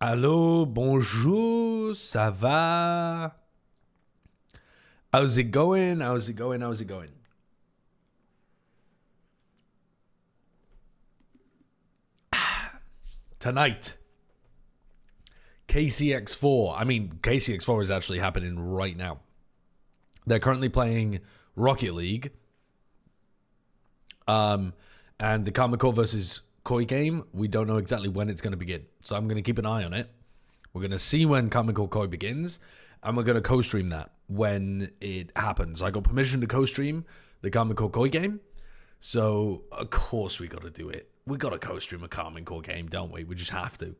Hello, bonjour, ça va? How's it going? How's it going? How's it going? Tonight, Kcx4. I mean, Kcx4 is actually happening right now. They're currently playing Rocket League. And the Karmine Vs Koi game, we don't know exactly when it's going to begin. So I'm going to keep an eye on it. We're going to see when Karmine Koi begins, and we're going to co-stream that when it happens. I got permission to co-stream the Karmine Koi game, so of course we got to do it. We got to co-stream a Karmine Koi game, don't we? We just have to.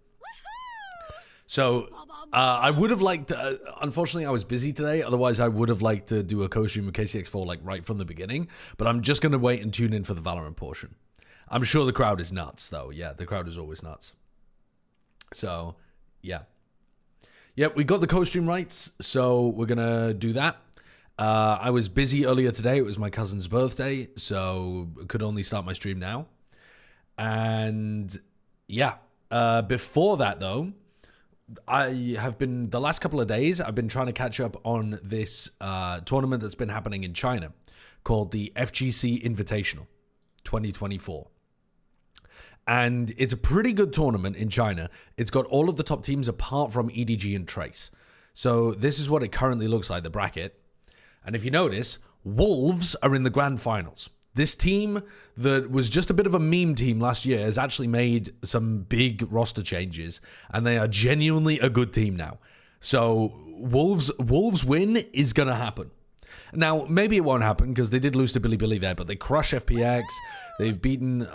So I would have liked to, unfortunately I was busy today, otherwise I would have liked to do a co-stream with Kcx4 like right from the beginning, but I'm just going to wait and tune in for the Valorant portion. I'm sure the crowd is nuts though. Yeah, the crowd is always nuts. So yeah. Yep, we got the co-stream rights, so we're going to do that. I was busy earlier today. It was my cousin's birthday, so I could only start my stream now. And yeah, before that though, I have been, the last couple of days, I've been trying to catch up on this tournament that's been happening in China called the FGC Invitational 2024. And it's a pretty good tournament in China. It's got all of the top teams apart from EDG and Trace. So this is what it currently looks like, the bracket. And if you notice, Wolves are in the grand finals. This team that was just a bit of a meme team last year has actually made some big roster changes, and they are genuinely a good team now. So Wolves win is going to happen. Now, maybe it won't happen because they did lose to Billy there, but they crush FPX. They've beaten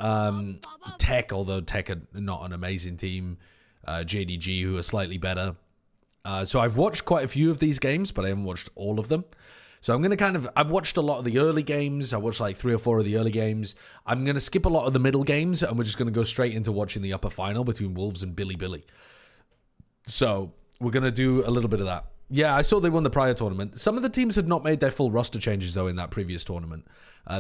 Tech, although Tech are not an amazing team. JDG, who are slightly better. So I've watched quite a few of these games, but I haven't watched all of them. So I'm going to I've watched a lot of the early games. I watched like 3 or 4 of the early games. I'm going to skip a lot of the middle games, and we're just going to go straight into watching the upper final between Wolves and Billy. So we're going to do a little bit of that. Yeah, I saw they won the prior tournament. Some of the teams had not made their full roster changes, though, in that previous tournament.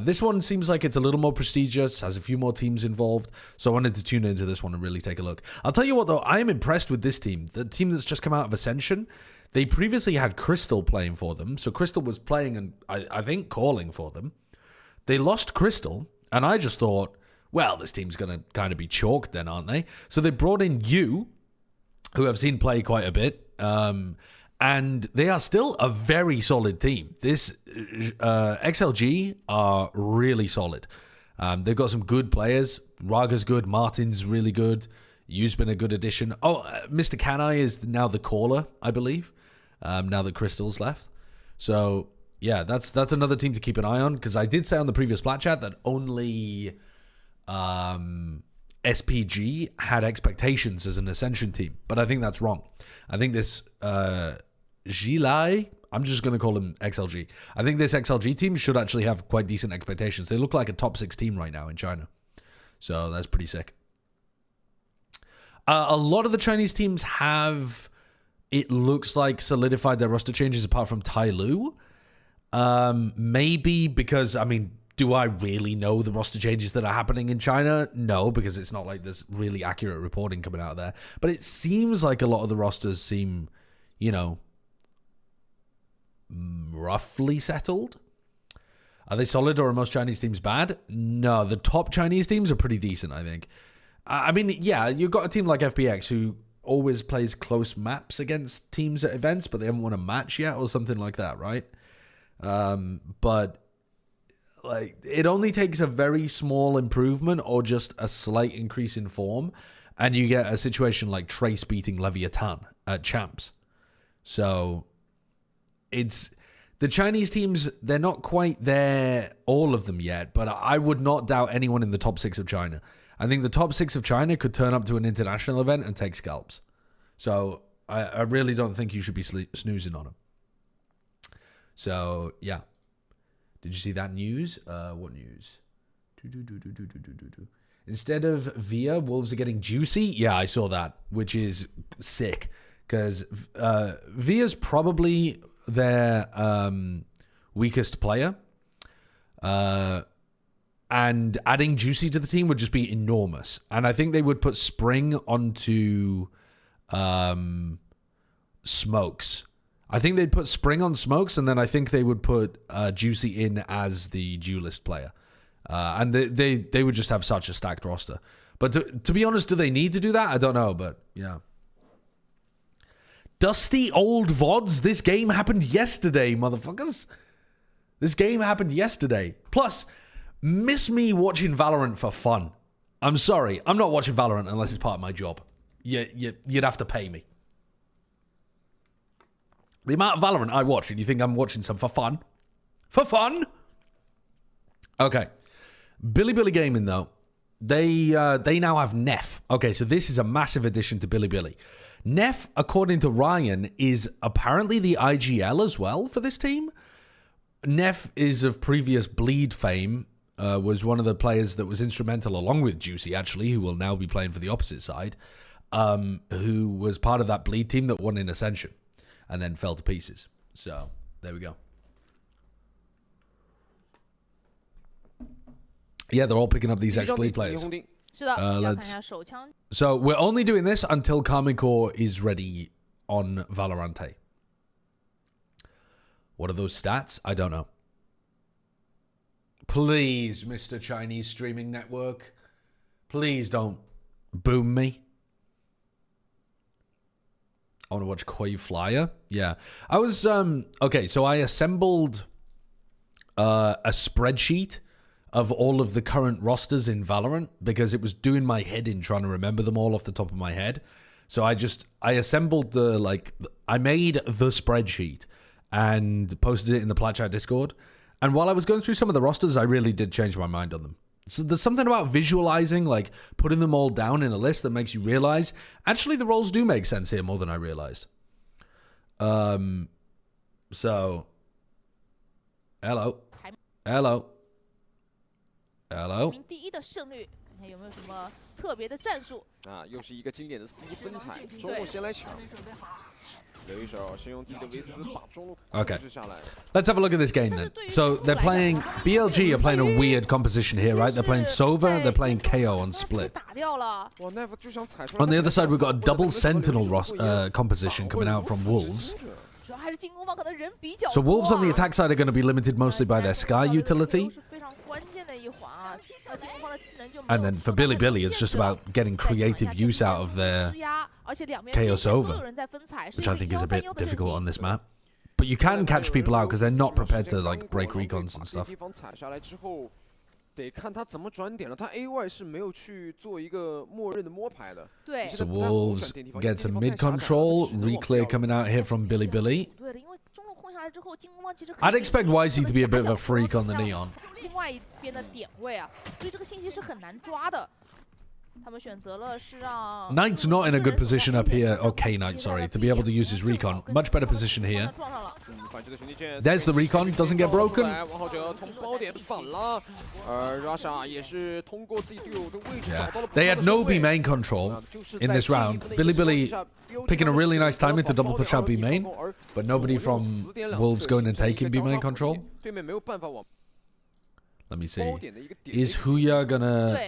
This one seems like it's a little more prestigious, has a few more teams involved, so I wanted to tune into this one and really take a look. I'll tell you what, though, I am impressed with this team. The team that's just come out of Ascension, they previously had Crystal playing for them, so Crystal was playing and, I think, calling for them. They lost Crystal, and I just thought, well, this team's going to kind of be chalked then, aren't they? So they brought in you, who I've seen play quite a bit, and they are still a very solid team. This XLG are really solid. They've got some good players. Raga's good. Martin's really good. You's been a good addition. Oh, Mr. Kanai is now the caller, I believe, now that Crystal's left. So, yeah, that's another team to keep an eye on, because I did say on the previous Plat Chat that only SPG had expectations as an Ascension team, but I think that's wrong. I think this Gilai, I'm just going to call him XLG. I think this XLG team should actually have quite decent expectations. They look like a top 6 team right now in China. So that's pretty sick. A lot of the Chinese teams have, it looks like, solidified their roster changes apart from Tai Lu. Maybe because, I mean, do I really know the roster changes that are happening in China? No, because it's not like there's really accurate reporting coming out of there. But it seems like a lot of the rosters seem, you know, roughly settled. Are they solid, or are most Chinese teams bad? No, the top Chinese teams are pretty decent, I think. I mean, yeah, you've got a team like FPX who always plays close maps against teams at events, but they haven't won a match yet or something like that, right? But like, it only takes a very small improvement or just a slight increase in form, and you get a situation like Trace beating Leviathan at Champs. So it's the Chinese teams, they're not quite there, all of them yet, but I would not doubt anyone in the top 6 of China. I think the top 6 of China could turn up to an international event and take scalps. So I really don't think you should be snoozing on them. So, yeah. Did you see that news? What news? Instead of Via, Wolves are getting Juicy? Yeah, I saw that, which is sick. Because Via's probably their weakest player. And adding Juicy to the team would just be enormous. And I think they would put Spring onto Smokes. I think they'd put Spring on Smokes, and then I think they would put Juicy in as the duelist player. And they would just have such a stacked roster. But to be honest, do they need to do that? I don't know, but yeah. Dusty old VODs. This game happened yesterday, motherfuckers. This game happened yesterday. Plus, miss me watching Valorant for fun. I'm sorry. I'm not watching Valorant unless it's part of my job. You'd have to pay me. The amount of Valorant I watch, and you think I'm watching some for fun? For fun? Okay. Bilibili Gaming, though. They now have Neff. Okay, so this is a massive addition to Bilibili. Neff, according to Ryan, is apparently the IGL as well for this team. Neff is of previous Bleed fame. Was one of the players that was instrumental, along with Juicy, actually, who will now be playing for the opposite side, who was part of that Bleed team that won in Ascension and then fell to pieces. So, there we go. Yeah, they're all picking up these ex-Bleed players. So, we're only doing this until Karmine Core is ready on Valorante. What are those stats? I don't know. Please, Mr. Chinese Streaming Network. Please don't boom me. I want to watch Koi Flyer. Yeah. I was, okay, so I assembled a spreadsheet of all of the current rosters in Valorant because it was doing my head in trying to remember them all off the top of my head. So I assembled I made the spreadsheet and posted it in the Platchat Discord. And while I was going through some of the rosters, I really did change my mind on them. So there's something about visualizing, like putting them all down in a list that makes you realize, actually the roles do make sense here more than I realized. So, hello. Hello. Hello. 特别的战术啊，又是一个经典的4一分踩，中路先来抢，留一手，先用自己的维斯把中路控制下来。Let's have a look at this game then. So they're playing BLG are playing a weird composition here, right? They're playing Sova, they're playing KO on split. On the other side, we've got a double Sentinel composition coming out from Wolves. So Wolves on the attack side are going to be limited mostly by their Sky utility. And then for Bilibili, it's just about getting creative use out of their KO Sova, which I think is a bit difficult on this map. But you can catch people out because they're not prepared to like break recons and stuff. So Wolves gets a mid control, re-clear coming out here from Bilibili. I'd expect YZ to be a bit of a freak on the Neon. Knight's not in a good position up here. Okay, Knight, sorry, to be able to use his recon. Much better position here. There's the recon, doesn't get broken. Yeah. They had no B main control in this round. Bilibili picking a really nice timing to double push out B main, but nobody from Wolves going and taking B main control. Let me see. Is Huya gonna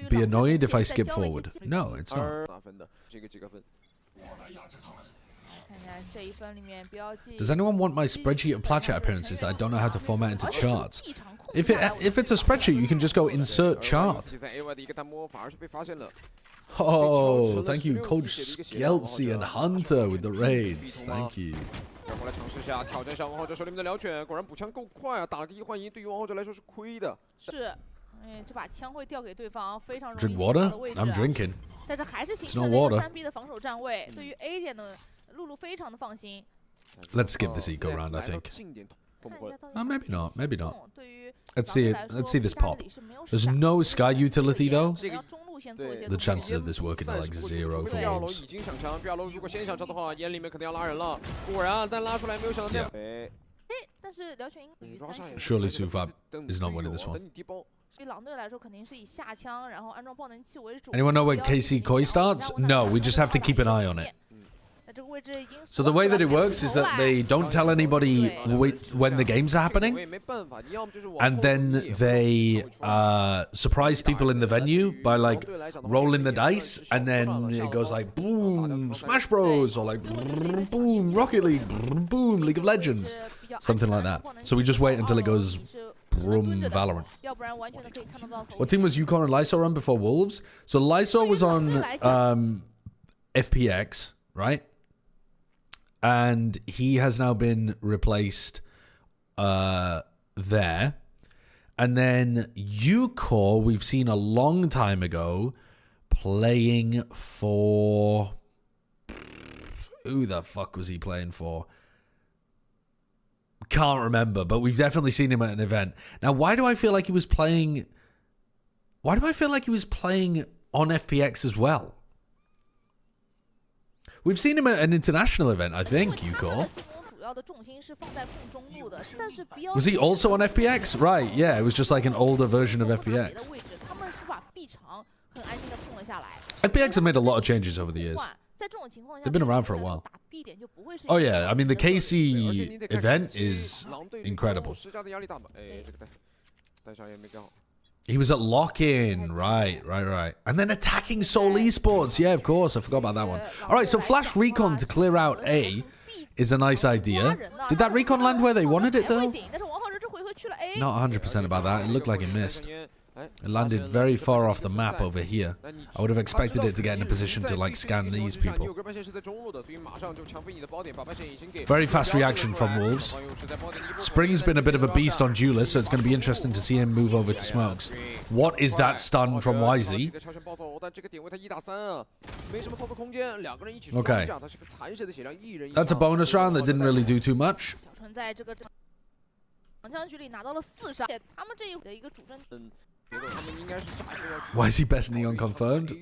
be annoyed if I skip forward? No, it's not. Does anyone want my spreadsheet of Platchat appearances that I don't know how to format into charts? If it's a spreadsheet, you can just go insert chart. Oh, thank you, Coach Skeltsy and Hunter with the raids. Thank you. Drink water? I'm drinking. It's not water. Let's skip this eco round, I think. Maybe not. Maybe not. Let's see it. Let's see this pop. There's no Sky utility though. The chances of this working are like 0 for Wolves. Yeah. Surely Sufab is not winning this one. Anyone know when KC Koi starts? No, we just have to keep an eye on it. So the way that it works is that they don't tell anybody when the games are happening, and then they surprise people in the venue by like rolling the dice, and then it goes like boom, Smash Bros, or like boom, Rocket League, boom, League of Legends, something like that. So we just wait until it goes boom, Valorant. What team was Yukon and Lysor on before Wolves? So Lysor was on FPX, right? And he has now been replaced there. And then Ucore, we've seen a long time ago, playing for... Who the fuck was he playing for? Can't remember, but we've definitely seen him at an event. Now, why do I feel like he was playing... Why do I feel like he was playing on FPX as well? We've seen him at an international event, I think, Ucore. Was he also on FPX? Right, yeah, it was just like an older version of FPX. FPX have made a lot of changes over the years. They've been around for a while. Oh yeah, I mean the KC event is incredible. He was at Lock-In, right. And then attacking Seoul Esports. Yeah, of course, I forgot about that one. All right, so Flash Recon to clear out A is a nice idea. Did that Recon land where they wanted it, though? Not 100% about that. It looked like it missed. It landed very far off the map over here. I would have expected it to get in a position to, like, scan these people. Very fast reaction from Wolves. Spring's been a bit of a beast on Duelist, so it's going to be interesting to see him move over to Smokes. What is that stun from YZ? Okay. That's a bonus round that didn't really do too much. Why is he best Neon confirmed?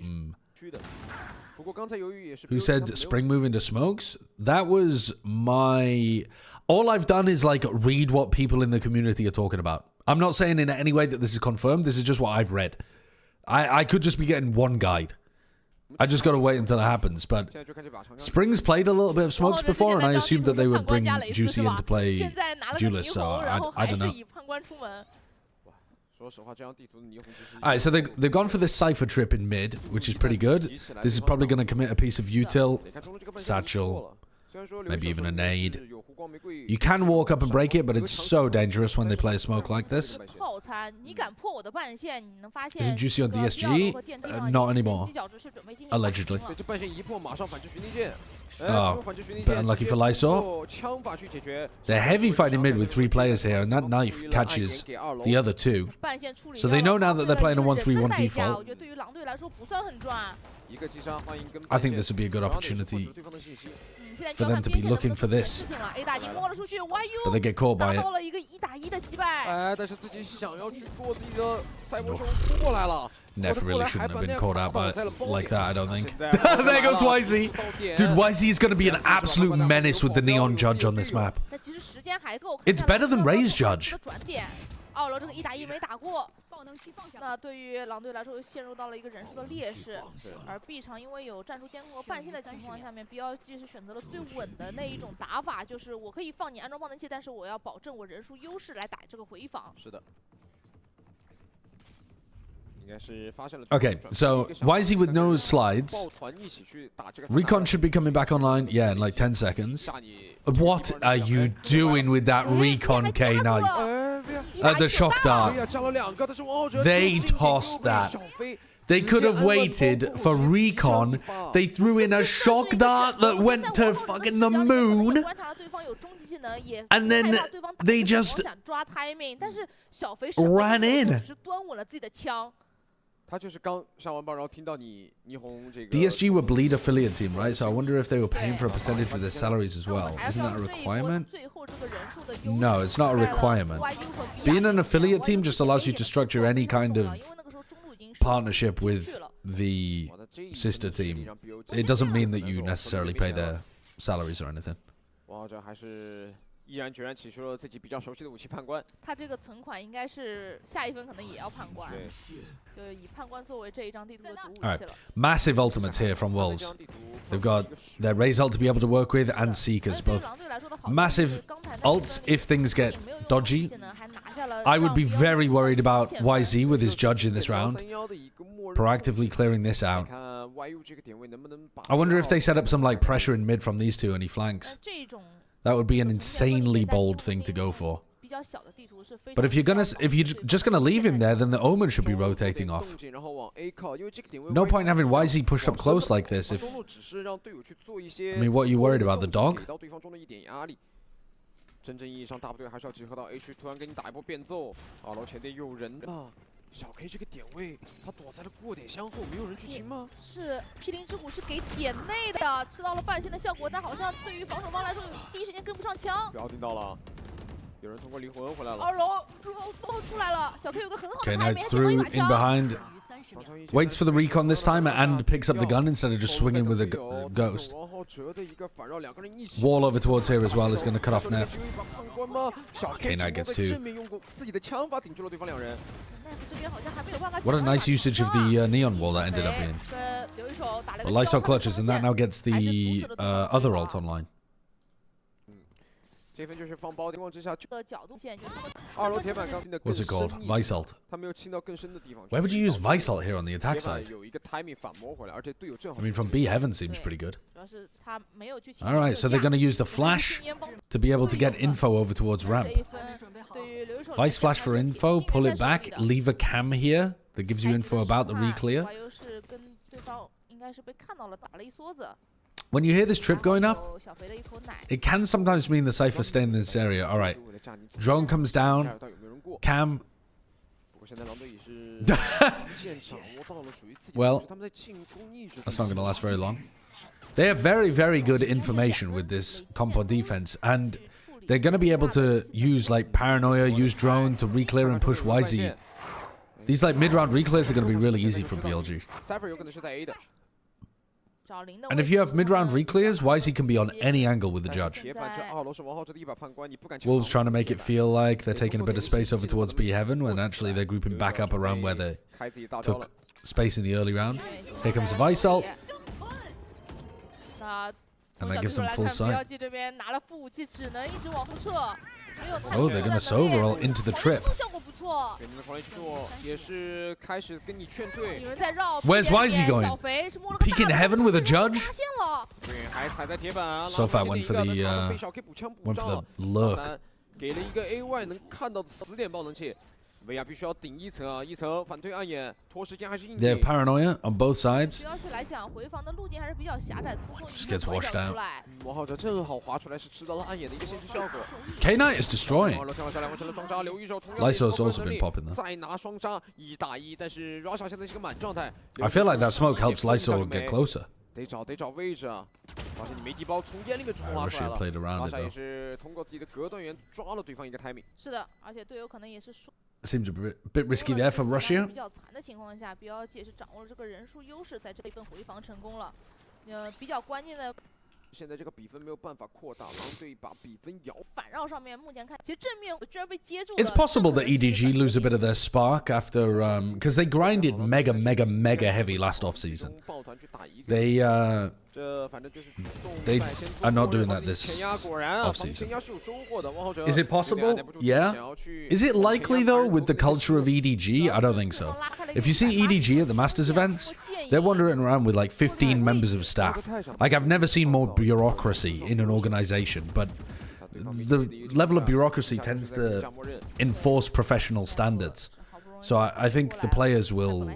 Who said Spring move into Smokes? That was my... All I've done is like read what people in the community are talking about. I'm not saying in any way that this is confirmed. This is just what I've read. I could just be getting one guide. I just got to wait until it happens. But Spring's played a little bit of Smokes before, and I assumed that they would bring Juicy in to play Duelist, so I don't know. Alright, so they've gone for this Cypher trip in mid, which is pretty good. This is probably going to commit a piece of util, satchel, maybe even a nade. You can walk up and break it, but it's so dangerous when they play a smoke like this. Isn't Juicy on DSG? Not anymore. Allegedly. Oh, but unlucky for Lysor. They're heavy fighting mid with 3 players here, and that knife catches the other 2. So they know now that they're playing a 1-3-1 default. I think this would be a good opportunity for them to be looking for this. But they get caught by it. Neff really shouldn't have been caught out by it like that, I don't think. There goes YZ. Dude, YZ is going to be an absolute menace with the Neon Judge on this map. It's better than Ray's Judge. 奥罗这个1打1没打过，那对于狼队来说又陷入到了一个人数的劣势，而 B 场因为有战术监控和半线的情况下面 ，BLG 是选择了最稳的那一种打法，就是我可以放你安装爆能器，但是我要保证我人数优势来打这个回防。是的。 Okay, so YZ with no slides. Recon should be coming back online, yeah, in like 10 seconds. What are you doing with that Recon K-Knight? The shock dart. They tossed that. They could have waited for Recon. They threw in a shock dart that went to fucking the moon. And then they just ran in. DSG were bleed affiliate team, right? So I wonder if they were paying for a percentage for their salaries as well. Isn't that a requirement? No, it's not a requirement. Being an affiliate team just allows you to structure any kind of partnership with the sister team. It doesn't mean that you necessarily pay their salaries or anything. 毅然决然起出了自己比较熟悉的武器判官。他这个存款应该是下一分可能也要判官，对，就以判官作为这一张地图的主武器 All 了。 right, massive ultimates here from Wolves. They've got their Raze ult to be able to work with and Seekers, 而对于 both 狼队来说的好处 massive 是刚才那 ults 个 if things get 没有用 dodgy. 技能还拿下了 I would be 让 very 标 worried about 剑分 YZ with his judge in this round, 3-1的一个默认 proactively clearing this 来 out. 看 YU 这个点位能不能把 I wonder if they set up some like pressure in mid from these two and he 但 flanks. 这种 That would be an 从建锋里 insanely 面在 bold 进 thing to go for. 比较小的地图是非 But 常 if you're gonna, 需要 if you're just gonna leave him there, then the Omen should be 中路有 rotating 点 off. 动静然后往 A 靠，因为这个点位 No ，YU point having YZ pushed up 往 close 深 like this 的 if 中路只是让队友去做一些 I mean, what are you worried about, the 动作 dog? 给到对方中的一点压力。真正意义上，大部队还是要集合到 A 区，突然给你打一波变奏。2楼前面有人啊，小 K 这个点位，他躲在了过点箱后，没有人去清吗？是毗邻之谷是给点内的，吃到了半线的效果，但好像对于防守方来说，第一时间跟不上枪。标定到了，有人通过离魂回来了。 2楼出来了，小 K 有个很好的 Okay, 拍 now 没 it's 他捡到 through 一把 in 枪。 behind. Waits for the recon this time and picks up the gun instead of just swinging with a ghost. Wall over towards here as well is going to cut off Neff. Okay, now gets two. What a nice usage of the neon wall that ended up being. But Lysol clutches and that now gets the other ult online. 这分就是放包的情况之下，的角度线就是2楼铁板刚进的更 What's it 深 called? 一 Vice 些 ult. 他没有清到更深的地方。 Where would you use Vice ult here on the attack 铁板 side? 有一个 timing 反摸回来，而且队友正好。 I mean, from B heaven seems pretty good. 主要是他没有去清 All right, so they're going to use the flash to be able to get info over towards 这 ramp. 一分对于留一手 Vice flash for info, pull it back, leave a cam here that gives you info about the reclear. YU 是跟对方应该是被看到了，打了一梭子。 When you hear this trip going up, 然后小肥的一口奶 it can sometimes mean the Cypher staying in this area. All right, drone comes down, 到有没有人过？ cam. 不过现在狼队也是现掌握到了属于自己 Well, 他们在进攻一直 That's not going to last very long. They have very, very good information with this compo defense, and they're going to be able to use like paranoia, use drone to reclear and push YZ. These like mid-round reclears are going to be really easy for BLG. Cypher 有可能是在 A 的。 找零的 And if you have mid-round reclears, YZ can be on any angle with the judge. 铁板这2楼是王浩哲的一把判官，你不敢 Wolves trying to make it feel like they're taking a bit of space over towards B heaven when actually they're grouping back up around where they 开自己大招了 took。space in the early round. Here comes the Vice ult. 那 And 从 that 角 gives 度 them 来 full 看 sight. BLG 这边拿了副武器，只能一直往后撤。没有太 Oh, 多 they're 的 going to 能 Sova 力 roll into the trip. 效果不错。给你们狂雷去做，也是开始跟你劝退。有人在绕。 Where's YZ going? 小肥是摸了个 Peek in 大 heaven with a judge? 发现了。对，还踩在铁板。 So far went for the 被小 K 补枪补 went 上 for 了 the lurk. 给了一个 AY 能看到的死点爆能器。维亚必须要顶一层啊，一层反推暗眼，拖时间还是硬 They have 顶。 paranoia on both sides. 主要是来讲回防的路径还是比较狭窄，粗 Just 糙 gets washed out. 出来。王浩哲正好滑出来，是吃到了暗眼的一个限制效果。 K Knight is 2 destroying. 楼跳了下来，完成了双杀，留一手同样的 Lysol's 一个 also 能 been 力 popping though. 再拿双杀1打1，但是 Rasha 现在是个满状态。 I feel like that smoke helps Lysol get closer. 得找位置啊！发现你没地包，从烟里面冲拉出来 Russia 了。 played around it 拉萨也 though. 是通过自己的隔断员抓了对方一个 timing。是的，而且队友可能也是说。 Seems a bit risky there for Russia. 比较残的情况下，BLG也是掌握了这个人数优势，在这一份回防成功了。比较关键的。 现在这个比分没有办法扩大，狼队把比分摇反绕上面，目前看其实正面居然被接住了。 It's possible that EDG lose a bit of their spark after because they grinded mega heavy last off season. They they are not doing that this off season. Is it possible? Yeah. Is it likely though with the culture of EDG? I don't think so. If you see EDG at the Masters events, they're wandering around with like 15 members of staff. Like I've never seen more bureaucracy in an organization, but the level of bureaucracy tends to enforce professional standards. So I think the players will,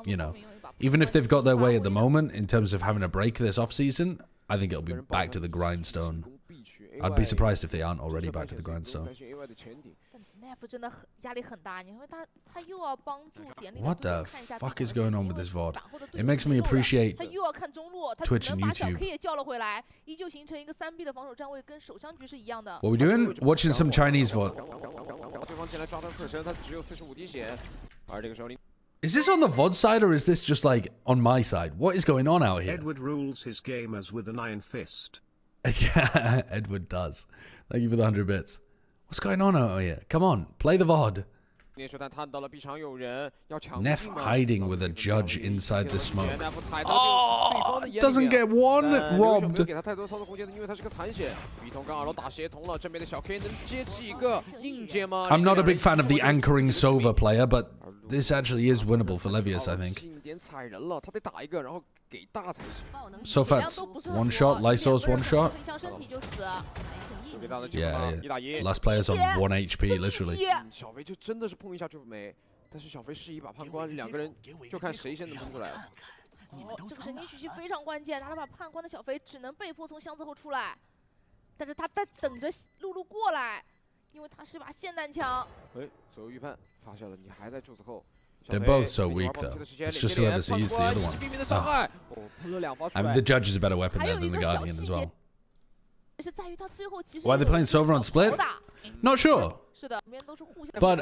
you know, even if they've got their way at the moment in terms of having a break this off-season, I think it'll be back to the grindstone. I'd be surprised if they aren't already back to the grindstone. What the fuck is going on with this VOD? It makes me appreciate Twitch and YouTube. What are we doing? Watching some Chinese VOD. Is this on the VOD side or is this just like on my side? What is going on out here? Edward rules his game as with an iron fist. Yeah, Edward does. Thank you for the 100 bits. What's going on out here? Come on, play the VOD. Neff hiding with a judge inside the smoke. Oh, doesn't get one robbed. I'm not a big fan of the anchoring Sova player, but this actually is winnable for Levius, I think. Sofat's one shot, Lysol's one shot. Yeah, last player's on 1 HP, literally. 但是小飞示意把判官，两个人就看谁先能喷出来了。这个神经曲奇非常关键，拿了把判官的小飞只能被迫从箱子后出来，但是他在等着露露过来，因为他是把霰弹枪。哎，左右预判发现了，你还在柱子后。 They're both so weak, though. It's just whoever sees the other one. Oh. I mean, the judge is a better weapon there than the Guardian as well. Why are they playing Sova on split? Not sure. But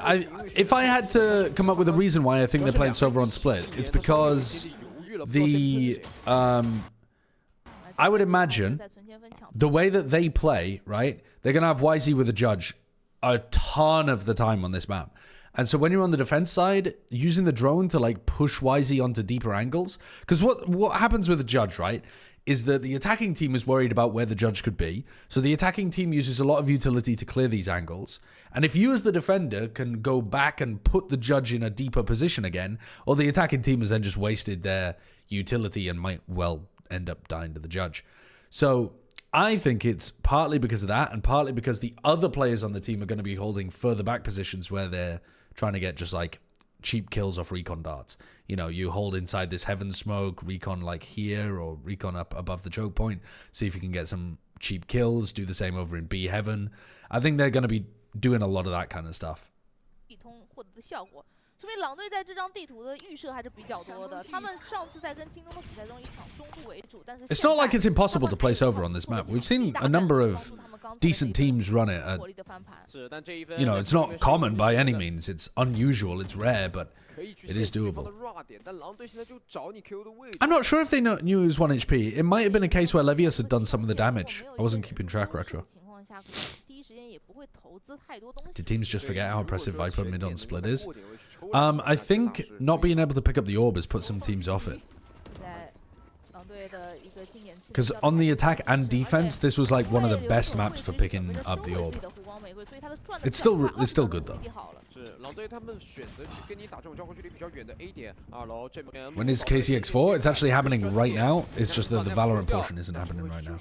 if I had to come up with a reason why I think they're playing Sova on split, it's because I would imagine the way that they play, right? They're going to have YZ with a judge a ton of the time on this map. And so when you're on the defense side, using the drone to like push YZ onto deeper angles, because what happens with a judge, right, is that the attacking team is worried about where the judge could be. So the attacking team uses a lot of utility to clear these angles. And if you as the defender can go back and put the judge in a deeper position again, or the attacking team has then just wasted their utility and might well end up dying to the judge. So I think it's partly because of that, and partly because the other players on the team are going to be holding further back positions where they're trying to get just like cheap kills off recon darts. You know, you hold inside this heaven smoke, recon like here, or recon up above the choke point, see if you can get some cheap kills, do the same over in B heaven. I think they're going to be doing a lot of that kind of stuff. 说明狼队在这张地图的预设还是比较多的。他们上次在跟京东的比赛中以抢中路为主，但是 It's not like it's impossible to place over on this map. We've seen a number of decent teams run it. You know, it's not common by any means. It's unusual. It's rare, but it is doable. I'm not sure if they knew it was 1 HP. It might have been a case where Levius had done some of the damage. I wasn't keeping track, Retro. Did teams just forget how impressive Viper mid on split is? I think not being able to pick up the orb has put some teams off it. Because on the attack and defense, this was like one of the best maps for picking up the orb. It's still good though. When is Kcx4? It's actually happening right now. It's just that the Valorant portion isn't happening right now.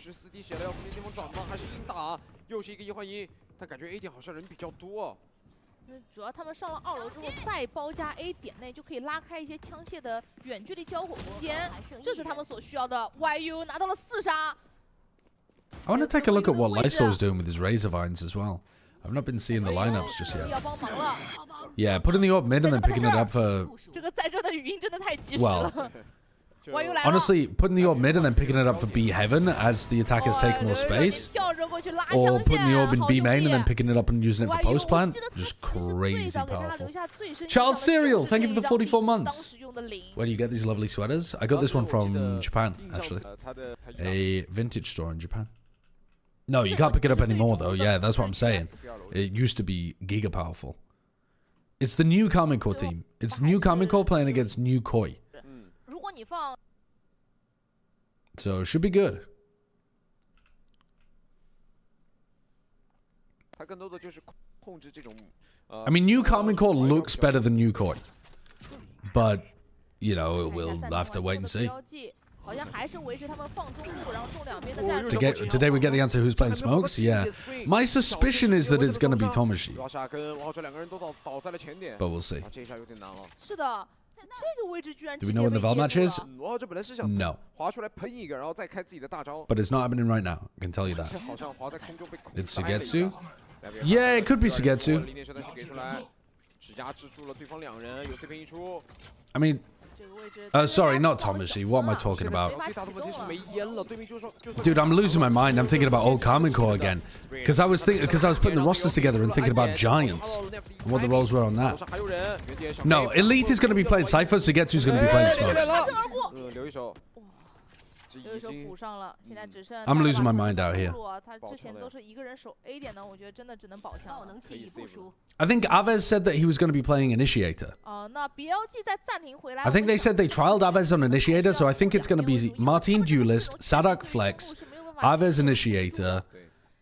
主要他们上了2楼之后，再包夹 A 点内，就可以拉开一些枪械的远距离交火空间，这是他们所需要的。YU 拿到了4杀。I want to take a look at what Lysol's doing with his Razor Vines as well. I've not been seeing the lineups just yet. Yeah, putting the orb mid and then picking it up for. 这个在这的语音真的太及时了。 Honestly, putting the orb mid and then picking it up for B heaven as the attackers take more space, or putting the orb in B main and then picking it up and using it for post plant, just crazy powerful. Charles Cereal, thank you for the 44 months. Where do you get these lovely sweaters? I got this one from Japan, actually, a vintage store in Japan. No, you can't pick it up anymore though. Yeah, that's what I'm saying. It used to be giga powerful. It's the new Karmine Core team. It's new Karmine Core playing against new Koi. So should be good. I mean, new Karmine Core looks better than new Koi, but you know we'll have to wait and see. Today we get the answer who's playing smokes. Yeah, my suspicion is that it's going to be Tomoshi, but we'll see. Do we know when the Val match is? No. But it's not happening right now. I can tell you that. It's Sugetsu? Yeah, it could be Sugetsu. I mean, sorry, not Tomoshi. What am I talking about? Dude, I'm losing my mind. I'm thinking about old Karmine Core again. Because I was putting the rosters together and thinking about Giants and what the roles were on that. No, Elite is going to be playing Cypher, Sugetsu is going to be playing Smokes. 有一手补上了，现在只剩 I'm losing my mind out here. 他之前都是一个人守 A 点的，我觉得真的只能保枪。 I think Aves said that he was going to be playing Initiator. 那 BLG 在暂停回来 I think they said they trialed Aves on Initiator, so I think it's going to be Martin Duelist, Sadak Flex, Aves Initiator,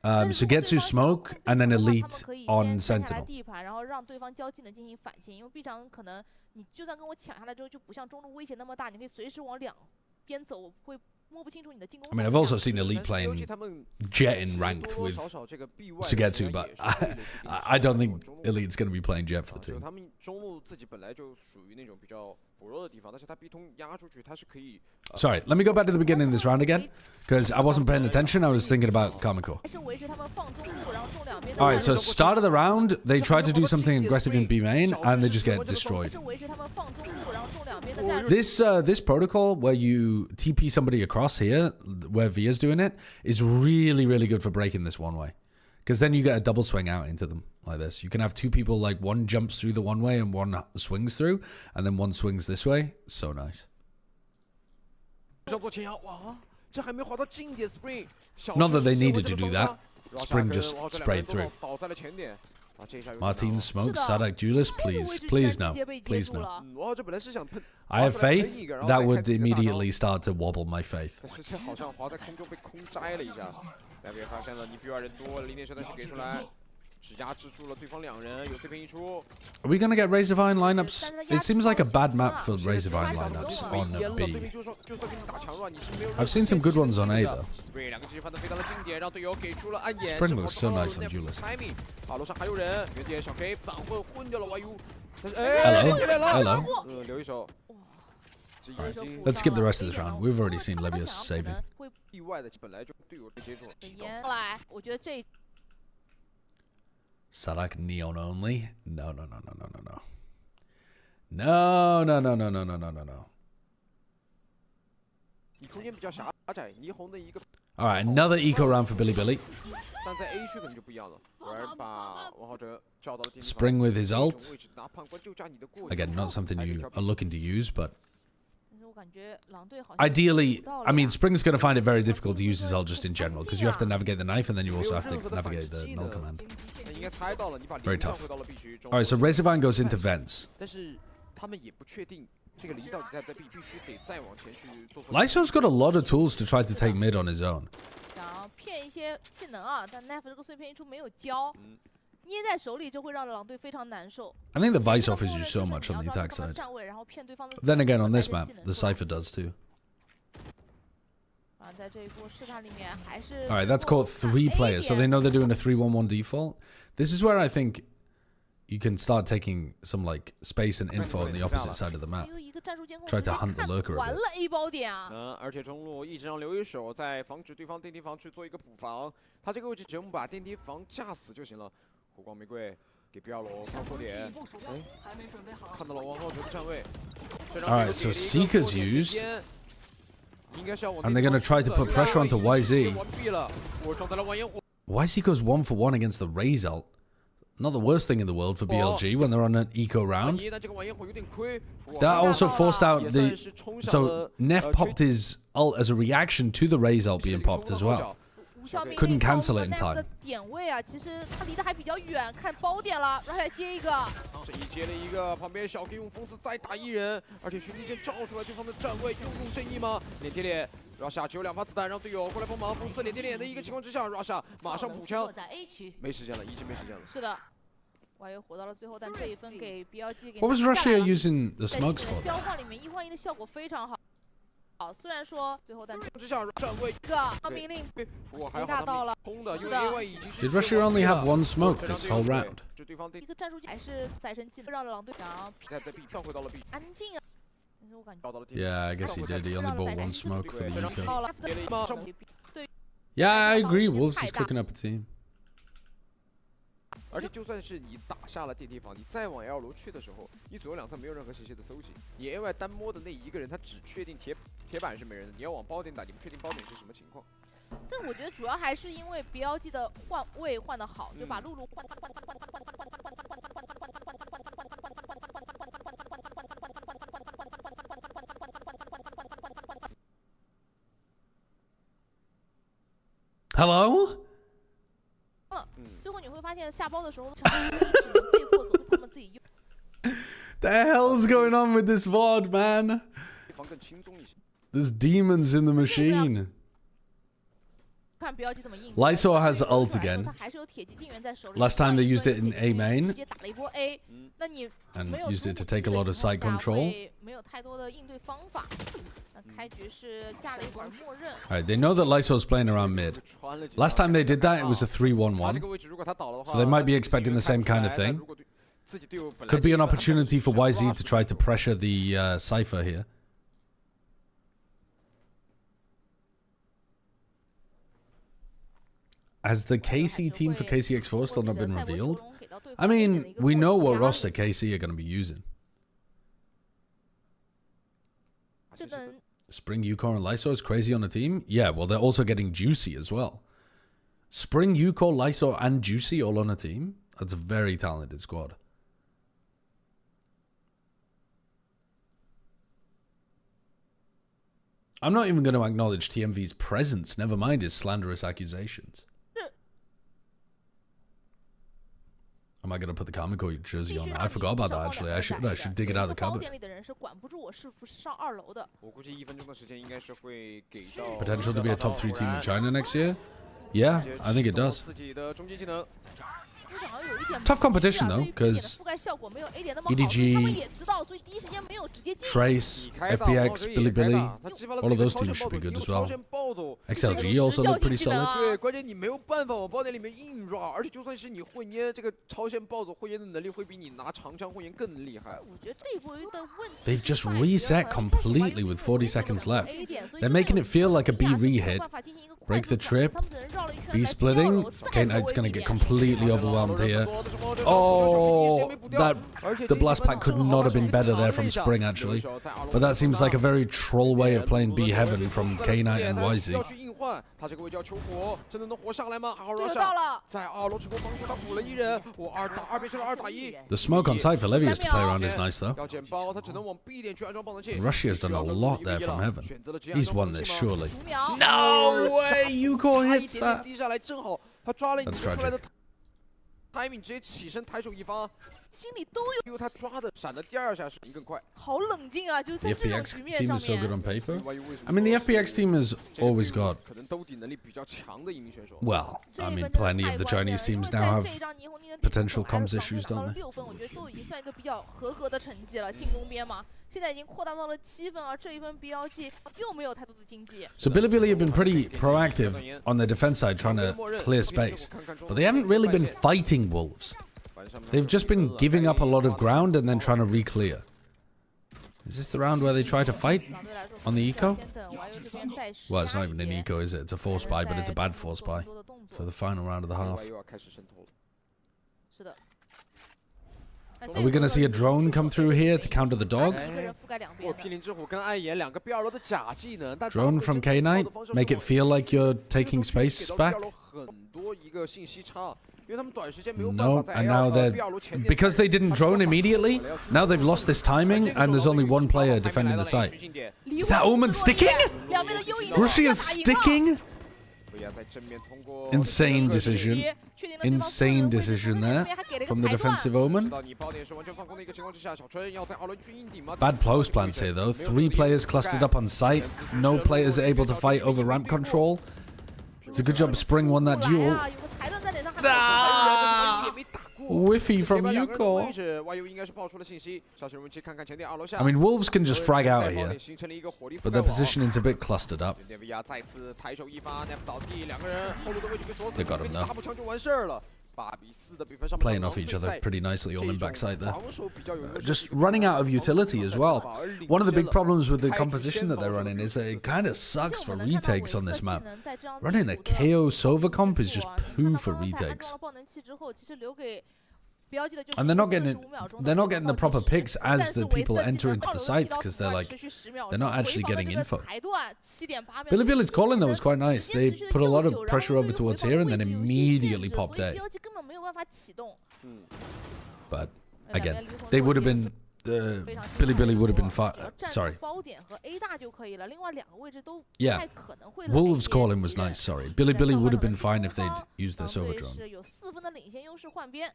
Sugetsu Smoke, and then Elite on Sentinel. 然后让对方较劲的进行反击，因为 B 场可能你就算跟我抢下来之后，就不像中路威胁那么大，你可以随时往两边走，会摸不清楚你的进攻。 I mean, I've also seen Elite playing Jet in ranked with Sugetsu, but I don't think Elite's going to be playing Jet for the team. 他们中路自己本来就属于那种比较薄弱的地方，但是他 B 通压出去，他是可以。Sorry, let me go back to the beginning of this round again, because I wasn't paying attention. I was thinking about Kamiko. All right, so start of the round, they tried to do something aggressive in B main, and they just get destroyed. This protocol where you TP somebody across here, where Via's doing it, is really, really good for breaking this one way. Because then you get a double swing out into them like this. You can have two people, like one jumps through the one way and one swings through, and then one swings this way. So nice. Not that they needed to do that. Spring just sprayed through. Martin Smoke, Sadak Duelist, please. Please no. Please no. I have faith that would immediately start to wobble my faith. Are we going to get Razorvine lineups? It seems like a bad map for Razorvine lineups on B. I've seen some good ones on A though. Spring looks so nice on Duelist. Hello. Hello. Right, let's skip the rest of this round. We've already seen Levius saving. Sadak Neon only? No. Alright, another eco round for Billy. Spring with his ult. Again, not something you are looking to use, but ideally, I mean, Spring's going to find it very difficult to use his ult just in general, because you have to navigate the knife and then you also have to navigate the null command. Very tough. Alright, so Razorvine goes into vents. Lyso's got a lot of tools to try to take mid on his own. I think the Vice offers you so much on the attack side. Then again, on this map, the Cypher does too. Alright, that's caught 3 players, so they know they're doing a 3-1-1 default. This is where I think you can start taking some like space and info on the opposite side of the map. Try to hunt the lurker a bit. 而且中路一直让留一手在防止对方电梯房去做一个补防，他这个位置只用把电梯房架死就行了。火光玫瑰给比亚罗放错点，看到了王浩哲的站位。Alright, so Seeker's used. And they're going to try to put pressure onto YZ. YZ goes 1 for 1 against the Raze ult. Not the worst thing in the world for BLG when they're on an eco round. That also forced out the... So Neff popped his ult as a reaction to the Raze ult being popped as well. Couldn't cancel it in time. Russia 只有2发子弹，让队友过来帮忙，讽刺脸对脸的一个情况之下 ，Russia 马上补枪，没时间了，一直没时间了。是的，我又活到了最后，但这一分给 BLG 给。What was Russia using the smokes for? 交换里面1换1的效果非常好。虽然说最后但之下站位一个命令被打到了，是的。Did Russia only have 1 smoke this whole round? 一个战术还是再生技能，让狼队长跳回到了 B， 安静啊。 Yeah, I guess he did. He only bought 1 smoke for the eco. Yeah, I agree. Wolves is cooking up a team. 而且就算是你打下了电梯房，你再往 L 楼去的时候，你左右两侧没有任何信息的搜集，你 A 外单摸的那一个人，他只确定铁板是没人的，你要往包点打，你不确定包点是什么情况。但我觉得主要还是因为 BLG 的换位换得好，就把露露换。Hello? 最后你会发现下包的时候，只能被迫走他们自己用。The hell's going on with this VOD, man? There's demons in the machine. Lysor has ult again. Last time they used it in A main and used it to take a lot of side control. Alright, they know that Lysor's playing around mid. Last time they did that, it was a 3-1-1. So they might be expecting the same kind of thing. Could be an opportunity for YZ to try to pressure the Cypher here. Has the KC team for Kcx4 still not been revealed? I mean, we know what roster KC are going to be using. Spring, Yukor, and Lysor is crazy on the team? Yeah, well, they're also getting Juicy as well. Spring, Yukor, Lysor, and Juicy all on a team? That's a very talented squad. I'm not even going to acknowledge TMV's presence, never mind his slanderous accusations. Am I going to put the Karmine Vs Koi jersey on? I forgot about that, actually. I should dig it out of the cupboard. Potential to be a top 3 team in China next year? Yeah, I think it does. Tough competition though, because EDG, Trace, FPX, Bilibili, all of those teams should be good as well. XLG also look pretty solid. They've just reset completely with 40 seconds left. They're making it feel like a B re-hit. Break the trip. B splitting. Kcx going to get completely overwhelmed here. Oh, the blast pack could not have been better there from Spring, actually. But that seems like a very troll way of playing B Heaven from K9 and YZ. The smoke on site for Levius to play around is nice, though. Russia has done a lot there from Heaven. He's won this, surely. No way! Yukor hits that. That's tragic. The FPX team is so good on paper. I mean, the FPX team has always got, well, I mean, plenty of the Chinese teams now have potential comms issues, don't they? So Bilibili have been pretty proactive on the defense side, trying to clear space, but they haven't really been fighting Wolves. They've just been giving up a lot of ground and then trying to re-clear. Is this the round where they try to fight on the eco? Well, it's not even an eco, is it? It's a force buy, but it's a bad force buy for the final round of the half. Are we going to see a drone come through here to counter the dog? Drone from K9? Make it feel like you're taking space back? No, and now they're... Because they didn't drone immediately, now they've lost this timing, and there's only one player defending the site. Is that Omen sticking? Russia's sticking? Insane decision. Insane decision there from the defensive Omen. Bad close plans here though. 3 players clustered up on site. No players able to fight over ramp control. It's a good job Spring won that duel. Whiffy from Yukor. I mean, Wolves can just frag out here, but their positioning's a bit clustered up. They got him though. Playing off each other pretty nicely all in backside there. Just running out of utility as well. One of the big problems with the composition that they're running is that it kind of sucks for retakes on this map. Running a KO Sova comp is just poo for retakes. And they're not getting the proper picks as the people enter into the sites because they're not actually getting info. Bilibili's calling though was quite nice. They put a lot of pressure over towards here and then immediately popped A. But again, they would have been Billy would have been fine. Sorry. 包点和 A 大就可以了，另外2个位置都不 Yeah. 太可能会。 Wolves calling was nice. Sorry. Billy would have been fine if they'd used their silver drone. 是有4分的领先优势，换边。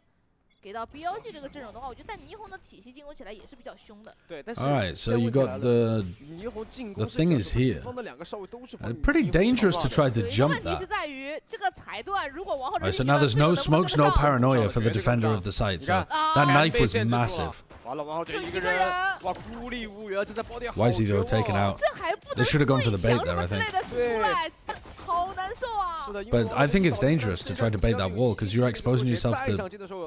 给到 BLG 这个阵容的话，我觉得在霓虹的体系进攻起来也是比较凶的。对，但是 Alright, so you got the thing is here. Pretty dangerous to try to jump 问题 that. 是在于这个裁断，如果王浩 Alright, so now there's no smokes, no paranoia for the defender of the site. So that knife was massive. 完了，王浩哲一个人，哇，孤立无援，正在包点。 Why is he though taken out? 这还不 They should have gone for the bait there, I 之 think. 类的出来，这好难受啊。 But I think it's dangerous to try to bait that wall because you're exposing yourself to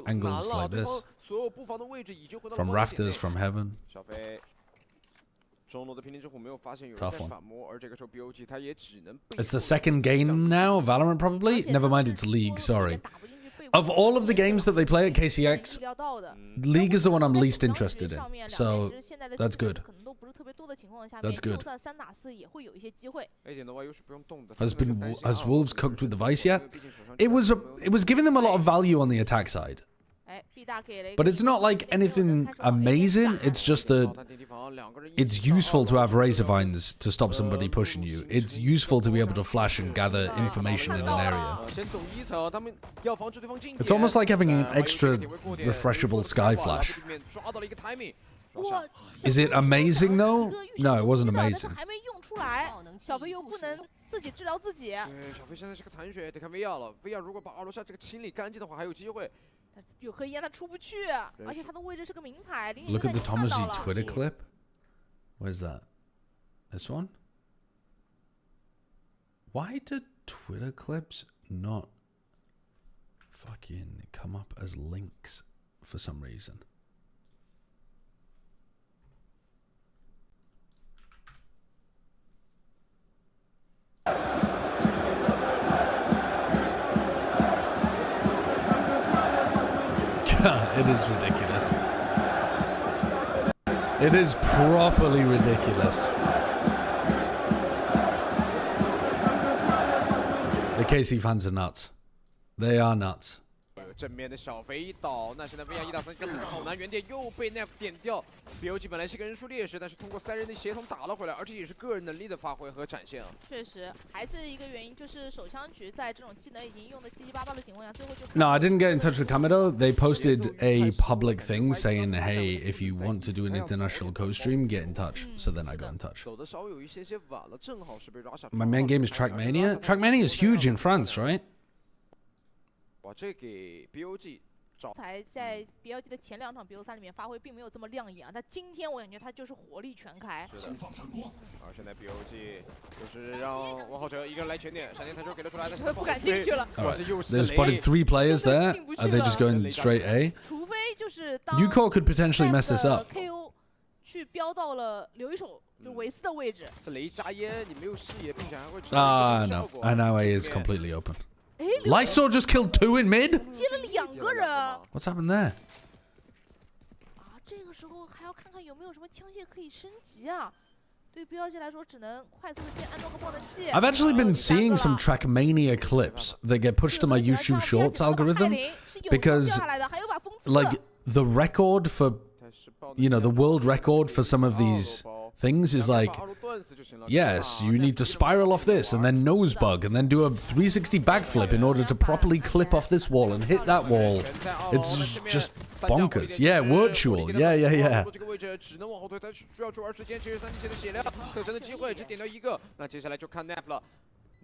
angles like this. From rafters, from heaven. Tough one. It's the second game now, Valorant probably? Never mind, it's League, sorry. Of all of the games that they play at KCX, League is the one I'm least interested in. So, that's good. That's good. Has Wolves cooked with the Vice yet? It was giving them a lot of value on the attack side. But it's not like anything amazing, it's just that it's useful to have razor vines to stop somebody pushing you. It's useful to be able to flash and gather information in an area. It's almost like having an extra refreshable sky flash. Is it amazing though? No, it wasn't amazing. 还没用出来，小飞又不能自己治疗自己。对，小飞现在是个残血，得看 VR 了。VR 如果把2楼下这个清理干净的话，还有机会。 有黑烟他出不去，而且他的位置是个名牌。 Look at the Thomasy Twitter clip. Where's that? This one? Why do Twitter clips not fucking come up as links for some reason? It is ridiculous. It is properly ridiculous. The KC fans are nuts. They are nuts. 正面的小飞一倒，那现在 VR 1打3一个好难，原点又被 Nef 点掉。BOG 本来是个人数劣势，但是通过3人的协同打了回来，而且也是个人能力的发挥和展现啊。确实，还是一个原因，就是手枪局在这种技能已经用的七七八八的情况下，最后就。No, I didn't get in touch with Kamido. They posted a public thing saying, "Hey, if you want to do an international co-stream, get in touch." So then I got in touch. 走的稍微有一些晚了，正好是被 Russia。 My main game is Trackmania. Trackmania is huge in France, right? 哇，这给 BOG 找。才在 BLG 的前2场比赛里面发挥并没有这么亮眼啊，但今天我感觉他就是火力全开。是的。而现在 BOG 就是让王浩哲一个人来前点，闪电弹球给了出来，但是不敢进去了。All right. They spotted 3 players there. Are they just going straight A? 除非就是当 Uco could potentially mess this up. KO 去飙到了留一手，就维斯的位置。这雷加烟，你没有视野，并且还会。Ah, no. And now A is completely open. Lysor just killed 2 in mid? 接了2个人。 What's happened there? 啊，这个时候还要看看有没有什么枪械可以升级啊。对 BLG 来说，只能快速的先安装个爆弹器。I've actually been seeing some Trackmania clips that get pushed to my YouTube Shorts algorithm because, like, the record for, you know, the world record for some of these things is like, yes, you need to spiral off this and then nose bug and then do a 360 backflip in order to properly clip off this wall and hit that wall. It's just bonkers. Yeah, virtual. Yeah. 这个位置只能往后推，他需要出玩时间，其实3滴血的血量，侧身的机会只点掉1个，那接下来就看 Nef 了。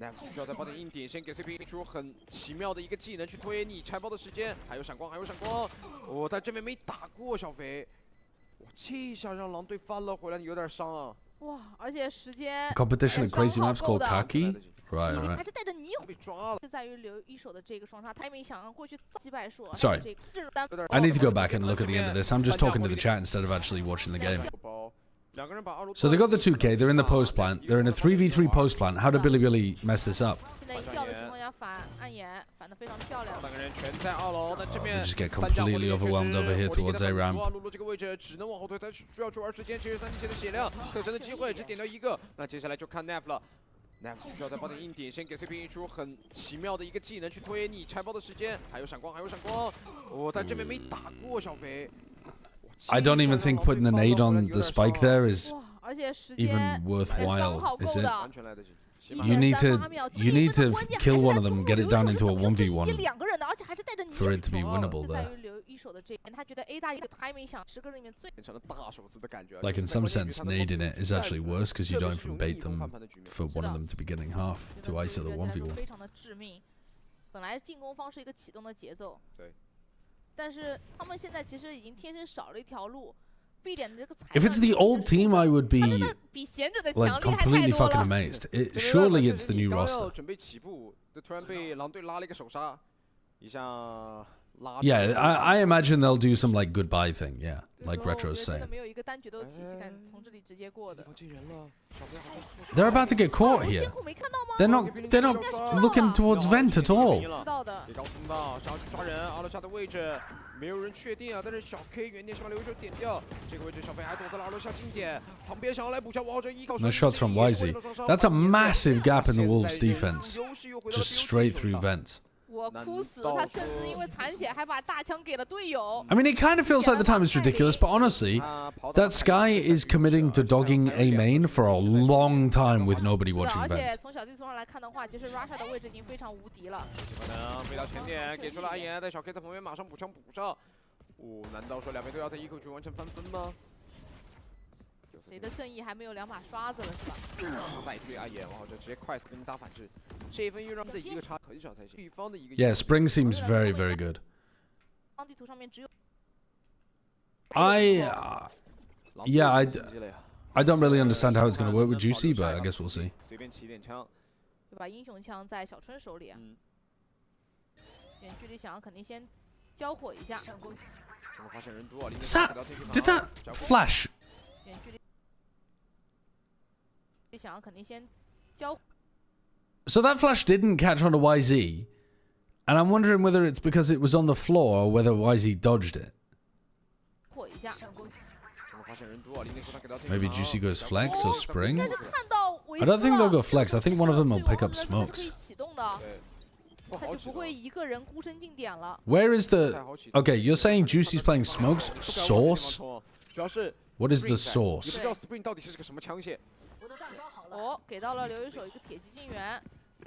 Nef 需要在爆点硬点，先给碎屏出很奇妙的一个技能去推你拆包的时间，还有闪光，哦，但这边没打过小肥。 这一下让狼队翻了回来，有点伤啊！哇，而且时间 competition in crazy maps called Kaki. Right. 还是带着霓虹被抓了，是在于留一手的这个双杀，他也没想要过去击败数。 Sorry, I need to go back and look at the end of this. I'm just talking to the chat instead of actually watching the game. So they got the 2K. They're in the post plant. They're in a 3v3 post plant. How did Billy mess this up? They just get completely overwhelmed over here towards A ramp. 这个位置只能往后推，他需要出玩时间，其实3滴血的血量，侧身的机会只点掉1个，那接下来就看 Nef 了。 Nef 需要在爆点硬点，先给碎屏一出很奇妙的一个技能去推你拆包的时间，还有闪光，哦，但这边没打过小肥。哇， I don't even think putting the nade on the spike there is 哇，而且时 even 间 worthwhile, 好 is 够 it? 的。 完全来得及。 You need to kill one of them, get it down into a 1v1 2个人的，而且还是带着你 for it to be winnable 在 there. 于留一手的这边，他觉得 A 大一个 timing 想10个人里面最 变成了大手子的感觉。 Like in some sense, nading it is actually worse because you don't even bait them for one of them to be getting half to ISO the 1v1. 非常的致命。本来进攻方是一个启动的节奏，对，但是他们现在其实已经天生少了一条路。B 点的这个踩 If it's the old team, I would be 比贤者的 like 强厉害太 completely 多 fucking 了。 amazed. Surely it's the new 刚要 roster. 准备起步，突然被狼队拉了一个手杀，一下拉。 Yeah, I imagine they'll do some like goodbye thing. Yeah, like Retro's 真的 saying. 没有一个单决斗体系，看从这里直接过的。 进人了，小飞好像 They're about to get caught here. 监控没看到吗？ They're not looking towards vent at all. 知道的。也刚冲到，想要去抓人，阿罗夏的位置没有人确定啊，但是小 K 原点想把刘一手点掉，这个位置小飞还躲在了阿罗夏近点，旁边想要来补枪，王者依靠。 No shots from YZ. That's a massive gap in the Wolves' defense. Just straight through vents. 我哭死，他甚至因为残血还把大枪给了队友。 I mean, it kind of feels like the time is ridiculous, but honestly, that Sky is committing to dogging A main for a long time with nobody 是的， watching 而且 vent. 从小地图上来看的话，其实 Russia 的位置已经非常无敌了。可能飞到前点，给出了阿岩，但小 K 在旁边马上补枪补上。哦，难道说两边都要在一口区完成翻分吗？ 谁的正义还没有2把刷子了是吧？再追阿岩，然后就直接快速跟你打反制，这一分又让的一个差很少才行。对方的一个 Yeah, Spring seems very, very good. 方地图上面只有 I don't really understand how it's going to work with Juicy, but I guess we'll see. 随便起一点枪，对吧？英雄枪在小春手里啊，远距离想要肯定先交火一下。什么发现人多啊？ Did that flash? 远距离想要肯定先交 So that flash didn't catch onto YZ, and I'm wondering whether it's because it was on the floor or whether YZ dodged it. 火一下。 Maybe Juicy goes flex or Spring? 但是看到 I don't think they'll go flex. I think one of them will pick up 可 smokes. 以启动的，他就不会一个人孤身进点了。 Where is the... Okay, you're saying Juicy's playing smokes? Source? 主要是 What is the source? 也不知道 Spring 到底是个什么枪械。哦，给到了刘一手一个铁骑进援。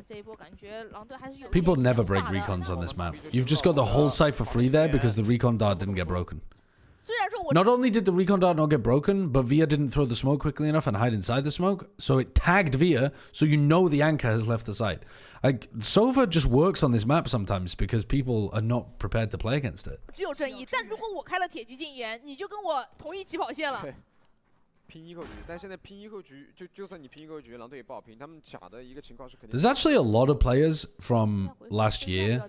这一波感觉狼队还是有 People never break recons on this map. You've just got the whole site for free there because the recon dart didn't get broken. 虽然说我 Not only did the recon dart not get broken, but Via didn't throw the smoke quickly enough and hide inside the smoke, so it tagged Via, so you know the anchor has left the site. Like, Sova just works on this map sometimes because people are not prepared to play against it. 只有正义，但如果我开了铁骑进援，你就跟我同一起跑线了。拼一口局，但现在拼一口局，就算你拼一口局，狼队也不好拼。他们假的一个情况是肯定。 There's actually a lot of players from last year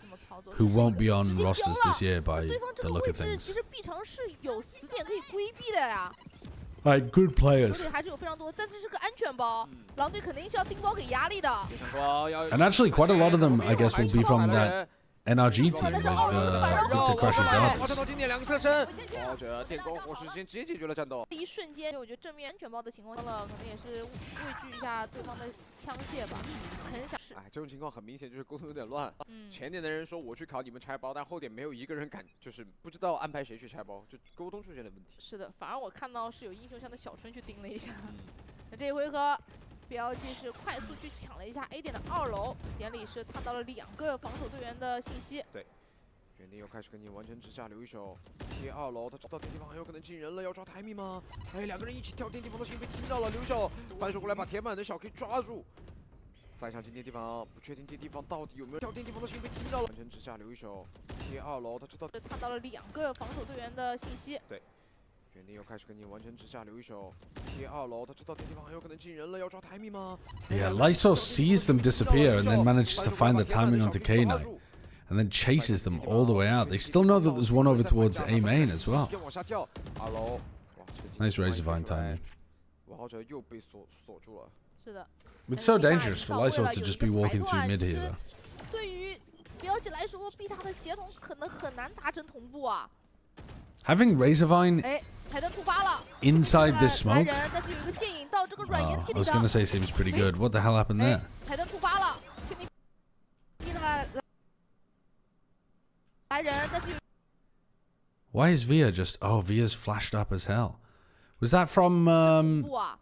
who won't be on rosters this year by 对方这 the 个 look 位 of 置 things. 其实 B 城是有死点可以规避的呀， Like, good 手 players. 里还是有非常多，但这是个安全包，狼队肯定是要盯包给压力的。 And actually, quite a lot of them, I guess, will be from that NRG team with the Crashing 跑 Zombies. 到经典两个侧身，或者电光火石间直接解决了战斗。一瞬间，我觉得正面安全包的情况了，可能也是畏惧一下对方的枪械吧，很想试。哎，这种情况很明显就是沟通有点乱。前点的人说我去考你们拆包，但后点没有一个人敢，就是不知道安排谁去拆包，就沟通出现了问题。是的，反而我看到是有英雄像的小春去盯了一下。那这一回合。 标记是快速去抢了一下 A 点的2楼，点里是看到了2个防守队员的信息。对，原地又开始跟你完成支架，留一手贴2楼，他知道电梯房很有可能进人了，要抓台密吗？哎，两个人一起跳电梯房的心被听到了，留一手反手过来把填满的小 K 抓住。再想进电梯房，不确定电梯房到底有没有跳电梯房的心被听到了，完成支架，留一手贴2楼，他知道看到了2个防守队员的信息。对。 原地又开始跟你完成支架，留一手贴2楼，他知道电梯房很有可能进人了，要抓台密吗？ Yeah, Lysol sees them disappear and then manages to find the timing onto K9 and then chases them all the way out. They still know that there's one over towards A main as well. Nice Razorvine timing. 王者又被锁住了。是的。 It's so dangerous for Lysol to just be walking through mid here though. 对于标记来说，B 塔的协同可能很难达成同步啊。 Having Razorvine inside this smoke, I was gonna say seems pretty good. What the hell happened there? Why is Via just... Oh, Via's flashed up as hell. Was that from... 不啊，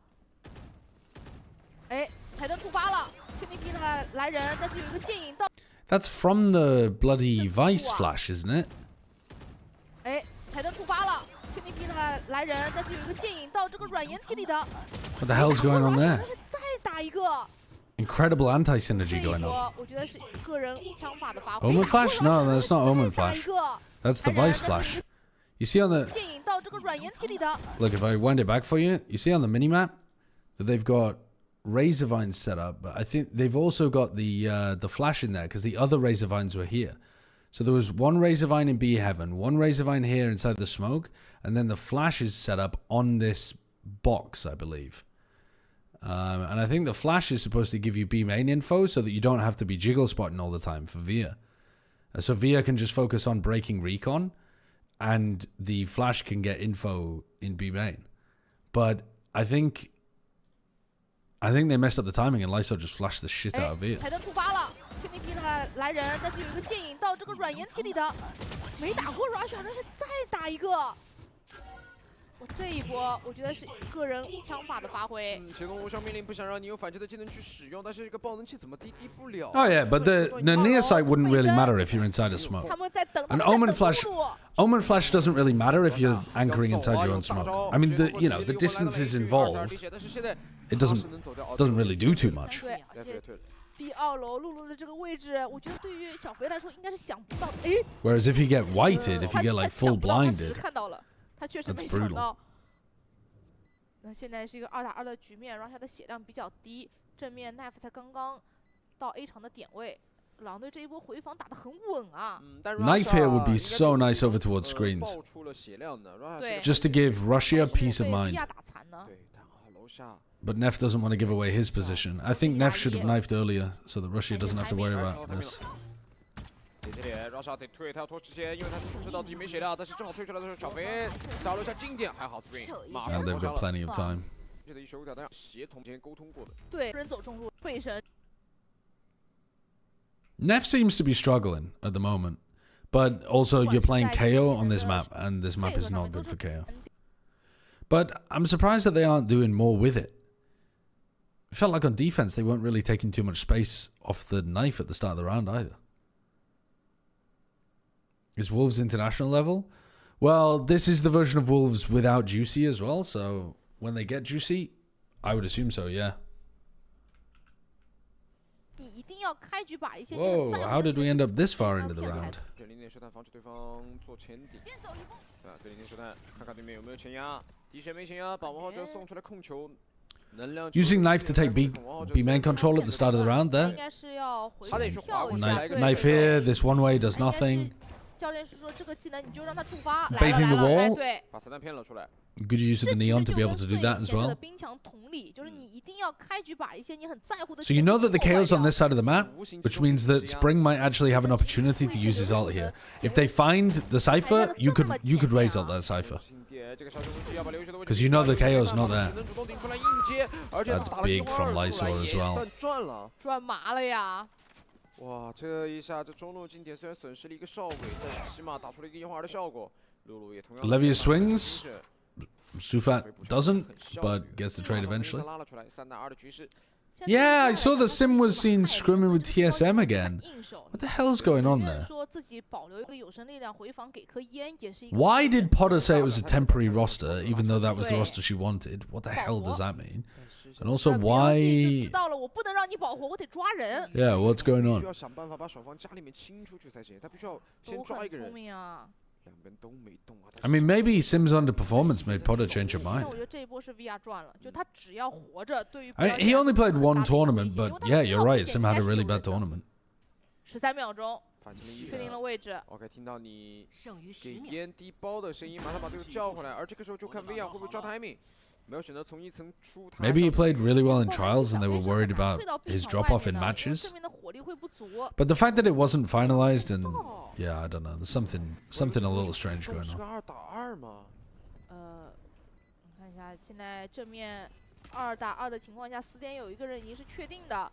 哎，台灯触发了，确定逼他来人，但是有一个剑影到。 That's from the bloody Vice flash, isn't it? 哎，台灯触发了，确定逼他来人，但是有一个剑影到这个软岩体里的。 What the hell's going on there? 再打一个。 Incredible anti-synergy going on. 我觉得是个人枪法的发挥。 Omen flash? No, that's not Omen flash. That's the Vice flash. You see on the... 剑影到这个软岩体里的。 Look, if I wind it back for you, you see on the minimap that they've got Razor Vines set up, but I think they've also got the flash in there because the other Razor Vines were here. So there was one Razor Vine in B Heaven, one Razor Vine here inside the smoke, and then the flash is set up on this box, I believe. And I think the flash is supposed to give you B main info so that you don't have to be jiggle spotting all the time for Via. So Via can just focus on breaking recon, and the flash can get info in B main. But I think they messed up the timing, and Lyso just flashed the shit out of Via. 台灯触发了，确定逼他来人，但是有一个剑影到这个软岩体里的，没打过 Rush， 但是再打一个。 我这一波，我觉得是个人枪法的发挥。协同无效命令不想让你有反击的技能去使用，但是这个爆能器怎么滴不了 Oh yeah, but the near sight wouldn't really matter if you're inside a smoke. 他们在等 An Omen flash doesn't really matter if you're anchoring inside your own smoke. I mean, the distances involved, it doesn't really do too much. 对，而且 B 2楼露露的这个位置，我觉得对于小肥来说应该是想不到的。哎 Whereas if you get whited, if you get like full 他 blinded, 看到了。 他确实没想到。那现在是一个2打2的局面 ，Russia 的血量比较低，正面 Knife 才刚刚到 A 场的点位，狼队这一波回防打得很稳啊。Knife here would be so nice over towards screens, just to give Russia peace of mind. But Neff doesn't want to give away his position. I think Neff should have knifed earlier so that Russia doesn't have to worry about this. 点点点 ，Russia 得退，他要拖时间，因为他知道自己没血了，但是正好退出来的时候，小飞打了一下经典，还好 Spring 马上 And they've got plenty of time. 这的一手挑战协同前沟通过的。对，人走中路，背身。 Neff seems to be struggling at the moment, but also you're playing KO on this map, and this map is not good for KO. But I'm surprised that they aren't doing more with it. It felt like on defense they weren't really taking too much space off the knife at the start of the round either. Is Wolves international level? Well, this is the version of Wolves without Juicy as well, so when they get Juicy, I would assume so, yeah. Whoa, how did we end up this far into the round? Using knife to take B main control at the start of the round there. Knife here, this one way does nothing. Baiting the wall. Good use of the neon to be able to do that as well. So you know that the KO's on this side of the map, which means that Spring might actually have an opportunity to use his ult here. If they find the Cypher, you could raise ult that Cypher. Because you know the KO's not there. That's big from Lysor as well. 哇，这一下这中路经典虽然损失了一个哨鬼，但是起码打出了一个1化2的效果。露露也同样。Levia swings. Sufat doesn't, but gets the trade eventually. Yeah, I saw that Sim was seen scrimming with TSM again. What the hell's going on there? Why did Potter say it was a temporary roster, even though that was the roster she wanted? What the hell does that mean? And also, why... Yeah, what's going on? I mean, maybe Sim's underperformance made Potter change her mind. I mean, he only played one tournament, but yeah, you're right. Sim had a really bad tournament. 13秒钟，确定了位置。OK， 听到你给烟滴包的声音，马上把队友叫回来。而这个时候就看 VR 会不会抓 timing。 Maybe he played really well in trials and they were worried about his drop-off in matches. But the fact that it wasn't finalized and... Yeah, I don't know. There's something a little strange going on. 看一下，现在正面2打2的情况下，4点有一个人已经是确定的。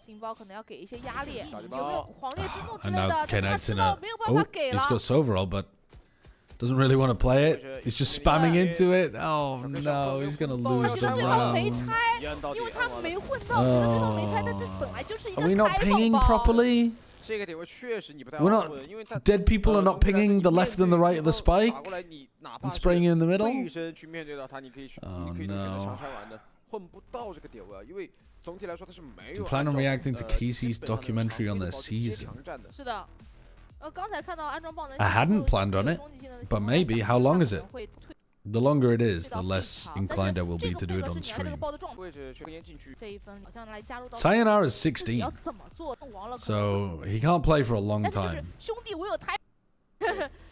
劲包可能要给一些压力，有没有狂烈之怒之类的？但他知道没有办法给了。He's got Soverall, but Doesn't really want to play it. He's just spamming into it. Oh no, he's gonna lose the 对方没 round. 拆，因为他没混到，可能对方没拆，但这本来就是一个 Are we not 开 pinging 宝宝。 properly? 这个点位确实你不太好 We're not. 混，因为他 Dead people are not pinging the left and the right of the 打 spike 过来你哪怕 and 是 spraying you in the 背 middle. 身去面对到他，你可以选择选择强拆完的，混不到这个点位啊，因为总体来说他是没有。 Do you plan on reacting to Kcx4 documentary on their season? 是的，刚才看到安装爆能。 I hadn't planned on it, but maybe. How long is it? The longer it is, the less inclined I will be to do it on stream. 位置去进去。这一分好像来加入到。 Sayonara is 自己 16, 要怎么做？亡了。 so he can't play for a long 但是就是 time. 兄弟，我有台，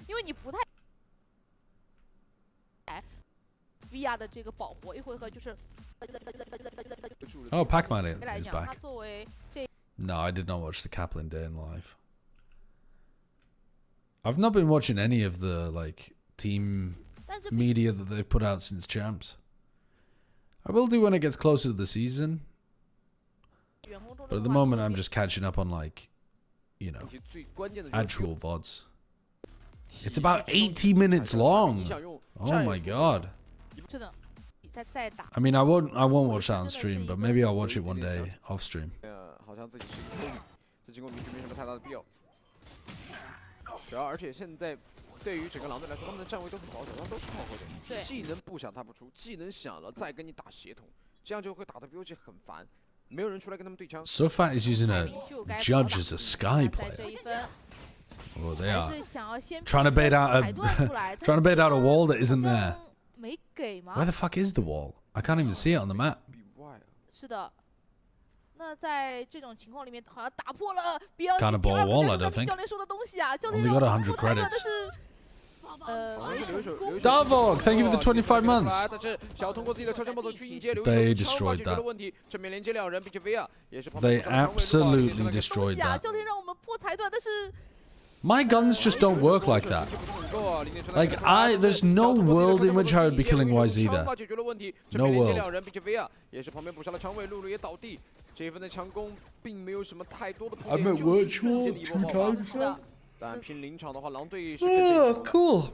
因为你不太。VR 的这个保活，一回合就是。 Oh, Pac-Man is 来讲，他 back. 作为这。 No, I did not watch the Kaplan Day in live. I've not been watching any of the like team media that they've put out since champs. I will do when it gets closer to the season. But at the moment, I'm just catching up on like, you know, actual VODs. It's about 80 minutes long. Oh my god. I mean, I won't watch that on stream, but maybe I'll watch it one day off stream. 好像自己是一个这进攻迷局没什么太大的必要。主要而且现在对于整个狼队来说，他们的站位都很保守，他们都是靠后点，技能不响他不出，技能响了再跟你打协同，这样就会打得 BOG 很烦，没有人出来跟他们对枪。So Fat is using a judge as a Sky player. Oh, they are trying to bait out a wall that isn't there. Where the fuck is the wall? I can't even see it on the map. 是的。 那在这种情况里面，好像打破了 BLG Kind of ball wall, I don't think. 教练说的东西啊，教练 Only got 100 credits. 是 Davok, thank you for the 25 months. They destroyed that. They absolutely destroyed that. 教练让我们破裁断，但是 My guns just don't work like that. Like there's no world in which I would be killing YZ there. No world. 这份的强攻并没有什么太多的破 I'm 点， at 就是 virtual 瞬间的一 2 波爆 times 发 now. 但拼临场的话，狼队是 Oh, cool.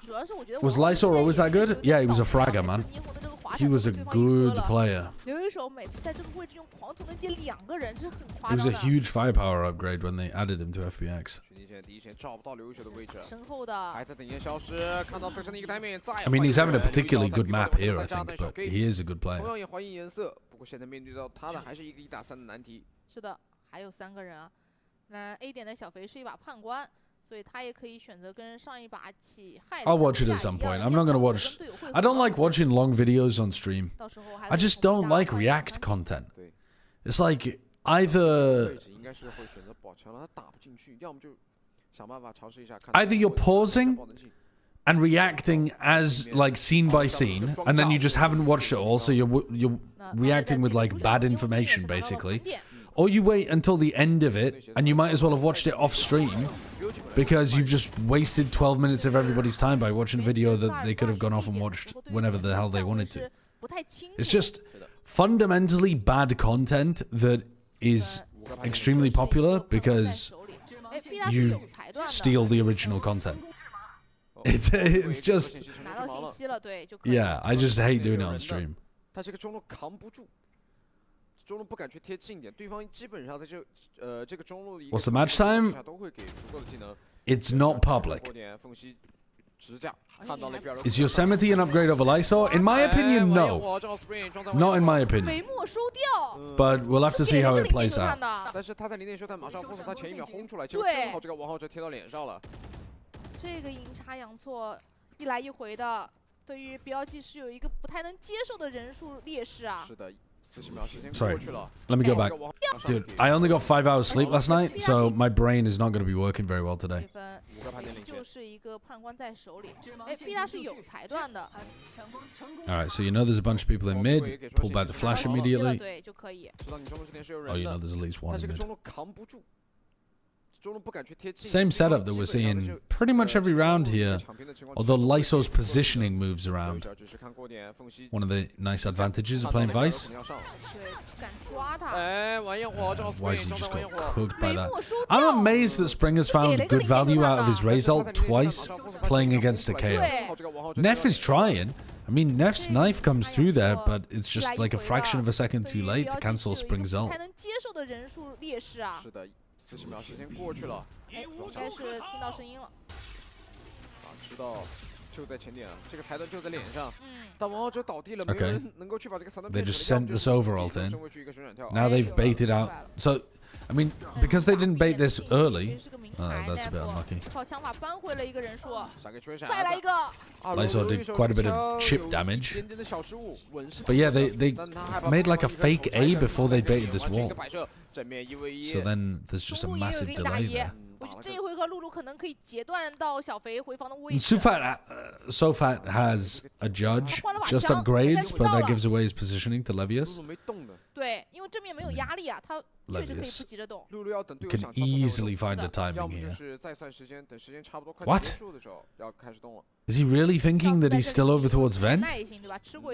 主要是我觉得 Was Lysor always that good? Yeah, he was a fragger, man. He was a good player. 留一手每次在这个位置用狂徒能接2个人，这是很夸 It 张 was 的。 a huge firepower upgrade when they added him to FBX. 第一线找不到刘宇雪的位置，身后的还在等间消失，看到最深的一个台面，再 I mean, he's having a particularly good map here, I think, but he is a good 同 player. 样也还原颜色，不过现在面对到他的还是一个1打3的难题。是的，还有3个人啊。那 A 点的小肥是一把判官，所以他也可以选择跟上一把起害。 I'll watch it at some point. I'm not gonna watch. I don't like watching long videos on stream. I just don't like React content. It's like either 应该是会选择保强了，他打不进去，要么就想办法尝试一下。 either you're pausing and reacting as like scene by scene, and then you just haven't watched it all, so you're reacting with like bad information basically, or you wait until the end of it, and you might as well have watched it off stream, because you've just wasted 12 minutes of everybody's time by watching a video that they could have gone off and watched whenever the hell they wanted to. It's just fundamentally bad content that is extremely popular because you steal the original content. It's just, yeah, I just hate doing it on stream. 他这个中路扛不住，中路不敢去贴近点，对方基本上在这个中路的 What's the match time? 都会给足够的技能。 It's not public. 破点缝隙直架，看到了 Is Yosemite an upgrade over Lysor? In my opinion, no. Not in my opinion. 没没收掉。 But we'll have to see how it plays out. 但是他在零点修弹马上封锁，他前1秒轰出来，就正好这个王浩哲贴到脸上了。这个阴差阳错，一来一回的，对于 BLG 是有一个不太能接受的人数劣势啊。是的，40秒时间过 Sorry, 去了。 let me go back. Dude, I only got 5 hours sleep last night, so my brain is not going to be working very well today. 就是一个判官在手里。哎 ，B 大是有裁断的。 Alright, so you know there's a bunch of people in mid. Pull back the flash immediately. 对，就可以。 知道你中路这边是有人 Oh, you know there's at least one 他这 in 个 mid. 中路扛不住， Same setup that we're seeing pretty much every round here. Although Lyso's positioning moves around. One of the nice advantages of playing Vice. Wise just got cooked by that. I'm amazed that Spring has found good value out of his Raze ult twice playing against a KO. Neff is trying. I mean, Neff's knife comes through there, but it's just like a fraction of a second too late to cancel Spring's ult. 40秒时间过去了，应该是听到声音了。知道就在前点，这个裁断就在脸上。但王浩哲倒地了，没有人能够去把这个裁断变 They 成 just sent this over ult in. 会去一个旋转跳。Now they've baited out. So, I mean, because they didn't bait this early, that's a bit unlucky. 靠枪法扳回了一个人数，再来一个。Lyso did quite a bit of chip damage. But yeah, they made like a fake A before they baited this wall. So then there's just a massive delay there. 我觉得这一回合露露可能可以截断到小肥回防的位置。Sofat has a judge, just upgrades, but that gives away his positioning to Levius. 对，因为正面没有压力啊，他确实可以不急着动。 You can easily find a timing here. What? Is he really thinking that he's still over towards Vent?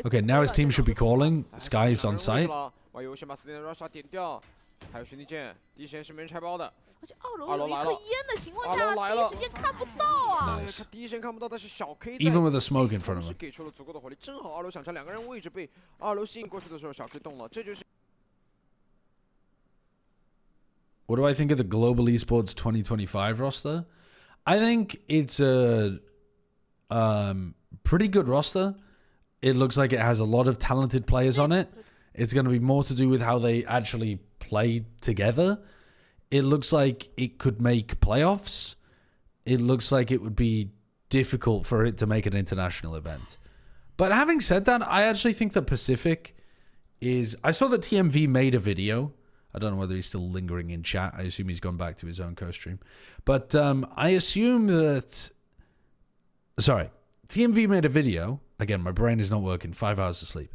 Okay, now his team should be calling. Sky is on site. 还有兄弟剑，第一时间是没人拆包的。而且二楼有一颗烟的情况下，第一时间看不到啊。他第一时间看不到，但是小 K Even with the smoke in front of him. 给出了足够的火力，正好二楼想拆，两个人位置被二楼吸引过去的时候，小 K 动了，这就是。What do I think of the Global Esports 2025 roster? I think it's a pretty good roster. It looks like it has a lot of talented players on it. It's going to be more to do with how they actually play together. It looks like it could make playoffs. It looks like it would be difficult for it to make an international event. But having said that, I actually think the Pacific is... I saw that TMV made a video. I don't know whether he's still lingering in chat. I assume he's gone back to his own co-stream. But I assume that... Sorry. TMV made a video. Again, my brain is not working. 5 hours of sleep.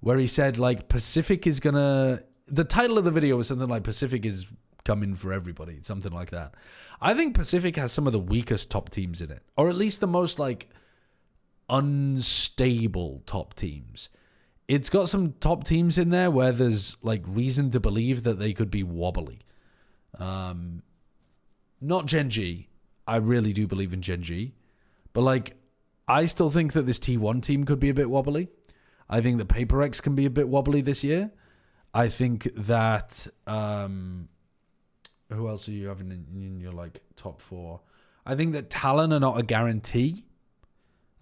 Where he said, like, Pacific is gonna... The title of the video was something like Pacific is coming for everybody. Something like that. I think Pacific has some of the weakest top teams in it. Or at least the most, like, unstable top teams. It's got some top teams in there where there's, like, reason to believe that they could be wobbly. Not Gen G. I really do believe in Gen G. But, like, I still think that this T1 team could be a bit wobbly. I think that PaperX can be a bit wobbly this year. I think that... who else are you having in your, like, top 4? I think that Talon are not a guarantee.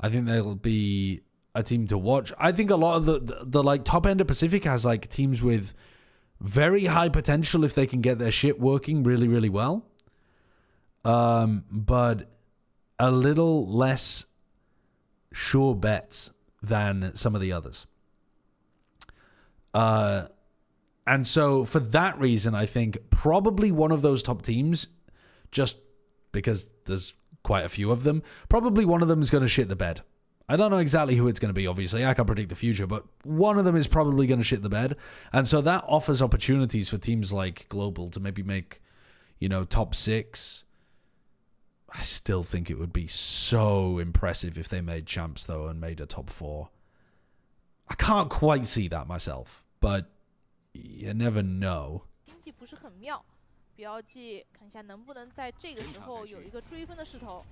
I think they'll be a team to watch. I think a lot of the like, top end of Pacific has, like, teams with very high potential if they can get their shit working really, really well. But a little less sure bets than some of the others. And so for that reason, I think probably one of those top teams, just because there's quite a few of them, probably one of them is going to shit the bed. I don't know exactly who it's going to be, obviously. I can't predict the future, but one of them is probably going to shit the bed. And so that offers opportunities for teams like Global to maybe make, you know, top 6. I still think it would be so impressive if they made champs, though, and made a top 4. I can't quite see that myself, but you never know. 经济不是很妙，标记看一下能不能在这个时候有一个追分的势头。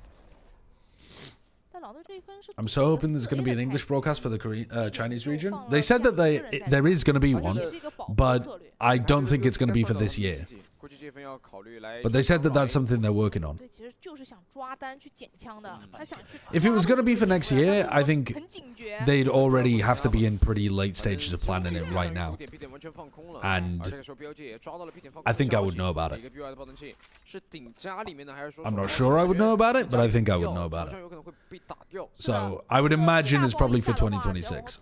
I'm so hoping there's going to be an English broadcast for the Chinese region. They said that there is going to be one, but I don't think it's going to be for this year. But they said that that's something they're working on. If it was going to be for next year, I think they'd already have to be in pretty late stages of planning it right now. And I think I would know about it. I'm not sure I would know about it, but I think I would know about it. So I would imagine it's probably for 2026.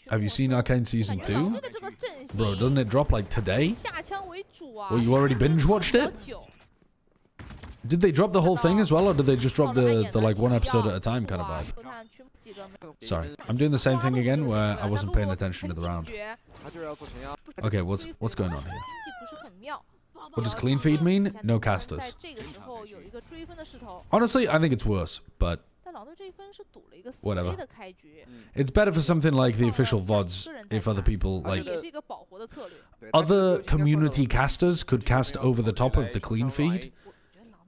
Have you seen Arcane Season 2? Bro, doesn't it drop like today? Well, you already binge watched it? Did they drop the whole thing as well, or did they just drop the like one episode at a time kind of vibe? Sorry, I'm doing the same thing again where I wasn't paying attention to the round. Okay, what's going on here? What does clean feed mean? No casters. Honestly, I think it's worse, but whatever. It's better for something like the official VODs if other people, like, other community casters could cast over the top of the clean feed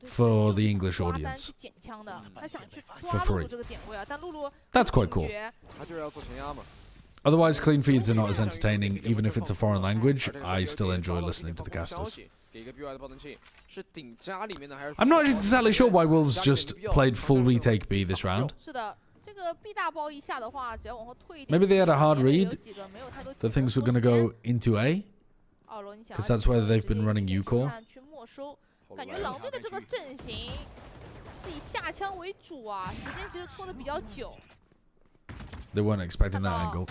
for the English audience for free. That's quite cool. Otherwise, clean feeds are not as entertaining. Even if it's a foreign language, I still enjoy listening to the casters. I'm not exactly sure why Wolves just played full retake B this round. Maybe they had a hard read that things were going to go into A, because that's where they've been running U-Core. They weren't expecting that angle.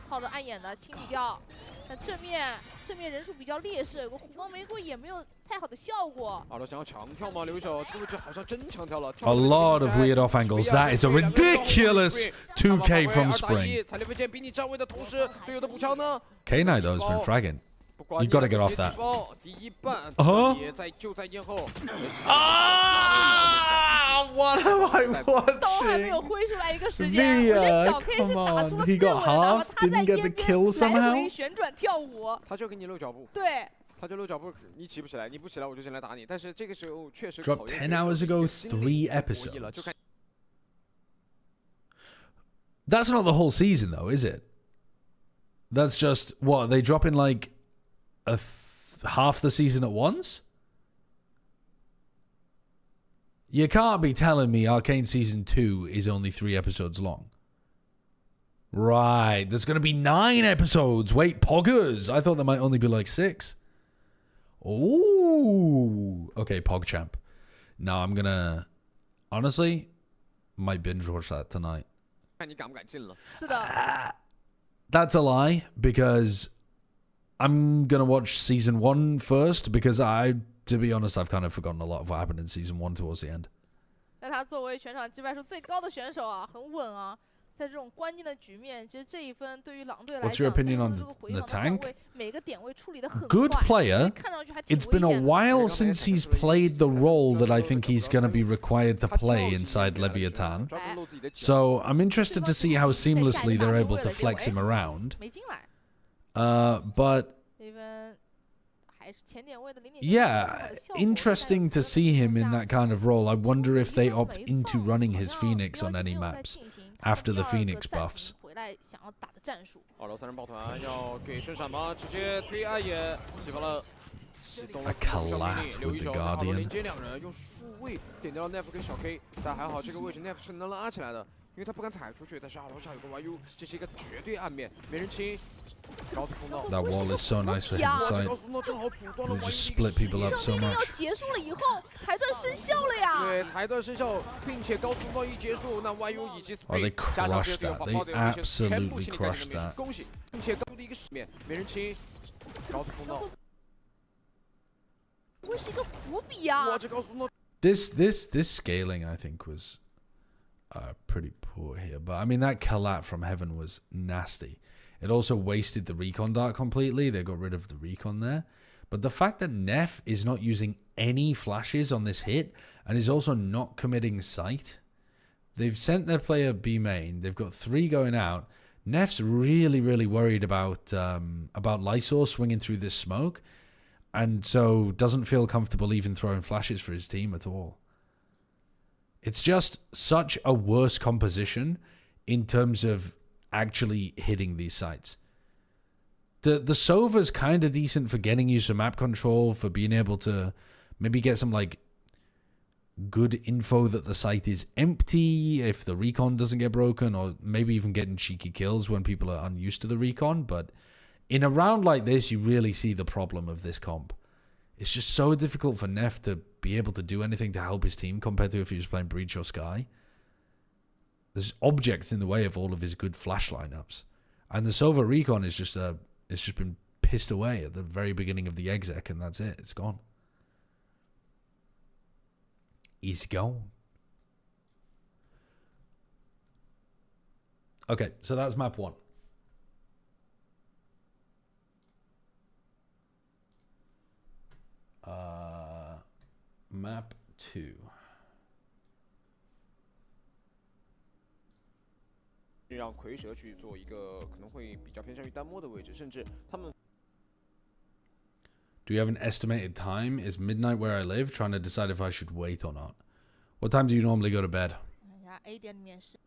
靠着暗眼的清理掉，但正面人数比较劣势，有个红光玫瑰也没有太好的效果。好了，想要强跳吗？刘晓这个位置好像真强跳了。A lot of weird off angles. That is a ridiculous 2K from Spring. 踩雷飞剑比你站位的同时，队友的补枪呢 K9 though has been fragging. You gotta get off that. 第一半也就在咽后。What am I watching? 都还没有挥出来一个时间，我觉得小 K 是打出了最稳的，然后他在烟边来回旋转跳舞，他就给你露脚步。对。 他就露脚步，你起不起来，你不起来我就先来打你。但是这个时候确实 Dropped 10 hours ago, 3 episodes. That's not the whole season though, is it? That's just what they drop in like half the season at once. You can't be telling me Arcane Season 2 is only 3 episodes long. Right, there's going to be 9 episodes. Wait, poggers. I thought there might only be like 6. Oh, okay, PogChamp. No, I'm going to... Honestly, might binge watch that tonight. That's a lie, because I'm going to watch Season 1 first, because to be honest, I've kind of forgotten a lot of what happened in Season 1 towards the end. 但他作为全场击败数最高的选手啊，很稳啊。在这种关键的局面，其实这一分对于狼队来讲， What's your opinion on 这个回 the 防的站 tank? 位，每个点位处理得很快。 Good player. 看上去还挺 It's been a 危险的。 while since he's played the role that I think he's going to be required to play inside Leviathan. So I'm interested to see how seamlessly they're able to flex him around. 没进来。But 这分还是前点位的0.9 yeah, interesting to see him in that kind of role. I wonder if they opt into running his Phoenix on any maps after the Phoenix buffs. 回来想要打的战术。好了，3人抱团要给顺闪吗？直接推暗眼，激发了。 A collat with the Guardian. 连接两人用数位点掉了 Neff 跟小 K， 但还好这个位置 Neff 是能拉起来的，因为他不敢踩出去。但是2楼上有个 YU， 这是一个绝对暗面，没人清。 That wall is so nice for him inside. They just split people up so much. 要结束了以后，裁断生效了呀！对，裁断生效，并且高速贸易结束，那 YU 以及 Oh, they crushed that. They absolutely crushed that. 恭喜，并且高度的一个视面，没人清，高速通道。会是一个伏笔啊！哇，这高速通道。 This scaling I think was pretty poor here, but I mean that collat from heaven was nasty. It also wasted the recon dart completely. They got rid of the recon there. But the fact that Neff is not using any flashes on this hit and is also not committing sight. They've sent their player B main. They've got 3 going out. Neff's really, really worried about Lysor swinging through this smoke. And so doesn't feel comfortable even throwing flashes for his team at all. It's just such a worse composition in terms of actually hitting these sites. The Sova's kind of decent for getting you some map control, for being able to maybe get some like good info that the site is empty if the recon doesn't get broken, or maybe even getting cheeky kills when people are unused to the recon. But in a round like this, you really see the problem of this comp. It's just so difficult for Neff to be able to do anything to help his team compared to if he was playing Breach or Sky. There's objects in the way of all of his good flash lineups. And the Sova Recon is just it's just been pissed away at the very beginning of the exec, and that's it. It's gone. He's gone. Okay, so that's map 1. Map 2. 让蝰蛇去做一个可能会比较偏向于单摸的位置，甚至他们。Do you have an estimated time? Is midnight where I live? Trying to decide if I should wait or not. What time do you normally go to bed? A 点里面是。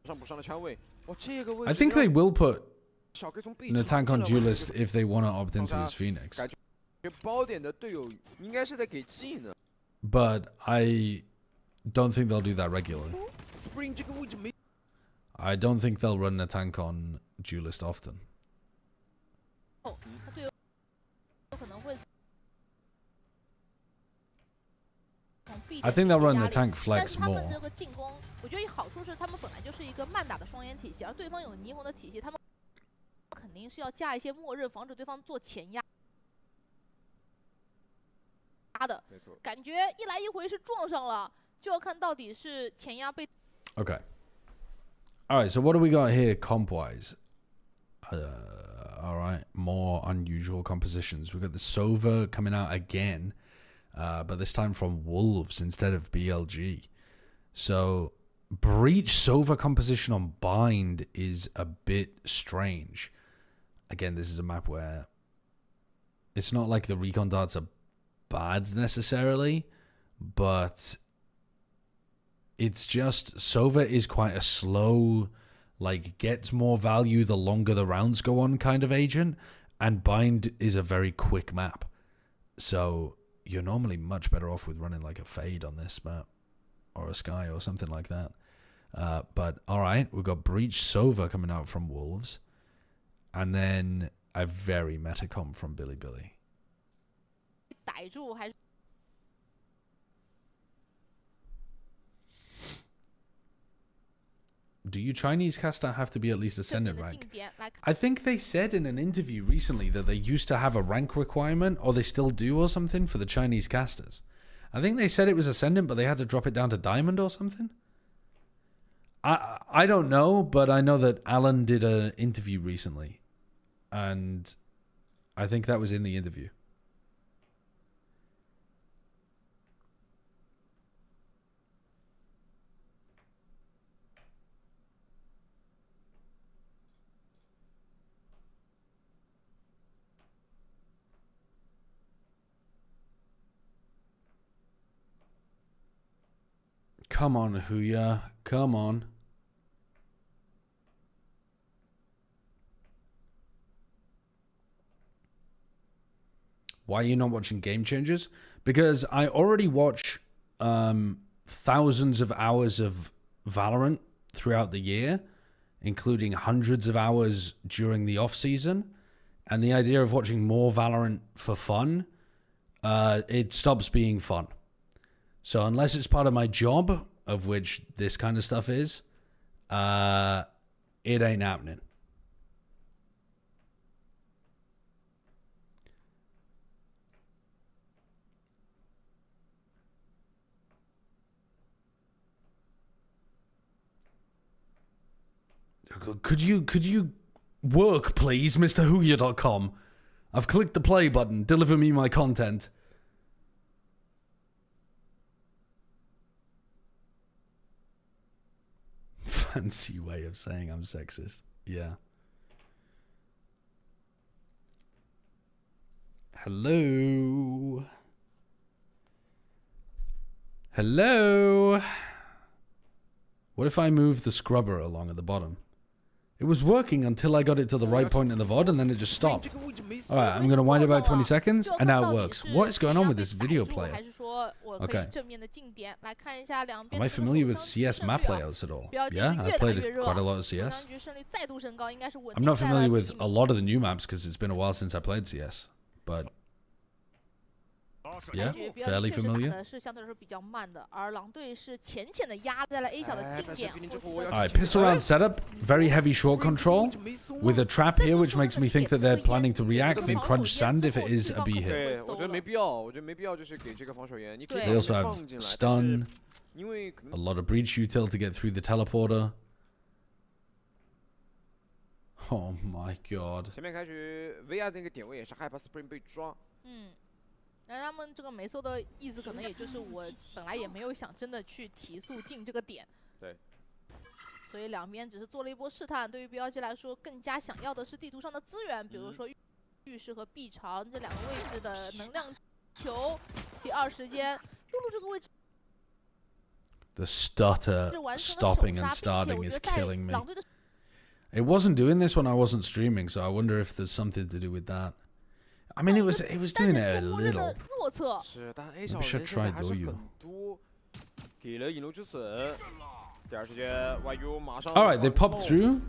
上补上的枪位，哇，这个位置。I think they will put 小 K 从 B an attack on duelist if they want to opt into his Phoenix. 感觉包点的队友应该是在给技呢。But I don't think they'll do that regularly. Spring 这个位置没。I don't think they'll run a tank on duelist often. I think they'll run the tank flex more. 这个进攻，我觉得好处是他们本来就是一个慢打的双眼体系，而对方有霓虹的体系，他们肯定是要加一些默认，防止对方做前压的。感觉一来一回是撞上了，就要看到底是前压被。Okay. All right. So what do we got here comp-wise? All right. More unusual compositions. We got the Sova coming out again. But this time from Wolves instead of BLG. So, Breach Sova composition on Bind is a bit strange. Again, this is a map where it's not like the recon darts are bad necessarily, but it's just Sova is quite a slow, like, gets more value the longer the rounds go on kind of agent, and Bind is a very quick map. So you're normally much better off with running like a Fade on this map or a Sky or something like that. But all right, we've got Breach Sova coming out from Wolves, and then a very meta comp from Billy Billy. Do you Chinese caster have to be at least ascendant rank? I think they said in an interview recently that they used to have a rank requirement, or they still do or something, for the Chinese casters. I think they said it was ascendant, but they had to drop it down to diamond or something. I don't know, but I know that Alan did an interview recently, and I think that was in the interview. Come on, Huya. Come on. Why are you not watching Game Changers? Because I already watch thousands of hours of Valorant throughout the year, including hundreds of hours during the off-season. And the idea of watching more Valorant for fun, it stops being fun. So unless it's part of my job, of which this kind of stuff is, it ain't happening. Could you work, please, Mr. Huya.com? I've clicked the play button. Deliver me my content. Fancy way of saying I'm sexist. Yeah. Hello. Hello. What if I move the scrubber along at the bottom? It was working until I got it to the right point in the VOD, and then it just stopped. Alright, I'm going to wind it about 20 seconds, and now it works. What is going on with this video player? Okay. Am I familiar with CS map layouts at all? Yeah, I played quite a lot of CS. I'm not familiar with a lot of the new maps, because it's been a while since I played CS. But yeah, fairly familiar. Alright, pistol round setup. Very heavy short control. With a trap here, which makes me think that they're planning to react and crunch sand if it is a B hit. They also have stun. 因为可 A 能 lot of breach util to get through the teleporter. Oh my god. 前面开局 VR 那个点位也是害怕 Spring 被抓。然后他们这个梅搜的意思可能也就是我本来也没有想真的去提速进这个点。对。所以两边只是做了一波试探。对于 BLG 来说，更加想要的是地图上的资源，比如说浴室和 B 场这两个位置的能量球。第二时间，露露这个位置。 The stutter stopping and starting is killing me. It wasn't doing this when I wasn't streaming, so I wonder if there's something to do with that. I mean, it was doing it a little. 是，但 A 小 We 人 should 现在 try 还是 Doyu. 很多，给了引流之损。第二时间 YU 马上。All right, they popped through.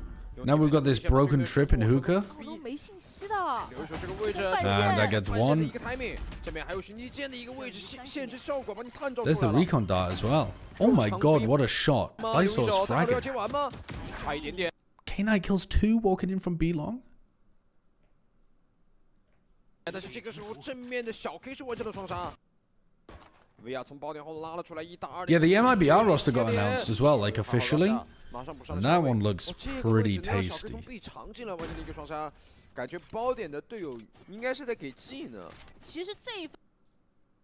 Now we've got this broken trip in hookah. 都没信息的。留守这个位置 And that gets one. 一个 timing， 这边还有寻机剑的一个位置限制效果，把你探照出 There's the 来了。 recon dart as well. Oh my god, what a shot. Iso's 要 fragging. 接完吗？差一点点。 K9 kills 2 walking in from B long. 但是这个时候正面的小 K 是完成了双杀。VR 从爆点后拉了出来1打2。Yeah, the MIBR roster got announced as well, like officially. And that one looks pretty tasty. 从 B 场进来完成了一个双杀，感觉爆点的队友应该是在给技呢。其实这一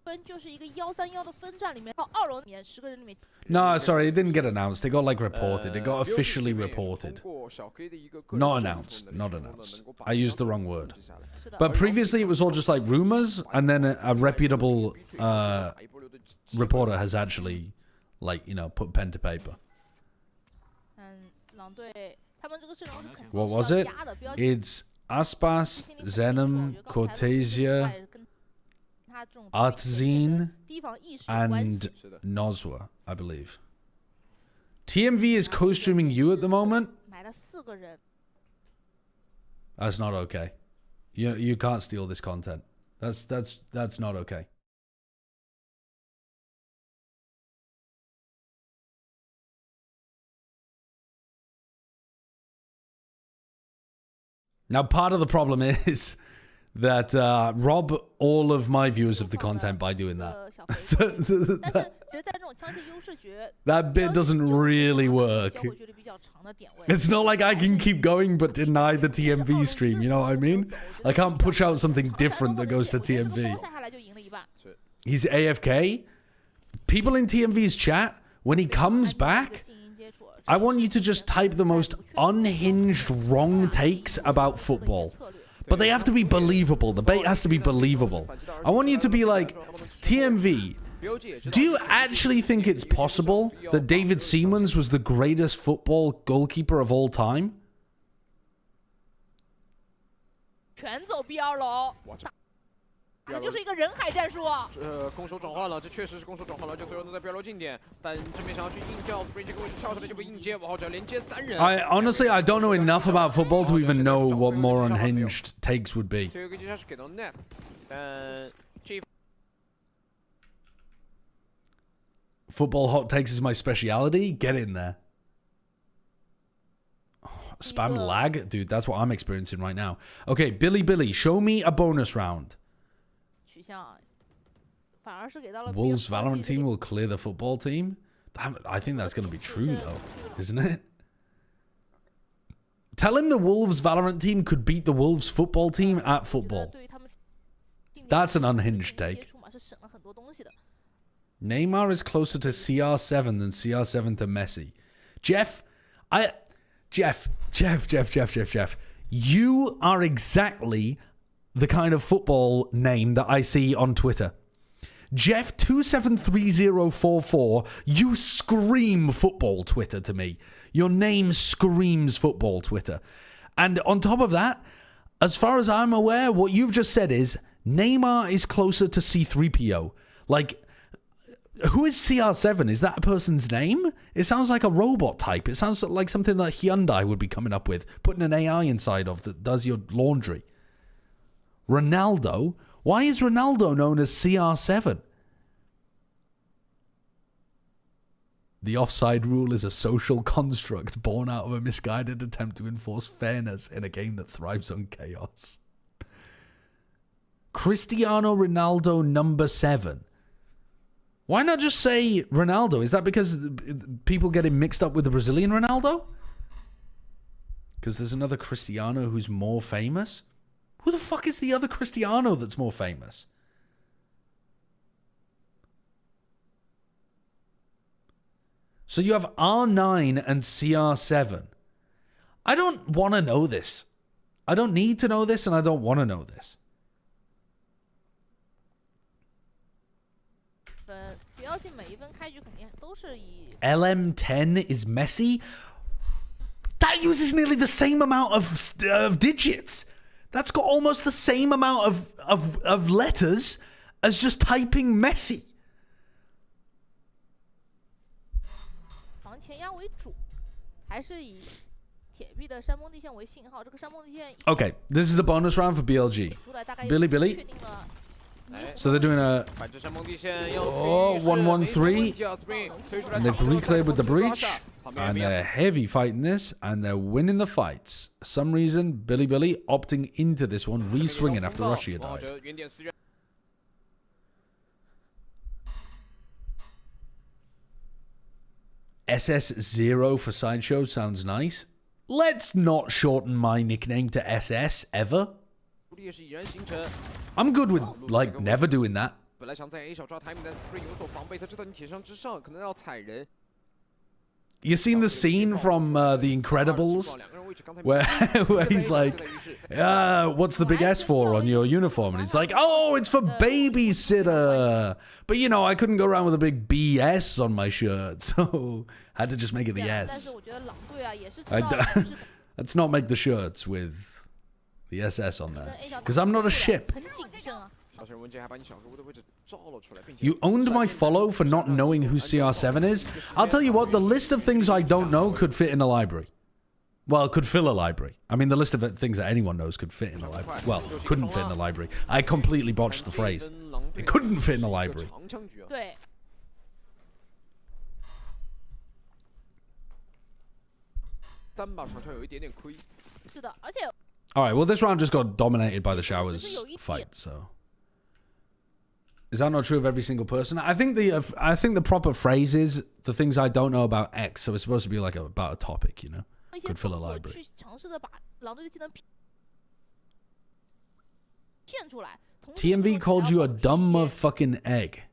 分就是一个131的分站里面，到2楼里面10个人里面。 No, sorry, it didn't get announced. It got like reported. It got officially reported. Not announced. Not announced. I used the wrong word. But previously it was all just like rumors, and then a reputable reporter has actually, like, you know, put pen to paper. What was it? It's Aspas, Zenom, Cortesia, Artzine, and Nozwa, I believe. TMV is co-streaming you at the moment. That's not okay. You can't steal this content. That's not okay. Now, part of the problem is that rob all of my viewers of the content by doing that. That bit doesn't really work. It's not like I can keep going but deny the TMV stream, you know what I mean? I can't push out something different that goes to TMV. He's AFK. People in TMV's chat, when he comes back, I want you to just type the most unhinged wrong takes about football. But they have to be believable. The bait has to be believable. I want you to be like, TMV, do you actually think it's possible that David Seamans was the greatest football goalkeeper of all time? 全走 BL 楼，打的就是一个人海战术。攻守转换了，这确实是攻守转换了，这所有人都在 BL 楼近点，但这边想要去硬跳 ，Spring 这个位置跳出来就被硬接，往后只要连接3人。I honestly I don't know enough about football to even know what more unhinged takes would be. 最后一个接杀是给到 Net， 但这 Football hot takes is my speciality. Get in there. Spam lag? Dude, that's what I'm experiencing right now. Okay, Billy, show me a bonus round. Wolves Valorant team will clear the football team? I think that's going to be true, though. Isn't it? Tell him the Wolves Valorant team could beat the Wolves football team at football. That's an unhinged take. Neymar is closer to CR7 than CR7 to Messi. Jeff, you are exactly the kind of football name that I see on Twitter. Jeff273044, you scream football Twitter to me. Your name screams football Twitter. And on top of that, as far as I'm aware, what you've just said is Neymar is closer to C3PO. Like, who is CR7? Is that a person's name? It sounds like a robot type. It sounds like something that Hyundai would be coming up with, putting an AI inside of that does your laundry. Ronaldo? Why is Ronaldo known as CR7? The offside rule is a social construct born out of a misguided attempt to enforce fairness in a game that thrives on chaos. Cristiano Ronaldo number 7. Why not just say Ronaldo? Is that because people get him mixed up with the Brazilian Ronaldo? Because there's another Cristiano who's more famous? Who the fuck is the other Cristiano that's more famous? So you have R9 and CR7. I don't want to know this. I don't need to know this, and I don't want to know this. LM10 is Messi? That uses nearly the same amount of digits. That's got almost the same amount of letters as just typing Messi. Okay, this is the bonus round for BLG. Billy. So they're doing a 1-1-3, and they've recleared with the breach, and they're heavy fighting this, and they're winning the fights. For some reason, Billy opting into this one, re-swinging after Russia died. SS0 for Sideshow sounds nice. Let's not shorten my nickname to SS ever. I'm good with, like, never doing that. You seen the scene from The Incredibles where he's like, what's the big S for on your uniform? And he's like, oh, it's for babysitter. But, you know, I couldn't go around with a big BS on my shirt, so I had to just make it the S. Let's not make the shirts with the SS on there, because I'm not a ship. You owned my follow for not knowing who CR7 is? I'll tell you what, the list of things I don't know could fit in a library. Well, could fill a library. I mean, the list of things that anyone knows could fit in a library. Well, couldn't fit in a library. I completely botched the phrase. It couldn't fit in a library. Alright, well, this round just got dominated by the Showers fight, so... Is that not true of every single person? I think the proper phrase is the things I don't know about X, so it's supposed to be like about a topic, you know? Could fill a library. TMV called you a dumb motherfucking egg.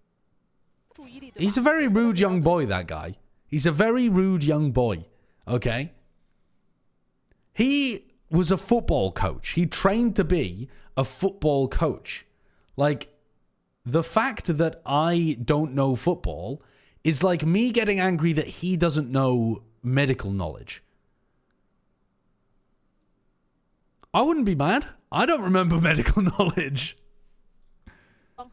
He's a very rude young boy, that guy. He's a very rude young boy, okay? He was a football coach. He trained to be a football coach. Like... The fact that I don't know football is like me getting angry that he doesn't know medical knowledge. I wouldn't be mad. I don't remember medical knowledge. Is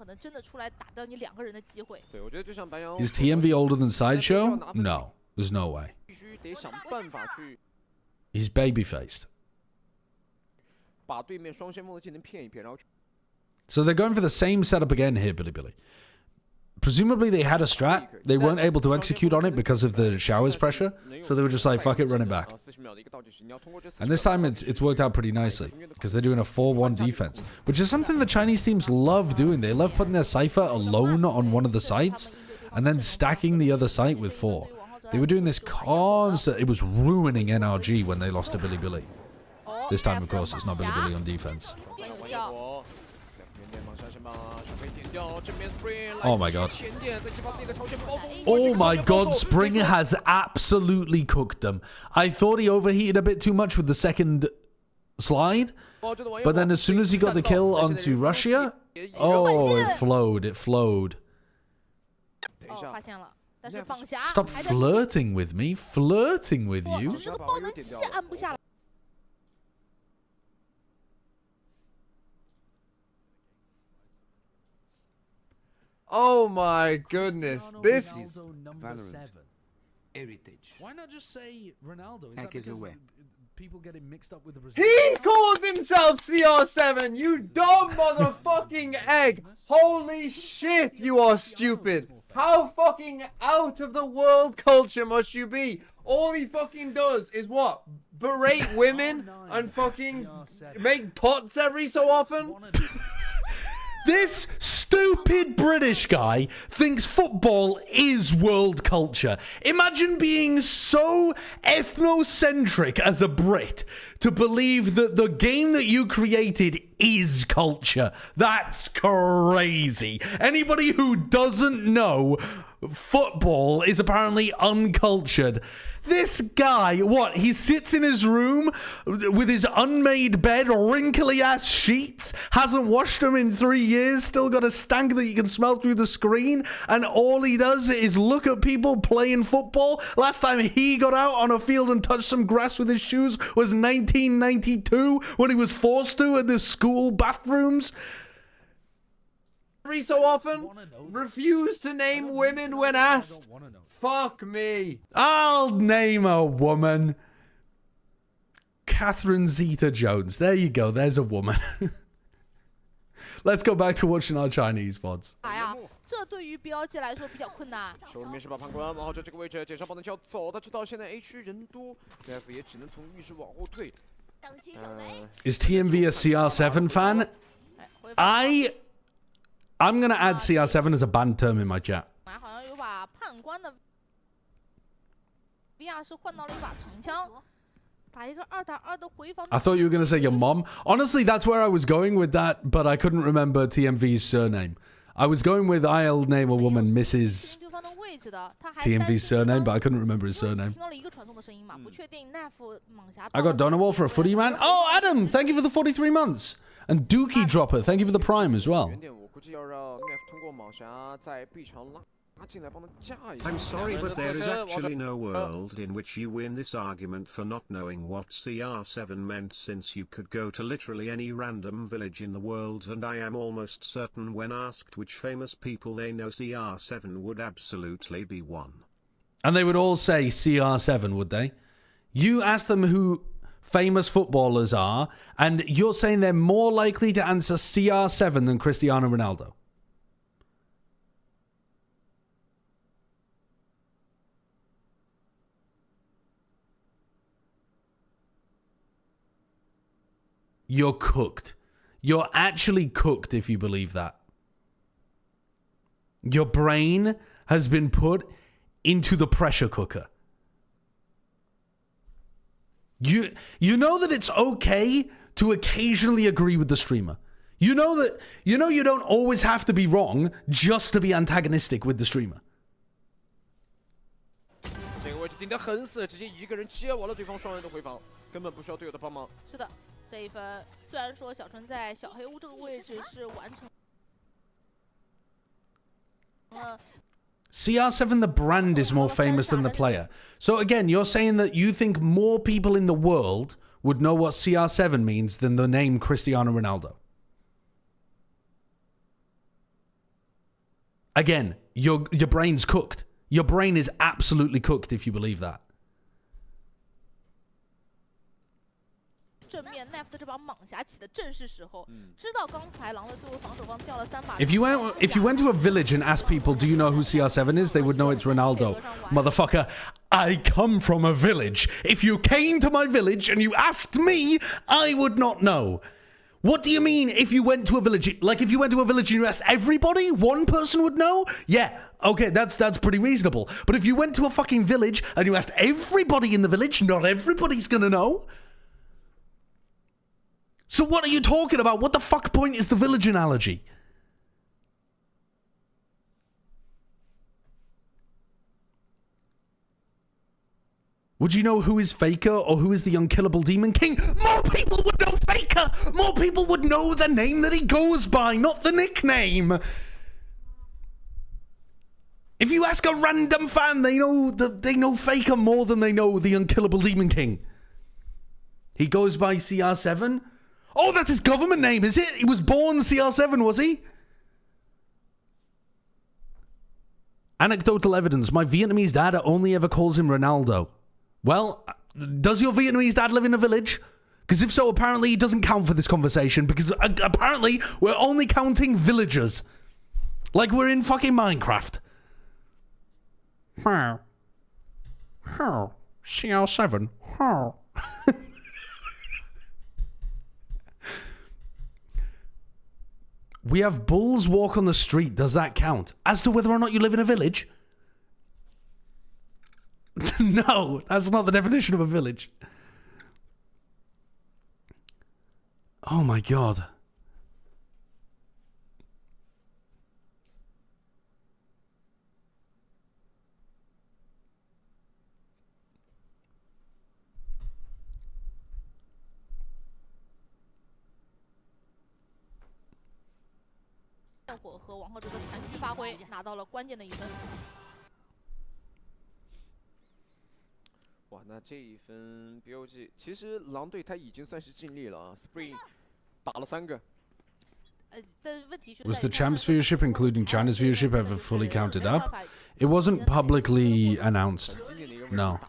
TMV older than Sideshow? No, there's no way. He's baby-faced. So they're going for the same setup again here, Billy. Presumably they had a strat. They weren't able to execute on it because of the Showers pressure. So they were just like, fuck it, run it back. And this time it's worked out pretty nicely because they're doing a 4-1 defense, which is something the Chinese teams love doing. They love putting their Cypher alone on one of the sites and then stacking the other site with 4. They were doing this constant. It was ruining NRG when they lost to Billy. This time, of course, it's not Billy on defense. Oh my god. Oh my god, Spring has absolutely cooked them. I thought he overheated a bit too much with the second slide, but then as soon as he got the kill onto Russia, oh, it flowed. Stop flirting with me. Flirting with you? Oh my goodness, this is heritage. Why not just say Ronaldo? Is that because people get him mixed up with the Brazilian? He calls himself CR7, you dumb motherfucking egg! Holy shit, you are stupid! How fucking out of the world culture must you be? All he fucking does is what? Berate women and fucking make pots every so often? This stupid British guy thinks football is world culture. Imagine being so ethnocentric as a Brit to believe that the game that you created is culture. That's crazy. Anybody who doesn't know football is apparently uncultured. This guy, what? He sits in his room with his unmade bed, wrinkly ass sheets, hasn't washed them in 3 years, still got a stank that you can smell through the screen, and all he does is look at people playing football. Last time he got out on a field and touched some grass with his shoes was 1992 when he was forced to in the school bathrooms. Every so often, refuse to name women when asked. Fuck me. I'll name a woman. Catherine Zeta-Jones. There you go. There's a woman. Let's go back to watching our Chinese VODs. 这对于标记来说比较困难。手里面是把旁观，往后这个位置减少爆能桥走，他知道现在 A 区人多 ，BF 也只能从浴室往后退。Is TMV a CR7 fan? I'm gonna add CR7 as a banned term in my chat. 好像有把判官的 VR 是换到了一把长枪，打一个2打2的回防。I thought you were gonna say your mom. Honestly, that's where I was going with that, but I couldn't remember TMV's surname. I was going with I'll name a woman Mrs. TMV's surname, but I couldn't remember his surname. I got Donawall for a footy rant. Oh, Adam, thank you for the 43 months. And Dookie Dropper, thank you for the prime as well. I'm sorry, but there is actually no world in which you win this argument for not knowing what CR7 meant, since you could go to literally any random village in the world, and I am almost certain when asked which famous people they know, CR7 would absolutely be one. And they would all say CR7, would they? You ask them who famous footballers are, and you're saying they're more likely to answer CR7 than Cristiano Ronaldo. You're cooked. You're actually cooked if you believe that. Your brain has been put into the pressure cooker. You know that it's okay to occasionally agree with the streamer. You know you don't always have to be wrong just to be antagonistic with the streamer. 这个位置顶得很死，直接一个人接完了对方双人的回防，根本不需要队友的帮忙。是的，这一分虽然说小春在小黑屋这个位置是完成了。 CR7, the brand, is more famous than the player. So again, you're saying that you think more people in the world would know what CR7 means than the name Cristiano Ronaldo. Again, your brain's cooked. Your brain is absolutely cooked if you believe that. 正面 Nef 的这把猛侠起的正是时候，知道刚才狼队作为防守方掉了3把。If you went to a village and asked people, do you know who CR7 is? They would know it's Ronaldo. Motherfucker, I come from a village. If you came to my village and you asked me, I would not know. What do you mean if you went to a village? Like if you went to a village and you asked everybody, one person would know? Yeah, okay, that's pretty reasonable. But if you went to a fucking village and you asked everybody in the village, not everybody's gonna know. So what are you talking about? What the fuck point is the village analogy? Would you know who is Faker or who is the unkillable Demon King? More people would know Faker! More people would know the name that he goes by, not the nickname! If you ask a random fan, they know Faker more than they know the unkillable Demon King. He goes by CR7? Oh, that's his government name, is it? He was born CR7, was he? Anecdotal evidence. My Vietnamese dad only ever calls him Ronaldo. Well, does your Vietnamese dad live in a village? Because if so, apparently he doesn't count for this conversation, because apparently we're only counting villagers. Like we're in fucking Minecraft. CR7. We have bulls walk on the street. Does that count? As to whether or not you live in a village? No, that's not the definition of a village. Oh my god.和王鹤哲的残局发挥，拿到了关键的1分。哇，那这一分 BOG， 其实狼队他已经算是尽力了啊 ，Spring 打了3个。Was the champs viewership, including China's viewership, ever fully counted up? It wasn't publicly announced. No.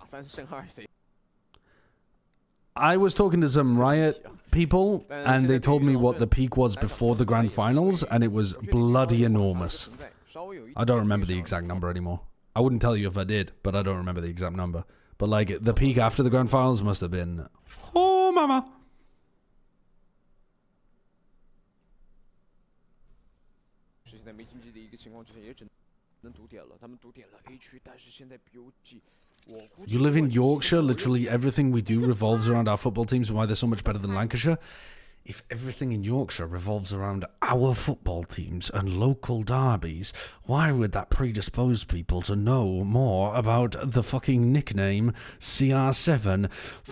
I was talking to some Riot people, and they told me what the peak was before the grand finals, and it was bloody enormous. I don't remember the exact number anymore. I wouldn't tell you if I did, but I don't remember the exact number. But like, the peak after the grand finals must have been... Oh, mama! You live in Yorkshire, literally everything we do revolves around our football teams and why they're so much better than Lancashire. If everything in Yorkshire revolves around our football teams and local derbies, why would that predispose people to know more about the fucking nickname CR7?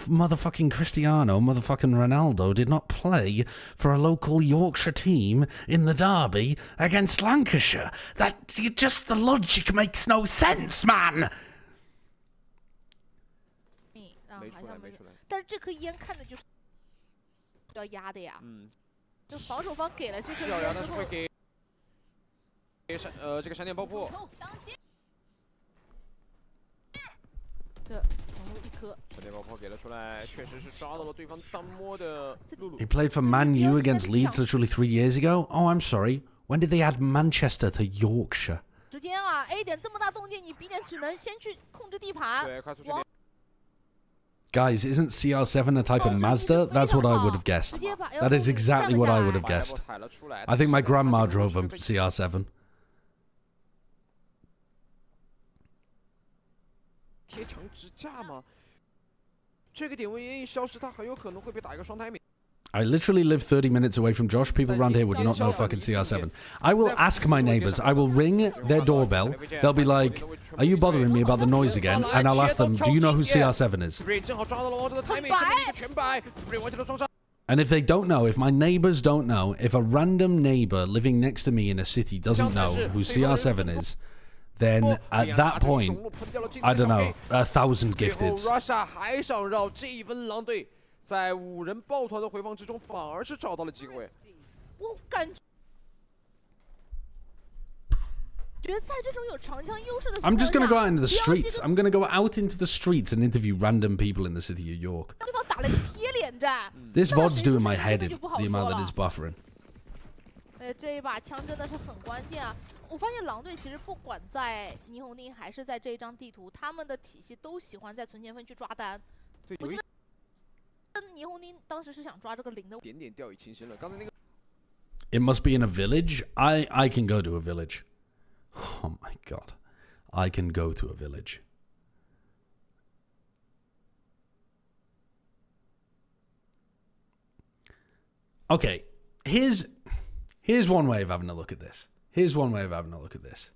Motherfucking Cristiano, motherfucking Ronaldo did not play for a local Yorkshire team in the derby against Lancashire. Just the logic makes no sense, man! 但是这颗烟看着就是要压的呀，就防守方给了这颗烟之后，给这个闪电爆破，这然后1颗闪电爆破给了出来，确实是抓到了对方当摸的露露。 He played for Man U against Leeds literally 3 years ago. Oh, I'm sorry. When did they add Manchester to Yorkshire? 时间啊 ，A 点这么大动静，你 B 点只能先去控制地盘。对，快速去。 Guys, isn't CR7 a type of Mazda? That's what I would have guessed. That is exactly what I would have guessed. I think my grandma drove a CR7. 贴墙支架吗？这个点位烟一消失，他很有可能会被打一个双台免。 I literally live 30 minutes away from Josh. People around here would not know fucking CR7. I will ask my neighbors. I will ring their doorbell. They'll be like, "Are you bothering me about the noise again?" And I'll ask them, "Do you know who CR7 is?" And if they don't know, if my neighbors don't know, if a random neighbor living next to me in a city doesn't know who CR7 is, then at that point, I don't know, 1,000 gifteds. 在5人抱团的回防之中，反而是找到了机会。我感觉在这种有长枪优势的情况下， I'm just gonna go out into the streets. I'm gonna go out into the streets and interview random people in the city of York. 对方打了一个贴脸战。This VOD's doing my head in, the amount that is buffering. 这一把枪真的是很关键啊！我发现狼队其实不管在霓虹町还是在这一张地图，他们的体系都喜欢在存钱分去抓单。我记得。 霓虹町当时是想抓这个0的，点点掉以轻心了。刚才那个 It must be in a village. I can go to a village. Oh my god, I can go to a village. Okay, here's one way of having a look at this. Here's one way of having a look at this.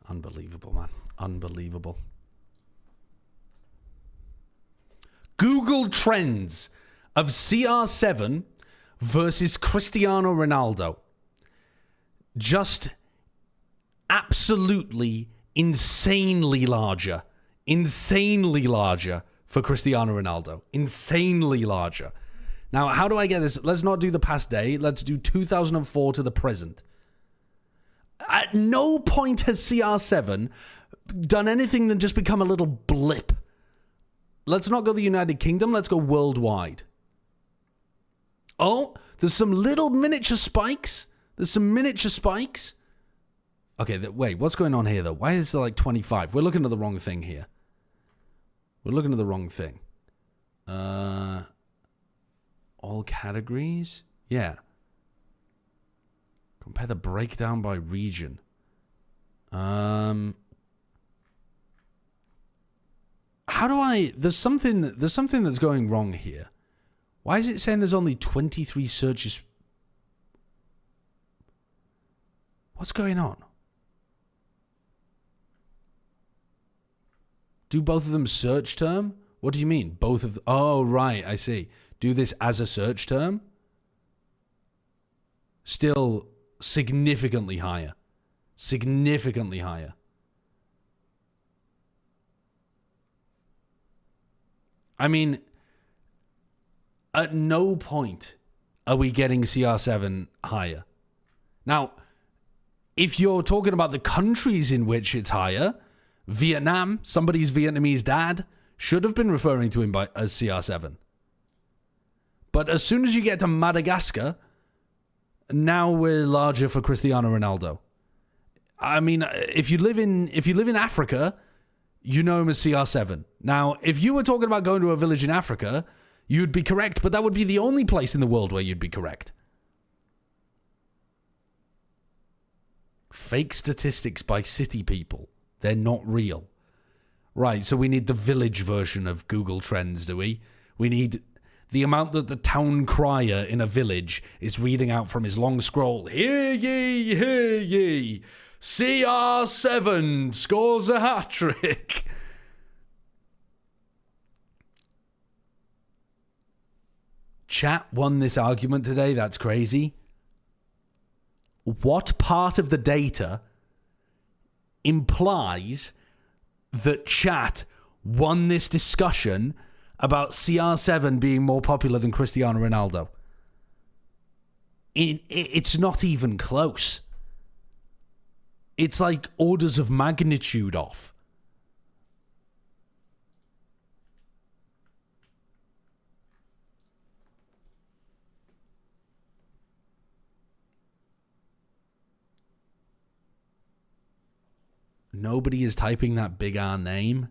Unbelievable, man. Unbelievable. Google Trends of CR7 versus Cristiano Ronaldo. Just absolutely insanely larger. Insanely larger for Cristiano Ronaldo. Insanely larger. Now, how do I get this? Let's not do the past day. Let's do 2004 to the present. At no point has CR7 done anything than just become a little blip Let's not go the United Kingdom. Let's go worldwide. Oh, there's some little miniature spikes. Okay, wait, what's going on here, though? Why is there like 25? We're looking at the wrong thing here. All categories? Yeah. Compare the breakdown by region. How do I... There's something that's going wrong here. Why is it saying there's only 23 searches? What's going on? Do both of them search term? What do you mean? Both of them? Oh, right, I see. Do this as a search term? Still significantly higher. Significantly higher. I mean, at no point are we getting CR7 higher. Now, if you're talking about the countries in which it's higher, Vietnam, somebody's Vietnamese dad, should have been referring to him as CR7. But as soon as you get to Madagascar, now we're larger for Cristiano Ronaldo. I mean, if you live in Africa, you know him as CR7. Now, if you were talking about going to a village in Africa, you'd be correct, but that would be the only place in the world where you'd be correct. Fake statistics by city people. They're not real. Right, so we need the village version of Google Trends, do we? We need the amount that the town crier in a village is reading out from his long scroll. Hear ye, hear ye. CR7 scores a hat-trick. Chat won this argument today. That's crazy. What part of the data implies that chat won this discussion about CR7 being more popular than Cristiano Ronaldo? It's not even close. It's like orders of magnitude off. Nobody is typing that big R name.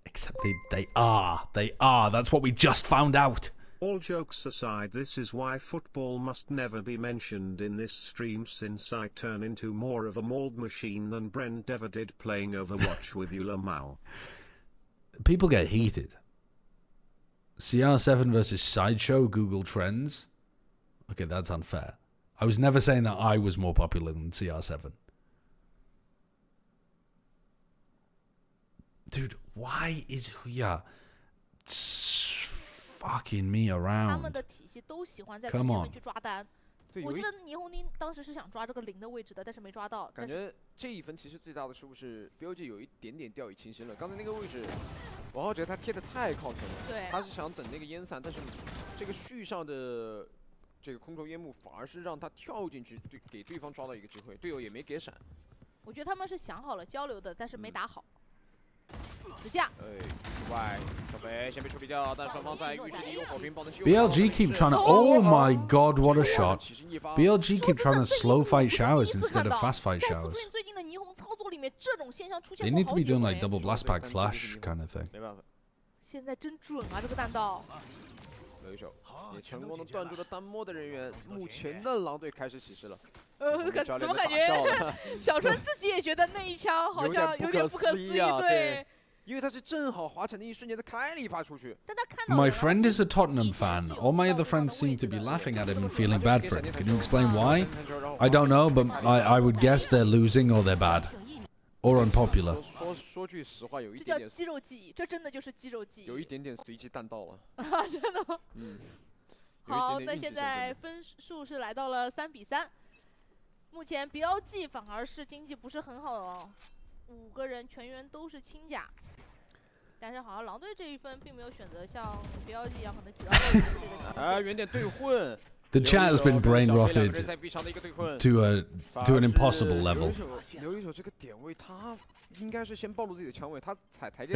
Except they are. They are. That's what we just found out. All jokes aside, this is why football must never be mentioned in this stream, since I turn into more of a mold machine than Brent ever did playing Overwatch with Yula Mao. People get heated. CR7 versus Sideshow Google Trends. Okay, that's unfair. I was never saying that I was more popular than CR7. Dude, why is Huya fucking me around? 他们的体系都喜欢在里 Come 面 on. 去抓单。我记得霓虹丁当时是想抓这个零的位置的，但是没抓到。感觉这一分其实最大的失误是 BOG 有一点点掉以轻心了。刚才那个位置，王浩哲他贴的太靠前了，对，他是想等那个烟散，但是这个续上的这个空投烟幕反而是让他跳进去，给对方抓到一个机会，队友也没给闪。我觉得他们是想好了交流的，但是没打好。 支架。之外，小北先被处理掉，但双方在浴室里用火拼爆能修。 BLG keep trying to. Oh my god, what a shot! BLG keep trying to slow fight showers instead of fast fight showers. 最近的霓虹操作里面，这种现象出现 They 过 need 好 to be 几 doing 回 like double blast pack flash kind of thing. 没办法，现在真准啊，这个弹道。有一手也成功的断住了单摸的人员。目前的狼队开始起势了。怎么感觉小川自己也觉得那一枪好像有点不可思议？对。 因为他是正好滑铲的一瞬间，他开了一发出去。 My friend is a Tottenham fan. All my other friends seem to be laughing at him and feeling bad for him. Can you explain why? I don't know, but I would guess they're losing or they're bad. Or unpopular. 说句实话，有一点点。这叫肌肉记忆，这真的就是肌肉记忆。有一点点随机弹道了。啊，真的吗？嗯。好，那现在分数是来到了3比3。目前 BLG 反而是经济不是很好哦，5个人全员都是轻甲。 但是好像狼队这一分并没有选择像 BLG 一样可能挤到这个。哎，远点对混， The chat has been brain rotted to an impossible level.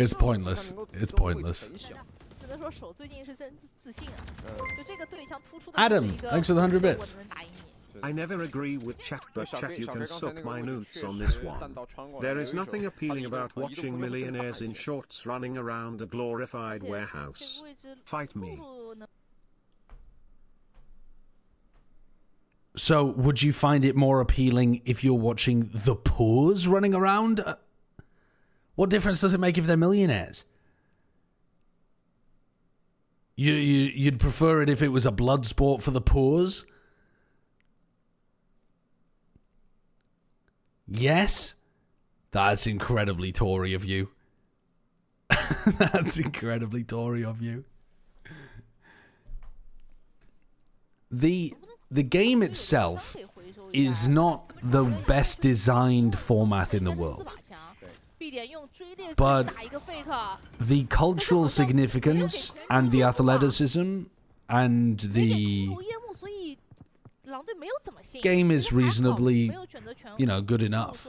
It's pointless. It's pointless. Adam, thanks for the 100 bits. I never agree with chat, but chat, you can suck my nuts on this one. There is nothing appealing about watching millionaires in shorts running around a glorified warehouse. Fight me. So, would you find it more appealing if you're watching the poors running around? What difference does it make if they're millionaires? You'd prefer it if it was a blood sport for the poors? Yes? That's incredibly Tory of you. That's incredibly Tory of you. The game itself is not the best designed format in the world. But the cultural significance and the athleticism and the game is reasonably, good enough.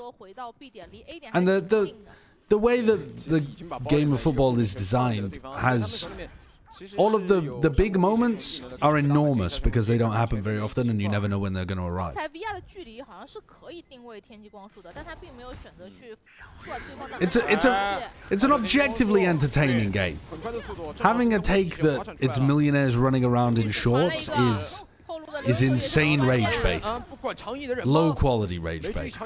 And the way that the game of football is designed has all of the big moments are enormous because they don't happen very often and you never know when they're going to arrive. It's an objectively entertaining game. Having a take that it's millionaires running around in shorts is insane rage bait. Low quality rage bait.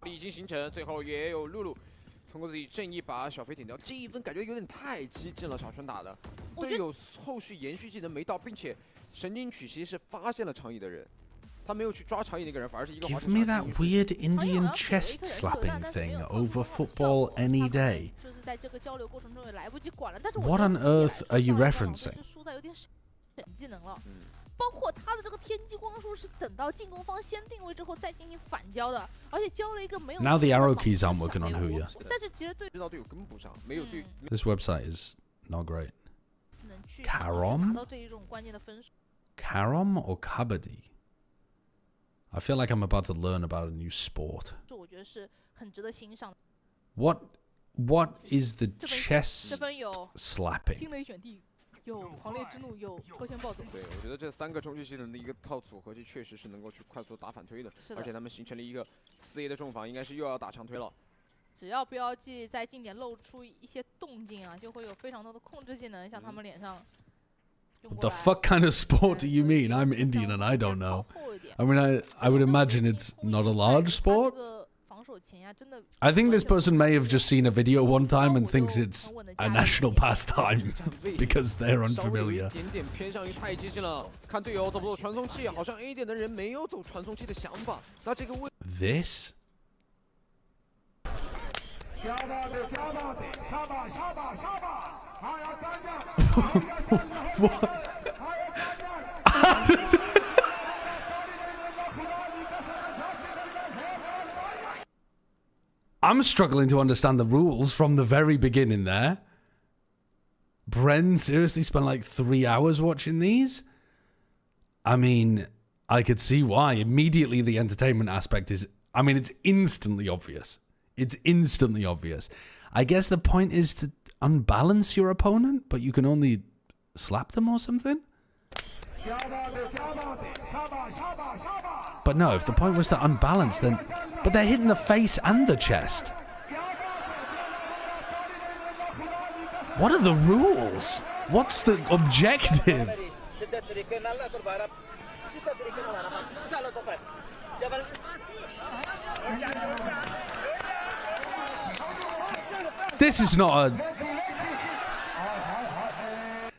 已经形成，最后也有露露通过自己正义把小飞点掉，这一分感觉有点太激进了，小春打的队友后续延续技能没到，并且神经曲其实是发现了长椅的人，他没有去抓长椅那个人，反而是一个。Give me that weird Indian chest slapping thing over football any day. What on earth are you referencing? 包括他的这个天机光束是等到进攻方先定位之后再进行反交的，而且交了一个没有。Now the arrow keys aren't working on Huya. 但是其实对，知道队友跟不上，没有队。This website is not great. Karom? Karom or Kabaddi? I feel like I'm about to learn about a new sport. 我觉得是很值得欣赏。What is the chest slapping? 惊雷选地。 有狂烈之怒，有脱线暴走。对，我觉得这3个冲击技能的一个套组合技，确实是能够去快速打反推的。而且他们形成了一个4A 的重防，应该是又要打长推了。只要标记在近点露出一些动静啊，就会有非常多的控制技能向他们脸上。The fuck kind of sport do you mean? I'm Indian and I don't know. I mean, I would imagine it's not a large sport. I think this person may have just seen a video one time and thinks it's a national pastime because they're unfamiliar. 点偏向于太接近了，看队友走不走传送器，好像 A 点的人没有走传送器的想法。那这个位 This? What? I'm struggling to understand the rules from the very beginning there. Bren seriously spent like 3 hours watching these? I mean, I could see why. Immediately the entertainment aspect is, I mean, it's instantly obvious. It's instantly obvious. I guess the point is to unbalance your opponent, but you can only slap them or something? But no, if the point was to unbalance, then... But they're hitting the face and the chest. What are the rules? What's the objective? This is not a...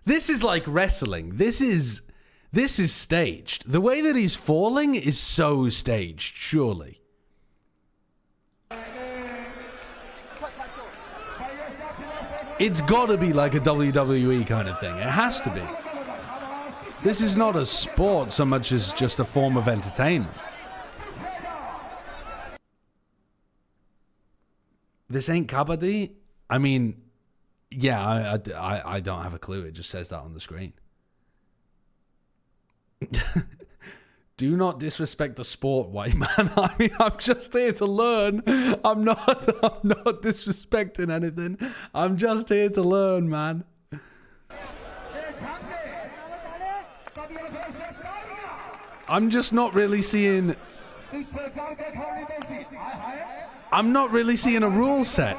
This is like wrestling. This is staged. The way that he's falling is so staged, surely. It's gotta be like a WWE kind of thing. It has to be. This is not a sport so much as just a form of entertainment. This ain't Kabaddi? I mean, yeah, I don't have a clue. It just says that on the screen. Do not disrespect the sport, white man. I mean, I'm just here to learn. I'm not disrespecting anything. I'm just here to learn, man. I'm just not really seeing... I'm not really seeing a rule set.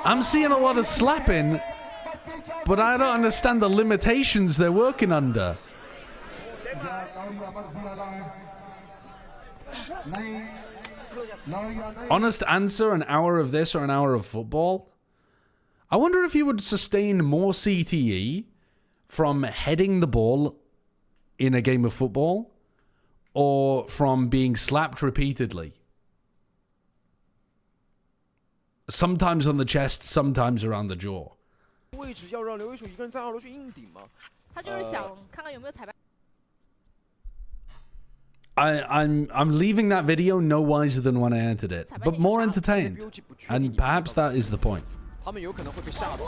I'm seeing a lot of slapping, but I don't understand the limitations they're working under. Honest answer, an hour of this or an hour of football? I wonder if you would sustain more CTE from heading the ball in a game of football or from being slapped repeatedly. Sometimes on the chest, sometimes around the jaw. I'm leaving that video no wiser than when I entered it, but more entertained. And perhaps that is the point. 他们有可能会被吓到。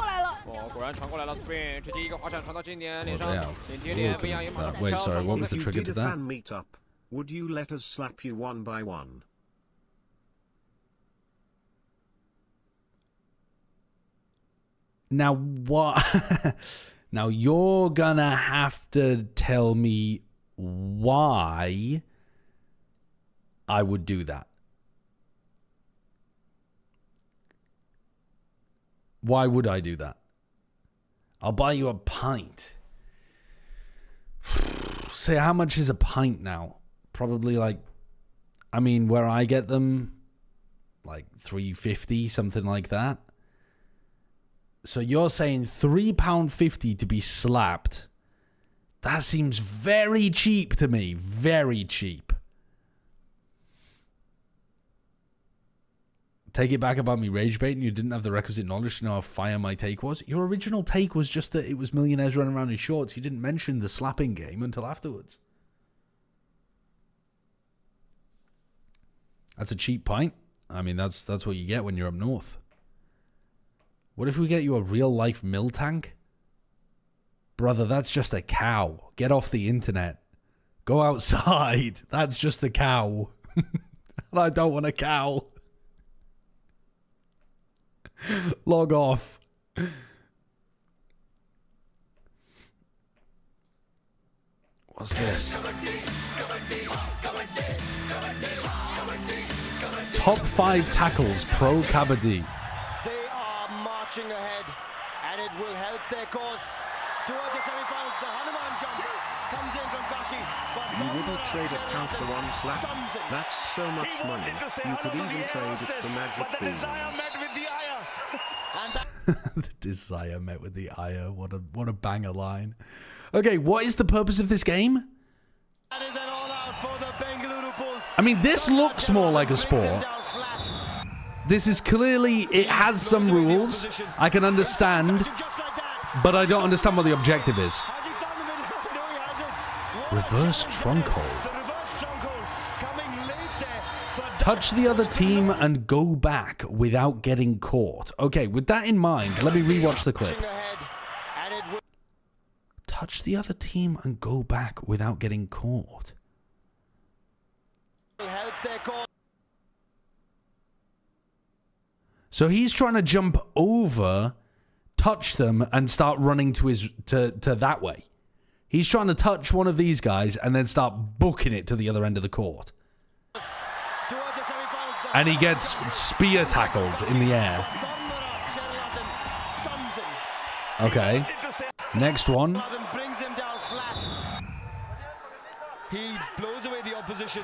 哦，果然传过来了 ，Spin， 这第一个滑铲传到经典脸上，脸贴脸，被杨也马上 Wait, sorry, what was the trigger to that? Meetup, would you let us slap you one by one? Now what? Now you're gonna have to tell me why I would do that. Why would I do that? I'll buy you a pint. Say, how much is a pint now? Probably like, I mean, where I get them, like $3.50, something like that. So you're saying £3.50 to be slapped? That seems very cheap to me. Very cheap. Take it back about me rage baiting. You didn't have the requisite knowledge to know how fire my take was. Your original take was just that it was millionaires running around in shorts. You didn't mention the slapping game until afterwards. That's a cheap pint. I mean, that's what you get when you're up north. What if we get you a real life mill tank? Brother, that's just a cow. Get off the internet. Go outside. That's just a cow. And I don't want a cow. Log off. What's this? Top 5 tackles pro Kabaddi. They are marching ahead, and it will help their cause towards the semi-finals. The Hanuman jump comes in from Kashi, but you wouldn't trade a cow for one slap. That's so much money. You could even trade it for magic beans. The desire met with the ire. What a banger line. Okay, what is the purpose of this game? I mean, this looks more like a sport. This is clearly, it has some rules. I can understand, but I don't understand what the objective is. Reverse trunk hold. Touch the other team and go back without getting caught. Okay, with that in mind, let me rewatch the clip. Touch the other team and go back without getting caught. So he's trying to jump over, touch them, and start running to his to that way. He's trying to touch one of these guys and then start booking it to the other end of the court. And he gets spear tackled in the air. Okay. Next one. He blows away the opposition.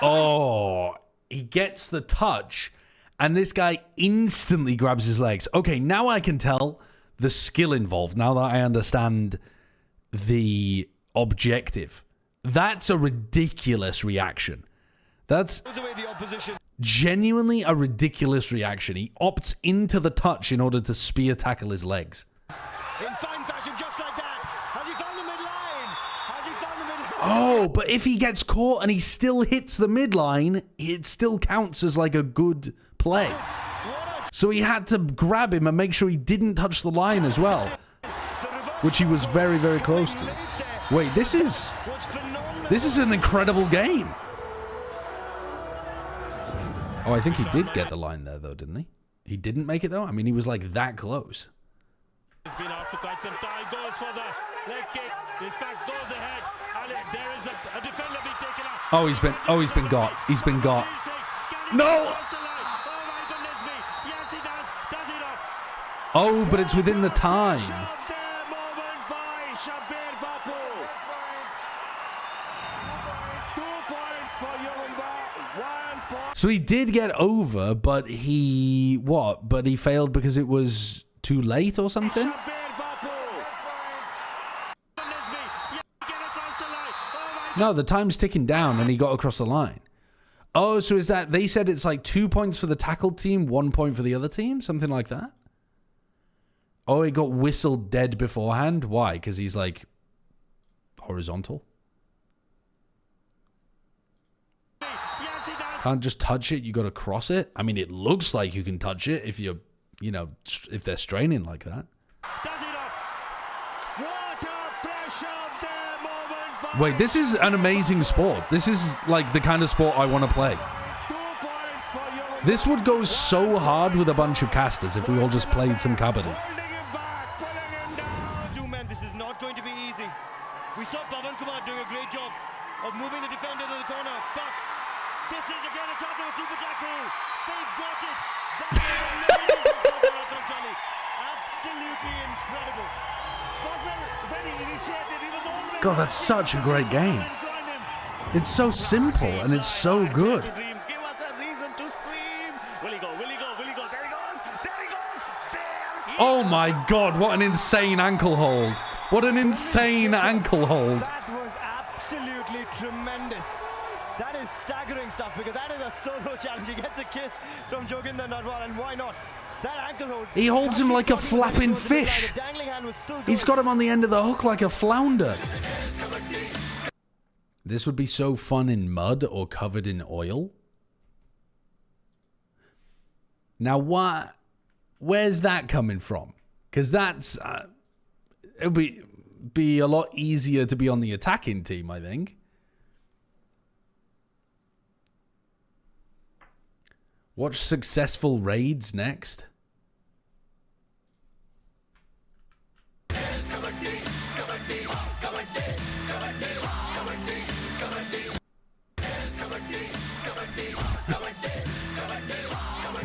Oh, he gets the touch, and this guy instantly grabs his legs. Okay, now I can tell the skill involved, now that I understand the objective. That's a ridiculous reaction. That's genuinely a ridiculous reaction. He opts into the touch in order to spear tackle his legs. In fine fashion, just like that. Has he found the midline? Has he found the midline? Oh, Oh, but if he gets caught and he still hits the midline, it still counts as like a good play. So he had to grab him and make sure he didn't touch the line as well, which he was very, very close to. Wait, this is an incredible game. Oh, I think he did get the line there, though, didn't he? He didn't make it, though? I mean, he was, like, that close. He's been out for quite some time. Goes for the leg kick. In fact, goes ahead. And there is a defender being taken out. Oh, he's been got. He's been got. No! Yes, he does. Does he not? Oh, but it's within the time. So he did get over, but he But he failed because it was too late or something? No, the time's ticking down and he got across the line. Oh, so is that... They said it's like 2 points for the tackled team, 1 point for the other team? Something like that? Oh, he got whistled dead beforehand? Why? Because he's like... horizontal? Can't just touch it, you got to cross it. I mean, it looks like you can touch it if you're, you know, if they're straining like that. Wait, this is an amazing sport. This is like the kind of sport I want to play. This would go so hard with a bunch of casters if we all just played some Kabaddi. This is not going to be easy. We saw Pavan Kumar doing a great job of moving the defender to the corner, but this is again a chance of a super tackle. They've got it. Absolutely incredible. God, that's such a great game. It's so simple and it's so good. Give us a reason to scream. Will he go? Will he go? Will he go? There he goes. There he goes. There he Oh my God, what an insane ankle hold. What an insane ankle hold. That was absolutely tremendous. That is staggering stuff because that is a solo challenge. He gets a kiss from Joginder Narwal, and why not? That ankle hold. He holds him like a flapping fish. He's got him on the end of the hook like a flounder. This would be so fun in mud or covered in oil. Now, where's that coming from? Because that's... it would be a lot easier to be on the attacking team, I think. Watch successful raids next.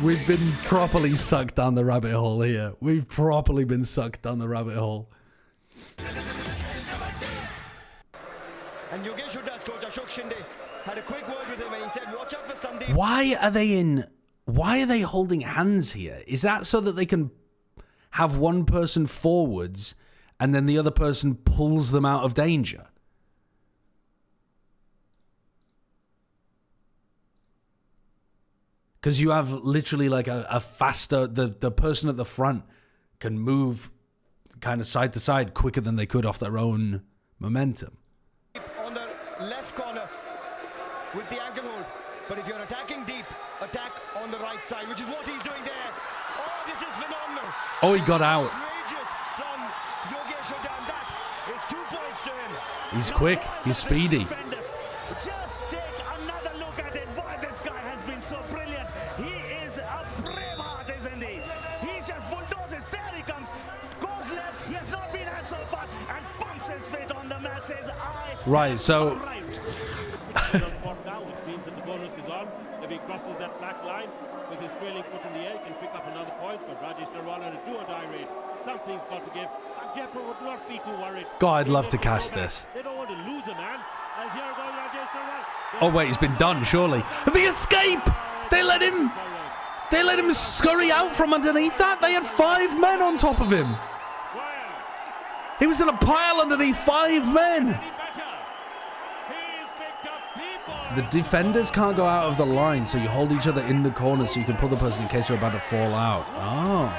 We've been properly sucked down the rabbit hole here. We've properly been sucked down the rabbit hole. And Yogesh Huda's coach Ashok Shinde had a quick word with him and he said, watch out for Sandeep. Why are they holding hands here? Is that so that they can have one person forwards and then the other person pulls them out of danger? Because you have literally like a faster... The person at the front can move kind of side to side quicker than they could off their own momentum. On the left corner with the ankle hold. But if you're attacking deep, attack on the right side, which is what he's doing there. Oh, this is phenomenal. Oh, he got out. Outrageous from Yogesh Huda. That is 2 points to him. He's quick. He's speedy. Just take another look at it. Boy, this guy has been so brilliant. He is a brave heart, isn't he? He just bulldozes. There he comes. Goes left. He has not been had so far. And pumps his feet on the mat. Says, Right, so... now, which means that the bonus is on. If he crosses that black line with his trailing foot in the air, he can pick up another point. But Rajesh Narwal on a do-or-die raid. Something's got to give. And Jaipur would not be too worried. God, I'd love to cast this. They don't want to lose a man. As here goes Rajesh Narwal. Oh wait, he's been done, surely. The escape! They let him scurry out from underneath that. They had 5 men on top of him. He was in a pile underneath 5 men. The defenders can't go out of the line, so you hold each other in the corner so you can pull the person in case you're about to fall out. Oh.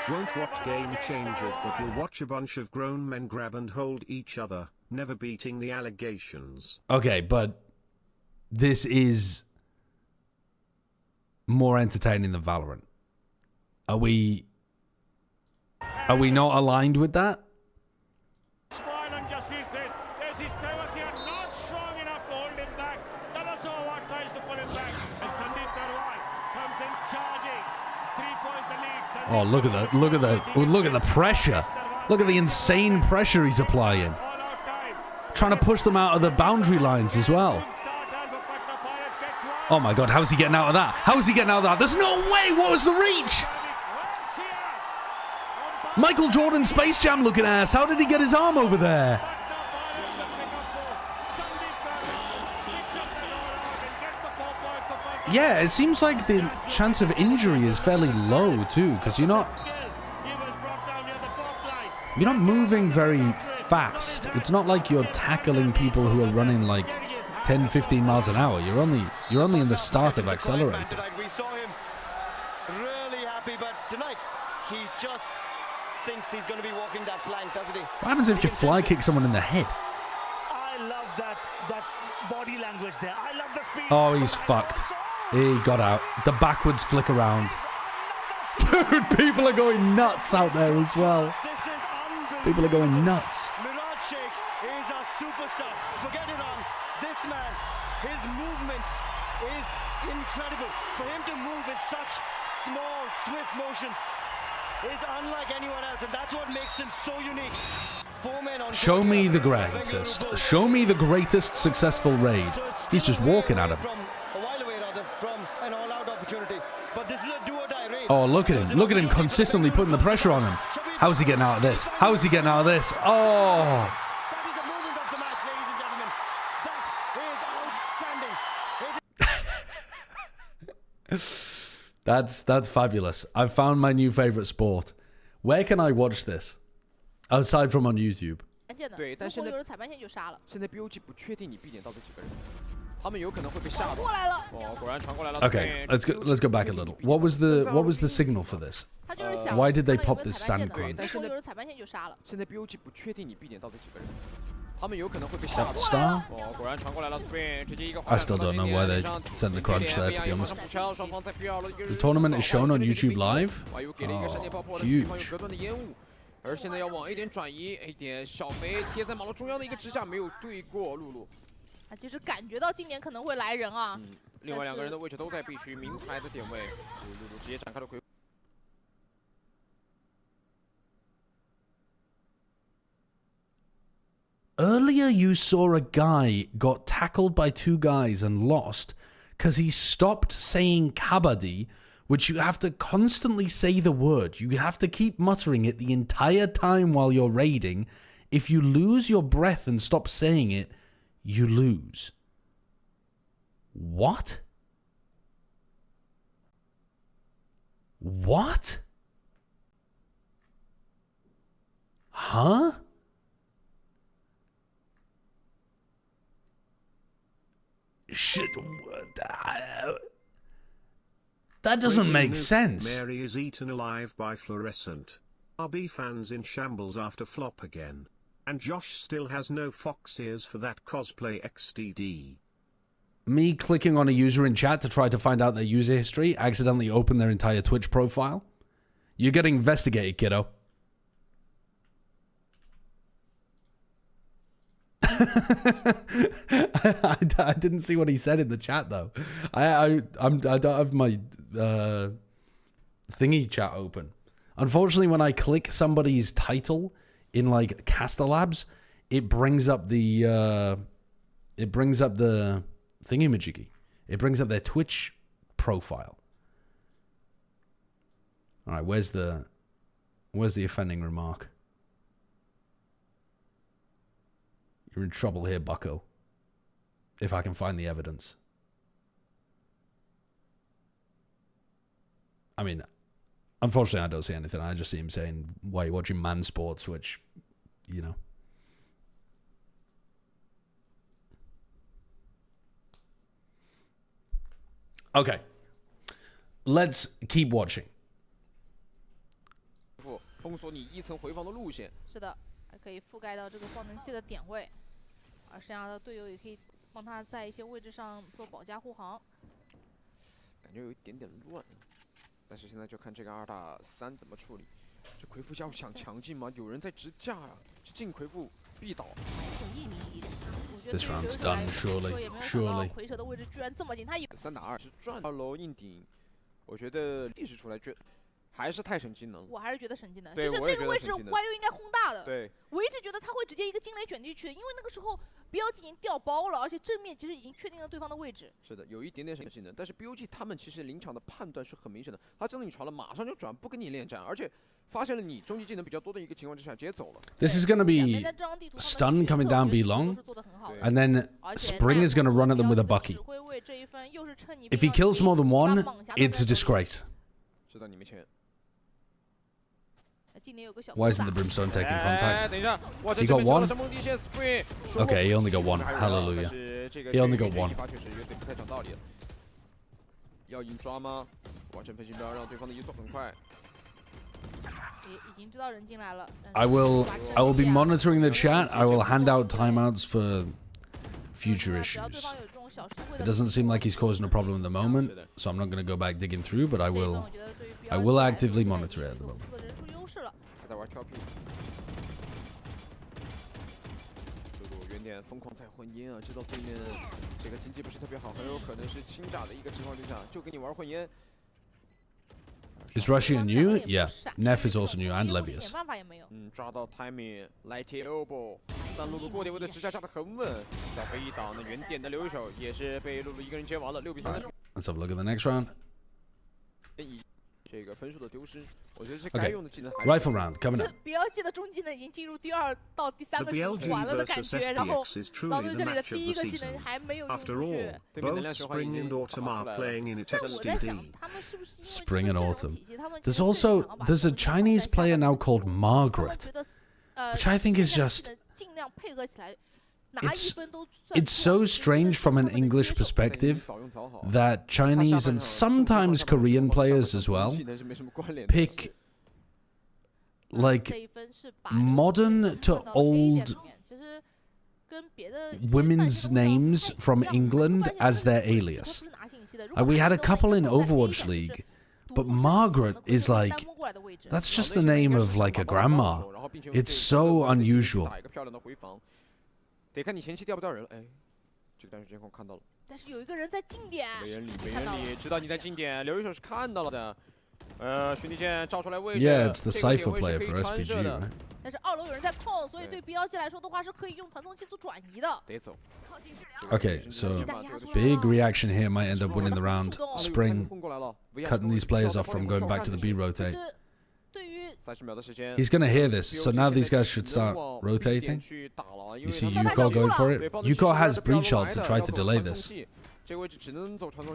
Won't watch Game Changers, but will watch a bunch of grown men grab and hold each other, never beating the allegations. Okay, but this is more entertaining than Valorant. Are we not aligned with that? Oh, look at the pressure. Look at the insane pressure he's applying. Trying to push them out of the boundary lines as well. Oh my god, how is he getting out of that? How is he getting out of that? There's no way! What was the reach? Michael Jordan Space Jam looking ass. How did he get his arm over there? Yeah, it seems like the chance of injury is fairly low too, because you're not moving very fast. It's not like you're tackling people who are running like 10, 15 miles an hour. You're only in the start of accelerating. We saw him really happy, but tonight he just thinks he's going to be walking that plank, doesn't he? What happens if you fly kick someone in the head? I love that body language there. I love the speed. Oh, he's fucked. He got out. The backwards flick around. Dude, people are going nuts out there as well. People are going nuts. Miraj Sheikh is a superstar. Forget it on. This man, his movement is incredible. For him to move with such small, swift motions is unlike anyone else, and that's what makes him so unique. Show me the greatest. Show me the greatest successful raid. He's just walking at him. Oh, look at him. Look at him consistently putting the pressure on him. How is he getting out of this? How is he getting out of this? Oh. That is the moment of the match, ladies and gentlemen. That is outstanding. That's fabulous. I've found my new favorite sport. Where can I watch this? Aside from on YouTube. 对，但现在如果有人踩半线就杀了。现在 BOG 不确定你必点到底几个人，他们有可能会被吓到。过来了。哦，果然传过来了。 Okay, let's go back a little. What was the signal for this? Why did they pop this sand crunch? 如果有人踩半线就杀了。现在 BOG 不确定你必点到底几个人，他们有可能会被吓到。 Star? 哦，果然传过来了 ，Spin 直接一个。I still don't know why they sent the crunch there, to be honest. The tournament is shown on YouTube Live. Oh, huge. 而现在要往 A 点转移 ，A 点小梅贴在马路中央的一个支架没有对过露露。啊，其实感觉到今年可能会来人啊。另外两个人的位置都在 B 区，名牌的点位，露露直接展开了回。 Earlier, you saw a guy got tackled by two guys and lost because he stopped saying kabaddi, which you have to constantly say the word. You have to keep muttering it the entire time while you're raiding. If you lose your breath and stop saying it, you lose. What? What? Huh? Shit. That doesn't make sense. Mary is eaten alive by fluorescent. RB fans in shambles after flop again. And Josh still has no fox ears for that cosplay XDD. Me clicking on a user in chat to try to find out their user history accidentally opened their entire Twitch profile. You're getting investigated, kiddo. I didn't see what he said in the chat though. I don't have my thingy chat open. Unfortunately, when I click somebody's title in like Caster Labs, it brings up the thingy-majiggy. It brings up their Twitch profile. All right, where's the offending remark? You're in trouble here, bucko. If I can find the evidence. I mean, unfortunately, I don't see anything. I just see him saying, why are you watching Man Sports, which, you know. Okay. Let's keep watching. 锁你一层回防的路线。是的，还可以覆盖到这个放能器的点位，而剩下的队友也可以帮他在一些位置上做保驾护航。感觉有一点点乱，但是现在就看这个2打3怎么处理。这奎夫要想强进吗？有人在直架啊，这进奎夫必倒。This round's done, surely. 回蛇的位置居然这么近，他3打2是转2楼硬顶，我觉得历史出来还是太神技能。我还是觉得神技能，对，就是那个位置 YU 应该轰大的。对，我一直觉得他会直接一个惊雷卷进去，因为那个时候 BOG 已经掉包了，而且正面其实已经确定了对方的位置。是的，有一点点神技能，但是 BOG 他们其实临场的判断是很明显的，他知道你传了，马上就转，不跟你恋战，而且发现了你终极技能比较多的一个情况之下，直接走了。This is going to be stun coming down B long, and then Spring is going to run at them with a Bucky. If he kills more than one, it's a disgrace. 知道你没钱。 Why isn't the Brimstone taking contact? 等一下，哇， He got one. 神锋地线 Spring。Okay, he only got one. Hallelujah. He only got one. 确实有点不太讲道理了。要硬抓吗？完成分心标，让对方的移速很快。 I will be monitoring the chat. I will hand out timeouts for future issues. It doesn't seem like he's causing a problem at the moment, so I'm not going to go back digging through, but I will actively monitor it at the moment. 还在玩跳 P。原点疯狂踩混烟啊，知道对面这个经济不是特别好，很有可能是清炸的一个情况之下，就跟你玩混烟。 Is Russia new? Yeah. Neff is also new, and Levius. 抓到 timing， 来贴 elbow， 但露露过点位的直下架得很稳，再飞一倒，那原点的留一手也是被露露一个人接完了，6比3。Let's have a look at the next round. 这个分数的丢失，我觉得是该用的技能。Rifle round coming up. BLG 的中技能已经进入第2到第3个循环了的感觉，然后导致这里的第1个技能还没有用出去。 Both Spring and Autumn are playing in its XDD. Spring and Autumn. There's a Chinese player now called Margaret, which I think is just. It's so strange from an English perspective that Chinese and sometimes Korean players as well pick like modern to old women's names from England as their alias. We had a couple in Overwatch League, but Margaret is like, that's just the name of like a grandma. It's so unusual. 得看你前期调不调人了，哎，这个单手监控看到了，但是有一个人在近点，没人理，知道你在近点，留一手是看到了的，循地线照出来位置 ，Yeah, it's the cipher player for SPG, right? 但是2楼有人在控，所以对 BLG 来说的话是可以用传送器做转移的。得走。Okay, so big reaction here might end up winning the round. Spring cutting these players off from going back to the B rotate. He's going to hear this, so now these guys should start rotating. You see Yuko going for it. Yuko has breach ult to try to delay this.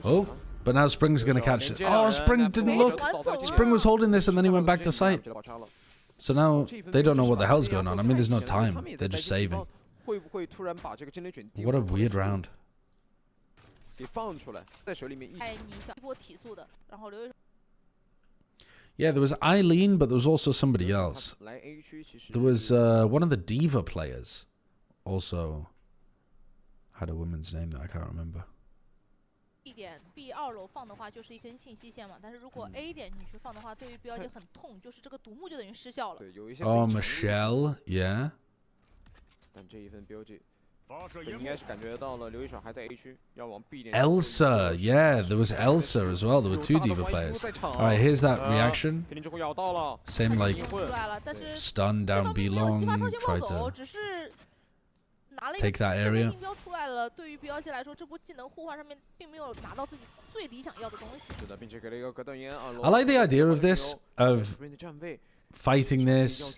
Oh, but now Spring's going to catch it. Oh, Spring didn't look. Spring was holding this and then he went back to site. So now they don't know what the hell's going on. I mean, there's no time. They're just saving. What a weird round. Yeah, there was Eileen, but there was also somebody else. There was one of the Diva players also had a woman's name that I can't remember. B 2楼放的话就是一根信息线嘛，但是如果 A 点你去放的话，对于 BLG 很痛，就是这个独木就等于失效了。Oh, Michelle, yeah. 但这一分 BLG 应该是感觉到了刘一手还在 A 区，要往 B 点。Elsa, yeah, there was Elsa as well. There were 2 Diva players. All right, here's that reaction. Same like stun down B long, try to take that area. 出来了，对于 BLG 来说，这波技能互换上面并没有拿到自己最理想要的东西。是的，并且给了一个隔断烟啊。I like the idea of this, of fighting this,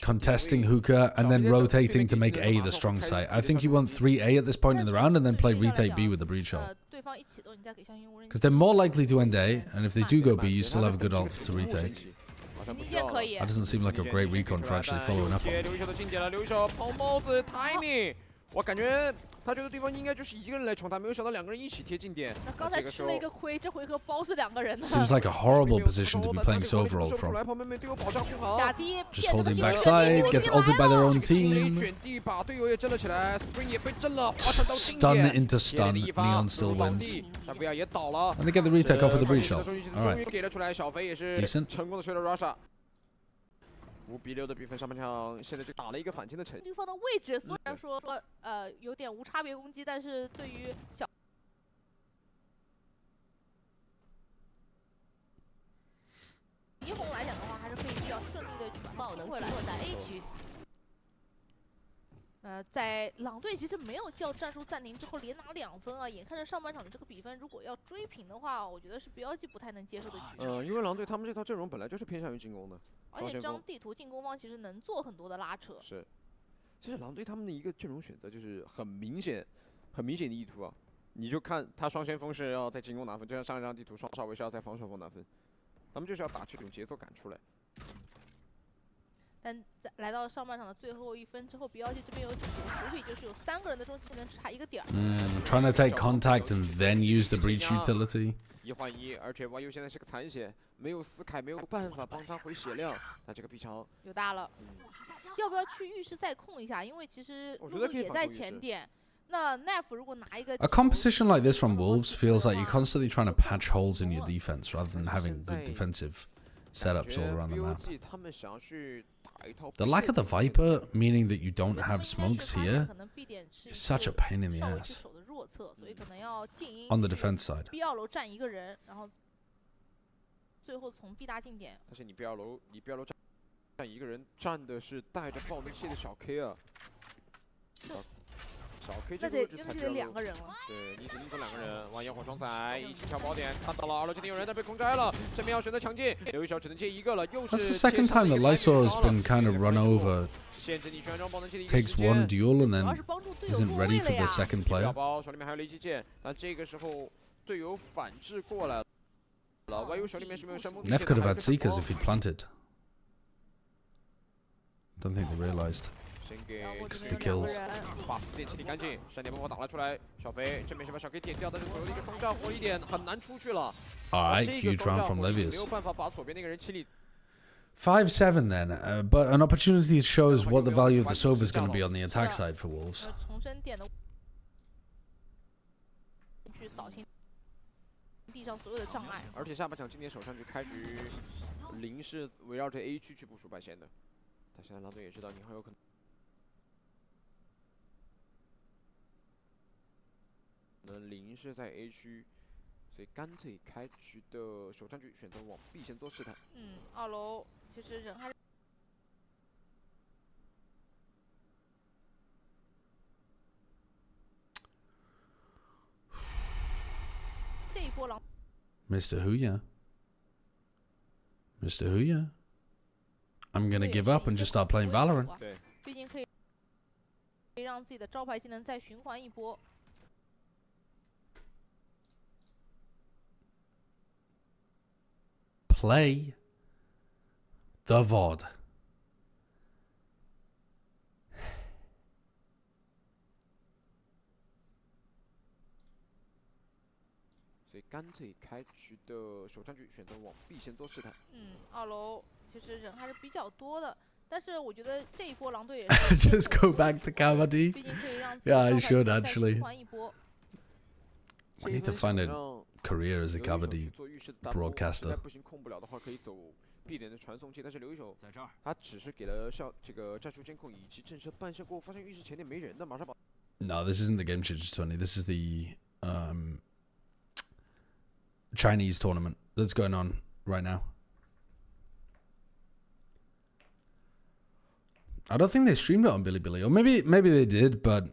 contesting hookah, and then rotating to make A the strong side. I think you want 3A at this point in the round and then play retake B with the breach ult. Because they're more likely to end A, and if they do go B, you still have a good ult to retake. That doesn't seem like a great recon for actually following up on. 刘一手的近点了，刘一手抛帽子 timing， 我感觉他觉得对方应该就是一个人来冲他，没有想到2个人一起贴近点。那刚才吃了一个亏，这回合包是2个人呢。 Seems like a horrible position to be playing Silver roll from. 假低 Just holding backside, gets ulted by their own team. 卷地把队友也震了起来 ，Spring 也被震了，滑铲到定 Stun 点。 into stun. Neon still wins. 小菲亚也倒了。 And they get the retake off with the breach shot. 终 All 于 right. 给了出来，小飞也是 Decent. 成功的吹了 Russia。5比6的比分，上半场现在就打了一个反清的城。对方的位置虽然说有点无差别攻击，但是对于小霓虹来讲的话，还是可以比较顺利的去把它清回来。在 A 区。在狼队其实没有叫战术暂停之后连拿2分啊，眼看着上半场的这个比分，如果要追平的话，我觉得是BLG不太能接受的局面。因为狼队他们这套阵容本来就是偏向于进攻的，而且这张地图进攻方其实能做很多的拉扯。是，其实狼队他们的一个阵容选择就是很明显的意图啊，你就看他双先锋是要在进攻拿分，就像上一张地图双少尉是要在防守方拿分，他们就是要打出这种节奏感出来。 但在来到上半场的最后1分之后，BLG这边有几个伏笔，就是有3个人的中期能只差1个点。Trying to take contact and then use the breach utility. 1换1，而且 YU 现在是个残血，没有斯凯没有办法帮他回血量，那这个 B 场有大了，要不要去浴室再控一下？因为其实露露也在前点。那 Nef 如果拿一个 A composition like this from Wolves feels like you're constantly trying to patch holes in your defense rather than having good defensive setups all around the map. 他们想要去打一套 The lack of the Viper, meaning that you don't have smokes here, is such a pain in the ass. On the defense side. B 2楼站1个人，然后最后从 B 大进点。但是你 B 2楼站1个人，站的是带着爆能器的小 K 啊。小 K 这个位置才得2个人了。对，你只能走2个人。往烟火装载，一起跳宝点，看到了2楼这边有人，但被空摘了。这边要选择强进，刘一小只能接1个了，又是。That's the second time that Lysor has been kind of run over. 限制你全装爆能器的一个 Takes one duel and then isn't ready for the second player. 包手里面还有雷击剑，但这个时候队友反制过来了。YU 手里面是没有山崩。Nef could have had Seekers if he'd planted. Don't think they realized. 先给 the kills. 把4点清理干净，闪电魔法打了出来。小飞正面是把小 K 点掉，但是左右的一个双炸火力点很难出去了。Alright, huge round from 没 Levius. 有办法把左边那个人清理。5-7 then, but an opportunity shows what the value of the Sova is going to be on the attack side for Wolves. 重生点的去扫清地上所有的障碍。而且下半场今年首上局开局，零是围绕着 A 区去部署败线的，但现在狼队也知道你很有可能零是在 A 区，所以干脆开局的首战局选择往 B 线做试探。2楼其实人还是。这一波狼。Mr. Huya. Mr. Huya. I'm gonna give up and just start playing Valorant. 对，毕竟可以让自己的招牌技能再循环一波。Play the VOD. 所以干脆开局的首战局选择往 B 线做试探。2楼其实人还是比较多的，但是我觉得这一波狼队也是 Just go back to Kabaddi. 毕竟可以让自己 Yeah, I 的招牌 should 技能再 actually. 循环一波。 We need to find a career as a Kabaddi 做浴室的 broadcaster. 不行控不了的话，可以走 B 点的传送器，但是刘一手在这儿，他只是给了这个战术监控以及震慑半身过后，发现浴室前点没人的，马上把。No, this isn't the Game Changers tourney. This is the Chinese tournament that's going on right now. I don't think they streamed it on Bilibili, or maybe they did, but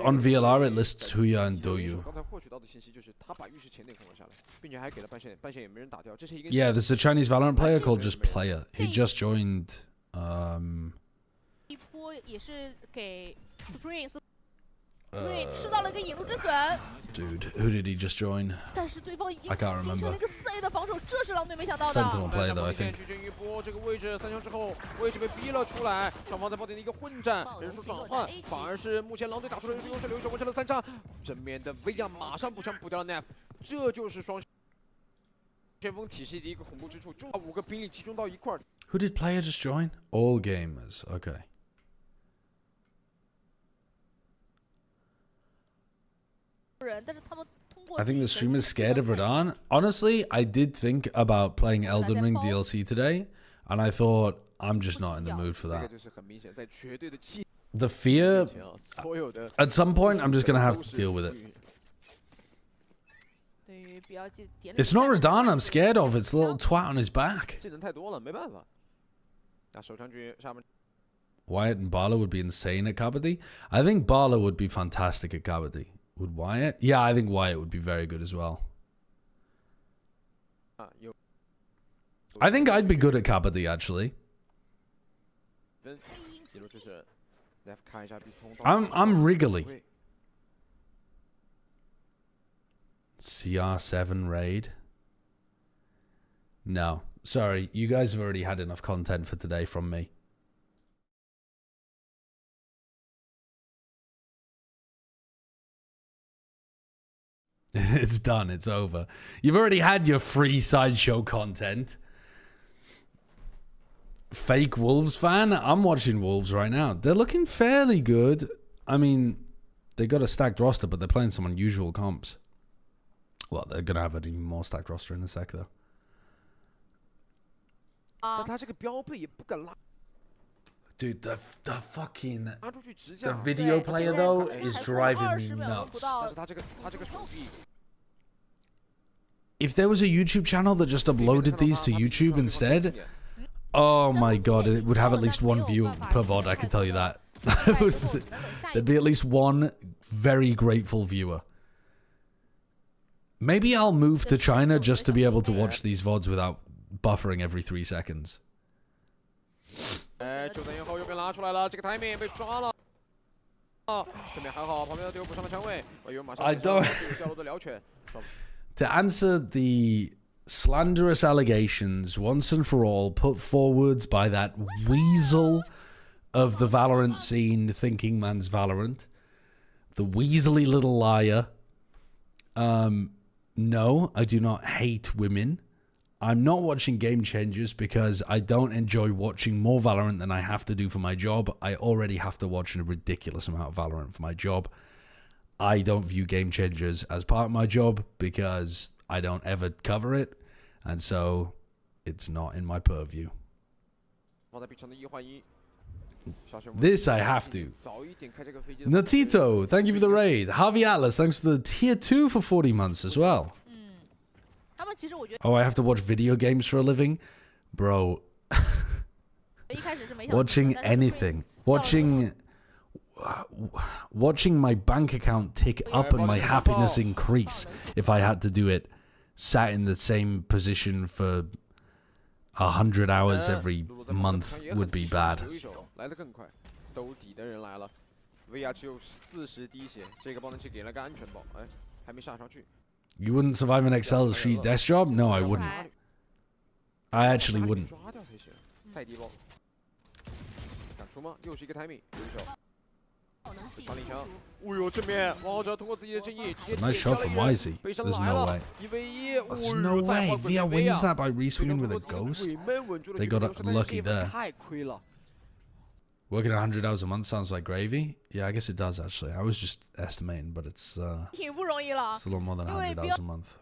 on VLR it lists Huya and Doyu. 刚才获取到的信息就是他把浴室前点控了下来，并且还给了半线，半线也没人打掉，这是一个。Yeah, there's a Chinese Valorant player called Just Player. He just joined. 一波也是给 Spring Green 吃到了一个引路之损， Dude, who did he just join? 但是对方已经 I can't 形成了 remember. 一个4A 的防守，这是狼队没想到的。 Sentinel play though, I think. 矩阵一波，这个位置3枪之后，位置被逼了出来，双方在爆点的一个混战，人数转换，反而是目前狼队打出的人数优势，刘一手完成了3枪，正面的威亚马上补枪补掉了 Nef， 这就是双旋风体系的一个恐怖之处，就把5个兵力集中到一块儿。 Who did player just join? All gamers. Okay. I think the streamer's scared of Radahn. Honestly, I did think about playing Elden Ring DLC today, and I thought, I'm just not in the mood for that. The fear, at some point, I'm just going to have to deal with it. It's not Radahn I'm scared of, it's the little twat on his back. Wyatt and Barlow would be insane at Kabaddi. I think Barlow would be fantastic at Kabaddi. Would Wyatt? Yeah, I think Wyatt would be very good as well. I think I'd be good at Kabaddi, actually. I'm wriggly. CR7 raid. No, sorry, you guys have already had enough content for today from me. It's done, it's over. You've already had your free sideshow content. Fake Wolves fan? I'm watching Wolves right now. They're looking fairly good. I mean, they got a stacked roster, but they're playing some unusual comps. Well, they're going to have an even more stacked roster in a sec, though. Dude, the fucking... The video player, though, is driving me nuts. If there was a YouTube channel that just uploaded these to YouTube instead... Oh my god, it would have at least one view per VOD, I can tell you that. There'd be at least one very grateful viewer. Maybe I'll move to China just to be able to watch these VODs without buffering every 3 seconds. I don't... To answer the slanderous allegations once and for all put forwards by that weasel of the Valorant scene, Thinking Man's Valorant, the weaselly little liar. No, I do not hate women. I'm not watching Game Changers because I don't enjoy watching more Valorant than I have to do for my job. I already have to watch a ridiculous amount of Valorant for my job. I don't view Game Changers as part of my job because I don't ever cover it, and so it's not in my purview. This I have to. Natito, thank you for the raid. Harvey Atlas, thanks for the tier 2 for 40 months as well. Oh, I have to watch video games for a living? Bro. Watching anything. Watching my bank account tick up and my happiness increase if I had to do it sat in the same position for 100 hours every month would be bad. You wouldn't survive an Excel sheet desk job? No, I wouldn't. I actually wouldn't. It's a nice shot from Wisey. There's no way. There's no way. Via wins that by reswinging with a ghost. They got lucky there. Working 100 hours a month sounds like gravy. Yeah, I guess it does actually. I was just estimating, but it's a lot more than 100 hours a month.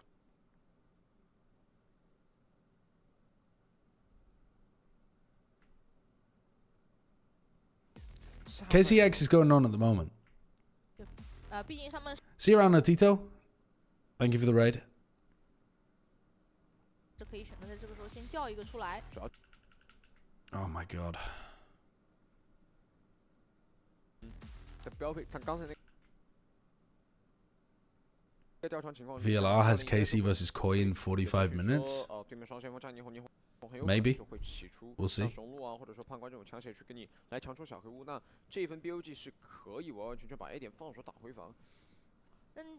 Kcx is going on at the moment. See you around, Natito. Thank you for the raid. Oh my god. VLR has KC versus Koi in 45 minutes. Maybe. 会起出 We'll see. 像雄鹿啊，或者说判官这种强势去跟你来强出小黑屋，那这一分 BOG 是可以完完全全把 A 点放手打回防。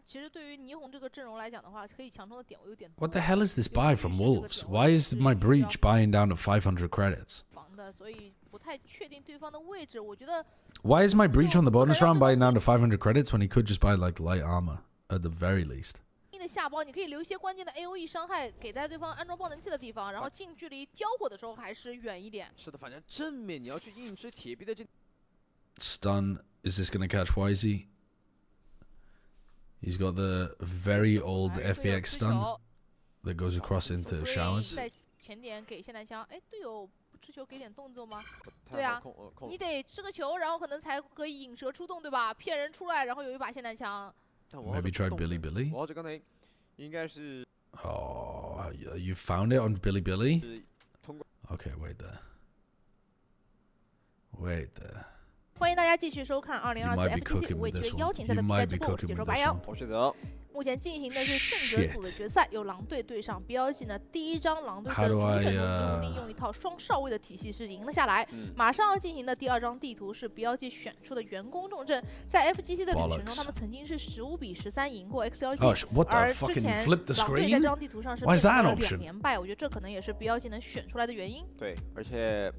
其实对于霓虹这个阵容来讲的话，可以强冲的点位有点多。 What the hell is this buy from Wolves? Why is my breach buying down to 500 credits? 防的，所以不太确定对方的位置。我觉得 Why is my breach on the bonus round buying down to 500 credits when he could just buy like light armor at the very least? 你的下包，你可以留一些关键的 AOE 伤害给在对方安装爆能器的地方，然后近距离交火的时候还是远一点。是的，反正正面你要去硬吃铁壁的这。Stun. Is this going to catch YZ? He's got the very old FPX stun that goes across into showers. 在前点给霰弹枪，哎，队友不持球给点动作吗？对啊，你得吃个球，然后可能才可以引蛇出洞，对吧？骗人出来，然后有一把霰弹枪。 Maybe try Billy Billy. 我刚才应该是 Oh, you found it on Billy Billy? Okay, wait there. Wait there. 欢迎大家继续收看2024 FGC 5位区邀请赛的比赛直播，我是解说白羊。我是泽。目前进行的是胜者组的决赛，由狼队对上BLG呢。第一张狼队的主选中用一套双少尉的体系是赢了下来。马上要进行的第二张地图是BLG选出的员工重镇，在 FGC 的旅程中，他们曾经是15比13赢过 XLG， 而之前狼队在这张地图上是被2连败，我觉得这可能也是BLG能选出来的原因。对，而且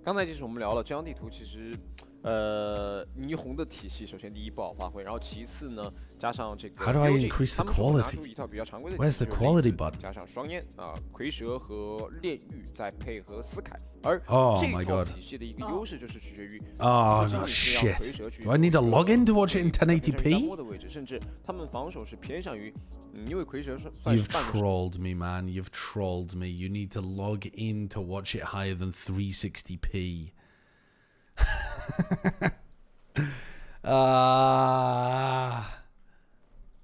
刚才其实我们聊了这张地图，其实。霓虹的体系，首先第一不好发挥，然后其次呢，加上这个 How do I increase the 他们说拿出一套比较常规的 Where's the quality button? 加上双烟啊，蝰蛇和炼狱再配合斯凯，而这套体系的一个优势就是取决于 Oh no shit! Do I need to log in to watch it in 1080p? 的位置，甚至他们防守是偏向于，因为蝰蛇算是 You've trolled me, man. You've trolled me. You need to log in to watch it higher than 360p.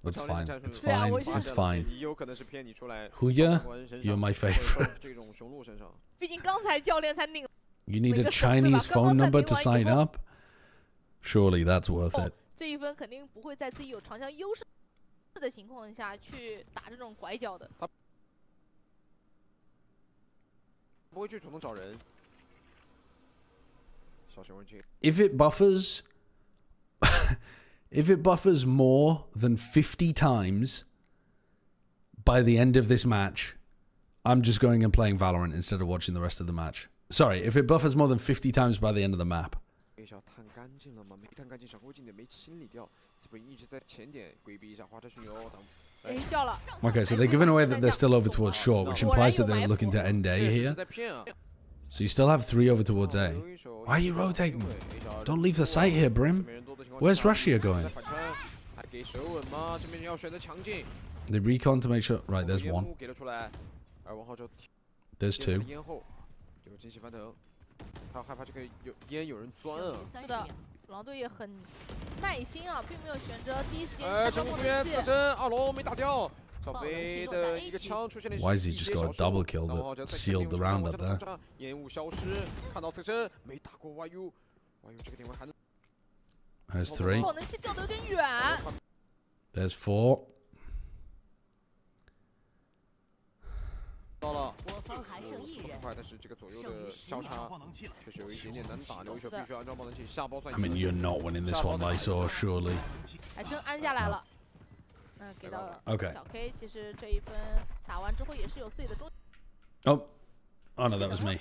That's fine. It's fine. It's fine. Huya, you're my favorite. 毕竟刚才教练才拧。You need a Chinese phone number to sign up? Surely that's worth it. 这一分肯定不会在自己有长枪优势的情况下去打这种拐角的。不会去主动找人。 If it buffers, if it buffers more than 50 times by the end of this match, I'm just going and playing Valorant instead of watching the rest of the match. Sorry, if it buffers more than 50 times by the end of the map. Okay, so they're giving away that they're still over towards short, which implies that they're looking to end A here. So you still have 3 over towards A. Why are you rotating? Don't leave the site here, Brim. Where's Russia going? They recon to make sure. Right, there's 1. There's 2. 是的，狼队也很耐心啊，并没有选择第一时间安装爆能器。2龙没打掉。 Why has he just got a double kill that sealed the round up there? There's 3. There's 4. I mean, you're not winning this one, Lysor, surely. 还真安下来了。 给到小 K， 其实这一分打完之后也是有自己的中。Oh no, that was me.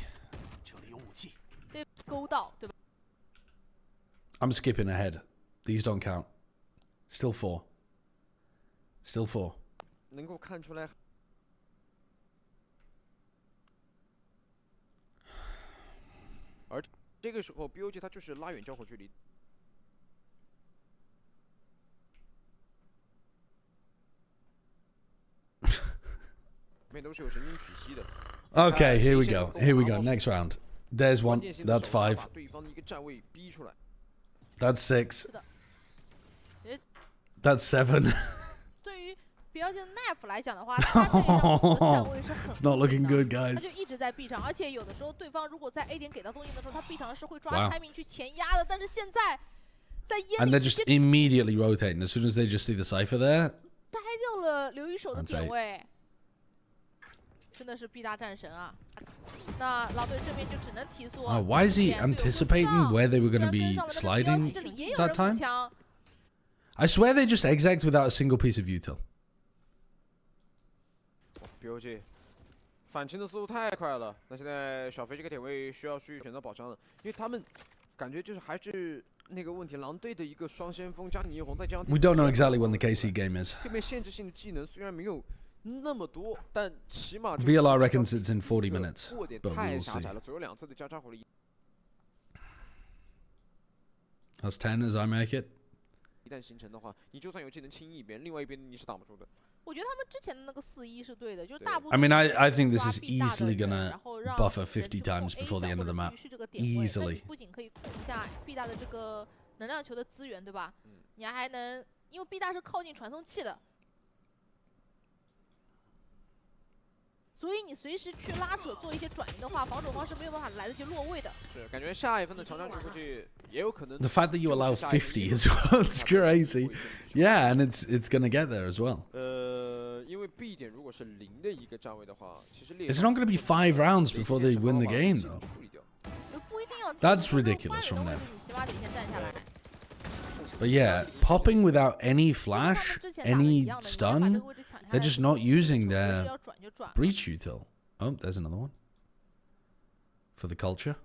这勾到对吧 I'm skipping ahead. These don't count. Still 4. Still 4. 能够看出来。而这个时候 BOG 它就是拉远交火距离。 Okay, here we go. Here we go. Next round. There's 1. That's 5. That's 6. That's 7. 对于BLG的 Knife 来讲的话，他这一张图的站位是很 It's not looking good, guys. 他就一直在 B 上，而且有的时候对方如果在 A 点给到动静的时候，他 B 上是会抓 timing 去前压的。但是现在在烟 And they're just immediately rotating as soon as they just see the cipher there. 摘掉了刘一手的点位。真的是 B 大战神啊！那狼队这边就只能提速。Why is he anticipating where they were going to be sliding that time? I swear they just exec'd without a single piece of util. BOG 反清的速度太快了。那现在小飞这个点位需要去选择宝箱了，因为他们感觉就是还是那个问题，狼队的一个双先锋加霓虹，再加上 We don't know exactly when the KC game is. 对面限制性的技能虽然没有那么多，但起码 VLR reckons it's in 40 minutes, 过点 but we 太 will 狭窄 see. 了，左右两侧的交叉火力。That's 10 as I make it. 一旦形成的话，你就算有技能轻易一边，另外一边你是挡不住的。我觉得他们之前的那个4-1是对的，就是大部 I 分。 mean, I think this is 抓 B 大的 easily 人 gonna 然后让 buffer 人 50 之后 times A before the 小 end of the 或者 map. 鱼是这个点位，那你 Easily. 不仅可以控一下 B 大的这个能量球的资源，对吧？你还能，因为 B 大是靠近传送器的。 所以你随时去拉扯做一些转移的话，防守方是没有办法来得及落位的。是，感觉下一分的长枪局估计也有可能。 The fact that you allow 50 as well, it's crazy. Yeah, and it's gonna get there as well. 因为 B 点如果是0的一个站位的话，其实 It's not gonna be 5 rounds before they win the game, though. 不一定要。 That's ridiculous from them. 你起码得先站下来。 But yeah, popping without any flash, any stun, they're just not using their breach util. Oh, there's another one. For the culture.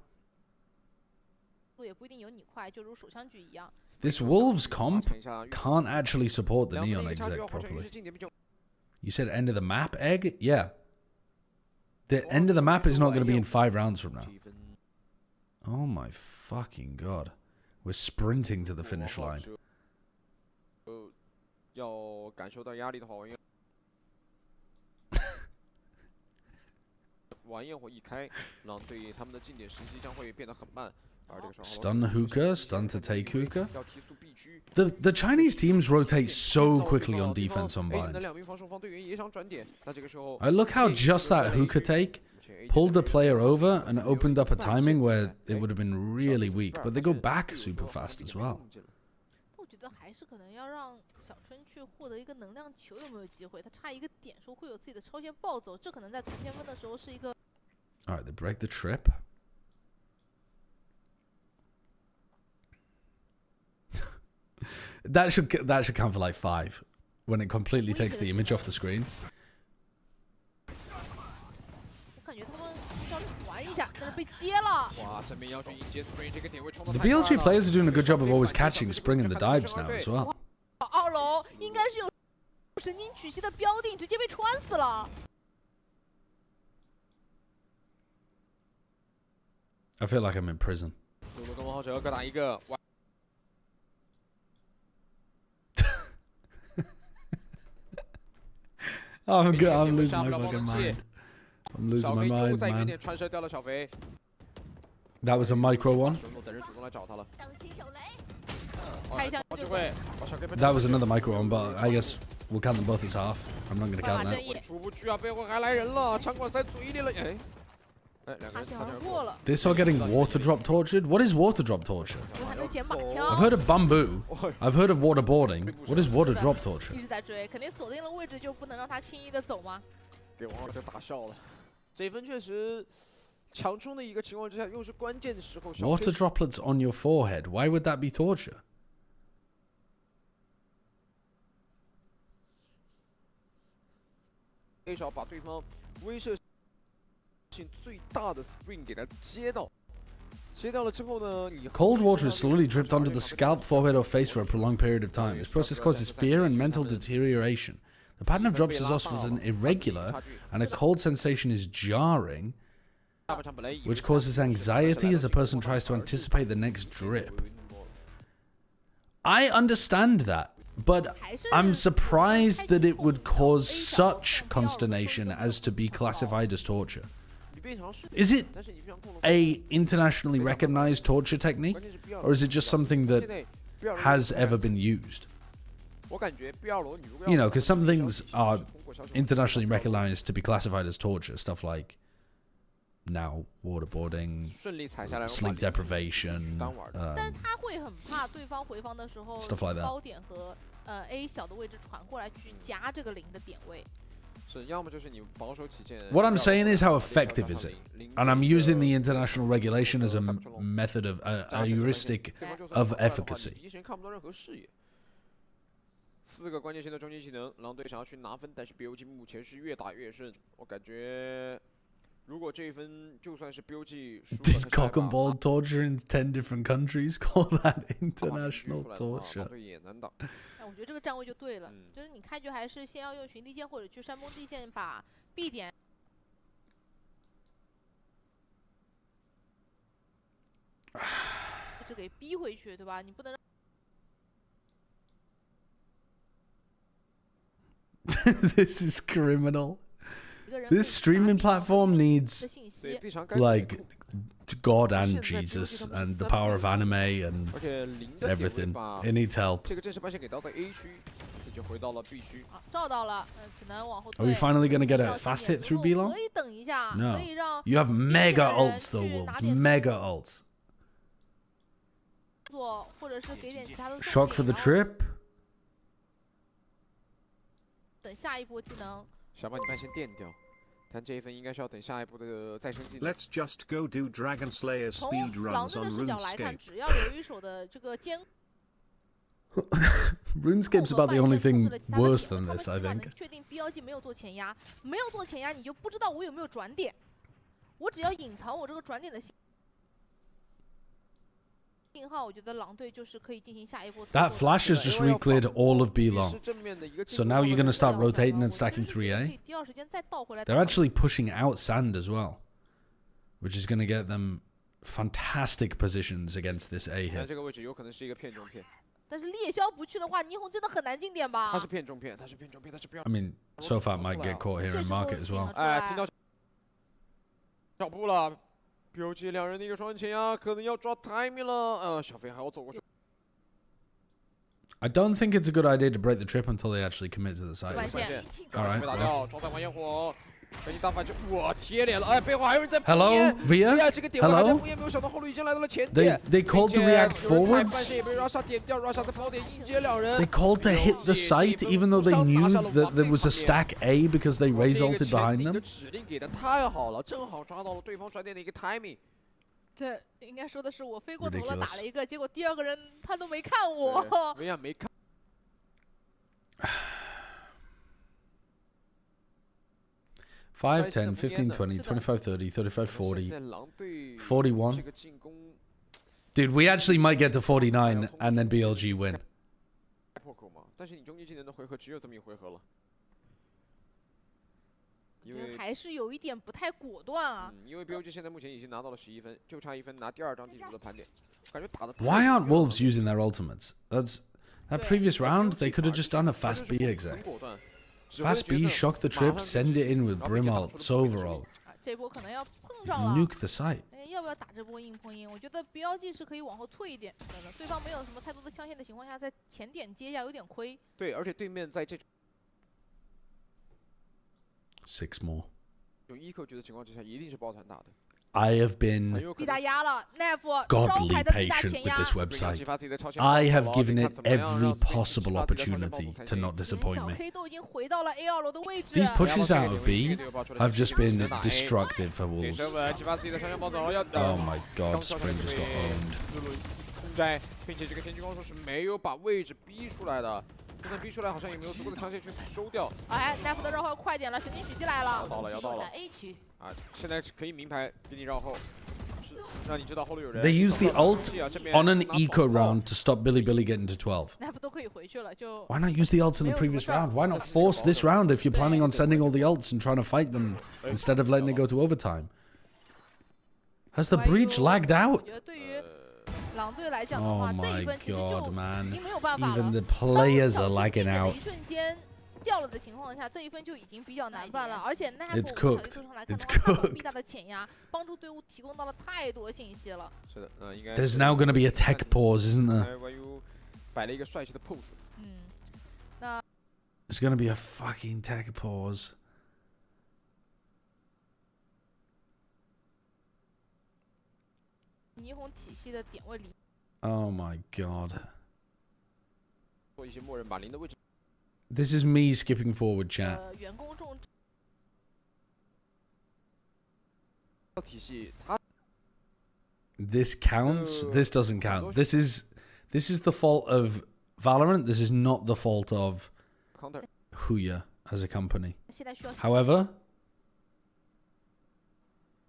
也不一定有你快，就如手枪局一样。 This Wolves comp can't actually support the Neon exec properly. You said end of the map, Egg? Yeah. The end of the map is not going to be in 5 rounds from now. Oh my fucking god. We're sprinting to the finish line. 要感受到压力的话，玩焰火一开，狼队他们的进点时机将会变得很慢。 Stun hookah, stun to take hookah. The Chinese teams rotate so quickly on defense on bind. I look how just that hookah take pulled the player over and opened up a timing where it would have been really weak, but they go back super fast as well. 我觉得还是可能要让小春去获得一个能量球，有没有机会？他差一个点数会有自己的超限暴走，这可能在同天分的时候是一个。 All right, they break the trip. That should count for like 5 when it completely takes the image off the screen. 我感觉他们要传一下，但是被接了。哇，正面要去迎接 Spring 这个点位冲 The BLG players are doing a good job of always catching Spring in the dives now as well. 2楼应该是有神经曲系的标定，直接被穿死了。 I feel like I'm in prison. 中路中路后者各打一个。 Oh, I'm good. I'm losing my fucking mind. I'm losing my mind, man. That was a micro one. That was another micro one, but I guess we'll count them both as half. I'm not going to count that. This are getting water drop tortured? What is water drop torture? I've heard of bamboo. I've heard of waterboarding. What is water drop torture? 一直在追，肯定锁定了位置就不能让他轻易的走吗？给王老师大笑了。这一分确实强冲的一个情况之下，又是关键的时候。Water droplets on your forehead. Why would that be torture? A 少把对方威慑性最大的 Spring 给他接到。 Cold water is slowly dripped onto the scalp, forehead, or face for a prolonged period of time. This process causes fear and mental deterioration. The pattern of drops is often irregular, and a cold sensation is jarring, which causes anxiety as a person tries to anticipate the next drip. I understand that, but I'm surprised that it would cause such consternation as to be classified as torture. Is it a internationally recognized torture technique, or is it just something that has ever been used? You know, because some things are internationally recognized to be classified as torture, stuff like now waterboarding, sleep deprivation, stuff like that. A 小的位置传过来去夹这个0的点位。是，要么就是你保守起见。 What I'm saying is how effective is it? And I'm using the international regulation as a method of a heuristic of efficacy. 第一时间看不到任何视野。4个关键性的终极技能，狼队想要去拿分，但是 BOG 目前是越打越顺。我感觉，如果这一分就算是 BOG 输了， Did cock and ball torture in 10 different countries call that international torture? 狼队也难打。哎，我觉得这个站位就对了，就是你开局还是先要用寻地剑或者去山崩地线把 B 点。 这给逼回去，对吧？你不能让 This is criminal. This streaming platform needs like God and Jesus and the power of anime and everything. It needs help. 这个正式半线给到的 A 区，这就回到了 B 区。照到了，只能往后退。 Are we finally gonna get a fast hit through B long? 可以等一下， No. 可以让 You have mega ults though, Wolves. Mega ults. 做，或者是给点其他的 Shock for the trip. 等下一波技能。想把你半线垫掉，但这一分应该是要等下一步的再生技能。 Let's just go do Dragon Slayer 从 speed 狼 runs 队的 on 视角来看， RuneScape. 只要有一手的这个监 RuneScape's about the only thing worse than this, I 他们 think. 起码能确定 BLG 没有做前压，没有做前压，你就不知道我有没有转点。我只要隐藏我这个转点的信号，我觉得狼队就是可以进行下一波。 That flash has just re-cleared all of B long. So now you're going to start rotating and stacking 3A. 第二时间再倒回来。 They're actually pushing out sand as well, which is going to get them fantastic positions against this A 但 hit. 这个位置有可能是一个片中片。 但是猎枭不去的话，霓虹真的很难进点吧？他是片中片，他是片中片，他是不要。 I mean, so far might get caught here in market as well. 哎，听到脚步了。 BOG 两人的一个双人前压，可能要抓 timing 了。小飞还要走过去。 I don't think it's a good idea to break the trip until they actually commit to the side. 完线 All right. 被打掉，抓在玩烟火，赶紧打反击，我贴脸了。哎，背后还有人在封 Hello, 烟。 Via? 哎呀，这个点位还在 Hello? 封烟，没有想到后路已经来到了前点。 They called to react 有人踩 forwards. 半线也被 Rusha 点掉 ，Rusha 在跑点迎接两人。 They called to hit the site even though they knew that there was a stack A because they raise ulted behind 这个 them. 指令给的太好了，正好抓到了对方转点的一个 timing。 这应该说的是我飞过头了，打了一个，结果第二个人他都没看我。维亚没看。 5, 10, 15, 20, 25, 30, 35, 40, 41. Dude, we actually might get to 49 and then BLG win. 破口嘛，但是你终极技能的回合只有这么一回合了。因为还是有一点不太果断啊。因为 BOG 现在目前已经拿到了11分，就差1分拿第2张地图的盘点，感觉打的。 Why aren't Wolves using their ultimates? That previous round they could have just done a fast B exec. Fast B, shock the trip, send it in with Brim ults overall. 这波可能要碰上了。 Nuke the site. 哎，要不要打这波硬碰硬？我觉得 BLG 是可以往后退一点的，对方没有什么太多的枪线的情况下，在前点接一下有点亏。对，而且对面在这种 6 more. eco 局的情况之下，一定是抱团打的。 I have been godly patient with this website. I have given it every possible opportunity to not disappoint me. These pushes out of B have just been destructive for Wolves. Oh my god, Spring just got owned. 空摘，并且这个天军光说是没有把位置逼出来的，就算逼出来，好像也没有足够的枪线去收掉。哎，Nef 的绕后快点了，神经许息来了。要到了。啊，现在可以明牌给你绕后，是让你知道后路有人。 They use the ult on an eco round to stop Billy getting to 12. Nef 都可以回去了，就。 Why not use the ults in the previous round? Why not force this round if you're planning on sending all the ults and trying to fight them instead of letting it go to overtime? Has the breach lagged out? Oh my god, man. Even the players are lagging out. 掉了的情况下，这一分就已经比较难办了，而且 It's cooked. It's cooked. 必大的前压，帮助队伍提供到了太多信息了。是的，应该。 There's now going to be a tech pause, isn't there? 摆了一个帅气的 pose。那 There's going to be a fucking tech pause. 霓虹体系的点位里。 Oh my god. 做一些默认把零的位置。 This is me skipping forward, chat. 体系，他 This counts. This doesn't count. This is the fault of Valorant. This is not the fault of counter Huya as a company. 现在需要 However,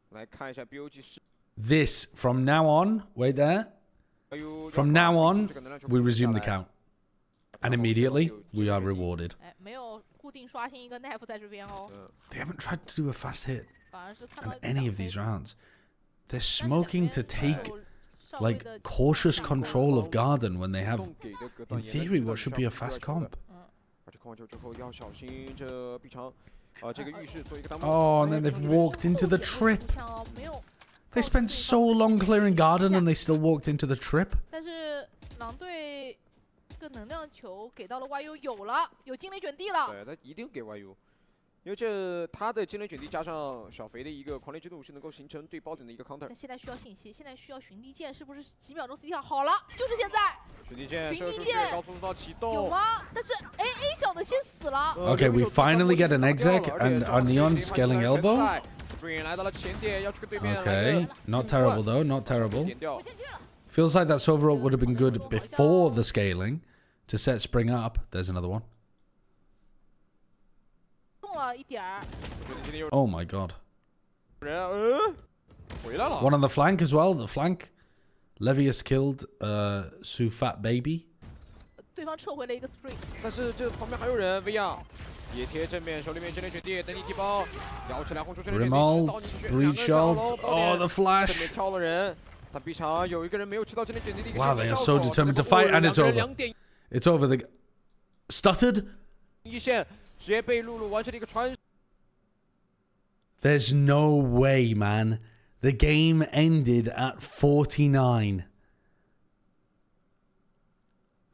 来看一下 BOG 是 this from now on, wait there. 还有 From now on, 这个能量球 we 补下 resume the 来 count, and immediately we are rewarded. 哎，没有固定刷新一个 knife 在这边哦， They haven't tried to do a fast hit 反而是看到 in any of these rounds. They're 但是 smoking 两 to 边 take 有稍微 like 的 cautious control of Garden when they have, 动给的隔断 in 也能 theory, 知道 what 你 should 需 be 要 a 补出来 fast 球的 comp. 而且控完球之后要小心这臂长，这个浴室做一个弹幕。 Oh, and then they've walked into the trip. They spent so long clearing Garden and they still walked into the trip. 但是狼队这个能量球给到了 YU 有惊雷卷地了，对，他一定给 YU， 因为这他的惊雷卷地加上小肥的一个狂烈之怒是能够形成对包点的一个 counter。但现在需要信息，现在需要寻地剑，是不是几秒钟 CT 好了？就是现在，寻地剑射出去，高速道启有动。吗？但是 A 小的先死了。 Okay, we finally get an exec and our Neon scaling elbow. Spring 来到了前点，要去跟对面 Okay, not terrible though, not terrible. 点掉。 Feels like that Silver Ult would have been good before the scaling to set Spring up. There's another one. 动了一点儿， Oh my god. 人，回来了。 One on the flank as well. The flank. Levius killed Sufat Baby. 对方撤回了一个 spring。 但是这旁边还有人 VR。 野贴正面，手里面惊雷卷地，等你提包，摇起来轰出惊雷卷地，直到你去。 Breach ult. Oh, the 正面 flash. 跳了人，但 B 场有一个人没有吃到惊雷卷地的一个 Wow, they are so determined to fight, and it's over. It's over. They stuttered. 一线直接被露露完成了一个穿。 There's no way, man. The game ended at 49.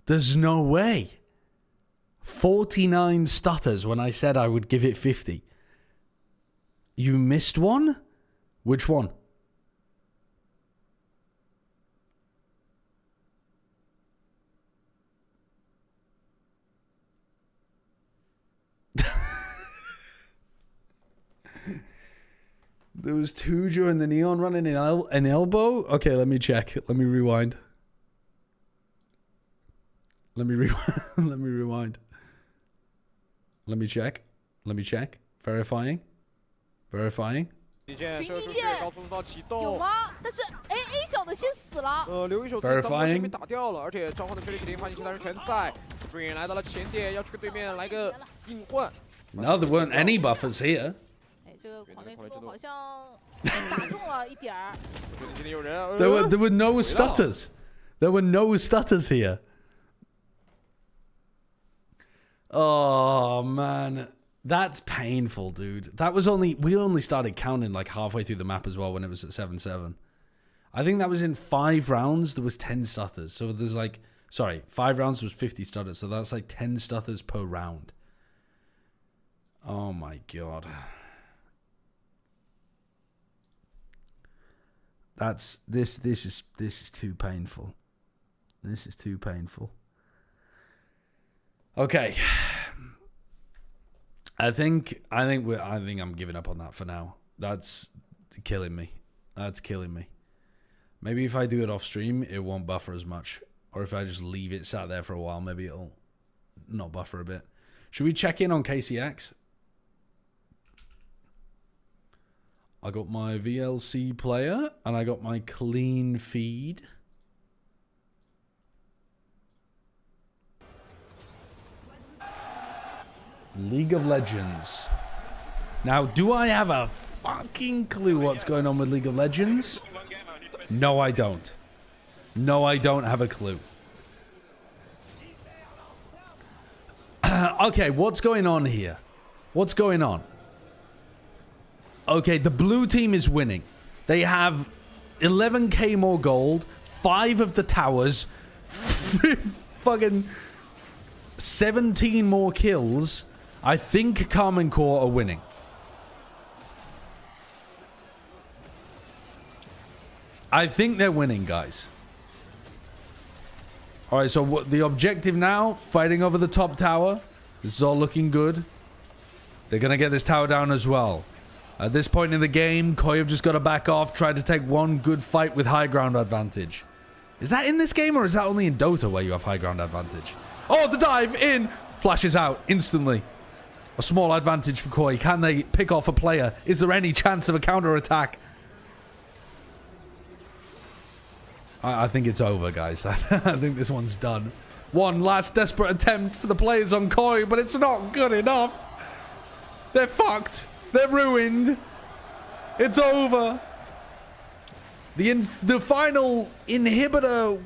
There's no way. 49 stutters when I said I would give it 50. You missed one? Which one? There was two during the Neon run in an elbow? Okay, let me check. Let me rewind. Let me rewind. Let me check. Let me check. Verifying. Verifying. 地剑射出去，高速道启有动。吗？但是 A 小的先死了。留一手自己刚刚是被打掉了，而且召唤的绝对体力发现其他人全在。Spring 来到了前点，要去跟对面来个硬换。 No, there weren't any buffers here. 哎，这个狂烈之怒好像打中了一点儿。 今天有人。There were no stutters. There were no stutters here. Oh man. That's painful, dude. That was we only started counting like halfway through the map as well when it was at 7-7. I think that was in 5 rounds, there was 10 stutters. So there's like, sorry, 5 rounds was 50 stutters. So that's like 10 stutters per round. Oh my god. This is too painful. This is too painful. Okay. I think I'm giving up on that for now. That's killing me. That's killing me. Maybe if I do it off stream, it won't buffer as much. Or if I just leave it sat there for a while, maybe it'll not buffer a bit. Should we check in on KCX? I got my VLC player and I got my clean feed. League of Legends. Now, do I have a fucking clue what's going on with League of Legends? No, I don't. No, I don't have a clue. Okay, what's going on here? What's going on? Okay, the blue team is winning. They have 11k more gold, 5 of the towers, fucking 17 more kills. I think Karmine Vs are winning. I think they're winning, guys. Alright, so what the objective now? Fighting over the top tower. This is all looking good. They're going to get this tower down as well. At this point in the game, Koi have just got to back off, try to take one good fight with high ground advantage. Is that in this game, or is that only in Dota where you have high ground advantage? Oh, the dive in! Flashes out instantly. A small advantage for Koi. Can they pick off a player? Is there any chance of a counter attack? I think it's over, guys. I think this one's done. One last desperate attempt for the players on Koi, but it's not good enough. They're fucked. They're ruined. It's over. The final inhibitor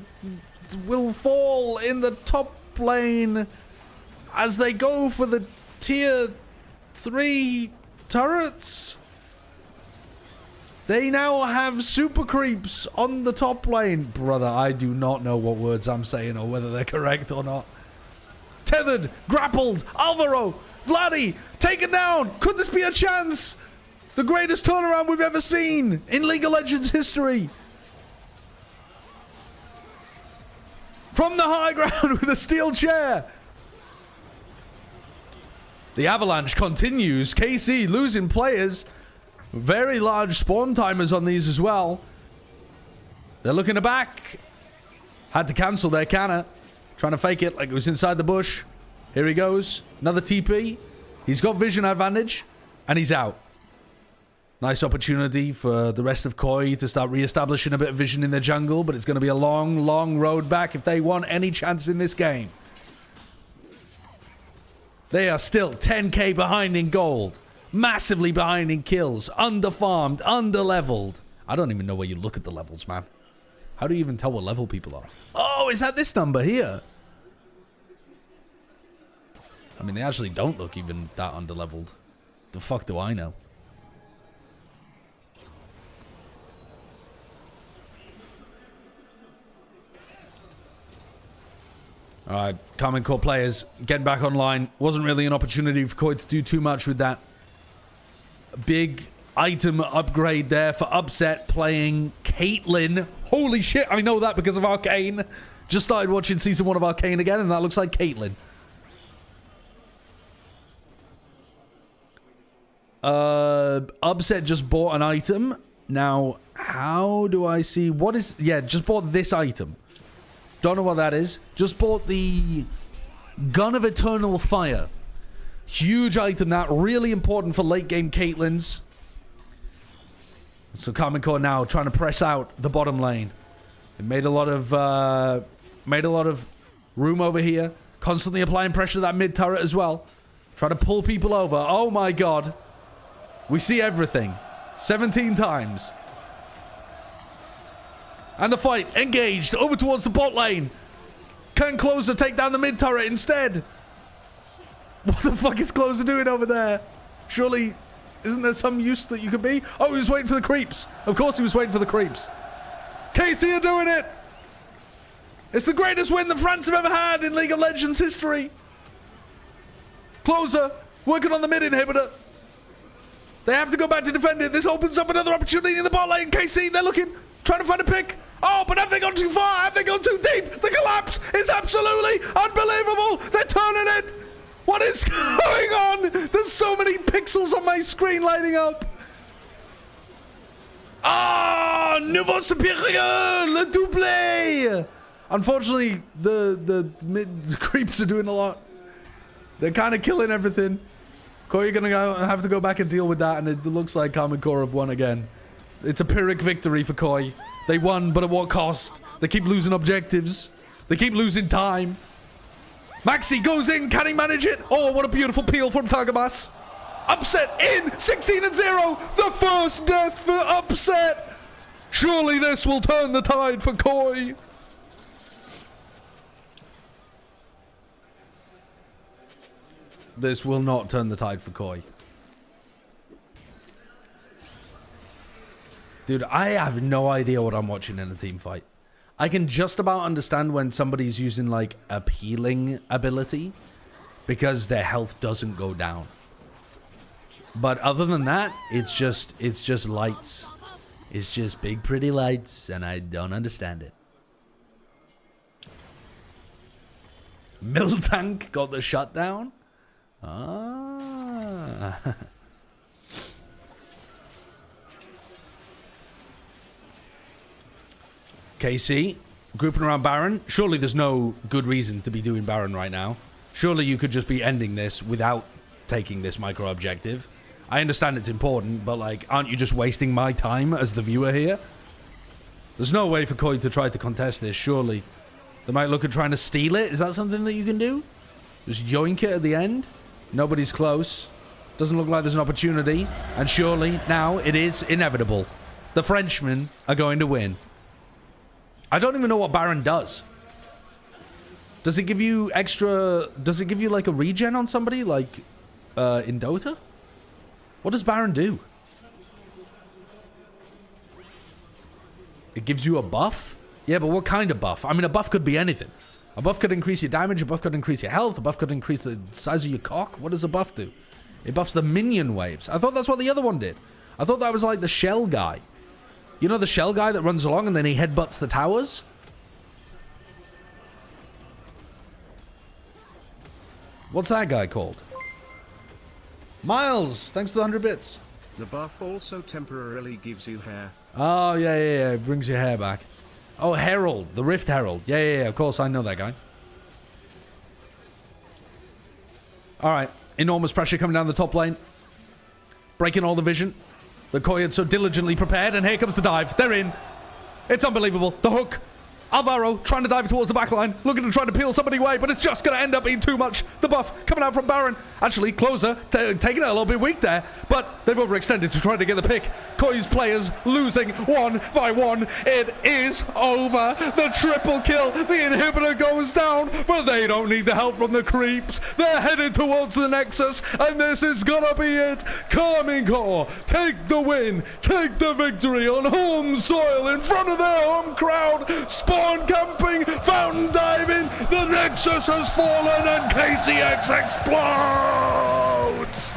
will fall in the top lane as they go for the tier 3 turrets. They now have super creeps on the top lane. Brother, I do not know what words I'm saying or whether they're correct or not. Tethered, grappled, Alvaro, Vladdy, taken down. Could this be a chance? The greatest turnaround we've ever seen in League of Legends history. From the high ground with a steel chair. The avalanche continues. KC losing players. Very large spawn timers on these as well. They're looking to back. Had to cancel their canna. Trying to fake it like it was inside the bush. Here he goes. Another TP. He's got vision advantage. And he's out. Nice opportunity for the rest of Koi to start re-establishing a bit of vision in their jungle. But it's going to be a long, long road back if they want any chance in this game. They are still 10k behind in gold. Massively behind in kills. Under-farmed. Under-leveled. I don't even know where you look at the levels, man. How do you even tell what level people are? Oh, is that this number here? I mean, they actually don't look even that under-leveled. The fuck do I know? Alright, Karmine Core players getting back online. Wasn't really an opportunity for Koi to do too much with that. Big item upgrade there for Upset playing Caitlyn. Holy shit, I know that because of Arcane. Just started watching season 1 of Arcane again, and that looks like Caitlyn. Upset just bought an item. Now, how do I see... What is... Yeah, just bought this item. Don't know what that is. Just bought the Gun of Eternal Fire. Huge item, that. Really important for late game Caitlyn's. So Karmine Core now trying to press out the bottom lane. It made a lot of room over here. Constantly applying pressure to that mid turret as well. Trying to pull people over. Oh my god. We see everything. 17 times. And the fight engaged over towards the bot lane. Can Closer take down the mid turret instead? What the fuck is Closer doing over there? Surely, isn't there some use that you could be? Oh, he was waiting for the creeps. Of course he was waiting for the creeps. KC are doing it. It's the greatest win that France have ever had in League of Legends history. Closer working on the mid inhibitor. They have to go back to defend it. This opens up another opportunity in the bot lane. KC, they're looking, trying to find a pick. Oh, but have they gone too far? Have they gone too deep? The collapse is absolutely unbelievable. They're turning it. What is going on? There's so many pixels on my screen lighting up. Ah, Nouveau Supérieur, le doublé. Unfortunately, the creeps are doing a lot. They're kind of killing everything. Koi are going to have to go back and deal with that, and it looks like Karmine Core have won again. It's a Pyrrhic victory for Koi. They won, but at what cost? They keep losing objectives. They keep losing time. Maxi goes in. Can he manage it? Oh, what a beautiful peel from Tagamas. Upset in. 16-0. The first death for Upset. Surely this will turn the tide for Koi. This will not turn the tide for Koi. Dude, I have no idea what I'm watching in a team fight. I can just about understand when somebody's using, like, a healing ability because their health doesn't go down. But other than that, it's just lights. It's just big, pretty lights, and I don't understand it. Miltank got the shutdown? Ah. KC, grouping around Baron. Surely there's no good reason to be doing Baron right now. Surely you could just be ending this without taking this micro objective. I understand it's important, but like, aren't you just wasting my time as the viewer here? There's no way for Koi to try to contest this, surely. They might look at trying to steal it. Is that something that you can do? Just yoink it at the end? Nobody's close. Doesn't look like there's an opportunity. And surely, now, it is inevitable. The Frenchmen are going to win. I don't even know what Baron does. Does it give you extra... Does it give you, like, a regen on somebody? Like, in Dota? What does Baron do? It gives you a buff? Yeah, but what kind of buff? I mean, a buff could be anything. A buff could increase your damage, a buff could increase your health, a buff could increase the size of your cock. What does a buff do? It buffs the minion waves. I thought that's what the other one did. I thought that was like the shell guy. You know the shell guy that runs along and then he headbutts the towers? What's that guy called? Miles, thanks for the 100 bits. The buff also temporarily gives you hair. Oh, yeah. It brings your hair back. Oh, Herald. The Rift Herald. Yeah. Of course, I know that guy. All right. Enormous pressure coming down the top lane. Breaking all the vision. The Koi had so diligently prepared, and here comes the dive. They're in. It's unbelievable. The hook. Alvaro trying to dive towards the backline, looking to try to peel somebody away, but it's just going to end up being too much. The buff coming out from Baron. Actually, Closer taking it a little bit weak there, but they've overextended to try to get the pick. Koi's players losing one by one. It is over. The triple kill. The inhibitor goes down, but they don't need the help from the creeps. They're headed towards the Nexus, and this is going to be it. Karmine Core take the win, take the victory on home soil in front of their home crowd. Spawn camping, fountain diving, the Nexus has fallen and KCX explodes!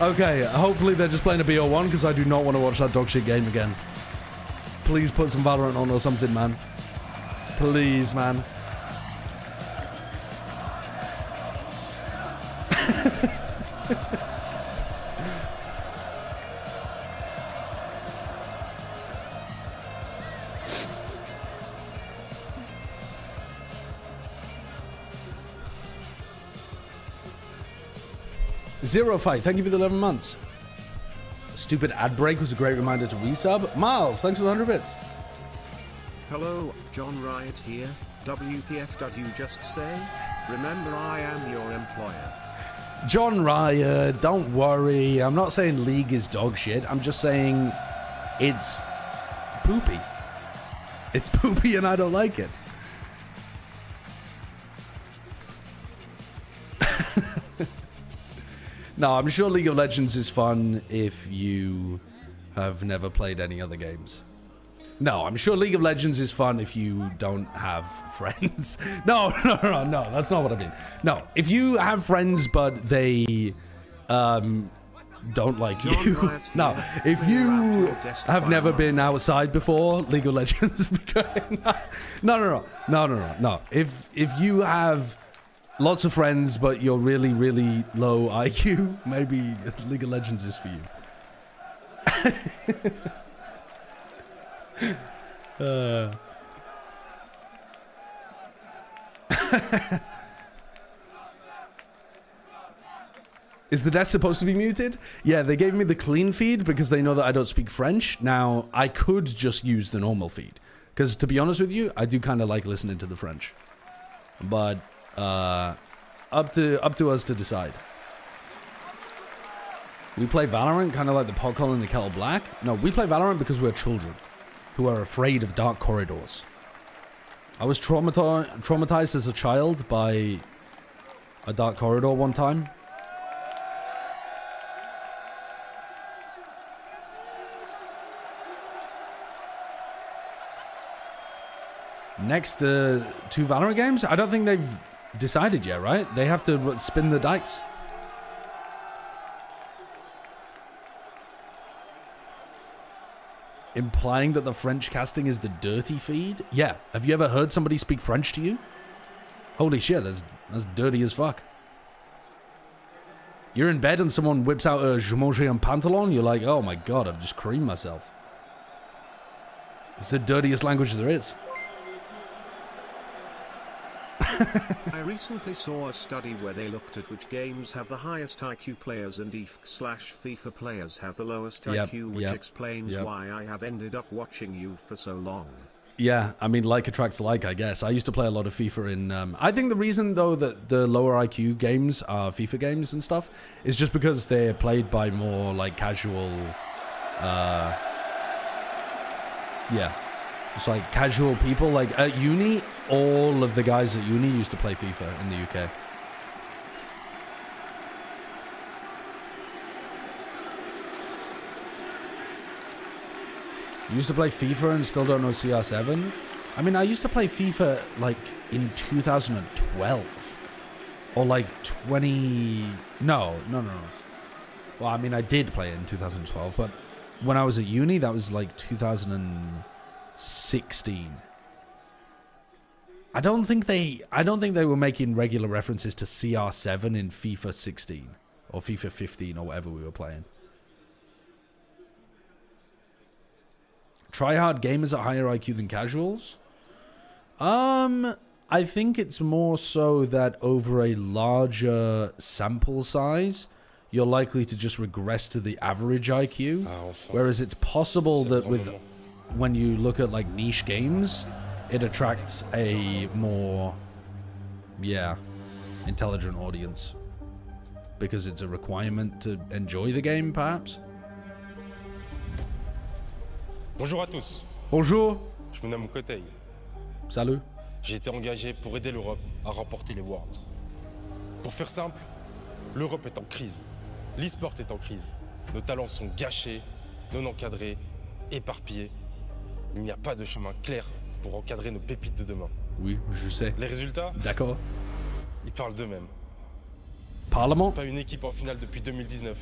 Okay, hopefully they're just playing a BO1 because I do not want to watch that dog shit game again. Please put some Valorant on or something, man. Please, man. Zero Fight, thank you for the 11 months. Stupid ad break was a great reminder to resub. Miles, thanks for the 100 bits. Hello, John Riot here. WTF did you just say? Remember, I am your employer. John Riot, don't worry. I'm not saying League is dog shit. I'm just saying it's poopy. It's poopy and I don't like it. No, I'm sure League of Legends is fun if you have never played any other games. No, I'm sure League of Legends is fun if you don't have friends. No, that's not what I mean. No, if you have friends but they don't like you. No, if you have never been outside before League of Legends. No. If you have lots of friends, but you're really, really low IQ, maybe League of Legends is for you. Is the desk supposed to be muted? Yeah, they gave me the clean feed because they know that I don't speak French. Now, I could just use the normal feed. Because, to be honest with you, I do kind of like listening to the French. But up to us to decide. We play Valorant kind of like the pot calling the kettle black. No, we play Valorant because we're children who are afraid of dark corridors. I was traumatized as a child by a dark corridor one time. Next, the 2 Valorant games? I don't think they've decided yet, right? They have to spin the dice. Implying that the French casting is the dirty feed? Yeah. Have you ever heard somebody speak French to you? Holy shit, that's dirty as fuck. You're in bed and someone whips out a je mange un pantalon, you're like, oh my god, I've just creamed myself. It's the dirtiest language there is. I recently saw a study where they looked at which games have the highest IQ players and EFC/FIFA players have the lowest IQ, which explains why I have ended up watching you for so long. Yeah, I mean, like attracts like, I guess. I used to play a lot of FIFA in... I think the reason, though, that the lower IQ games are FIFA games and stuff is just because they're played by more, like, casual... yeah. It's like casual people. Like, at uni, all of the guys at uni used to play FIFA in the UK. You used to play FIFA and still don't know CR7? I mean, I used to play FIFA, like, in 2012. Or, like, 20... No. Well, I mean, I did play it in 2012, but when I was at uni, that was, like, 2016. I don't think they were making regular references to CR7 in FIFA 16. Or FIFA 15, or whatever we were playing. Tryhard gamers are higher IQ than casuals? I think it's more so that over a larger sample size, you're likely to just regress to the average IQ. Whereas it's possible that when you look at like niche games, it attracts a more, intelligent audience. Because it's a requirement to enjoy the game, perhaps? Bonjour à tous. Bonjour. Je me nomme Kotei. Salut. J'ai été engagé pour aider l'Europe à remporter les Worlds. Pour faire simple, l'Europe est en crise. L'e-sport est en crise. Nos talents sont gâchés, non encadrés, éparpillés. Il n'y a pas de chemin clair pour encadrer nos pépites de demain. Oui, je sais. Les résultats? D'accord. Ils parlent d'eux-mêmes. Parlement? Pas une équipe en finale depuis 2019.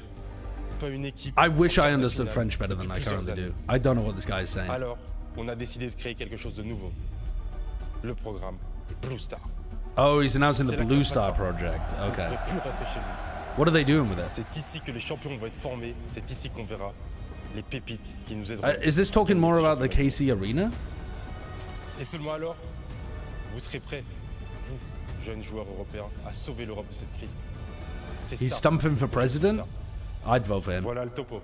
Pas une équipe. I wish I understood French better than I currently do. I don't know what this guy is saying. Alors, on a décidé de créer quelque chose de nouveau. Le programme Blue Star. Oh, he's announcing the Blue Star project. Okay. What are they doing with it? C'est ici que les champions vont être formés. C'est ici qu'on verra les pépites qui nous aideront. Is this talking more about the KC Arena? Et seulement alors, vous serez prêts, vous, jeunes joueurs européens, à sauver l'Europe de cette crise. C'est He's ça. stumping for president? I'd vote for him. Voilà le topo.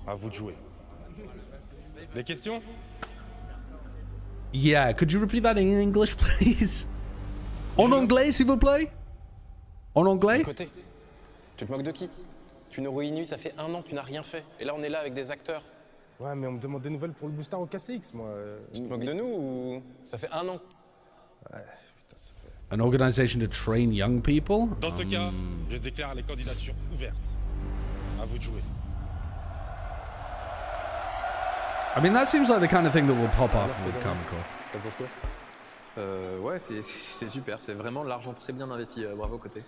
À vous de jouer. Des questions? Yeah, could you repeat that in English, please? En anglais, s'il vous plaît? En anglais? Côté, tu te moques de qui? Tu nous réunis, ça fait 1 an que tu n'as rien fait. Et là, on est là avec des acteurs. Ouais, mais on me demande des nouvelles pour le booster au Kcx, moi. Tu te moques de nous ou... Ça fait 1 an. Ouais, putain, ça fait... An organization to train young people? Dans ce cas, je déclare les candidatures ouvertes. À vous de jouer. I mean, that seems like the kind of thing that will pop off with Comical. T'en penses quoi? Ouais, c'est super. C'est vraiment l'argent très bien investi. Bravo, Côté.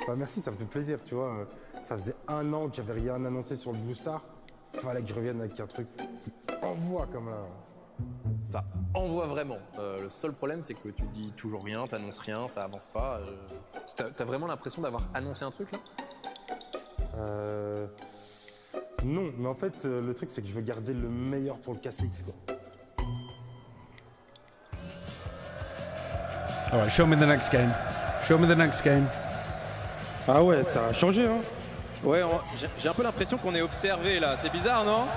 Bah merci, ça me fait plaisir, tu vois. Ça faisait 1 an que j'avais rien annoncé sur le Blue Star. Fallait que je revienne avec un truc qui envoie comme là. Ça envoie vraiment. Le seul problème, c'est que tu dis toujours rien, t'annonces rien, ça avance pas. T'as vraiment l'impression d'avoir annoncé un truc là? Non, mais en fait, le truc, c'est que je veux garder le meilleur pour le Kcx, quoi. Alright, show me the next game. Show me the next game. Ah ouais, ça a changé, hein. Ouais, j'ai un peu l'impression qu'on est observé là. C'est bizarre, non?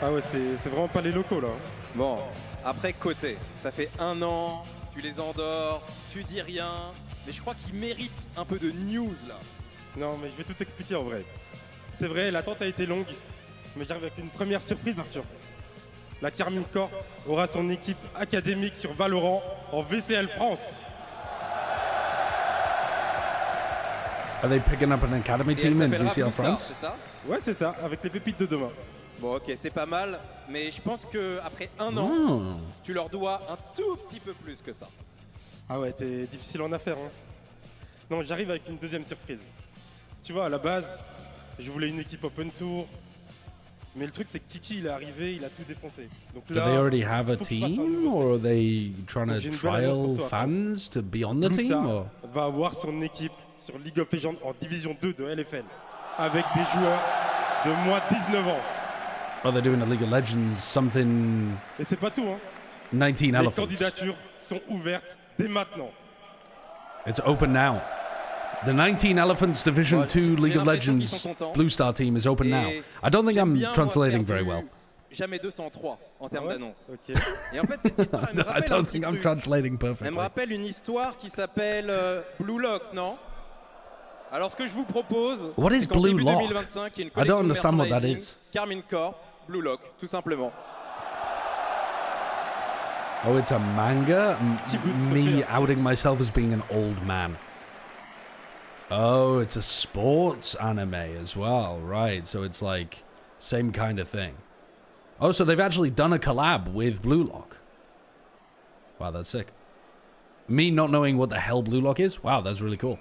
Ah ouais, c'est vraiment pas les locaux, là. Bon, après Côté, ça fait 1 an, tu les endors, tu dis rien, mais je crois qu'ils méritent un peu de news là. Non, mais je vais tout expliquer en vrai. C'est vrai, l'attente a été longue, mais j'arrive avec une première surprise, Arthur. La Karmine Corp aura son équipe académique sur Valorant en VCL France. Are they picking up an academy team in VCL France? C'est ça? Ouais, c'est ça, avec les pépites de demain. Bon, ok, c'est pas mal, mais je pense qu'après 1 an, tu leur dois un tout petit peu plus que ça. Ah ouais, t'es difficile en affaires, hein. Non, j'arrive avec une deuxième surprise. Tu vois, à la base, je voulais une équipe open tour, mais le truc c'est que Kiki il est arrivé, il a tout défoncé. Donc Do là, they already have a team, or are they trying to trial fans to be on the Blue team? Star Or? va avoir son équipe sur League of Legends en division 2 de LFL, avec des joueurs de moins de 19 ans. Oh, they're doing a League of Legends something. Et c'est pas tout, hein. 19 Les elephants. candidatures sont ouvertes dès maintenant. It's open now. The 19 Elephants Division 2 League of Legends Blue Star team is open now. I don't think I'm translating very well. Jamais 203 en termes d'annonce. Ok. Et en fait, cette histoire, elle me I rappelle un don't petit think I'm truc. translating Elle perfectly. me rappelle une histoire qui s'appelle Blue Lock, non? Alors, ce que je vous propose, What is c'est qu'en Blue début Lock? 2025, il y ait une I don't collection de understand what that merchandising, is. Karmine Corp, Blue Lock, tout simplement. Oh, it's a manga? Me faire. outing myself as being an old man. Oh, it's a sports anime as well. Right, so it's like same kind of thing. Oh, so they've actually done a collab with Blue Lock. Wow, that's sick. Me not knowing what the hell Blue Lock is? Wow, that's really cool.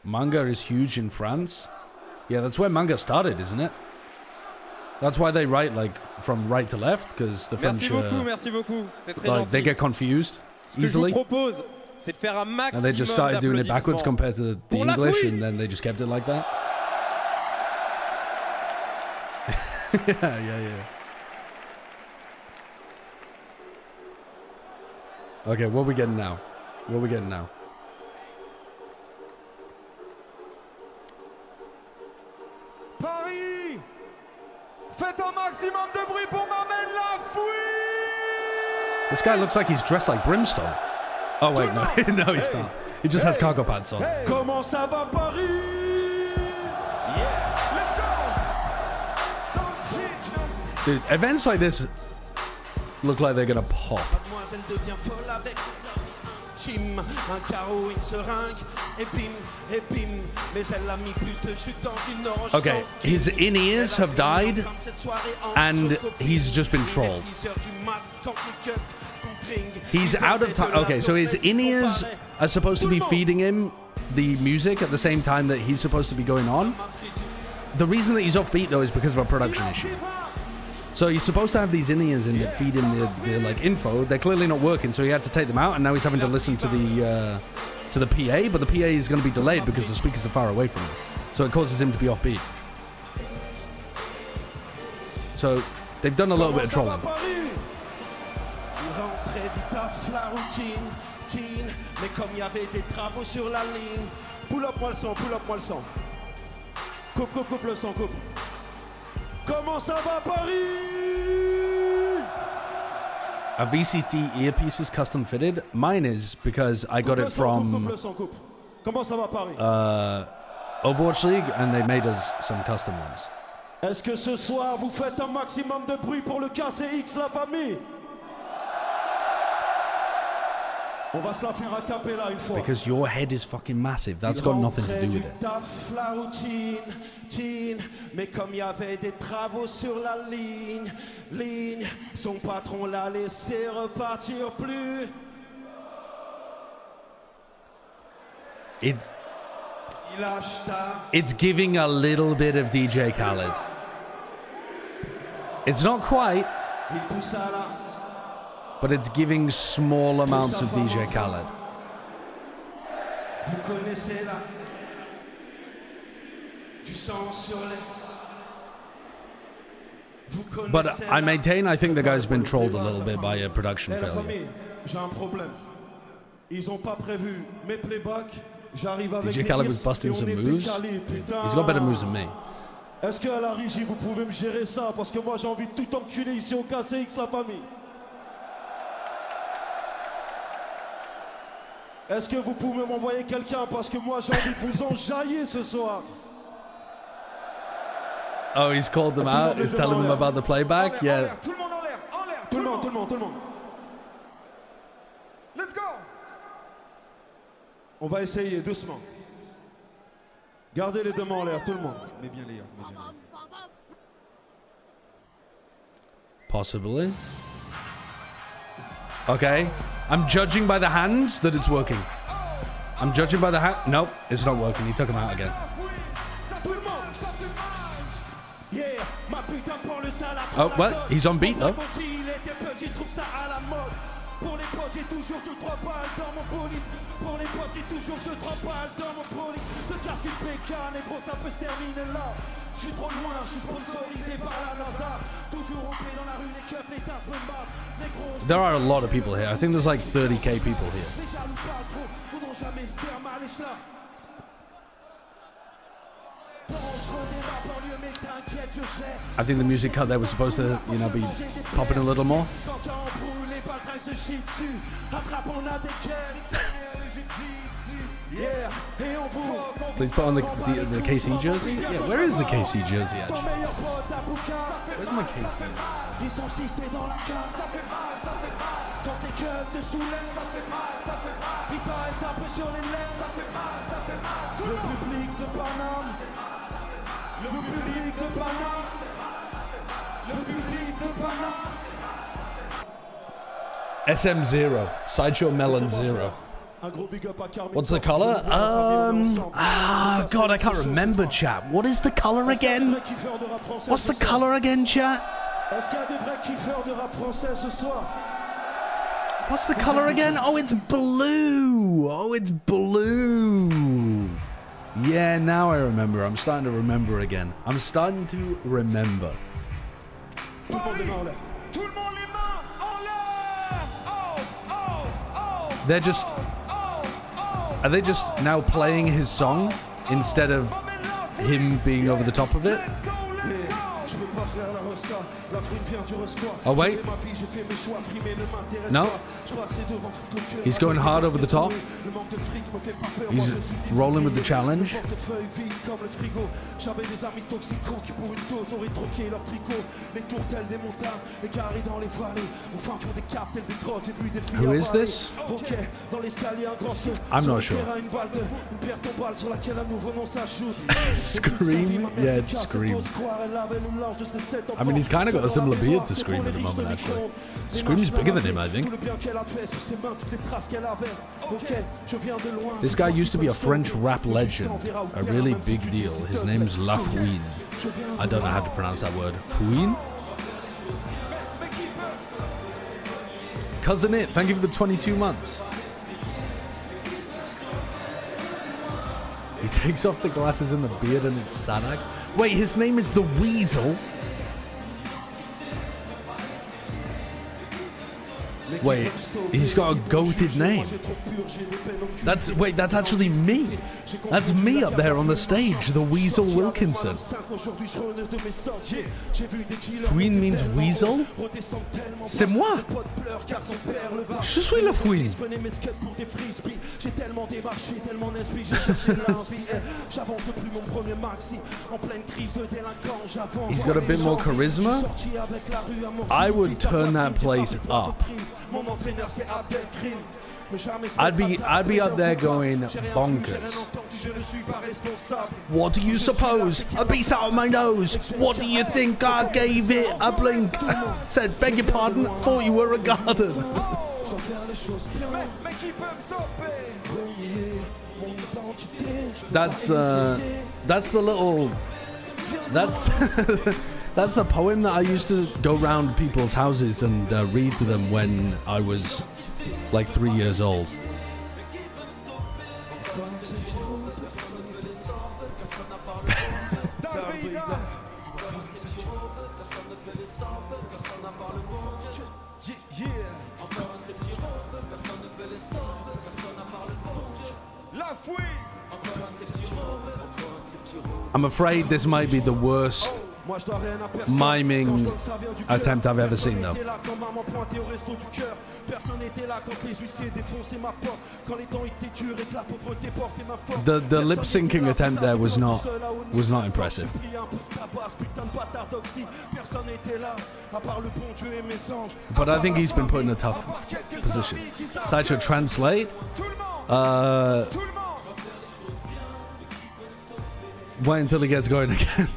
Manga is huge in France. Yeah, that's where manga started, isn't it? That's why they write like from right to left, because the French Merci beaucoup. C'est très like, they gentil. get confused Ce que je vous easily, propose, c'est de faire un and maximum they just started doing it backwards d'applaudissements. compared to the Pour la English, fouille. and then they just kept it like that. yeah. Okay, what are we getting now? What are we getting now? Paris, faites un maximum de bruit pour m'amener la fouille. This guy looks like he's dressed like Brimstone. Oh wait, no, no, he's not. He just has cargo pants on. Comment ça va Paris? Yeah, let's go. Dude, events like this look like they're gonna pop. Mademoiselle devient folle avec Jim, un carreau, une seringue, et bim, mais elle a mis plus de chute dans une orange. Okay, his in-ears have died, and he's just been trolled. He's out of time. Okay, so his in-ears are supposed to be feeding him the music at the same time that he's supposed to be going on. The reason that he's offbeat, though, is because of a production issue. So he's supposed to have these in-ears in that feed him the like info. They're clearly not working, so he had to take them out, and now he's having to listen to the PA. But the PA is going to be delayed because the speakers are far away from him, so it causes him to be offbeat. So they've done a little bit of trolling. Rentrait du taf, la routine, mais comme il y avait des travaux sur la ligne. Pull up moi le son, Coupe le son, coupe. Comment ça va Paris? A VCT earpiece is custom fitted. Mine is because I got it from Comment ça va Paris? Overwatch League, and they made us some custom ones. Est-ce que ce soir vous faites un maximum de bruit pour le Kcx, la famille? On va se la faire à cappella une fois. Because your head is fucking massive. That's got nothing to do with it. Taf, la routine, mais comme il y avait des travaux sur la ligne, son patron l'a laissé repartir plus. It's giving a little bit of DJ Khaled. It's not quite, Il pousse à la but it's giving small amounts of DJ Khaled. Vous connaissez là du sang sur les. Vous connaissez But I la- maintain, I think the guy's been trolled a little bit by a production Eh, la failure. famille, j'ai un problème. Ils ont pas prévu mes playbacks. J'arrive avec DJ des Khaled was hits busting et on some est moves. décalés, putain. He's got better moves than me. Est-ce qu'à la régie vous pouvez me gérer ça? Parce que moi j'ai envie de tout enculer ici au Kcx, la famille. Est-ce que vous pouvez m'envoyer quelqu'un? Parce que moi j'ai envie de vous enjailler ce soir. Oh, he's called them out. He's telling them about the playback. Yeah. Tout le monde en l'air, Tout le monde. Let's go. On va essayer doucement. Gardez les deux mains en l'air, tout le monde. Possibly. Okay. I'm judging by the hands that it's working. I'm judging by the hand. Nope, it's not working. He took him out again. Yeah, ma putain pour le sale. Oh, well, he's on beat though. Il était petit, trouve ça à la mode. Pour les potes, j'ai toujours 2-3 balles dans mon bolide. Pour les potes, j'ai toujours 2-3 balles dans mon bolide. De casque une pécane, et gros, ça peut se terminer là. Je suis trop loin, je suis sponsorisé par la NASA. Toujours entré dans la rue, les keufs, les tasses me battent. Les gros. There are a lot of people here. I think there's like 30k people here. Les jaloux parlent trop, faudront jamais se faire mal, et là. I think the music cut there was supposed to, you know, be popping a little more. Please put on the KC jersey. Yeah, where is the KC jersey actually? Where's my KC? SM0, Sideshow Melon 0. What's the color? God, I can't remember, chat. What is the color again? What's the color again, chat? What's the color again? Oh, it's blue. Oh, it's blue. Yeah, now I remember. I'm starting to remember again. I'm starting to remember. They're just... Are they just now playing his song instead of him being over the top of it? Oh wait, no, he's going hard over the top. He's rolling with the challenge. Who is this? I'm not sure. Scream? Yeah, it's Scream. I mean, he's kind of got a similar beard to Scream at the moment, actually. Scream's bigger than him, I think. This guy used to be a French rap legend, a really big deal. His name's La Fouine. I don't know how to pronounce that word. Fouine? Cousin It, thank you for the 22 months. He takes off the glasses and the beard and it's Sanak. Wait, his name is the Weasel? Wait, he's got a goated name. Wait, that's actually me. That's me up there on the stage, the Weasel Wilkinson. Fouine means weasel? C'est moi. Je suis la Fouine. He's got a bit more charisma. I would turn that place up. I'd be up there going bonkers. What do you suppose? A piece out of my nose. What do you think? I gave it a blink. Said, beg your pardon, thought you were a garden. That's the little... That's the poem that I used to go round people's houses and read to them when I was like 3 years old. I'm afraid this might be the worst miming attempt I've ever seen, though. The lip syncing attempt there was not impressive. But I think he's been put in a tough position. Sideshow translate. Wait until he gets going again.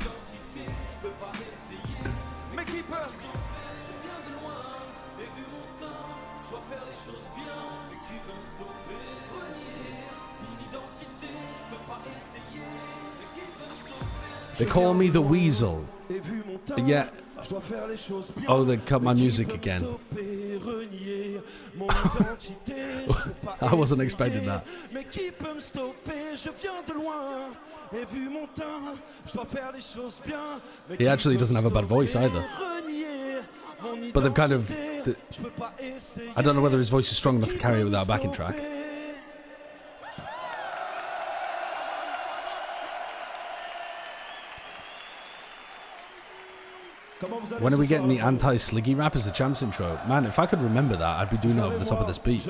They call me the Weasel. Yeah, Oh, they cut my music again. I wasn't expecting that. He actually doesn't have a bad voice either. But they've kind of... I don't know whether his voice is strong enough to carry it without a backing track. When are we getting the anti-Sliggy rap as the champs intro? Man, if I could remember that, I'd be doing it over the top of this beat.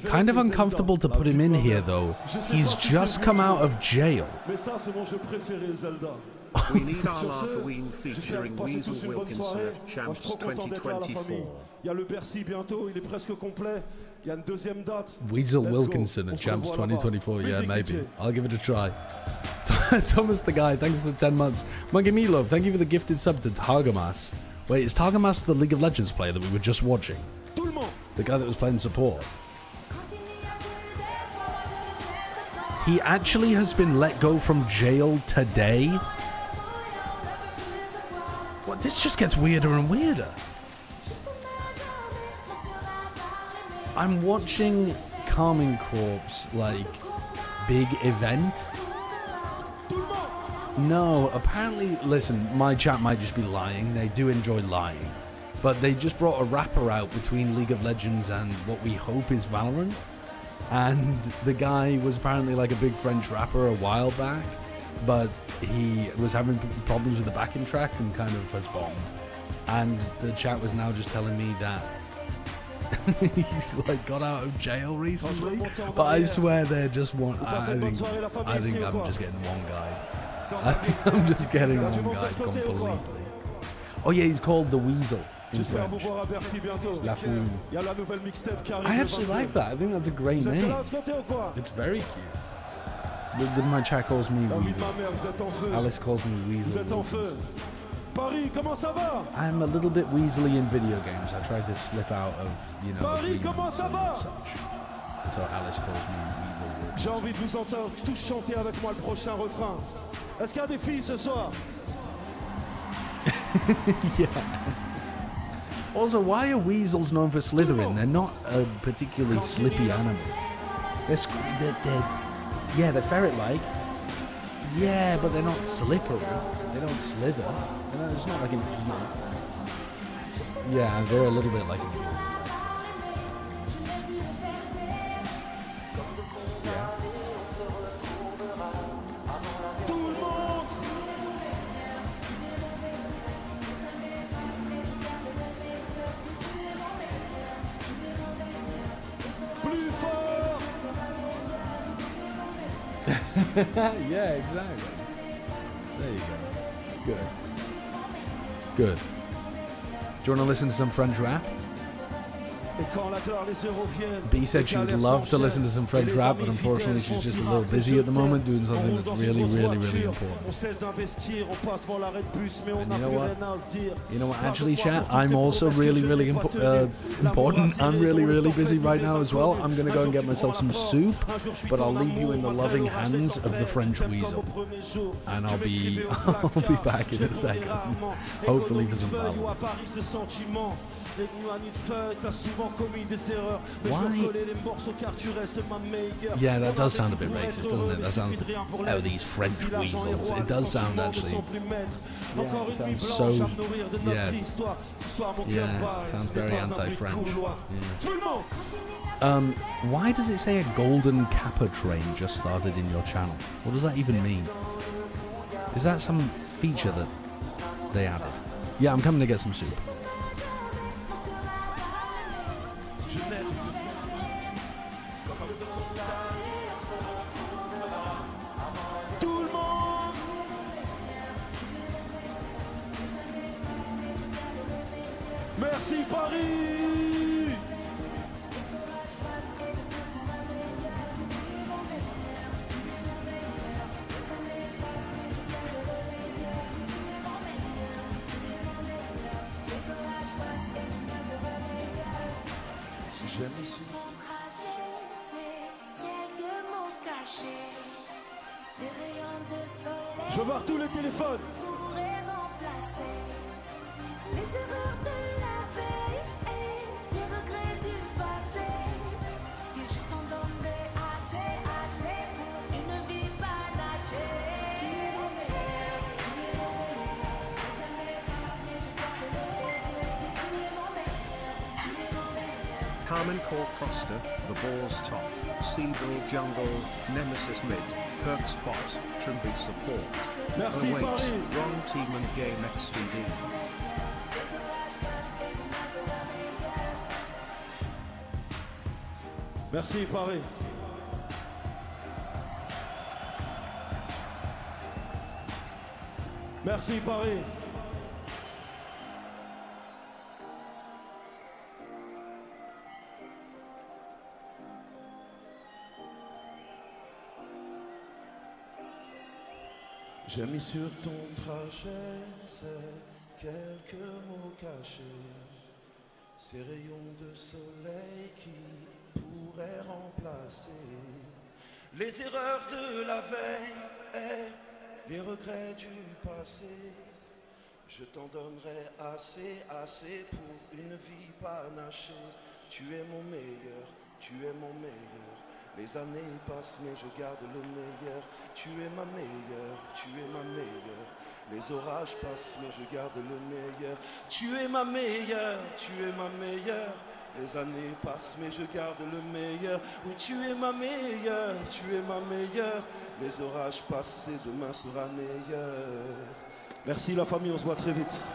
Kind of uncomfortable to put him in here, though. He's just come out of jail. We need our Halloween featuring Weasel Wilkinson at Champs 2024. Weasel Wilkinson at Champs 2024, yeah, maybe. I'll give it a try. Thomas the Guy, thanks for the 10 months. Monkey Meatloaf, thank you for the gifted sub to Targamas. Wait, is Targamas the League of Legends player that we were just watching? The guy that was playing support. He actually has been let go from jail today? What? This just gets weirder and weirder. I'm watching Karmine Corp's, like, big event. No, apparently, listen, my chat might just be lying. They do enjoy lying. But they just brought a rapper out between League of Legends and what we hope is Valorant. And the guy was apparently like a big French rapper a while back. But he was having problems with the backing track and kind of has bombed. And the chat was now just telling me that he like got out of jail recently. But I swear they're just one. I think I'm just getting one guy. I think I'm just getting one guy completely. Oh yeah, he's called the Weasel in French. La Fouine. I actually like that. I think that's a great name. It's very cute. My chat calls me Weasel. Alice calls me Weasel. I'm a little bit weaselly in video games. I try to slip out of, you know, agreements and such. So Alice calls me Weasel. J'ai envie de vous entendre tous chanter avec moi le prochain refrain. Est-ce qu'il y a des filles ce soir? Yeah. Also, why are weasels known for slithering? They're not a particularly slippy animal. Yeah, they're ferret-like. Yeah, but they're not slippery. They don't slither. It's not like an eel. Yeah, they're a little bit like an eel. Yeah. Yeah, exactly. There you go. Good. Good. Do you want to listen to some French rap? B said she would love to listen to some French rap, but unfortunately she's just a little busy at the moment doing something that's really, really, really important. And you know what? You know what, actually, chat, I'm also really, really important. I'm really, really busy right now as well. I'm going to go and get myself some soup, but I'll leave you in the loving hands of the French Weasel. And I'll be back in a second. Hopefully for some Valorant. Why? Yeah, that does sound a bit racist, doesn't it? That sounds, oh, these French weasels. It does sound actually, yeah, it sounds so, yeah, it sounds very anti-French. Yeah. Why does it say a golden kappa train just started in your channel? What does that even mean? Is that some feature that they added? Yeah, I'm coming to get some soup. Merci Paris. Mon trajet, c'est quelques mots cachés. Je veux voir tous les téléphones. Karmine Vs the balls top, Seagull jungle, Nemesis mid, Perk spot, Trimby support. Merci, Oh wait, Paris. wrong team and game XTD. Merci Paris. Merci Paris. J'ai mis sur ton trajet ces quelques mots cachés, ces rayons de soleil qui pourraient remplacer les erreurs de la veille et les regrets du passé. Je t'en donnerai assez, assez pour une vie panachée. Tu es mon meilleur, tu es mon meilleur. Les années passent mais je garde le meilleur. Tu es ma meilleure, tu es ma meilleure. Les orages passent mais je garde le meilleur. Tu es ma meilleure, tu es ma meilleure. Les années passent mais je garde le meilleur. Oui, tu es ma meilleure, tu es ma meilleure. Les orages passent et demain sera meilleur. Merci la famille, on se voit très vite.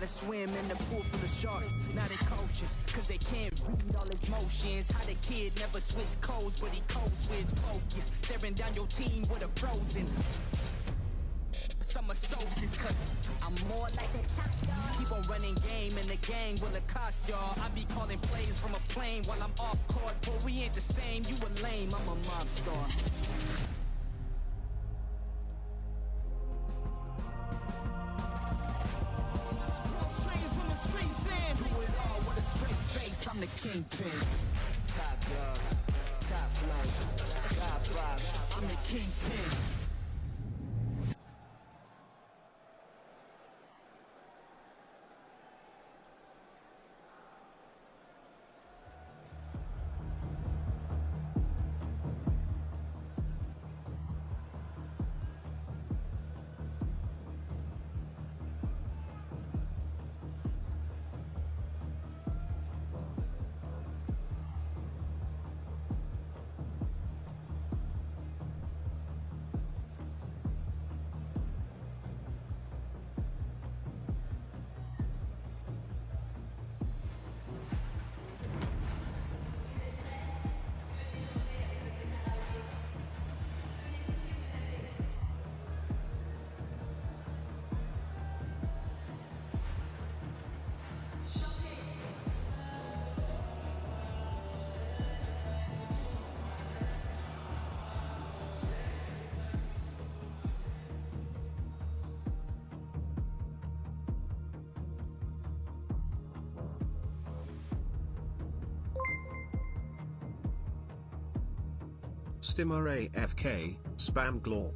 Swim in the pool full of sharks. Now they coaches, cause they can't read all emotions. How the kid never switch codes, but he code switch focus. Staring down your team with a frozen summer solstice, cause I'm more like the top dog. Keep on running game and the gang will accost y'all. I be calling plays from a plane while I'm off court. But we ain't the same, you a lame, I'm a mob star. I'm the kingpin. Top dog, top flow, top five. I'm the kingpin. Stimmer AFK, spam glorp.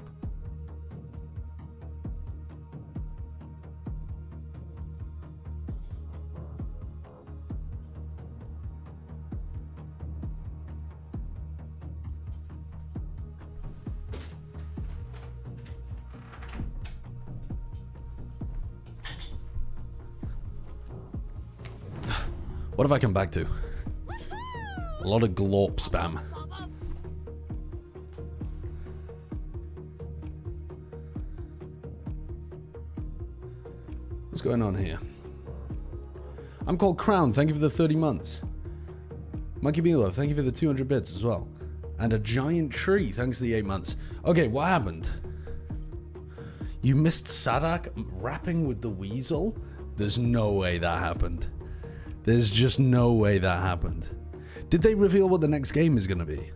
What have I come back to? A lot of glorp spam. What's going on here? I'm called Crown. Thank you for the 30 months. Monkey Milo, thank you for the 200 bits as well. And a giant tree, thanks to the 8 months. Okay, what happened? You missed Sadak rapping with the weasel? There's no way that happened. There's just no way that happened. Did they reveal what the next game is going to be?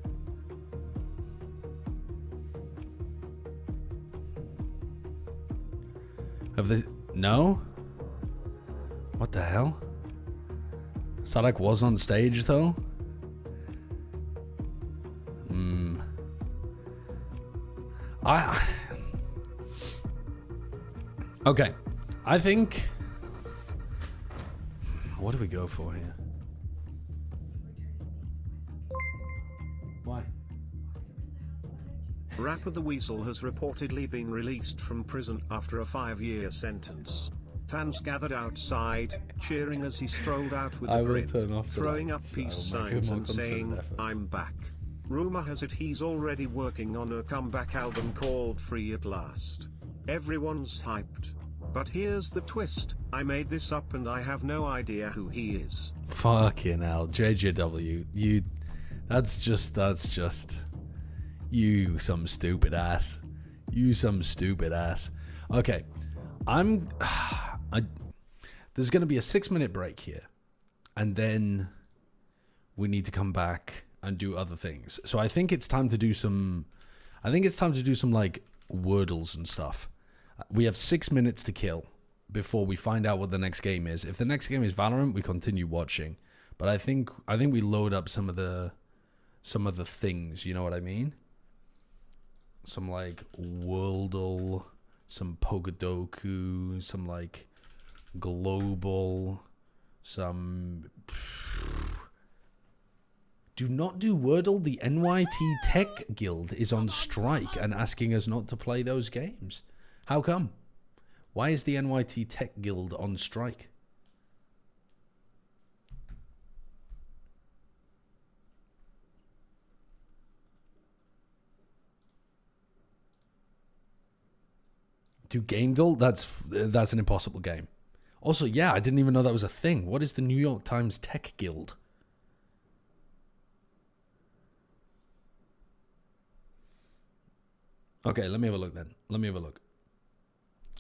Have they? No? What the hell? Sadak was on stage though? Okay. I think... What do we go for here? Why? Rapper the Weasel has reportedly been released from prison after a 5-year sentence. Fans gathered outside, cheering as he strolled out with a grin, throwing up peace signs and saying, "I'm back." Rumor has it he's already working on a comeback album called Free at Last. Everyone's hyped. But here's the twist, I made this up and I have no idea who he is. Fucking hell, JJW, you... That's just... You some stupid ass. You some stupid ass. Okay, there's going to be a 6-minute break here. And then we need to come back and do other things. So I think it's time to do some... like, wordles and stuff. We have 6 minutes to kill before we find out what the next game is. If the next game is Valorant, we continue watching. But I think we load up some of the things, you know what I mean? Some like Worldle, some Pogodoku, some like Global, some... Do not do Wordle. The NYT Tech Guild is on strike and asking us not to play those games. How come? Why is the NYT Tech Guild on strike? Do Gamedle? That's an impossible game. Also, yeah, I didn't even know that was a thing. What is the New York Times Tech Guild? Okay, let me have a look then. Let me have a look.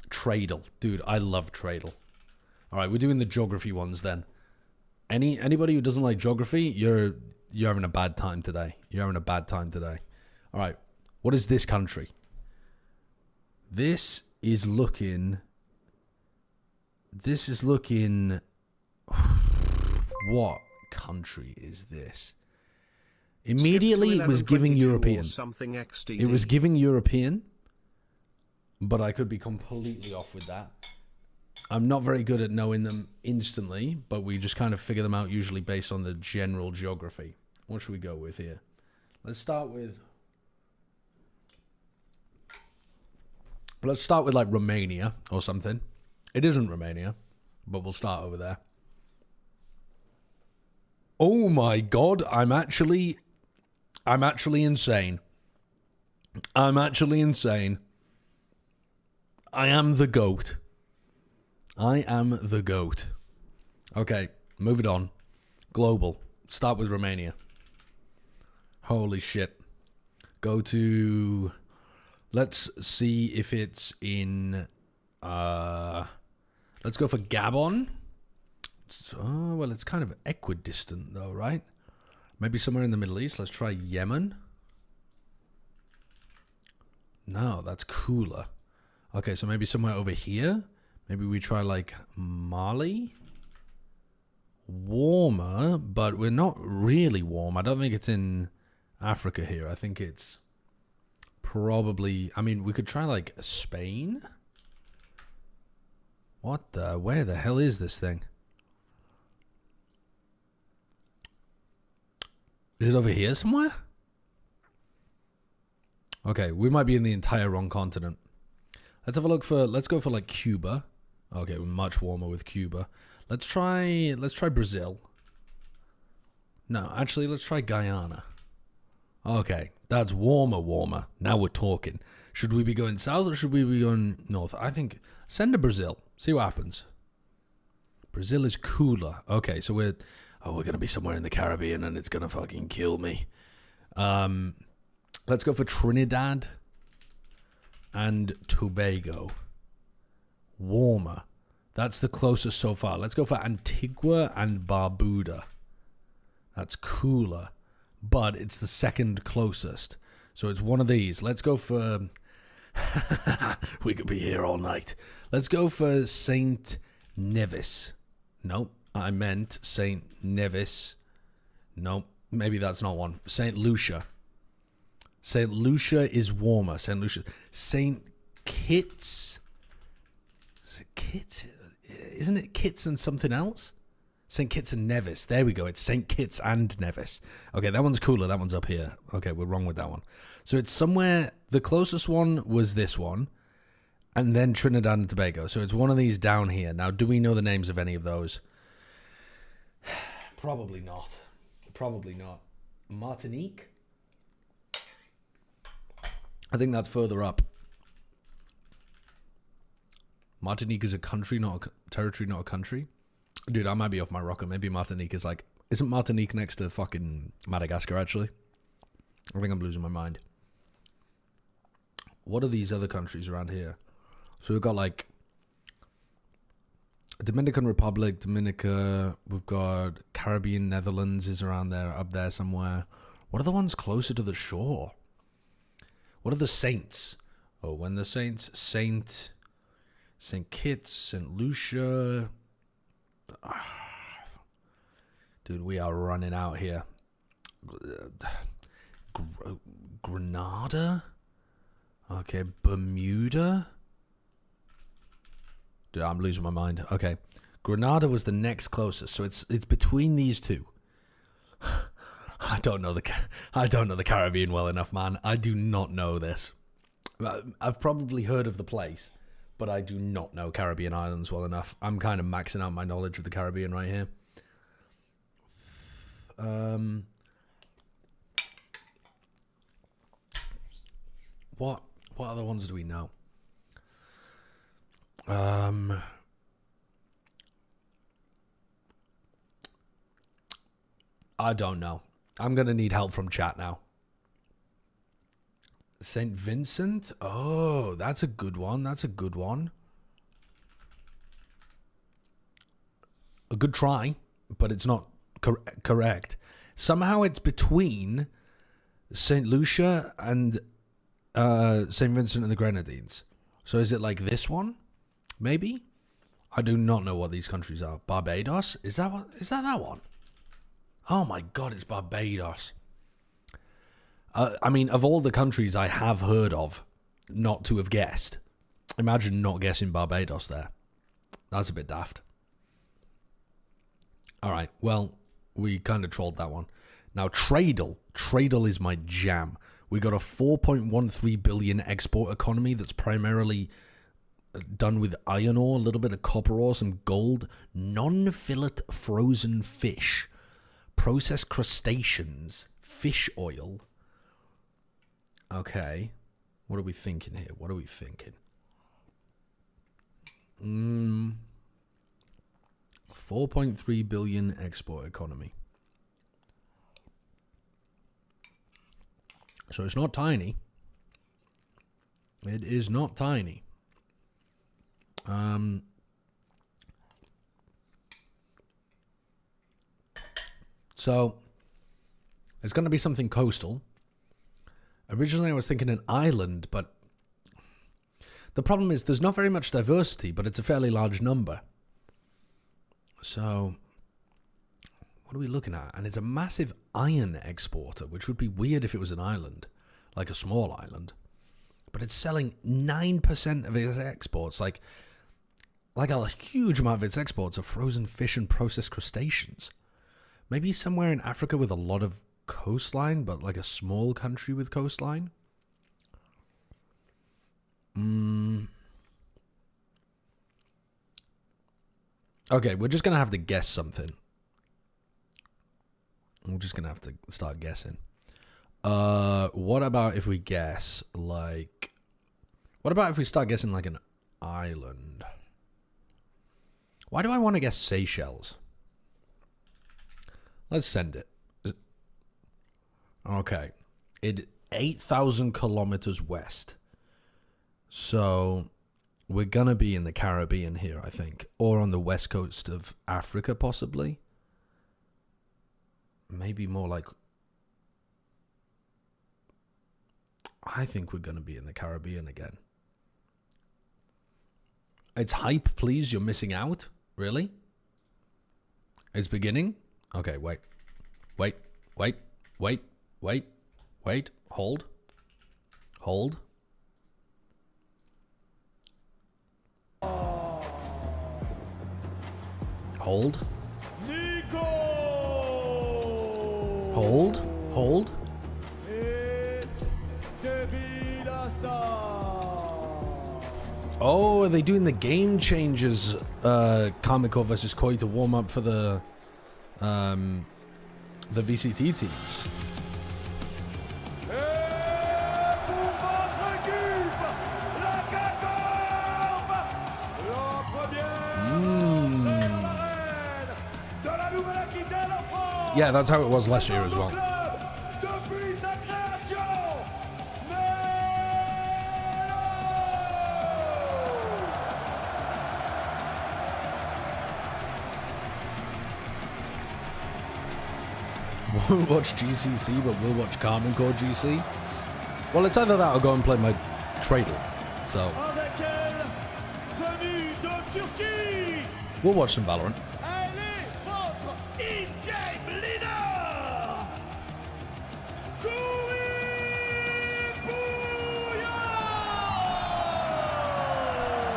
Tradle. Dude, I love Tradle. All right, we're doing the geography ones then. Anybody who doesn't like geography, you're having a bad time today. You're having a bad time today. All right, what is this country? This is looking... What country is this? Immediately it was giving European. It was giving European, but I could be completely off with that. I'm not very good at knowing them instantly, but we just kind of figure them out usually based on the general geography. What should we go with here? Let's start with like Romania or something. It isn't Romania, but we'll start over there. Oh my god, I'm actually insane. I'm actually insane. I am the GOAT. I am the GOAT. Okay, move it on. Global. Start with Romania. Holy shit. Go to... Let's see if it's in... let's go for Gabon. Oh, well, it's kind of equidistant though, right? Maybe somewhere in the Middle East. Let's try Yemen. No, that's cooler. Okay, so maybe somewhere over here. Maybe we try like Mali. Warmer, but we're not really warm. I don't think it's in Africa here. I think it's probably... I mean, we could try, like, Spain? What the... Where the hell is this thing? Is it over here somewhere? Okay, we might be in the entire wrong continent. Let's have a look for... Let's go for, like, Cuba. Okay, we're much warmer with Cuba. Let's try Brazil. No, actually, let's try Guyana. Okay, that's warmer. Now we're talking. Should we be going south or should we be going north? I think send to Brazil. See what happens. Brazil is cooler. Okay, so we're gonna be somewhere in the Caribbean and it's gonna fucking kill me. Let's go for Trinidad and Tobago. Warmer. That's the closest so far. Let's go for Antigua and Barbuda. That's cooler, but it's the second closest. So it's one of these. Let's go for... we could be here all night. Let's go for St. Nevis. Nope, I meant St. Nevis. Nope, maybe that's not one. St. Lucia. St. Lucia is warmer. St. Lucia. St. Kitts. Is it Kitts? Isn't it Kitts and something else? St. Kitts and Nevis. There we go. It's St. Kitts and Nevis. Okay, that one's cooler. That one's up here. Okay, we're wrong with that one. So it's somewhere... The closest one was this one. And then Trinidad and Tobago. So it's one of these down here. Now, do we know the names of any of those? Probably not. Probably not. Martinique? I think that's further up. Martinique is a country, not a territory, not a country. Dude, I might be off my rocker. Maybe Martinique is like... Isn't Martinique next to fucking Madagascar, actually? I think I'm losing my mind. What are these other countries around here? So we've got, like... Dominican Republic, Dominica. We've got Caribbean Netherlands is around there, up there somewhere. What are the ones closer to the shore? What are the saints? Oh, when the saints... St. Kitts, St. Lucia... Dude, we are running out here. Grenada? Okay, Bermuda? Dude, I'm losing my mind. Okay, Grenada was the next closest, so it's between these two. I don't know the Caribbean well enough, man. I do not know this. I've probably heard of the place, but I do not know Caribbean islands well enough. I'm kind of maxing out my knowledge of the Caribbean right here. What other ones do we know? I don't know. I'm gonna need help from chat now. St. Vincent? Oh, that's a good one. That's a good one. A good try, but it's not correct. Somehow it's between St. Lucia and St. Vincent and the Grenadines. So is it like this one? Maybe? I do not know what these countries are. Barbados? Is that one? Oh my god, it's Barbados. I mean, of all the countries I have heard of, not to have guessed. Imagine not guessing Barbados there. That's a bit daft. Alright, well, we kind of trolled that one. Now, Tradle. Tradle is my jam. We got a 4.13 billion export economy that's primarily done with iron ore, a little bit of copper ore, some gold, non-fillet frozen fish, processed crustaceans, fish oil. Okay. What are we thinking here? What are we thinking? 4.3 billion export economy. So it's not tiny. It is not tiny. So it's going to be something coastal. Originally I was thinking an island, but the problem is there's not very much diversity, but it's a fairly large number. So What are we looking at? And it's a massive iron exporter, which would be weird if it was an island, like a small island. But it's selling 9% of its exports, like a huge amount of its exports are frozen fish and processed crustaceans. Maybe somewhere in Africa with a lot of coastline, but like a small country with coastline. Okay, we're just going to have to guess something. We're just going to have to start guessing. What about if we guess, like... What about if we start guessing, like, an island? Why do I want to guess Seychelles? Let's send it. Okay. It's 8,000 kilometers west. So... we're going to be in the Caribbean here, I think. Or on the west coast of Africa, possibly. Maybe more like... I think we're going to be in the Caribbean again. It's hype, please. You're missing out. Really? It's beginning? Okay, wait. Wait. Wait. Wait. Wait. Wait. Hold. Hold. Hold. Nico! Hold. Hold. Oh, are they doing the game changes, Karmine versus Koi to warm up for the VCT teams? Yeah, that's how it was last year as well. Won't watch GCC, but we'll watch Karmine Core GC. Well, it's either that or go and play my Tradle. So we'll watch some Valorant.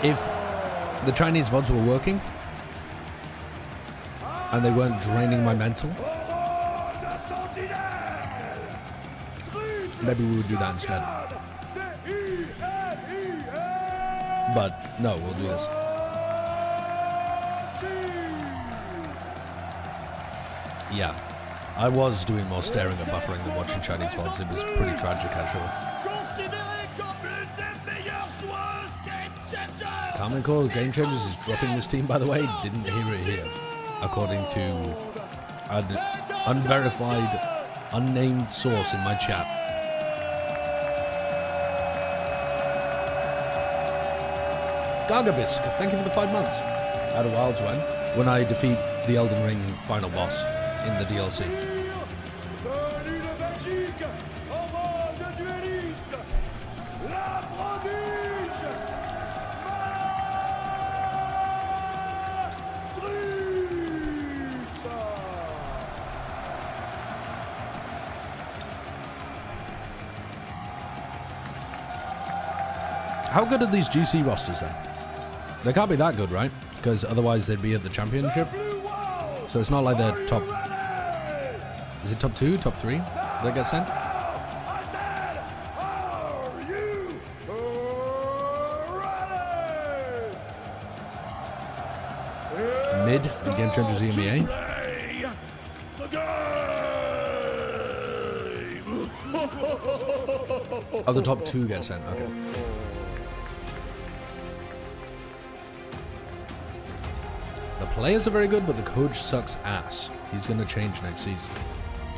If the Chinese VODs were working and they weren't draining my mental, maybe we would do that instead. But no, we'll do this. Yeah, I was doing more staring and buffering than watching Chinese VODs. It was pretty tragic, actually. Karmine Core Game Changers is dropping this team, by the way. Didn't hear it here. According to an unverified, unnamed source in my chat. Gargabisk, thank you for the 5 months. Out of Wilds when I defeat the Elden Ring final boss in the DLC. How good are these GC rosters then? They can't be that good, right? Because otherwise they'd be at the championship. So it's not like they're top... Is it top 2, top 3 that get sent? Mid, the Game Changers EMEA. Oh, the top 2 get sent, okay. The players are very good, but the coach sucks ass. He's going to change next season.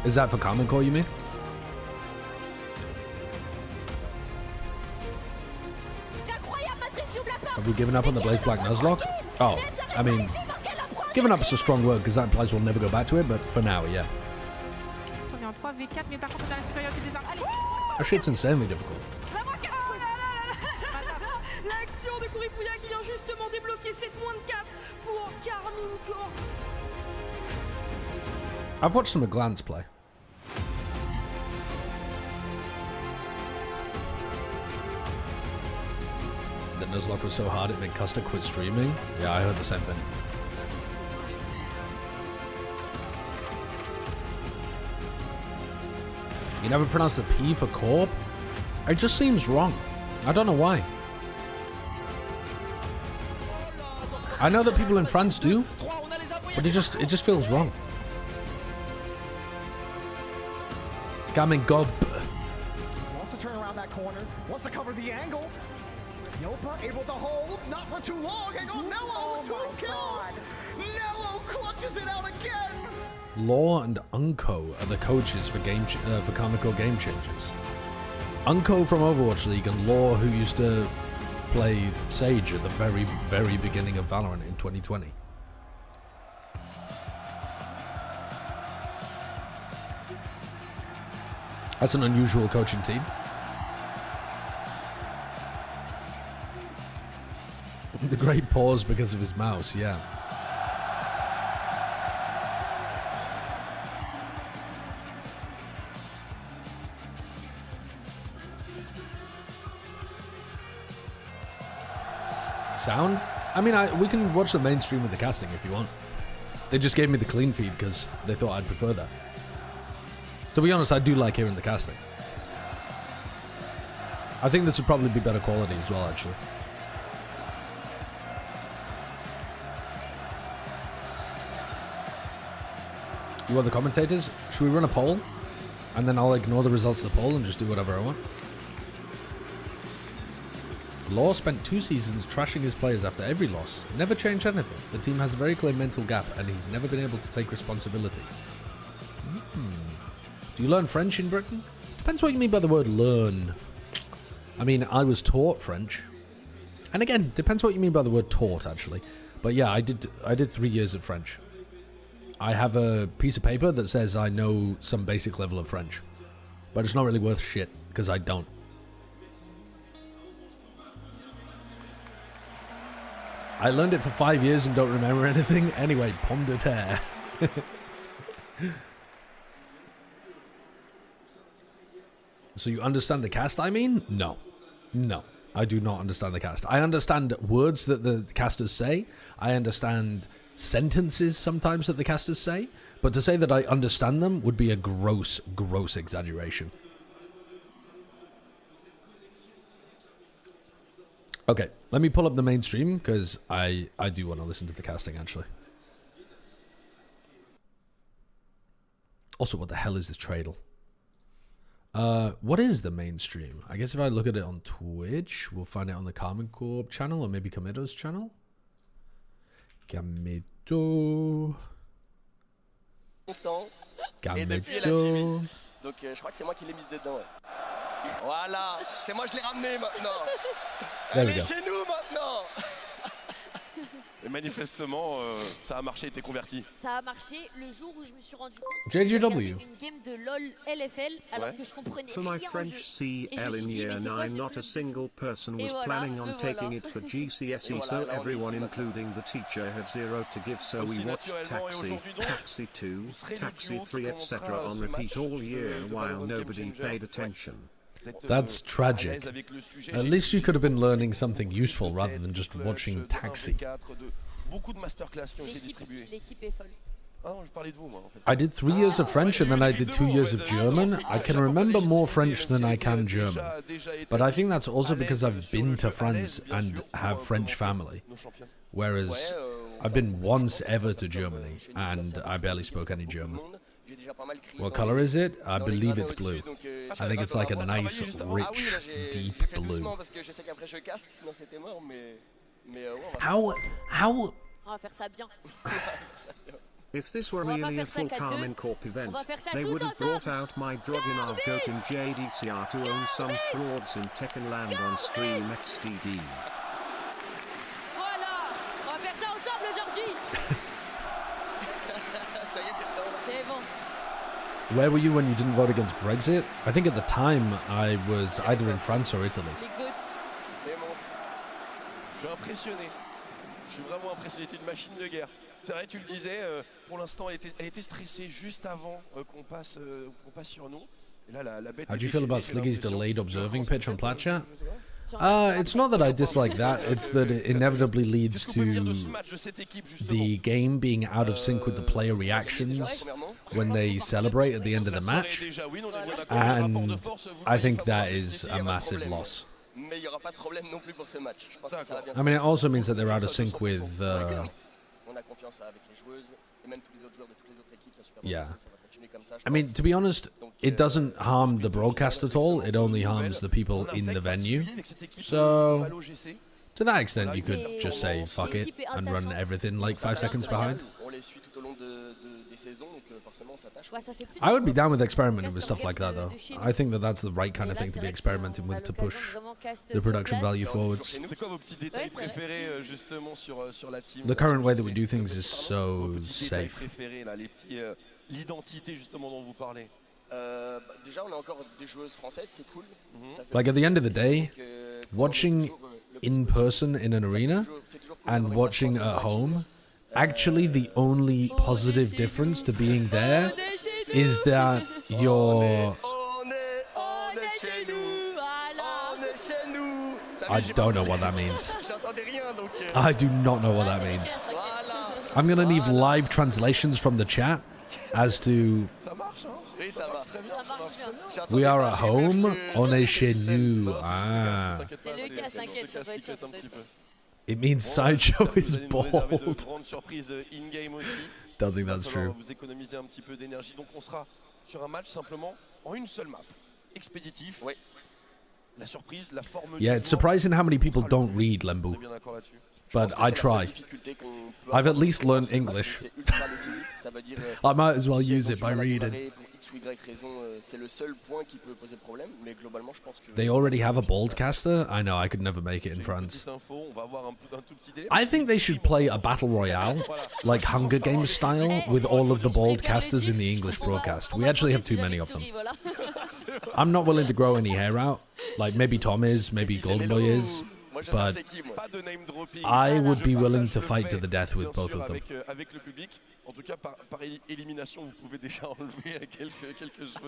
Is that for Karmine Core, you mean? Have we given up on the Blaze Black Nuzlocke? Oh, I mean, given up is a strong word because that implies we'll never go back to it, but for now, yeah. That shit's insanely difficult. L'action de Kouripouya qui vient justement débloquer 7-4 pour Karmine Core. I've watched some of Glance play. The Nuzlocke was so hard it made Custer quit streaming. Yeah, I heard the same thing. You never pronounce the P for corp? It just seems wrong. I don't know why. I know that people in France do, but it just feels wrong. Gamin Gob. Wants to turn around that corner. Wants to cover the angle. Yopa able to hold. Not for too long. And go Nello with 2 kills. Nello clutches it out again. Law and Unco are the coaches for Karmine Game Changers. Unco from Overwatch League and Law, who used to play Sage at the very, very beginning of Valorant in 2020. That's an unusual coaching team. The great pause because of his mouse, yeah. Sound? I mean, we can watch the main stream with the casting if you want. They just gave me the clean feed because they thought I'd prefer that. To be honest, I do like hearing the casting. I think this would probably be better quality as well, actually. You want the commentators? Should we run a poll? And then I'll ignore the results of the poll and just do whatever I want. Law spent 2 seasons trashing his players after every loss. Never changed anything. The team has a very clear mental gap and he's never been able to take responsibility. Do you learn French in Britain? Depends what you mean by the word learn. I mean, I was taught French. And again, depends what you mean by the word taught, actually. But yeah, I did 3 years of French. I have a piece of paper that says I know some basic level of French. But it's not really worth shit, because I don't. I learned it for 5 years and don't remember anything. Anyway, pomme de terre. So you understand the cast, I mean? No. No, I do not understand the cast. I understand words that the casters say. I understand sentences sometimes that the casters say. But to say that I understand them would be a gross, gross exaggeration. Okay, let me pull up the mainstream because I do want to listen to the casting, actually. Also, what the hell is this Tradle? What is the mainstream? I guess if I look at it on Twitch, we'll find it on the Karmine Corp channel or maybe Kameto's channel. Kameto. Kameto. Donc je crois que c'est moi qui l'ai mise dedans. Voilà, c'est moi je l'ai ramené maintenant. Elle est chez nous maintenant. Et manifestement, ça a marché et t'es converti. Ça a marché le jour où je me suis rendu compte JJW. qu'il y avait une game de LOL LFL alors que je comprenais For rien my au French jeu. CL in year 9, not a single person was planning on taking it for GCSE, so everyone, including the teacher, had 0 to give, so we watched Taxi, Taxi 2, Taxi 3, etc. on repeat all year while nobody paid attention. That's tragic. At least you could have been learning something useful rather than just watching Taxi. I did 3 years of French and then I did 2 years of German. I can remember more French than I can German. But I think that's also because I've been to France and have French family. Whereas I've been once ever to Germany and I barely spoke any German. What color is it? I believe it's blue. I think it's like a nice, rich, deep blue. How? On va faire ça bien. If this were really a full Karmine Corp event, they would have brought out my Drogonov goat in JDCR to own some frauds in Tekken Land on stream XDD. Voilà, on va faire ça ensemble aujourd'hui. C'est bon. Where were you when you didn't vote against Brexit? I think at the time I was either in France or Italy. Je suis impressionné. Je suis vraiment impressionné. C'est une machine de guerre. C'est vrai, tu le disais, pour l'instant, elle était stressée juste avant qu'on passe sur nous. Et là, la bête. How do you feel about Sliggy's delayed observing pitch on Plat Chat? It's not that I dislike that, it's that it inevitably leads to the game being out of sync with the player reactions when they celebrate at the end of the match, and I think that is a massive loss. I mean, it also means that they're out of sync with... yeah. I mean, to be honest, it doesn't harm the broadcast at all. It only harms the people in the venue. So, to that extent, you could just say, fuck it, and run everything like 5 seconds behind. I would be down with experimenting with stuff like that, though. I think that that's the right kind of thing to be experimenting with to push the production value forwards. The current way that we do things is so safe. Like, at the end of the day, watching in person in an arena and watching at home, actually the only positive difference to being there is that you're... I don't know what that means. I do not know what that means. I'm gonna need live translations from the chat as to... We are at home, on est chez nous. Ah. It means Sideshow is bald. Don't think that's true. Yeah, it's surprising how many people don't read Lembu. But I try. I've at least learned English. I might as well use it by reading. They already have a baldcaster? I know, I could never make it in France. I think they should play a battle royale, like Hunger Games style, with all of the baldcasters in the English broadcast. We actually have too many of them. I'm not willing to grow any hair out. Like, maybe Tom is, maybe Golden Boy is. But I would be willing to fight to the death with both of them.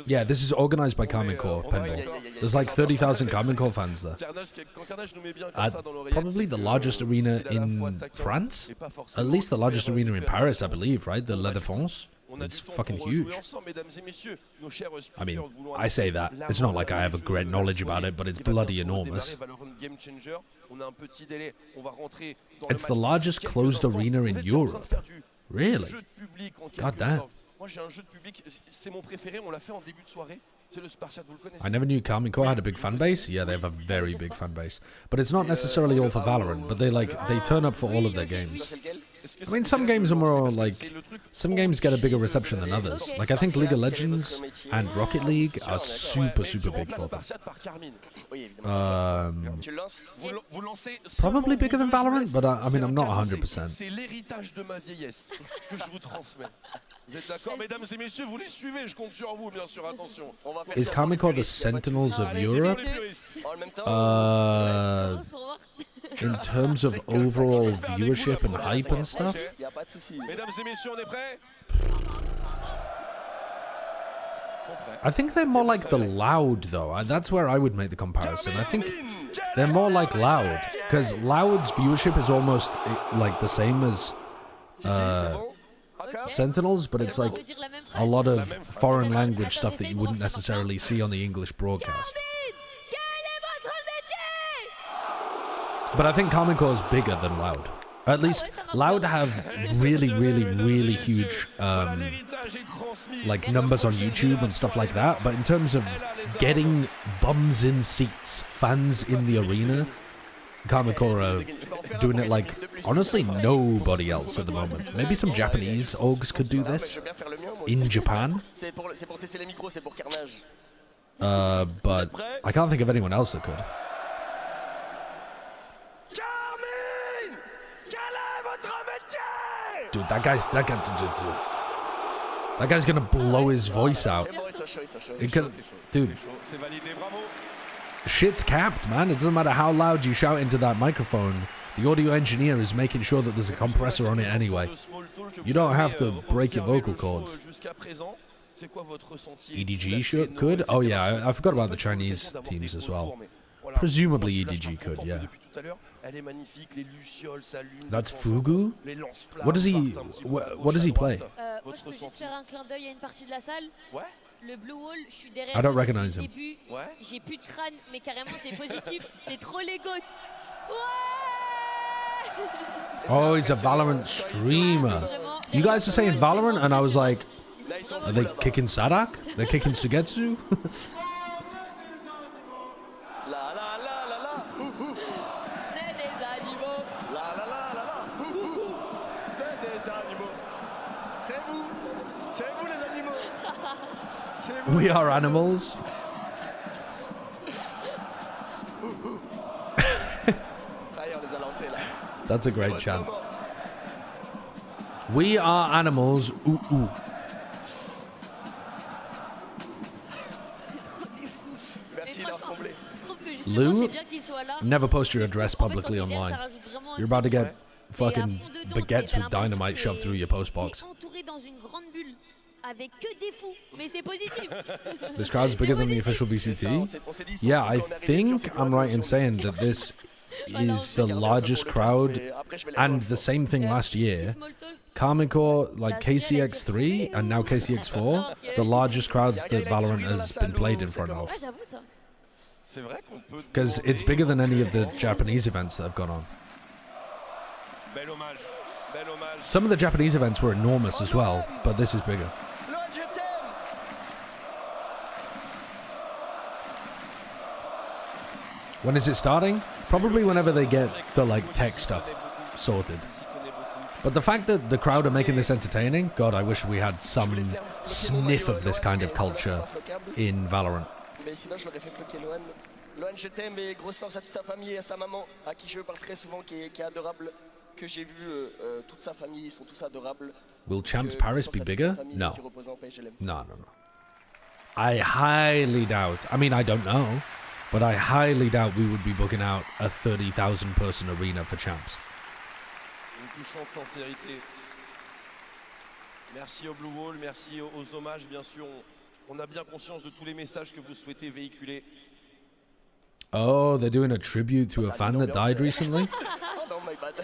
Yeah, this is organized by Karmine Core, Pendle. There's like 30,000 Karmine Core fans there. Probably the largest arena in France? At least the largest arena in Paris, I believe, right? The La Défense. It's fucking huge. I mean, I say that. It's not like I have a great knowledge about it, but it's bloody enormous. It's the largest closed arena in Europe. Really? God damn. I never knew Karmine Core had a big fan base. Yeah, they have a very big fan base. But it's not necessarily all for Valorant, but they turn up for all of their games. I mean, some games are more like... Some games get a bigger reception than others. Like, I think League of Legends and Rocket League are super, super big for them. Probably bigger than Valorant, but I mean, I'm not 100%. Is Karmine Core the Sentinels of Europe? In terms of overall viewership and hype and stuff? I think they're more like the Loud, though. That's where I would make the comparison. I think they're more like Loud, because Loud's viewership is almost like the same as Sentinels, but it's like a lot of foreign language stuff that you wouldn't necessarily see on the English broadcast. But I think Karmine Core is bigger than Loud. At least Loud have really, really, really huge like numbers on YouTube and stuff like that. But in terms of getting bums in seats, fans in the arena, Karmine Core are doing it like, honestly, nobody else at the moment. Maybe some Japanese orgs could do this in Japan. But I can't think of anyone else that could. Dude, that guy's gonna blow his voice out. Dude, shit's capped, man. It doesn't matter how loud you shout into that microphone. The audio engineer is making sure that there's a compressor on it anyway. You don't have to break your vocal cords. EDG could? Oh yeah, I forgot about the Chinese teams as well. Presumably EDG could, yeah. That's Fugu? What does he play? Le Blue Wall, je suis derrière. I don't recognize him. J'ai plus de crâne, mais carrément c'est positif. C'est trop les goats. Oh, he's a Valorant streamer. You guys are saying Valorant, and I was like, are they kicking Sadak? They're kicking Sugetsu? We are animals. That's a great chant. We are animals. Ooh, ooh. Lou, never post your address publicly online. You're about to get fucking baguettes with dynamite shoved through your postbox. This crowd's bigger than the official VCT? Yeah, I think I'm right in saying that this is the largest crowd, and the same thing last year. Karmine, like Kcx4 and now Kcx4, the largest crowds that Valorant has been played in front of. Because it's bigger than any of the Japanese events that have gone on. Some of the Japanese events were enormous as well, but this is bigger. When is it starting? Probably whenever they get the like tech stuff sorted. But the fact that the crowd are making this entertaining, God, I wish we had some sniff of this kind of culture in Valorant. Loan, je t'aime et grosse force à toute sa famille et à sa maman, à qui je parle très souvent, qui est adorable, que j'ai vu toute sa famille, ils sont tous adorables. Will Champs Paris be bigger? No. No. I highly doubt. I mean, I don't know, but I highly doubt we would be booking out a 30,000 person arena for Champs. Une touchante sincérité. Merci au Blue Wall, merci aux hommages, bien sûr. On a bien conscience de tous les messages que vous souhaitez véhiculer. Oh, they're doing a tribute to a fan that died recently? Oh non, my bad.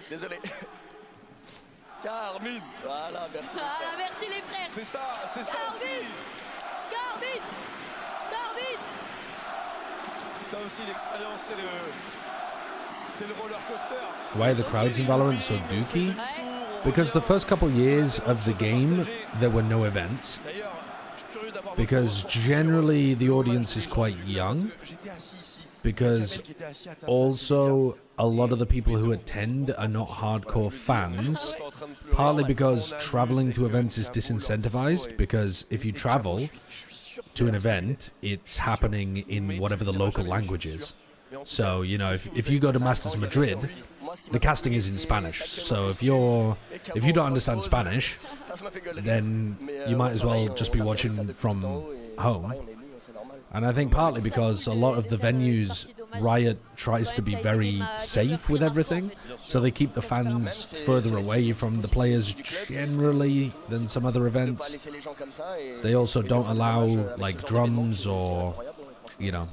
Désolé. Karmine. Voilà, merci. Voilà, merci les frères. C'est ça aussi. Karmine. Ça aussi, l'expérience, c'est le roller coaster. Why are the crowds in Valorant so dookie? Because the first couple years of the game, there were no events. Because generally the audience is quite young. Because also a lot of the people who attend are not hardcore fans. Partly because traveling to events is disincentivized, because if you travel to an event, it's happening in whatever the local language is. So, you know, if you go to Masters Madrid, the casting is in Spanish. So if you don't understand Spanish, then you might as well just be watching from home. And I think partly because a lot of the venues, Riot tries to be very safe with everything, so they keep the fans further away from the players generally than some other events. They also don't allow like drums or, you know,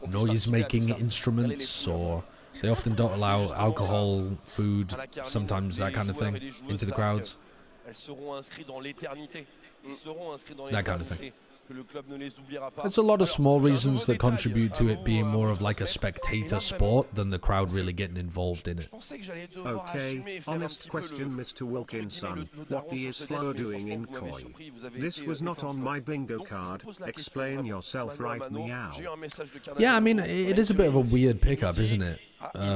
noise-making instruments, or they often don't allow alcohol, food, sometimes that kind of thing, into the crowds. That kind of thing. There's a lot of small reasons that contribute to it being more of like a spectator sport than the crowd really getting involved in it. Okay, honest question, Mr. Wilkinson. What is Flo doing in Koi? This was not on my bingo card. Explain yourself right meow. Yeah, I mean, it is a bit of a weird pickup, isn't it?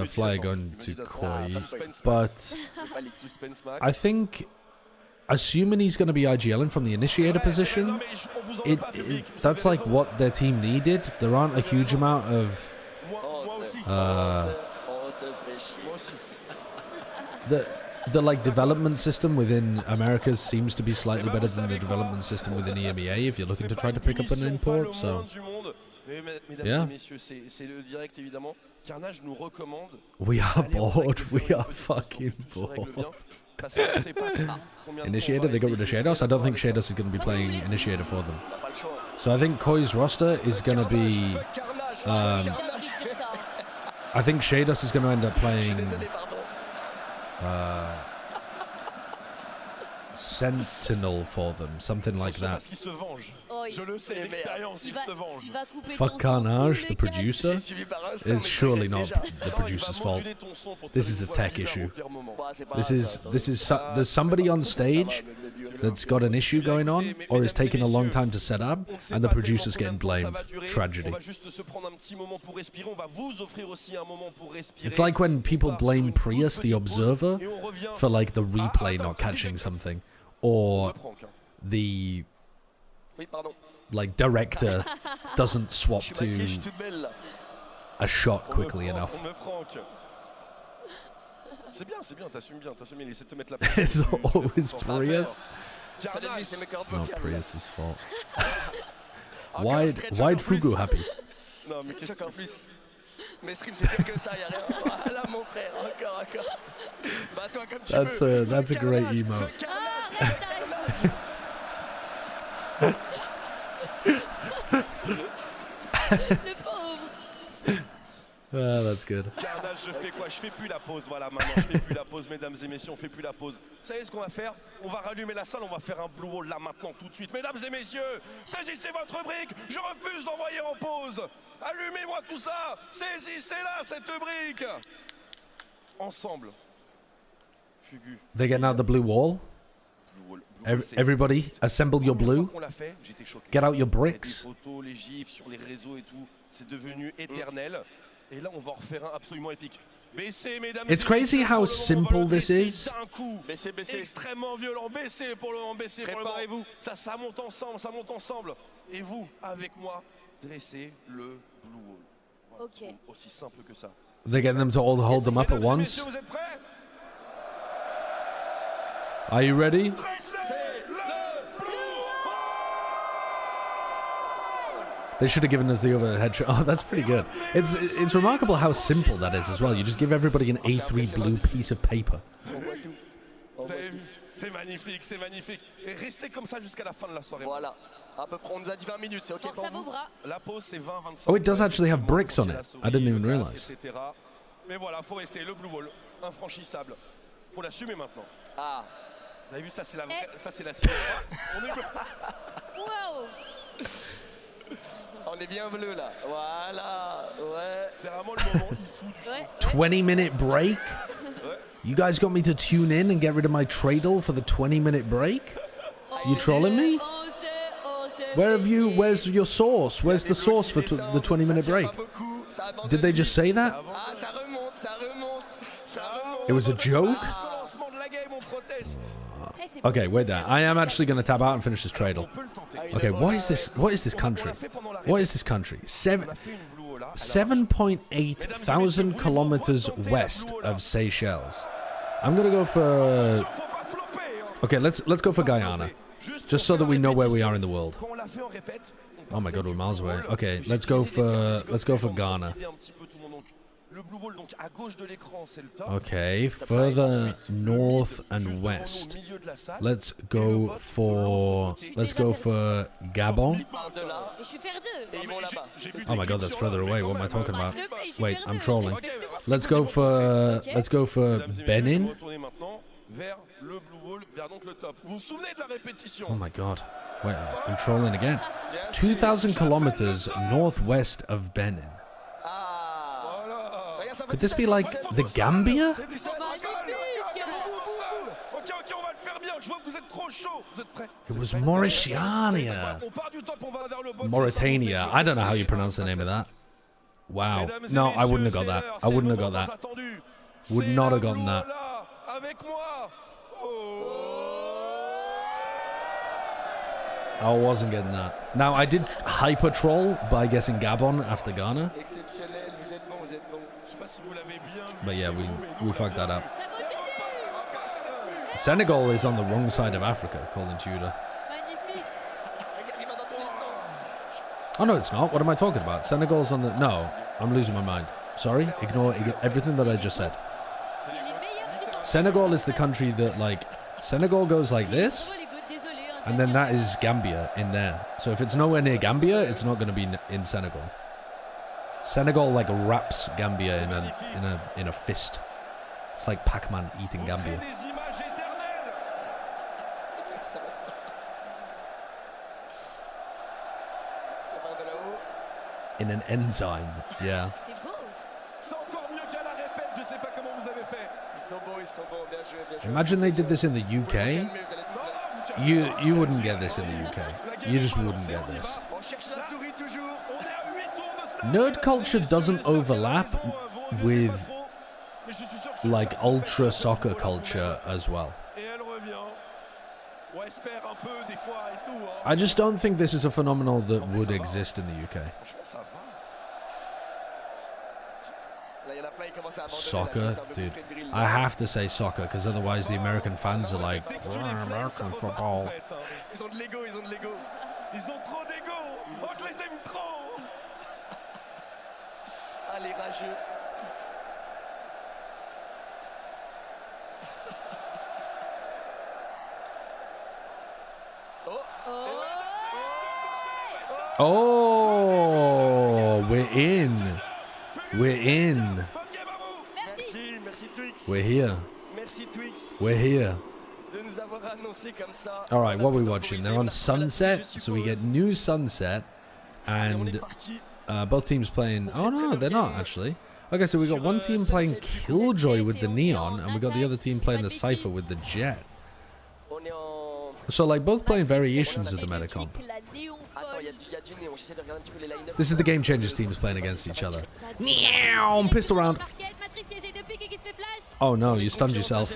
Flyer going to Koi. But I think, assuming he's going to be IGLing from the initiator position, that's like what their team needed. There aren't a huge amount of the like development system within Americas seems to be slightly better than the development system within EMEA if you're looking to try to pick up an import. So Mais mesdames Yeah. et messieurs, c'est le direct évidemment. Carnage nous recommande. We are bored. We are fucking bored. Initiator, they got rid of Shados. I don't think Shados is going to be playing Initiator for them. So I think Koi's roster is going to be... I think Shados is going to end up playing... Sentinel for them, something like that. Fuck Carnage, the producer, is surely not the producer's fault. This is a tech issue. There's somebody on stage that's got an issue going on, or is taking a long time to set up, and the producer's getting blamed. Tragedy. It's like when people blame Prius, the observer, for like the replay not catching something, or the like director doesn't swap to a shot quickly enough. It's always Prius. It's not Prius's fault. Why'd Fugu happy? That's a great emote. That's good. Carnage, je fais quoi? Je fais plus la pause, voilà, maintenant, je fais plus la pause, mesdames et messieurs, on fait plus la pause. Vous savez ce qu'on va faire? On va rallumer la salle, on va faire un blue wall là, maintenant, tout de suite. Mesdames et messieurs, saisissez votre brique, je refuse d'envoyer en pause. Allumez-moi tout ça, saisissez-la, cette brique. Ensemble. Fugu. They're getting out the blue wall. Everybody, assemble your blue. Get out your bricks. Les gifs sur les réseaux et tout, c'est devenu éternel. Et là, on va refaire un absolument épique. It's crazy how simple this is. Extrêmement violent. Baissez pour le moment, baissez pour le moment. Ça monte ensemble, ça monte ensemble. Et vous, avec moi, dressez le blue wall. Voilà. Aussi simple que ça. They get them to all hold them up at once. Vous êtes prêts? Are you ready? They should have given us the overhead shot. Oh, that's pretty good. It's remarkable how simple that is as well. You just give everybody an A3 blue piece of paper. C'est magnifique, c'est magnifique. Et restez comme ça jusqu'à la fin de la soirée. Voilà. À peu près, on nous a dit 20 minutes, c'est ok pour vous? La pause, c'est 20-25. Oh, it does actually have bricks on it. I didn't even realize. Mais voilà, faut rester le blue wall, infranchissable. Faut l'assumer maintenant. Ah. Vous avez vu, ça c'est la vraie, ça c'est la cible. Wow. On est bien bleu là, voilà, ouais. C'est vraiment le moment issou du show. 20-minute break? You guys got me to tune in and get rid of my tradle for the 20-minute break? You trolling me? Where's your source? Where's the source for the 20-minute break? Did they just say that? It was a joke? Okay, wait there. I am actually going to tap out and finish this tradle. Okay, what is this? What is this country? What is this country? 7.8 thousand kilometers west of Seychelles. I'm gonna go for. Okay, let's go for Guyana, just so that we know where we are in the world. Oh my God, we're miles away. Okay, let's go for Ghana. Okay, further north and west. Let's go for Gabon. Oh my God, that's further away. What am I talking about? Wait, I'm trolling. Let's go for Benin. Oh my God. Wait, I'm trolling again. 2,000 kilometers northwest of Benin. Could this be like the Gambia? It was Mauritania. Mauritania. I don't know how you pronounce the name of that. Wow. No, I wouldn't have got that. I wouldn't have got that. Would not have gotten that. I wasn't getting that. Now, I did hyper troll by guessing Gabon after Ghana. But yeah, we fucked that up. Senegal is on the wrong side of Africa, according to Tudor. Oh, no, it's not. What am I talking about? Senegal's on the... No, I'm losing my mind. Sorry, ignore everything that I just said. Senegal is the country that, like... Senegal goes like this, and then that is Gambia in there. So if it's nowhere near Gambia, it's not going to be in Senegal. Senegal, like, wraps Gambia in a fist. It's like Pac-Man eating Gambia. In an enzyme, yeah. Imagine they did this in the UK. You wouldn't get this in the UK. You just wouldn't get this. Nerd culture doesn't overlap with like ultra soccer culture as well. I just don't think this is a phenomenon that would exist in the UK. Soccer, dude. I have to say soccer because otherwise the American fans are like, American football. Ils ont de l'ego, ils ont de l'ego. Ils ont trop d'ego. Oh, je les aime trop. Allez, rageux. Oh, we're in. We're in. We're here. We're here. Alright, what are we watching? They're on Sunset, so we get new Sunset, and both teams playing... Oh no, they're not actually. Okay, so we got one team playing Killjoy with the Neon, and we got the other team playing the Cypher with the Jet. So like both playing variations of the meta comp. This is the Game Changers teams playing against each other. Meow! Pistol round. Oh no, you stunned yourself.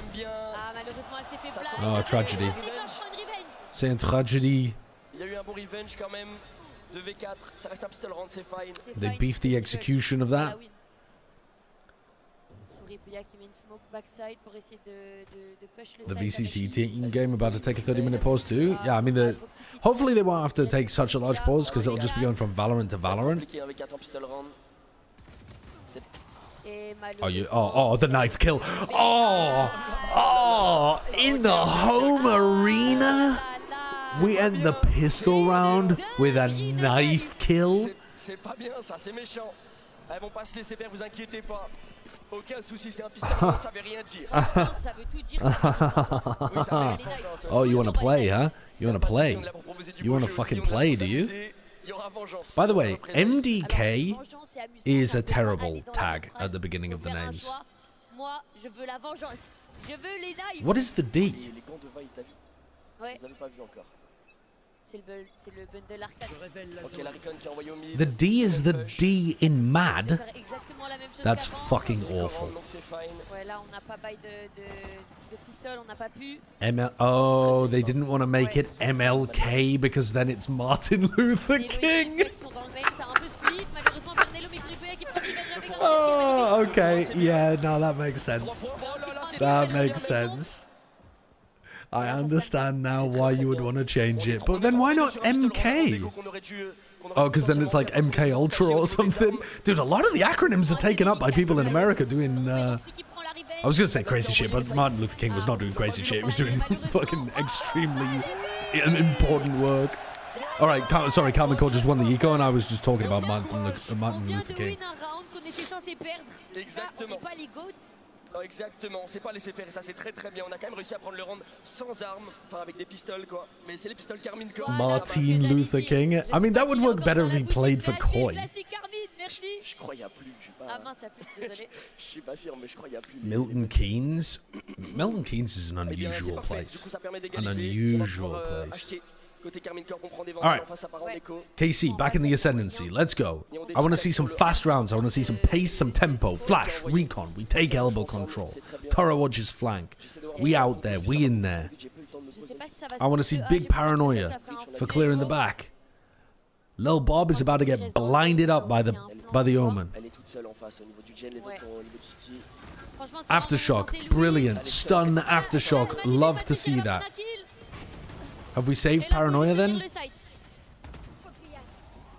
Oh, tragedy. C'est une tragedy. They beefed the execution of that. The VCT team game about to take a 30-minute pause too. Yeah, I mean, hopefully they won't have to take such a large pause because it'll just be going from Valorant to Valorant. Oh, the knife kill. Oh, in the home arena, we end the pistol round with a knife kill. C'est pas bien ça, c'est méchant. Elles vont pas se laisser faire, vous inquiétez pas. Aucun souci, c'est un pistolet, ça veut rien dire. Ça veut tout dire. Oh, you want to play, huh? You want to play? You want to fucking play, do you? By the way, MDK is a terrible tag at the beginning of the names. What is the D? The D is the D in mad? That's fucking awful. Oh, they didn't want to make it MLK because then it's Martin Luther King. Oh, okay. Yeah, no, that makes sense. That makes sense. I understand now why you would want to change it. But then why not MK? Oh, because then it's like MK Ultra or something. Dude, a lot of the acronyms are taken up by people in America doing... I was going to say crazy shit, but Martin Luther King was not doing crazy shit. He was doing fucking extremely important work. Alright, sorry, Carmine Vs just won the eco, and I was just talking about Martin Luther King. Non, exactement, on s'est pas laissé faire, et ça c'est très très bien. On a quand même réussi à prendre le round sans armes, enfin avec des pistoles quoi. Mais c'est les pistoles Karmine Vs Koi. Martin Luther King. I mean, that would work better if he played for Koi. Je crois qu'il n'y a plus, je sais pas. Ah mince, il n'y a plus, désolé. Je suis pas sûr, mais je crois qu'il n'y a plus. Milton Keynes? Milton Keynes is an unusual place. An unusual place. Alright, KC, back in the ascendancy. Let's go. I want to see some fast rounds. I want to see some pace, some tempo, flash, recon. We take elbow control. Toro watches flank. We out there. We in there. I want to see big paranoia for clearing the back. Lil Bob is about to get blinded up by the Omen. Aftershock, brilliant. Stun Aftershock. Love to see that. Have we saved Paranoia then?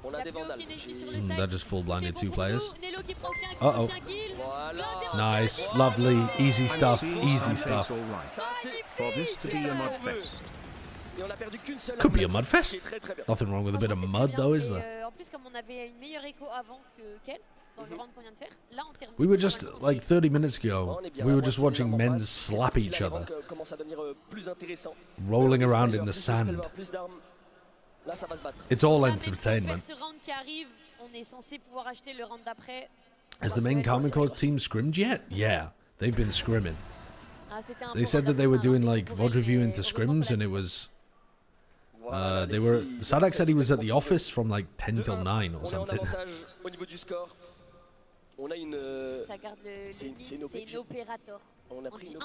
That just full blinded 2 players. Uh-oh. Nice. Lovely. Easy stuff. Easy stuff. For this to be a mud fest. Could be a mud fest. Nothing wrong with a bit of mud, though, is there? We were just, like 30 minutes ago, we were just watching men slap each other, rolling around in the sand. It's all entertainment. Has the main Karmine Vs team scrimmed yet? Yeah, they've been scrimming. They said that they were doing like VOD review into scrims, and it was... Sadak said he was at the office from like 10 till 9 or something.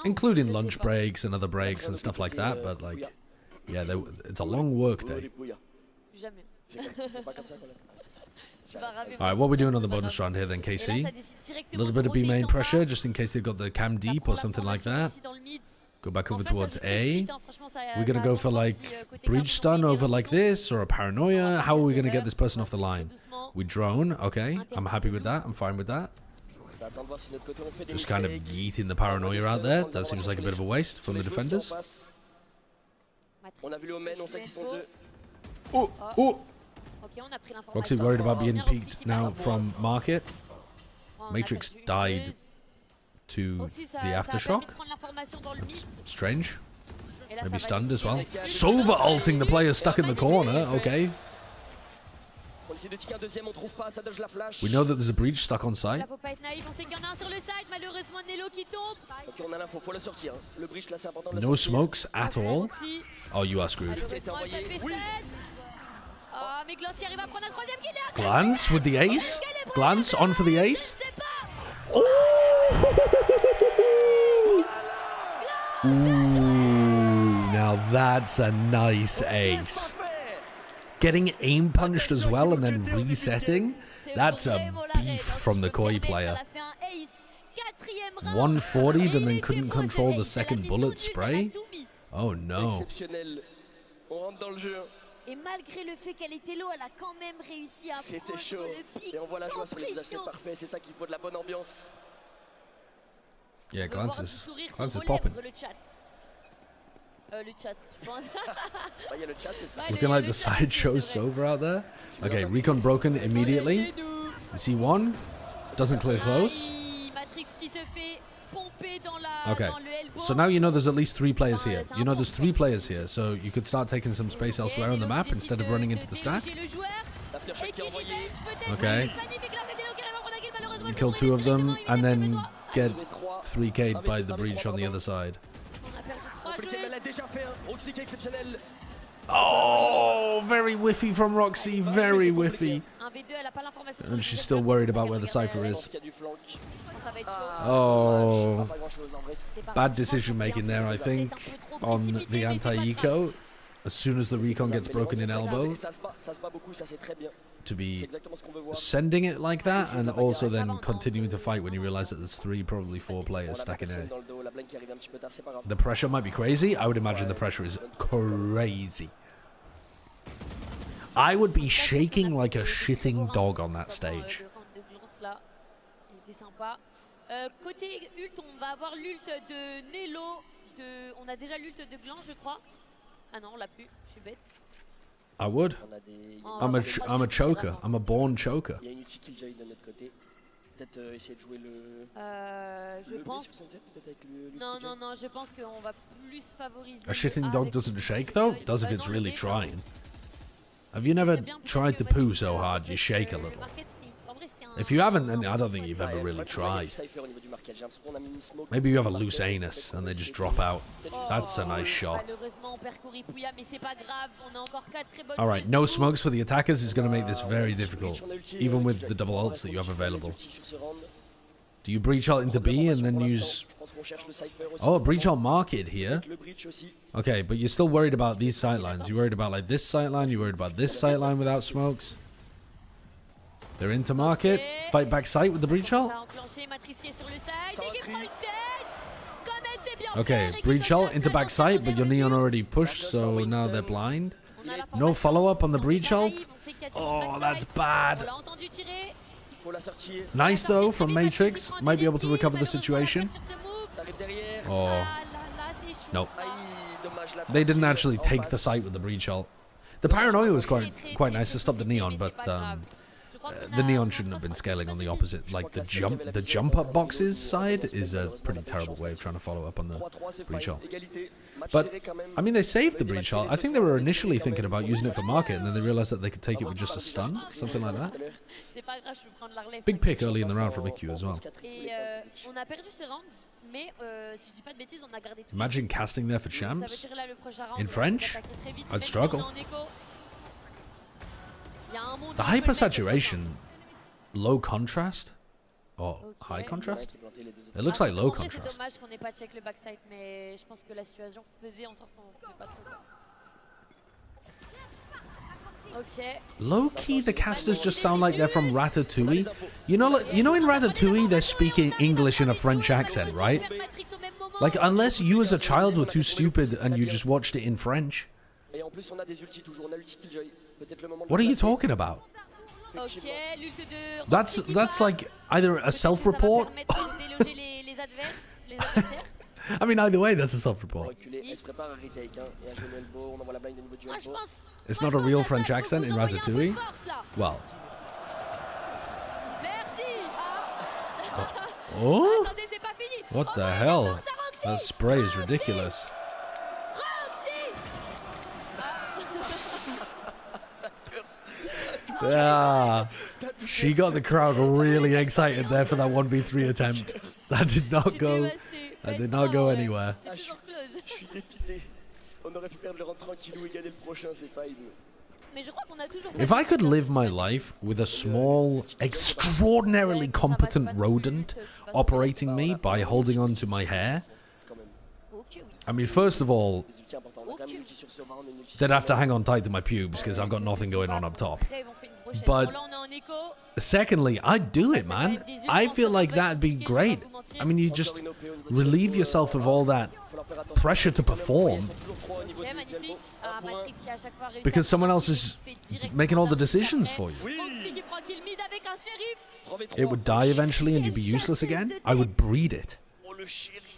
Including lunch breaks and other breaks and stuff like that, but like, yeah, it's a long work day. Alright, what are we doing on the bonus round here then, KC? A little bit of B main pressure, just in case they've got the cam deep or something like that. Go back over towards A. We're going to go for like breach stun over like this, or a paranoia. How are we going to get this person off the line? We drone, okay. I'm happy with that, I'm fine with that. Just kind of yeeting the paranoia out there. That seems like a bit of a waste from the defenders. Oh, oh! Roxy worried about being peeked now from market. Matrix died to the aftershock. That's strange. Maybe stunned as well. Sova ulting the player stuck in the corner. Okay. We know that there's a breach stuck on site. No smokes at all. Oh, you are screwed. Glance with the ace. Glance on for the ace. Ooh, now that's a nice ace. Getting aim punched as well and then resetting. That's a beef from the Koi player. 140'd and then couldn't control the second bullet spray. Oh no. Et malgré le fait qu'elle était low, elle a quand même réussi à prendre le pic. Et on voit la joie sur les visages, c'est parfait, c'est ça qu'il faut, de la bonne ambiance. Yeah, Glance is popping. Looking like the sideshow Sova out there. Okay, recon broken immediately. You see one, doesn't clear close. Okay, so now you know there's at least 3 players here. You know there's 3 players here, so you could start taking some space elsewhere on the map instead of running into the stack. Okay. You kill 2 of them and then get 3K'd by the breach on the other side. Oh, very whiffy from Roxy, very whiffy. And she's still worried about where the Cypher is. Oh, bad decision making there, I think, on the anti-eco. As soon as the recon gets broken in elbow, to be sending it like that, and also then continuing to fight when you realize that there's 3, probably 4 players stacking A. The pressure might be crazy. I would imagine the pressure is crazy. I would be shaking like a shitting dog on that stage. Côté ult, on va avoir l'ult de Nelo. On a déjà l'ult de Glan, je crois. Ah non, on l'a plus. Je suis bête. I would. I'm a choker. I'm a born choker. Il y a une ulti Killjoy de notre côté. Peut-être essayer de jouer le. Je pense. Non, non, non. Je pense qu'on va plus favoriser. A shitting dog doesn't shake though. Does if it's really trying. Have you never tried to poo so hard you shake a little? If you haven't, then I don't think you've ever really tried. Maybe you have a loose anus and they just drop out. That's a nice shot. Alright, no smokes for the attackers is going to make this very difficult, even with the double ults that you have available. Do you breach ult into B and then use... Oh, breach ult market here. Okay, but you're still worried about these sightlines. You're worried about like this sightline, you're worried about this sightline without smokes. They're into market. Fight back sight with the breach ult. Okay, breach ult into back sight, but your neon already pushed, so now they're blind. No follow-up on the breach ult? Oh, that's bad. Nice, though, from Matrix. Might be able to recover the situation. Oh. Nope. They didn't actually take the site with the breach ult. The paranoia was quite nice to stop the neon, but the neon shouldn't have been scaling on the opposite. Like the jump up boxes side is a pretty terrible way of trying to follow up on the breach ult. But I mean, they saved the breach ult. I think they were initially thinking about using it for market, and then they realized that they could take it with just a stun, something like that. Big pick early in the round for BigQ as well. Imagine casting there for champs in French. I'd struggle. The hypersaturation, low contrast, or high contrast? It looks like low contrast. Low key, the casters just sound like they're from Ratatouille. You know in Ratatouille they're speaking English in a French accent, right? Like, unless you as a child were too stupid and you just watched it in French. What are you talking about? That's like either a self-report. I mean, either way, that's a self-report. It's not a real French accent in Ratatouille? Well. Oh? What the hell? That spray is ridiculous. Yeah, she got the crowd really excited there for that 1v3 attempt. That did not go. That did not go anywhere. If I could live my life with a small, extraordinarily competent rodent operating me by holding on to my hair, I mean, first of all, they'd have to hang on tight to my pubes because I've got nothing going on up top. But secondly, I'd do it, man. I feel like that'd be great. I mean, you just relieve yourself of all that pressure to perform because someone else is making all the decisions for you. It would die eventually and you'd be useless again. I would breed it.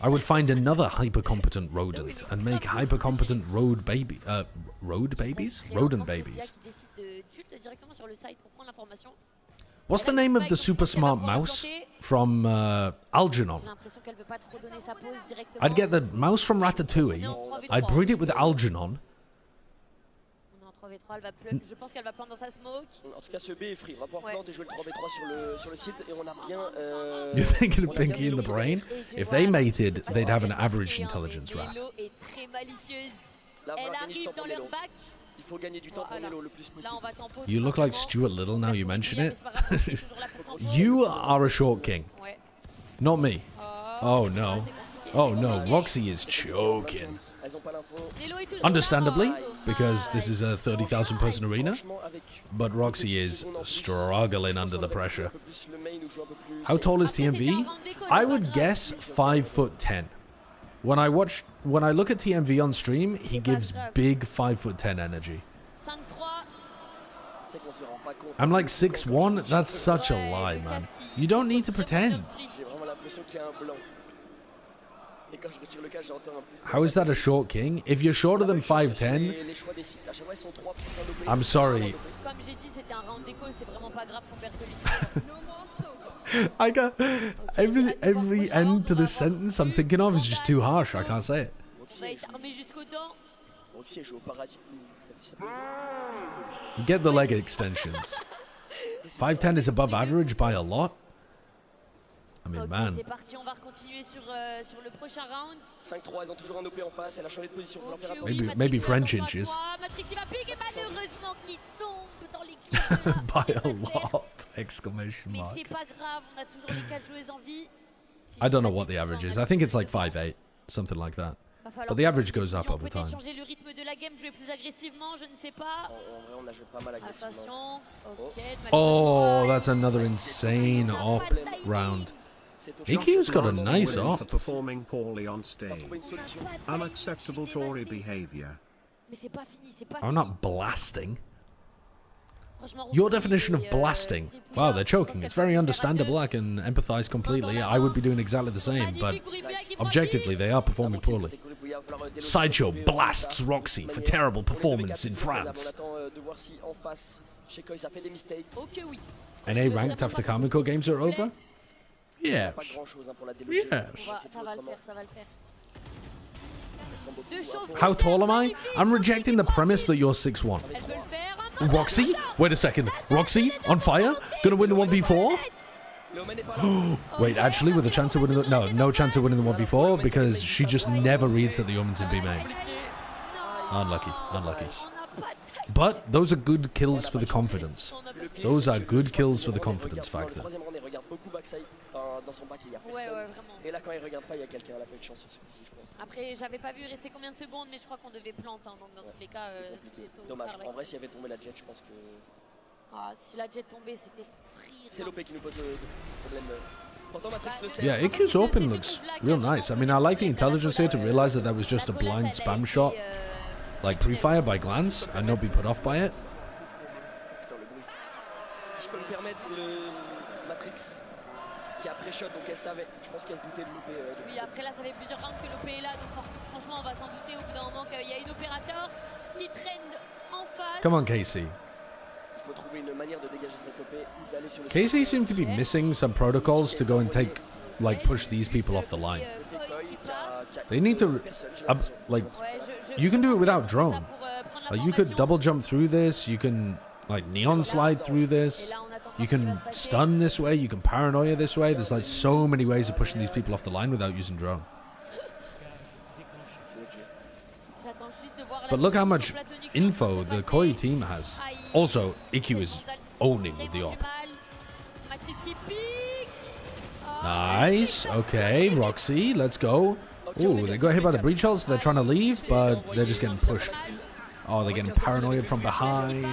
I would find another hyper-competent rodent and make hyper-competent rodent babies? What's the name of the super smart mouse from Algernon? I'd get the mouse from Ratatouille, I'd breed it with Algernon. Je pense qu'elle va prendre dans sa smoke. En tout cas, ce B est free. On va pouvoir planter et jouer le 3v3 sur le site et on a bien. You're thinking of Pinky in the brain? If they mated, they'd have an average intelligence rat. Elle arrive dans leur back. Il faut gagner du temps pour Nelo le plus possible. You look like Stuart Little now you mention it. You are a short king. Not me. Oh no. Oh no, Roxy is choking. Understandably, because this is a 30,000 person arena, but Roxy is struggling under the pressure. How tall is TMV? I would guess 5'10". When I look at TMV on stream, he gives big 5'10" energy. I'm like 6'1". That's such a lie, man. You don't need to pretend. How is that a short king? If you're shorter than 5'10", I'm sorry. I got every end to this sentence I'm thinking of is just too harsh. I can't say it. You get the leg extensions. 5'10" is above average by a lot. I mean, man. Maybe French inches. By a lot! Exclamation mark. I don't know what the average is. I think it's like 5'8", something like that. But the average goes up over time. Oh, that's another insane op round. EQ's got a nice op. Performing poorly on stage. Unacceptable Tory behavior. Mais c'est pas fini, c'est pas I'm fini. not blasting. Franchement, Your Rossi definition of et, blasting. Fripouilla, Wow, they're je pense choking. qu'elle It's peut very faire à understandable. deux. I can empathize completely. I would be doing exactly the same, but objectively, they are performing poorly. Sideshow blasts Roxy for terrible performance in France. NA ranked after Kamiko games are over? Yes. Yes. Ça va le faire, ça va le faire. How tall am I? I'm rejecting the premise that you're 6'1". Roxy? Wait a second. Roxy? On fire? Gonna win the 1v4? Wait, actually, with a chance of winning the... No, no chance of winning the 1v4 because she just never reads that the Omen's in B main. Unlucky, unlucky. But those are good kills for the confidence. Those are good kills for the confidence factor. Ouais, vraiment. Et là, quand il regarde pas, il y a quelqu'un, elle a pas eu de chance, je pense. Après, j'avais pas vu rester combien de secondes, mais je crois qu'on devait planter, hein, donc dans tous les cas, c'était tôt. Dommage. En vrai, s'il y avait tombé la jet, je pense que. Ah, si la jet tombait, c'était frire. C'est l'OP qui nous pose le problème. Pourtant, Matrix le sait. Yeah, IQ's open looks real nice. I mean, I like the intelligence here to realize that that was just a blind spam shot, like pre-fire by glance, and not be put off by it. Putain, le bruit. Si je peux me permettre, Matrix qui a pré-shot, donc elle savait. Je pense qu'elle se doutait de louper. Oui, après là, ça fait plusieurs rounds que l'OP est là, donc franchement, on va s'en douter au bout d'un moment qu'il y a une opérateur qui traîne en face. Come on, Casey. Il faut trouver une manière de dégager cette OP ou d'aller sur le. Casey seemed to be missing some protocols to go and take, like, push these people off the line. They need to, like, you can do it without drone. Like, you could double jump through this, you can, like, neon slide through this, you can stun this way, you can paranoia this way. There's, like, so many ways of pushing these people off the line without using drone. But look how much info the Koi team has. Also, IQ is owning with the op. Nice. Okay, Roxy, let's go. Ooh, they got hit by the breach holes. They're trying to leave, but they're just getting pushed. Oh, they're getting paranoid from behind.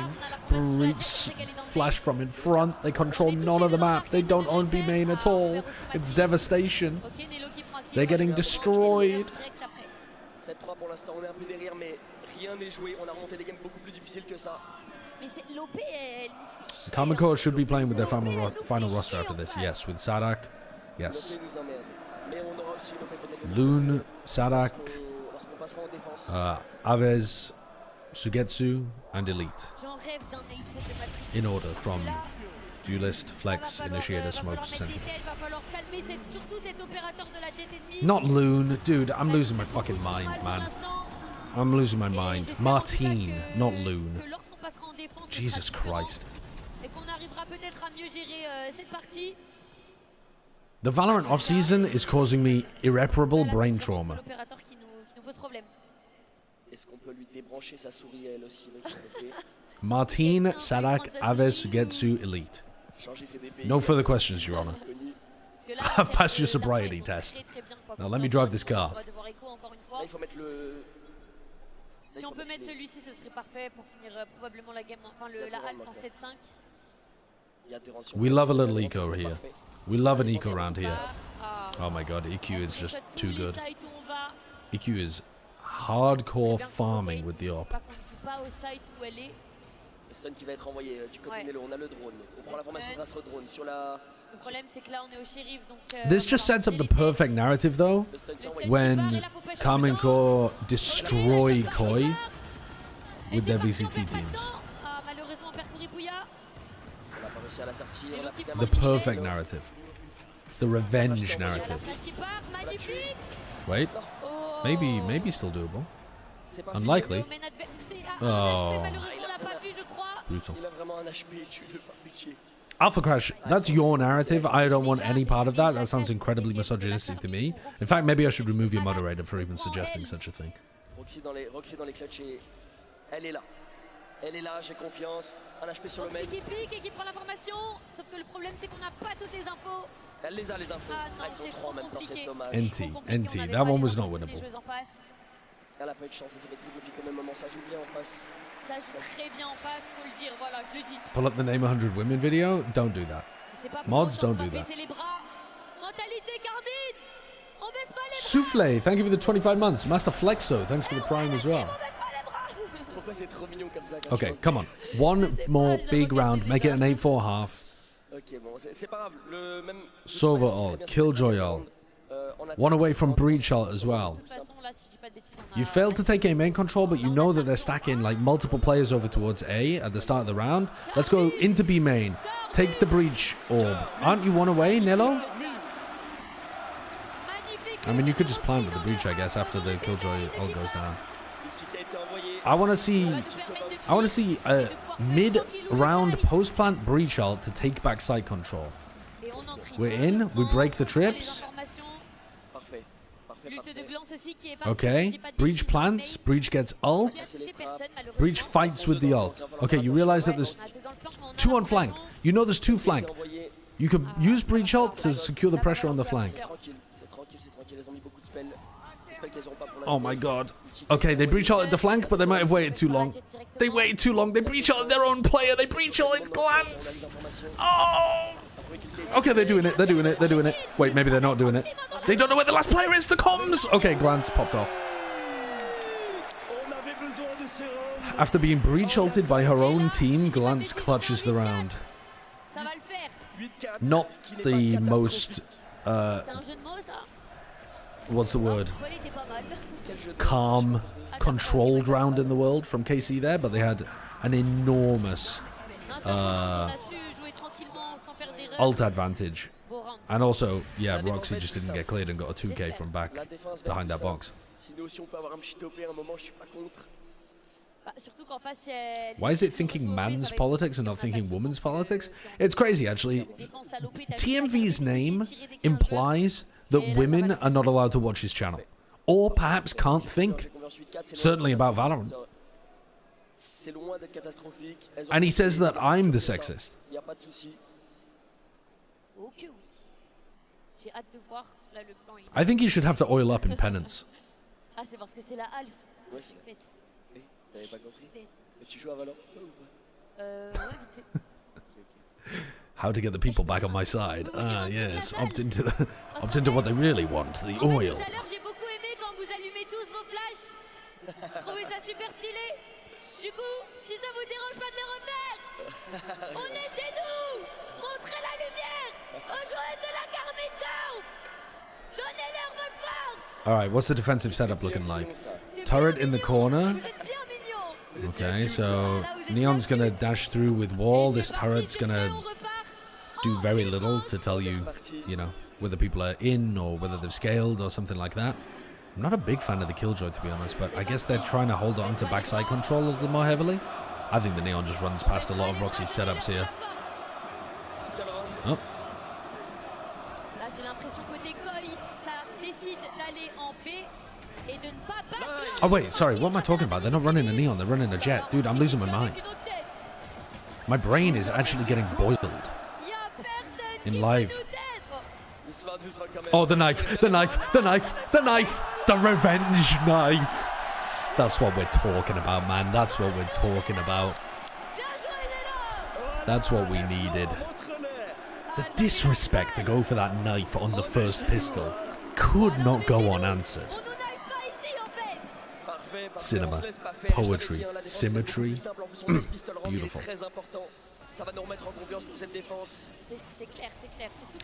Breach flash from in front. They control none of the map. They don't own B main at all. It's devastation. They're getting destroyed. 7-3 pour l'instant, on est un peu derrière, mais rien n'est joué. On a remonté des games beaucoup plus difficiles que ça. Mais l'OP, elle... Kamiko should be playing with their final roster after this. Yes, with Sadak. Yes. Loon, Sadak, Aves, Sugetsu, and Elite. In order from Duelist, Flex, Initiator, Smoke, Sentinel. Not Loon. Dude, I'm losing my fucking mind, man. I'm losing my mind. Martine, not Loon. Jesus Christ. The Valorant off-season is causing me irreparable brain trauma. Martine, Sadak, Aves, Sugetsu, Elite. No further questions, Your Honor. I've passed your sobriety test. Now let me drive this car. Si on peut mettre celui-ci, ce serait parfait pour finir probablement la game, enfin la half en 7-5. We love a little eco here. We love an eco round here. Oh my god, EQ is just too good. EQ is hardcore farming with the op. Stun qui va être envoyé du côté Nelo, on a le drone. On prend l'information grâce au drone sur la. Le problème c'est que là on est au shérif donc. This just sets up the perfect narrative though, when Karmine destroy Koi with their VCT teams. The perfect narrative. The revenge narrative. Wait, maybe still doable. Unlikely. Oh. Brutal. Alpha Crash, that's your narrative. I don't want any part of that. That sounds incredibly misogynistic to me. In fact, maybe I should remove your moderator for even suggesting such a thing. Roxy dans les clutches et elle est là. Elle est là, j'ai confiance. Un HP sur le mec. Roxy qui pique et qui prend l'information. Sauf que le problème c'est qu'on n'a pas toutes les infos. Elle les a les infos. Ah, elles sont 3 en même temps, c'est dommage. NT, that one was not winnable. Elle a pas eu de chance, elle s'est fait triple pick au même moment, ça joue bien en face. Ça joue très bien en face, faut le dire, voilà, je le dis. Pull up the Name 100 Women video? Don't do that. Mods, don't do that. Mentalité Karmine! On baisse pas les bras! Souffle, thank you for the 25 months. Master Flexo, thanks for the prime as well. pourquoi c'est trop mignon comme ça. Okay, come on. One more big round. Make it an 8-4 half. Ok, bon, c'est pas grave. Le même. Sova ult, Killjoy ult. One away from Breach ult as well. You failed to take A main control, but you know that they're stacking like multiple players over towards A at the start of the round. Let's go into B main. Take the Breach orb. Aren't you one away, Nelo? I mean, you could just plan with the Breach, I guess, after the Killjoy ult goes down. I want to see a mid-round post-plant Breach ult to take back site control. We're in. We break the trips. Okay. Breach plants. Breach gets ult. Breach fights with the ult. Okay, you realize that there's two on flank. You know there's two flank. You could use Breach ult to secure the pressure on the flank. Oh my god. Okay, they breach ulted the flank, but they might have waited too long. They waited too long. They breach ulted their own player. They breach ulted Glance. Oh! Okay, they're doing it. They're doing it. They're doing it. Wait, maybe they're not doing it. They don't know where the last player is. The comms. Okay, Glance popped off. After being breach ulted by her own team, Glance clutches the round. Not the most... what's the word? Calm, controlled round in the world from KC there, but they had an enormous ult advantage. And also, yeah, Roxy just didn't get cleared and got a 2k from back behind that box. Why is it thinking man's politics and not thinking woman's politics? It's crazy, actually. TMV's name implies that women are not allowed to watch his channel. Or perhaps can't think. Certainly about Valorant. And he says that I'm the sexist. I think he should have to oil up in penance. How to get the people back on my side. Ah, yes. Opt into what they really want, the oil. Alright, what's the defensive setup looking like? Turret in the corner. Okay, so Neon's gonna dash through with wall. This turret's gonna do very little to tell you, you know, whether people are in or whether they've scaled or something like that. I'm not a big fan of the Killjoy, to be honest, but I guess they're trying to hold on to backside control a little more heavily. I think the Neon just runs past a lot of Roxy's setups here. Oh. Oh wait, sorry, what am I talking about? They're not running a Neon, they're running a Jet. Dude, I'm losing my mind. My brain is actually getting boiled. In live. Oh, the knife, the knife, the knife, the knife! The revenge knife! That's what we're talking about, man. That's what we're talking about. That's what we needed. The disrespect to go for that knife on the first pistol could not go unanswered. Cinema, poetry, symmetry. Beautiful.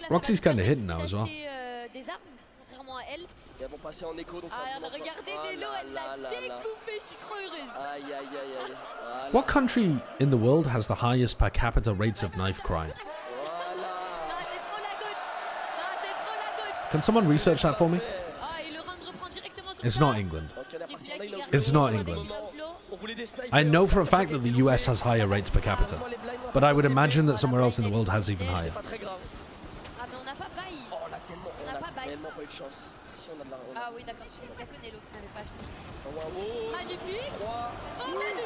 Roxy's kind of hidden now as well. What country in the world has the highest per capita rates of knife crime? Can someone research that for me? It's not England. It's not England. I know for a fact that the US has higher rates per capita, but I would imagine that somewhere else in the world has even higher.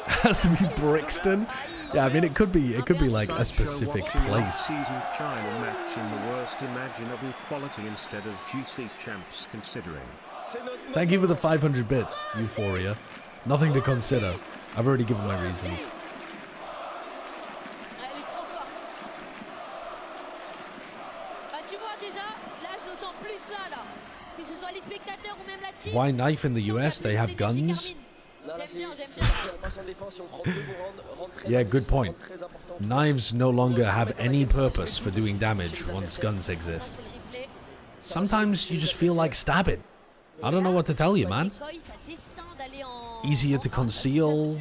Has to be Brixton. Yeah, I mean it could be like a specific place. Season China match in the worst imaginable quality instead of GC champs considering. Thank you for the 500 bits, Euphoria. Nothing to consider. I've already given my reasons. Why knife in the US? They have guns. Yeah, good point. Knives no longer have any purpose for doing damage once guns exist. Sometimes you just feel like stabbing. I don't know what to tell you, man. Easier to conceal,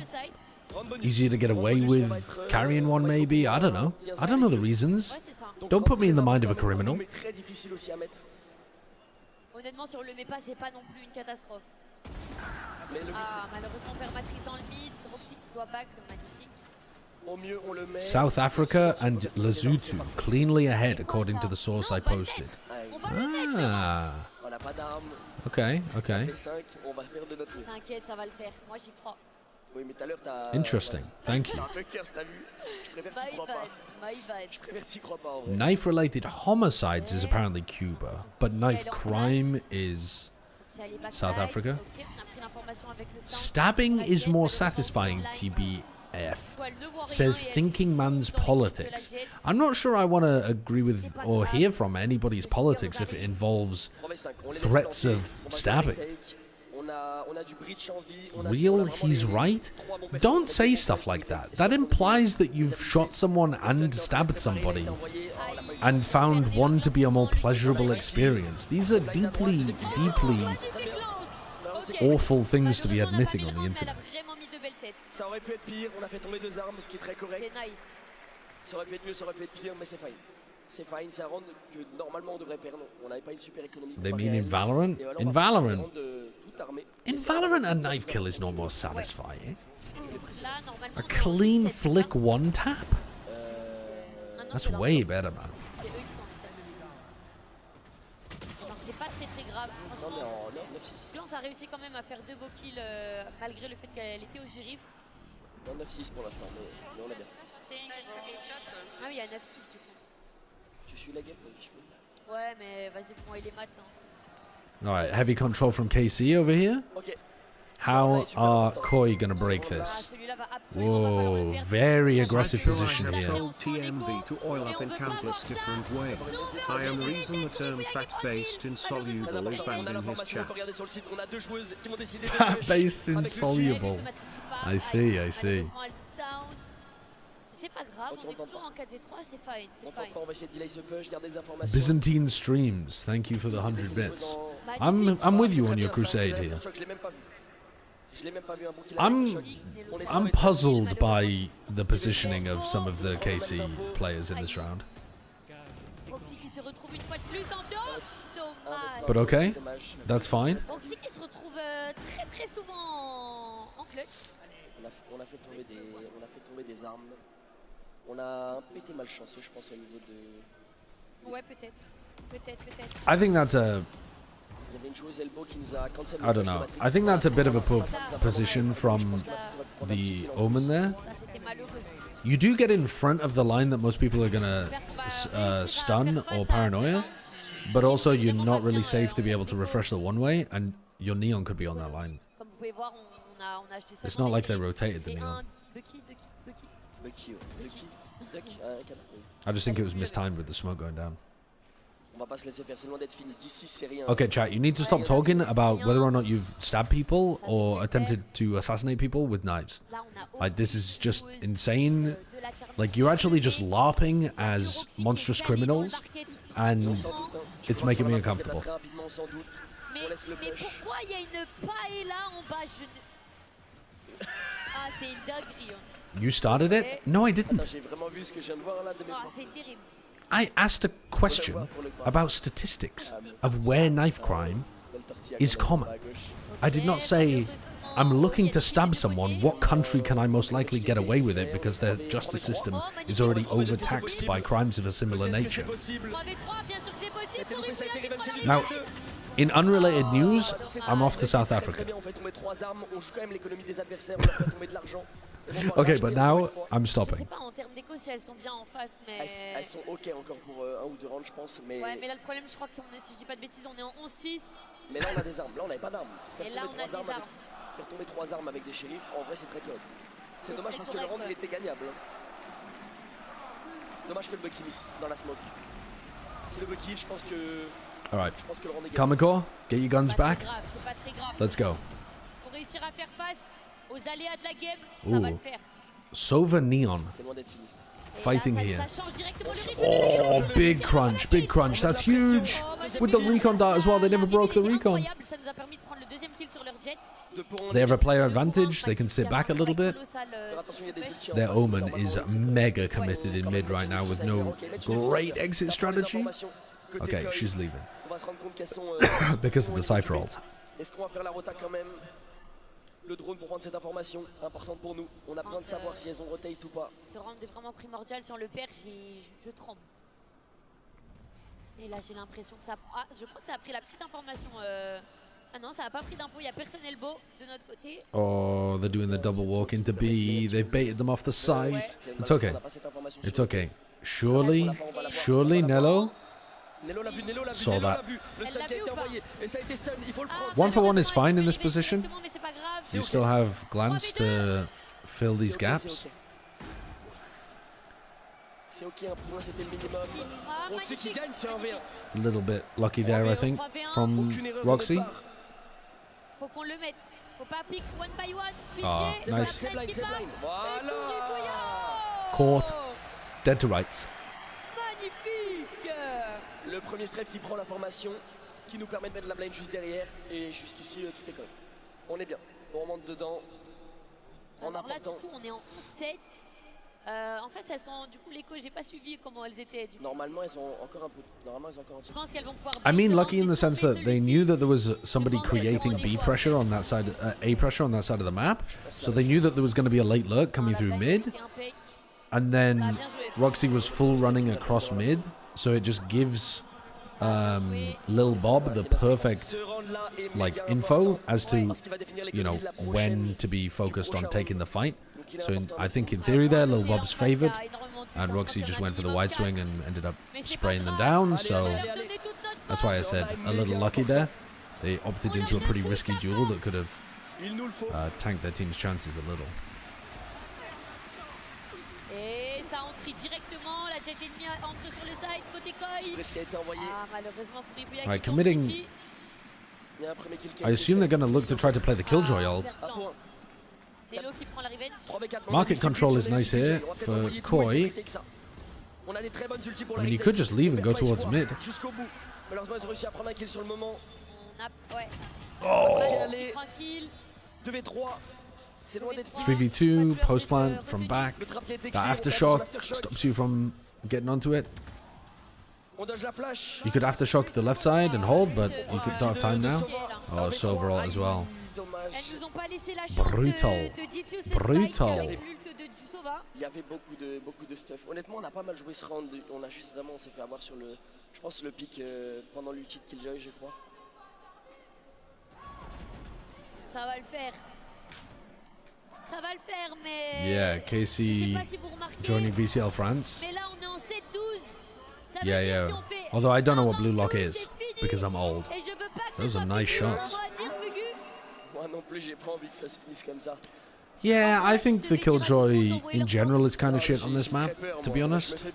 easier to get away with carrying one maybe, I don't know. I don't know the reasons. Don't put me in the mind of a criminal. Honnêtement, si on le met pas, c'est pas non plus une catastrophe. Ah, malheureusement, perd matrice dans le mid, Roxy qui doit back, magnifique. South Africa and Lesotho cleanly ahead according to the source I posted. Ah. Okay, okay. T'inquiète, ça va le faire. Moi, j'y crois. Interesting. Thank you. Knife-related homicides is apparently Cuba, but knife crime is South Africa. Stabbing is more satisfying, TBF. Says Thinking Man's Politics. I'm not sure I want to agree with or hear from anybody's politics if it involves threats of stabbing. Real, he's right? Don't say stuff like that. That implies that you've shot someone and stabbed somebody and found one to be a more pleasurable experience. These are deeply, deeply awful things to be admitting on the internet. Ça aurait pu être pire, on a fait tomber 2 armes, ce qui est très correct. Ça aurait pu être mieux, ça aurait pu être pire, mais c'est fine. C'est fine, c'est un round que normalement on devrait perdre. On n'avait pas une super économie. They mean in Valorant? In Valorant? In Valorant, a knife kill is no more satisfying. A clean flick one tap? That's way better, man. C'est pas très grave. Lance a réussi quand même à faire 2 beaux kills malgré le fait qu'elle était au shérif. Non, 9-6 pour l'instant, mais on a bien. Ah oui, il y a 9-6 du coup. Tu suis la game, je peux. Ouais, mais vas-y, pour moi il est mat. Alright, heavy control from KC over here. How are Koi gonna break this? Whoa, very aggressive position here. TMV to oil up in countless different ways. I am the reason the term fat-based insoluble is banned in his chat. Fat-based insoluble. I see, I see. C'est pas grave, on est toujours en 4v3, c'est fine, On va essayer de delay ce push, garder des informations. Byzantine Streams, thank you for the 100 bits. I'm with you on your crusade here. I'm puzzled by the positioning of some of the KC players in this round. But okay, that's fine. Roxy qui se retrouve très souvent en clutch. On a fait tomber des armes. On a un peu été malchanceux, je pense, au niveau de... Ouais, peut-être. I think that's a... I don't know. I think that's a bit of a poor position from the Omen there. You do get in front of the line that most people are gonna stun or paranoia, but also you're not really safe to be able to refresh the one-way, and your Neon could be on that line. It's not like they rotated the Neon. I just think it was mistimed with the smoke going down. Okay, chat, you need to stop talking about whether or not you've stabbed people or attempted to assassinate people with knives. Like, this is just insane. Like, you're actually just LARPing as monstrous criminals, and it's making me uncomfortable. Mais pourquoi il y a une paella en bas? Ah, c'est une dinguerie. You started it? No, I didn't. I asked a question about statistics of where knife crime is common. I did not say, I'm looking to stab someone, what country can I most likely get away with it because their justice system is already overtaxed by crimes of a similar nature. Now, in unrelated news, I'm off to South Africa. Okay, but now I'm stopping. Elles sont ok encore pour un ou deux rounds, je pense. Mais... Ouais, mais là le problème, je crois que si je dis pas de bêtises, on est en 11-6. Mais là on a des armes, là on n'avait pas d'armes. Et là on a des armes. Faire tomber 3 armes avec des shérifs, en vrai c'est très correct. C'est dommage parce que le round il était gagnable. Dommage que le Bucky miss dans la smoke. Si le Bucky, je pense que... Alright, je pense que le round est Kamiko, get your guns back. Let's go. Pour réussir à faire face, aux aléas de la game, ça va le faire. Sova Neon C'est loin d'être fini. fighting here. Ça change directement le rythme. Oh, big crunch, big crunch. That's huge. With the recon dart as well, they never broke the recon. Incroyable, ça nous a permis de prendre le deuxième kill sur leur jet. They have a player advantage. They can sit back a little bit. Their Omen is mega committed in mid right now with no great exit strategy. Okay, she's leaving. On va se rendre compte qu'elles sont because of the Cypher ult. Est-ce qu'on va faire la rota quand même? Le drone pour prendre cette information importante pour nous. On a besoin de savoir si elles ont rotate ou pas. Ce round est vraiment primordial. Si on le perd, je tremble. Et là, j'ai l'impression que ça. Ah, je crois que ça a pris la petite information. Ah non, ça n'a pas pris d'info. Il y a personne elbow de notre côté. Oh, they're doing the double walk into B. They've baited them off the side. It's okay. It's okay. Surely, Nello. Saw that. One for one is fine in this position. You still have Glance to fill these gaps. A little bit lucky there, I think, from Roxy. Ah, nice. Caught. Dead to rights. Le premier strafe qui prend l'information, qui nous permet de mettre la blind juste derrière, et jusqu'ici tout est correct. On est bien, on remonte dedans, en important. Là, du coup, on est en 11-7. En fait, elles sont, du coup, l'écho, j'ai pas suivi comment elles étaient. Normalement, elles ont encore un peu. Je pense qu'elles vont pouvoir. I mean, lucky in the sense that they knew that there was somebody creating B pressure on that side, A pressure on that side of the map. So they knew that there was going to be a late lurk coming through mid. And then Roxy was full running across mid. So it just gives Lil Bob the perfect info as to, you know, when to be focused on taking the fight. So I think in theory there, Lil Bob's favored, and Roxy just went for the wide swing and ended up spraying them down. So that's why I said a little lucky there. They opted into a pretty risky duel that could have tanked their team's chances a little. Et ça entre directement, la jet ennemie entre sur le side, côté Koi. Ah, malheureusement pour Ribouya. Right, committing. I assume they're going to look to try to play the Killjoy ult. Market control is nice here for Koi. I mean, you could just leave and go towards mid. Oh! 3v2, post plant from back. That aftershock stops you from getting onto it. You could aftershock the left side and hold, but you don't have time now. Oh, so overall as well. Brutal. Brutal. Il y avait beaucoup de stuff. Honnêtement, on a pas mal joué ce round. On a juste vraiment, on s'est fait avoir sur le, je pense le pick pendant l'ulti de Killjoy, je crois. Ça va le faire. Ça va le faire, mais. Yeah, KC joining VCL France. Mais là, on est en 7-12. Yeah. Although I don't know what blue lock is because I'm old. Those are nice shots. Moi non plus, j'ai pas envie que ça se finisse comme ça. Yeah, I think the Killjoy in general is kind of shit on this map, to be honest.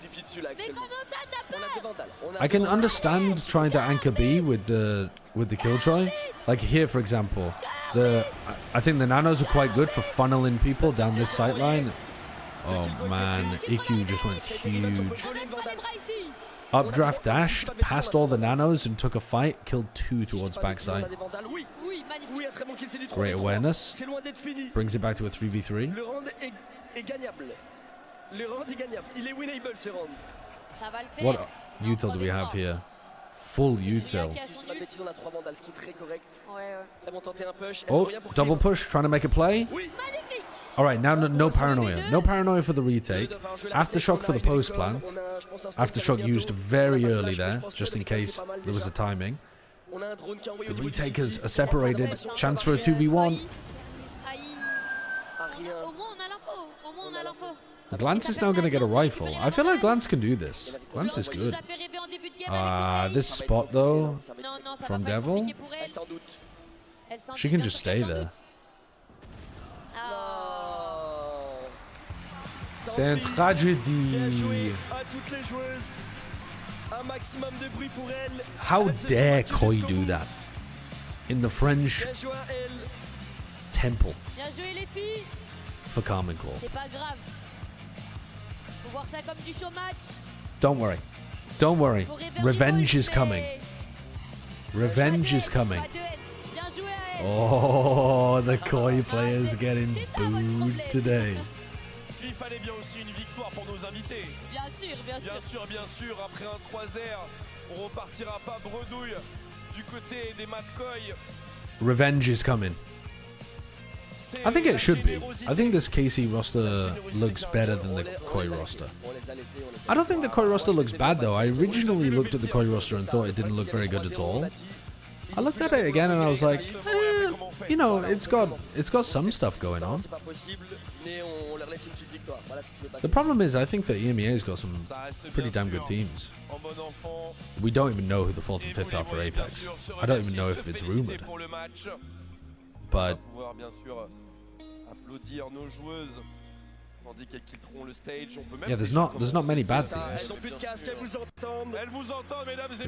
I can understand trying to anchor B with the Killjoy. Like here, for example, I think the nanos are quite good for funneling people down this sight line. Oh man, EQ just went huge. Updraft dashed past all the nanos and took a fight, killed 2 towards backside. Great awareness. Brings it back to a 3v3. Le round est gagnable. Le round est gagnable. Il est winnable ce round. What util do we have here? Full util. Oh, double push, trying to make a play. Alright, now no paranoia. No paranoia for the retake. Aftershock for the post plant. Aftershock used very early there, just in case there was a timing. The retakers are separated. Chance for a 2v1. Glance is now going to get a rifle. I feel like Glance can do this. Glance is good. This spot though, from Devil, she can just stay there. C'est une tragédie. How dare Koi do that? In the French temple Bien joué les filles. for Karmine Corp. C'est pas grave. Faut voir ça comme du chômage. Don't worry. Don't worry. Faut rêver Revenge en is coming. Revenge is coming. Pas de haine. Bien joué à elle. Oh, the Koi players getting booed today. Il fallait bien aussi une victoire pour nos invités. Bien sûr, bien sûr. Bien sûr, bien sûr. Après un 3-0, on repartira pas bredouille du côté des Mad Koi. Revenge is coming. I think it should be. I think this KC roster looks better than the Koi roster. I don't think the Koi roster looks bad though. I originally looked at the Koi roster and thought it didn't look very good at all. I looked at it again and I was like, you know, it's got some stuff going on. The problem is, I think that EMEA's got some pretty damn good teams. We don't even know who the 4th and 5th are for Apex. I don't even know if it's rumored. But yeah, there's not many bad teams. The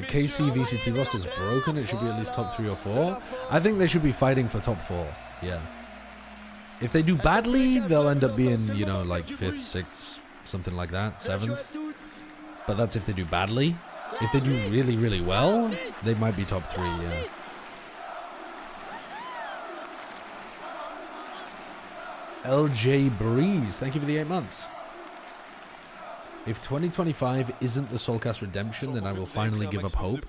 KC VCT roster's broken. It should be at least top 3 or 4. I think they should be fighting for top 4. Yeah. If they do badly, they'll end up being, you know, like 5th, 6th, something like that, 7th. But that's if they do badly. If they do really, really well, they might be top 3, yeah. LJ Breeze, thank you for the 8 months. If 2025 isn't the Soulcast redemption, then I will finally give up hope.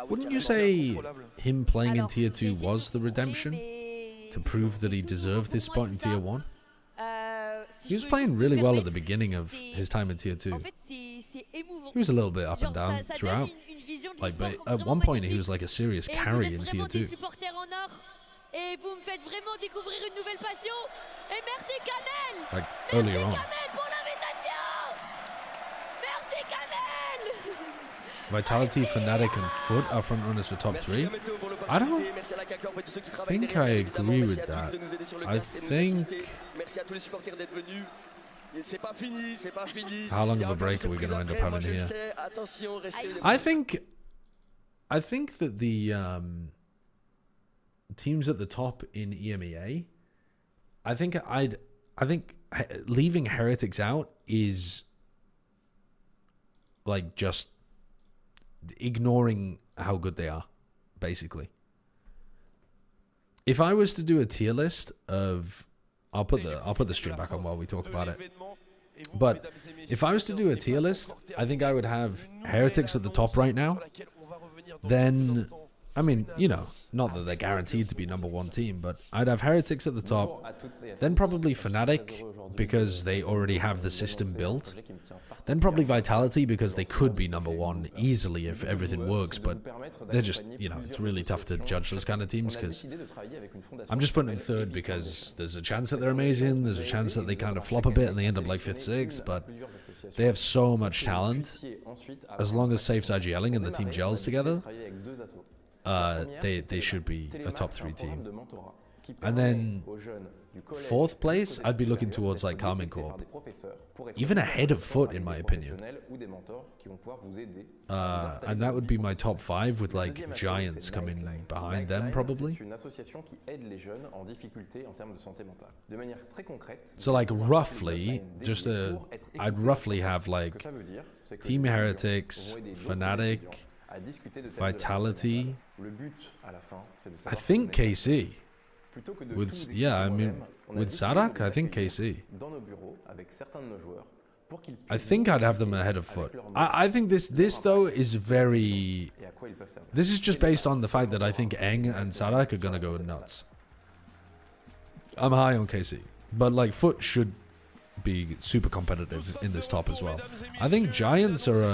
Wouldn't you say him playing in Tier 2 was the redemption? To prove that he deserved his spot in Tier 1? He was playing really well at the beginning of his time in Tier 2. He was a little bit up and down throughout. Like, but at one point he was like a serious carry in Tier 2. Et vous me faites vraiment découvrir une nouvelle passion. Et merci Kamel. Like earlier on. Merci Kamel pour l'invitation. Merci Kamel. Vitality, Fnatic, and Foot are front runners for top 3. I don't think I agree with that. I think. How long of a break are we going to end up having here? I think that the teams at the top in EMEA, I think leaving Heretics out is like just ignoring how good they are, basically. If I was to do a tier list of, I'll put the stream back on while we talk about it. But if I was to do a tier list, I think I would have Heretics at the top right now. Then, I mean, you know, not that they're guaranteed to be #1 team, but I'd have Heretics at the top, then probably Fnatic, because they already have the system built, then probably Vitality, because they could be #1 easily if everything works, but they're just, you know, it's really tough to judge those kind of teams, because I'm just putting them third because there's a chance that they're amazing, there's a chance that they kind of flop a bit and they end up like 5th, 6th, but they have so much talent. As long as Safe's IGLing and the team gels together, they should be a top 3 team. And then 4th place, I'd be looking towards like Karmine Corp. Even ahead of Foot, in my opinion. And that would be my top 5 with like Giants coming behind them probably. So like roughly, I'd roughly have like Team Heretics, Fnatic, Vitality, I think KC. With, yeah, I mean, with Sadak, I think KC. I think I'd have them ahead of Foot. I think this though is very... This is just based on the fact that I think Eng and Sadak are going to go nuts. I'm high on KC. But like Foot should be super competitive in this top as well. I think Giants are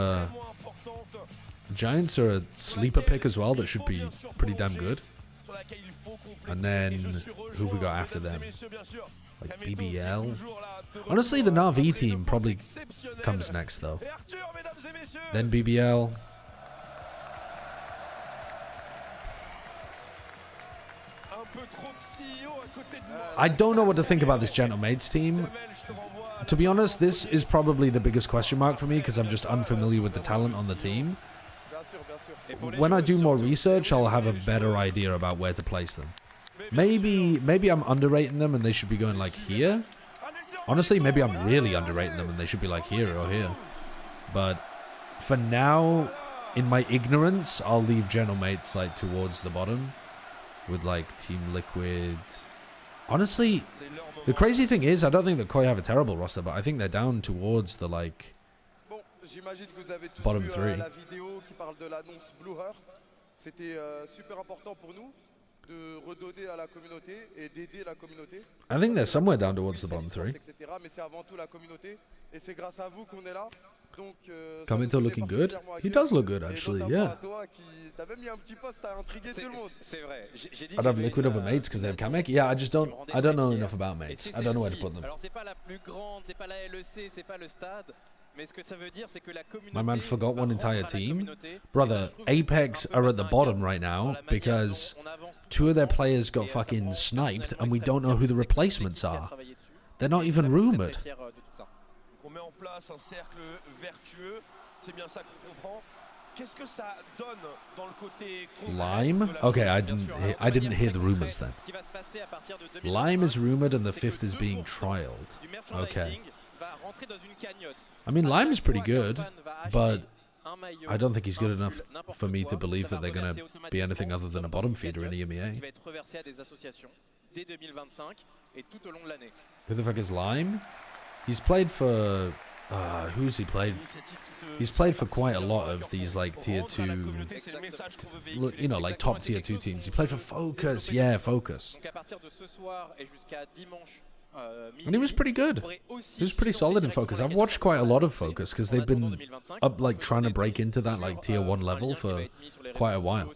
a sleeper pick as well that should be pretty damn good. And then who have we got after them? Like BBL. Honestly, the Na'Vi team probably comes next though. Then BBL. I don't know what to think about this Gentlemaids team. To be honest, this is probably the biggest question mark for me because I'm just unfamiliar with the talent on the team. When I do more research, I'll have a better idea about where to place them. Maybe I'm underrating them and they should be going like here. Honestly, maybe I'm really underrating them and they should be like here or here. But for now, in my ignorance, I'll leave General Mates like towards the bottom with like Team Liquid. Honestly, the crazy thing is, I don't think that Koi have a terrible roster, but I think they're down towards the like bottom three. I think they're somewhere down towards the bottom three. Kamito looking good. He does look good, actually, yeah. I'd have Liquid over Mates because they have Kamek. Yeah, I don't know enough about Mates. I don't know where to put them. My man forgot one entire team. Brother, Apex are at the bottom right now because 2 of their players got fucking sniped and we don't know who the replacements are. They're not even rumored. Lime? Okay, I didn't hear the rumors then. Lime is rumored and the 5th is being trialed. Okay. I mean, Lime is pretty good, but I don't think he's good enough for me to believe that they're going to be anything other than a bottom feeder in EMEA. Who the fuck is Lime? He's played for... who's he played? He's played for quite a lot of these like tier 2, you know, like top tier 2 teams. He played for Focus, yeah, Focus. And he was pretty good. He was pretty solid in Focus. I've watched quite a lot of Focus because they've been up like trying to break into that like tier 1 level for quite a while.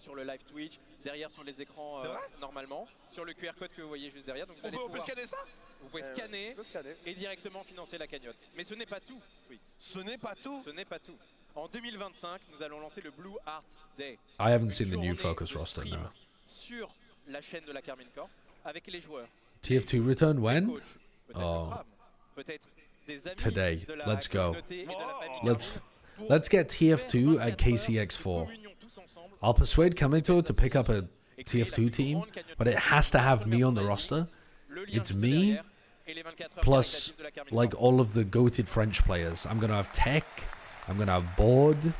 Derrière sur les écrans normalement, sur le QR code que vous voyez juste derrière. Donc vous pouvez scanner ça? Vous pouvez scanner et directement financer la cagnotte. Mais ce n'est pas tout, Twix. Ce n'est pas tout? Ce n'est pas tout. En 2025, nous allons lancer le Blue Art Day. I haven't seen the new Focus roster now. Sur la chaîne de la Karmine Corp avec les joueurs. TF2 return when? Oh. Today. Let's go. Let's get TF2 at Kcx4. I'll persuade Kamito to pick up a TF2 team, but it has to have me on the roster. It's me, plus like all of the goated French players. I'm gonna have Tech, I'm gonna have Board,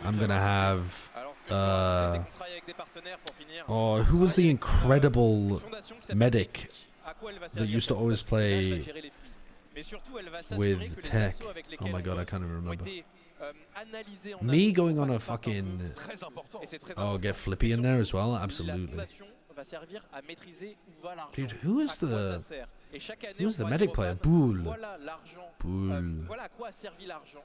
I'm gonna have who was the incredible medic that used to always play with Tech? Oh my god, I can't even remember. Me going on a fucking... Oh, get Flippy in there as well? Absolutely. Dude, who is the medic player? Boule. Boule. Voilà à quoi a servi l'argent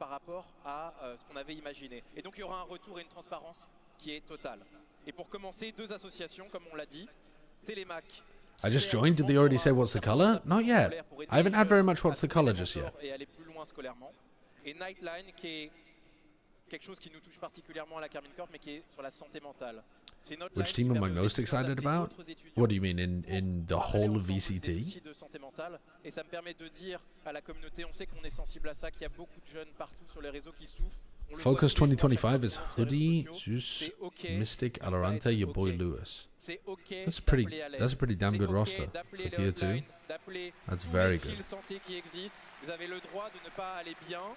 par rapport à ce qu'on avait imaginé. Et donc il y aura un retour et une transparence qui est totale. Et pour commencer, 2 associations, comme on l'a dit. Télémac. I just joined. Did they already say what's the color? Not yet. I haven't had very much what's the color just yet. Et Nightline, qui est quelque chose qui nous touche particulièrement à la Karmine Corp, mais qui est sur la santé mentale. Which team am I most excited about? What do you mean, in the whole of VCT? De santé mentale, et ça me permet de dire à la communauté, on sait qu'on est sensible à ça, qu'il y a beaucoup de jeunes partout sur les réseaux qui souffrent. Focus 2025 is Hoodie, Zeus, Mystic, Alorante, your boy Lewis. That's a pretty damn good roster for tier 2. That's very good. Vous avez le droit de ne pas aller bien,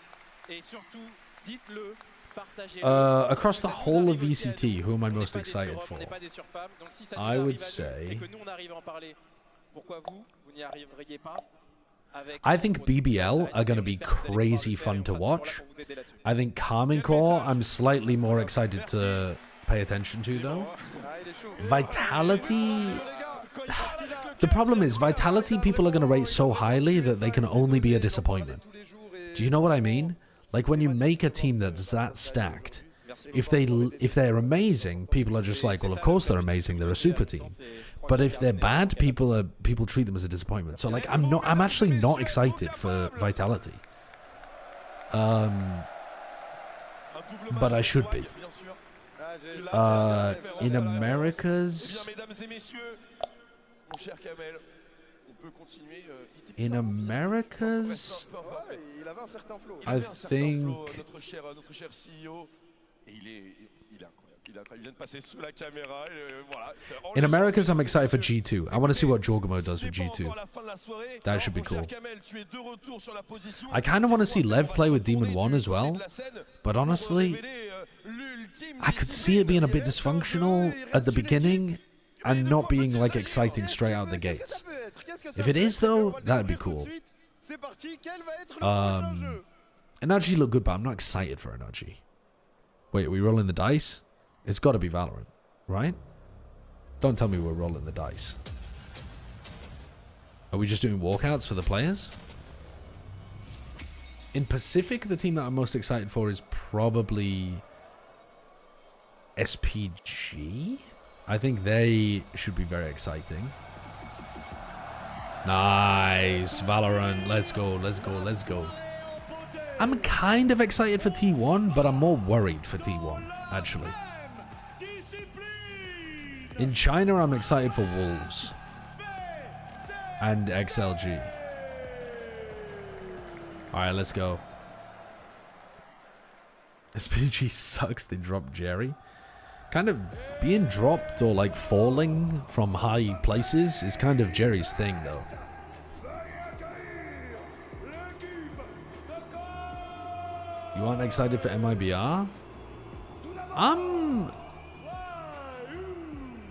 et surtout, dites-le, partagez-le. Across the whole of VCT, who am I most excited for? I would say... I think BBL are going to be crazy fun to watch. I think Karmine Core, I'm slightly more excited to pay attention to, though. Vitality... The problem is, Vitality people are going to rate so highly that they can only be a disappointment. Do you know what I mean? Like, when you make a team that's that stacked, if they're amazing, people are just like, well, of course they're amazing, they're a super team. But if they're bad, people treat them as a disappointment. So like, I'm actually not excited for Vitality. But I should be. In Americas, I think In Americas, I'm excited for G2. I want to see what Jorgamo does with G2. That should be cool. I kind of want to see Lev play with Demon 1 as well. But honestly, I could see it being a bit dysfunctional at the beginning and not being like exciting straight out the gates. If it is though, that'd be cool. Energy look good, but I'm not excited for Energy. Wait, are we rolling the dice? It's got to be Valorant, right? Don't tell me we're rolling the dice. Are we just doing walkouts for the players? In Pacific, the team that I'm most excited for is probably SPG. I think they should be very exciting. Nice. Valorant. Let's go. Let's go. Let's go. I'm kind of excited for T1, but I'm more worried for T1, actually. In China, I'm excited for Wolves and XLG. Alright, let's go. SPG sucks. They dropped Jerry. Kind of being dropped or like falling from high places is kind of Jerry's thing, though. You aren't excited for MIBR?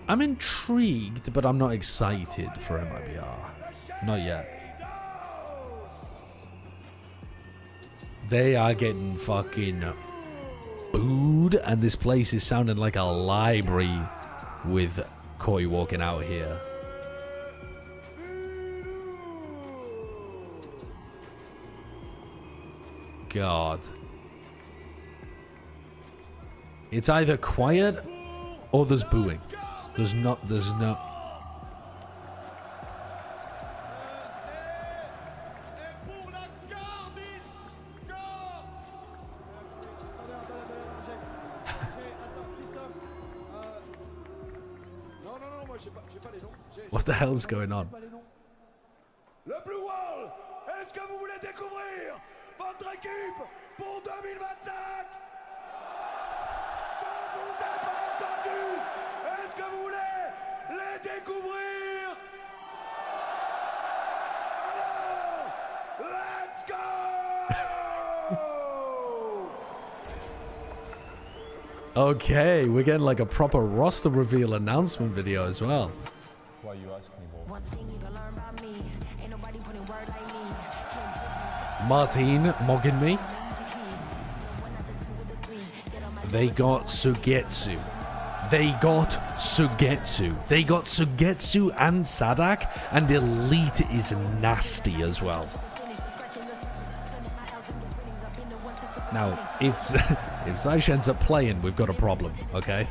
I'm intrigued, but I'm not excited for MIBR. Not yet. They are getting fucking booed, and this place is sounding like a library with Koi walking out here. God. It's either quiet or there's booing. There's no... What the hell is going on? Le Blue Wall, est-ce que vous voulez découvrir votre équipe pour 2025? Je vous ai pas entendu. Est-ce que vous voulez les découvrir? Alors, let's go! Okay, we're getting like a proper roster reveal announcement video as well. Why you ask me, bro? Martin mogging me. They got Sugetsu. They got Sugetsu. They got Sugetsu and Sadak, and Elite is nasty as well. Now, if Zaish ends up playing, we've got a problem, okay?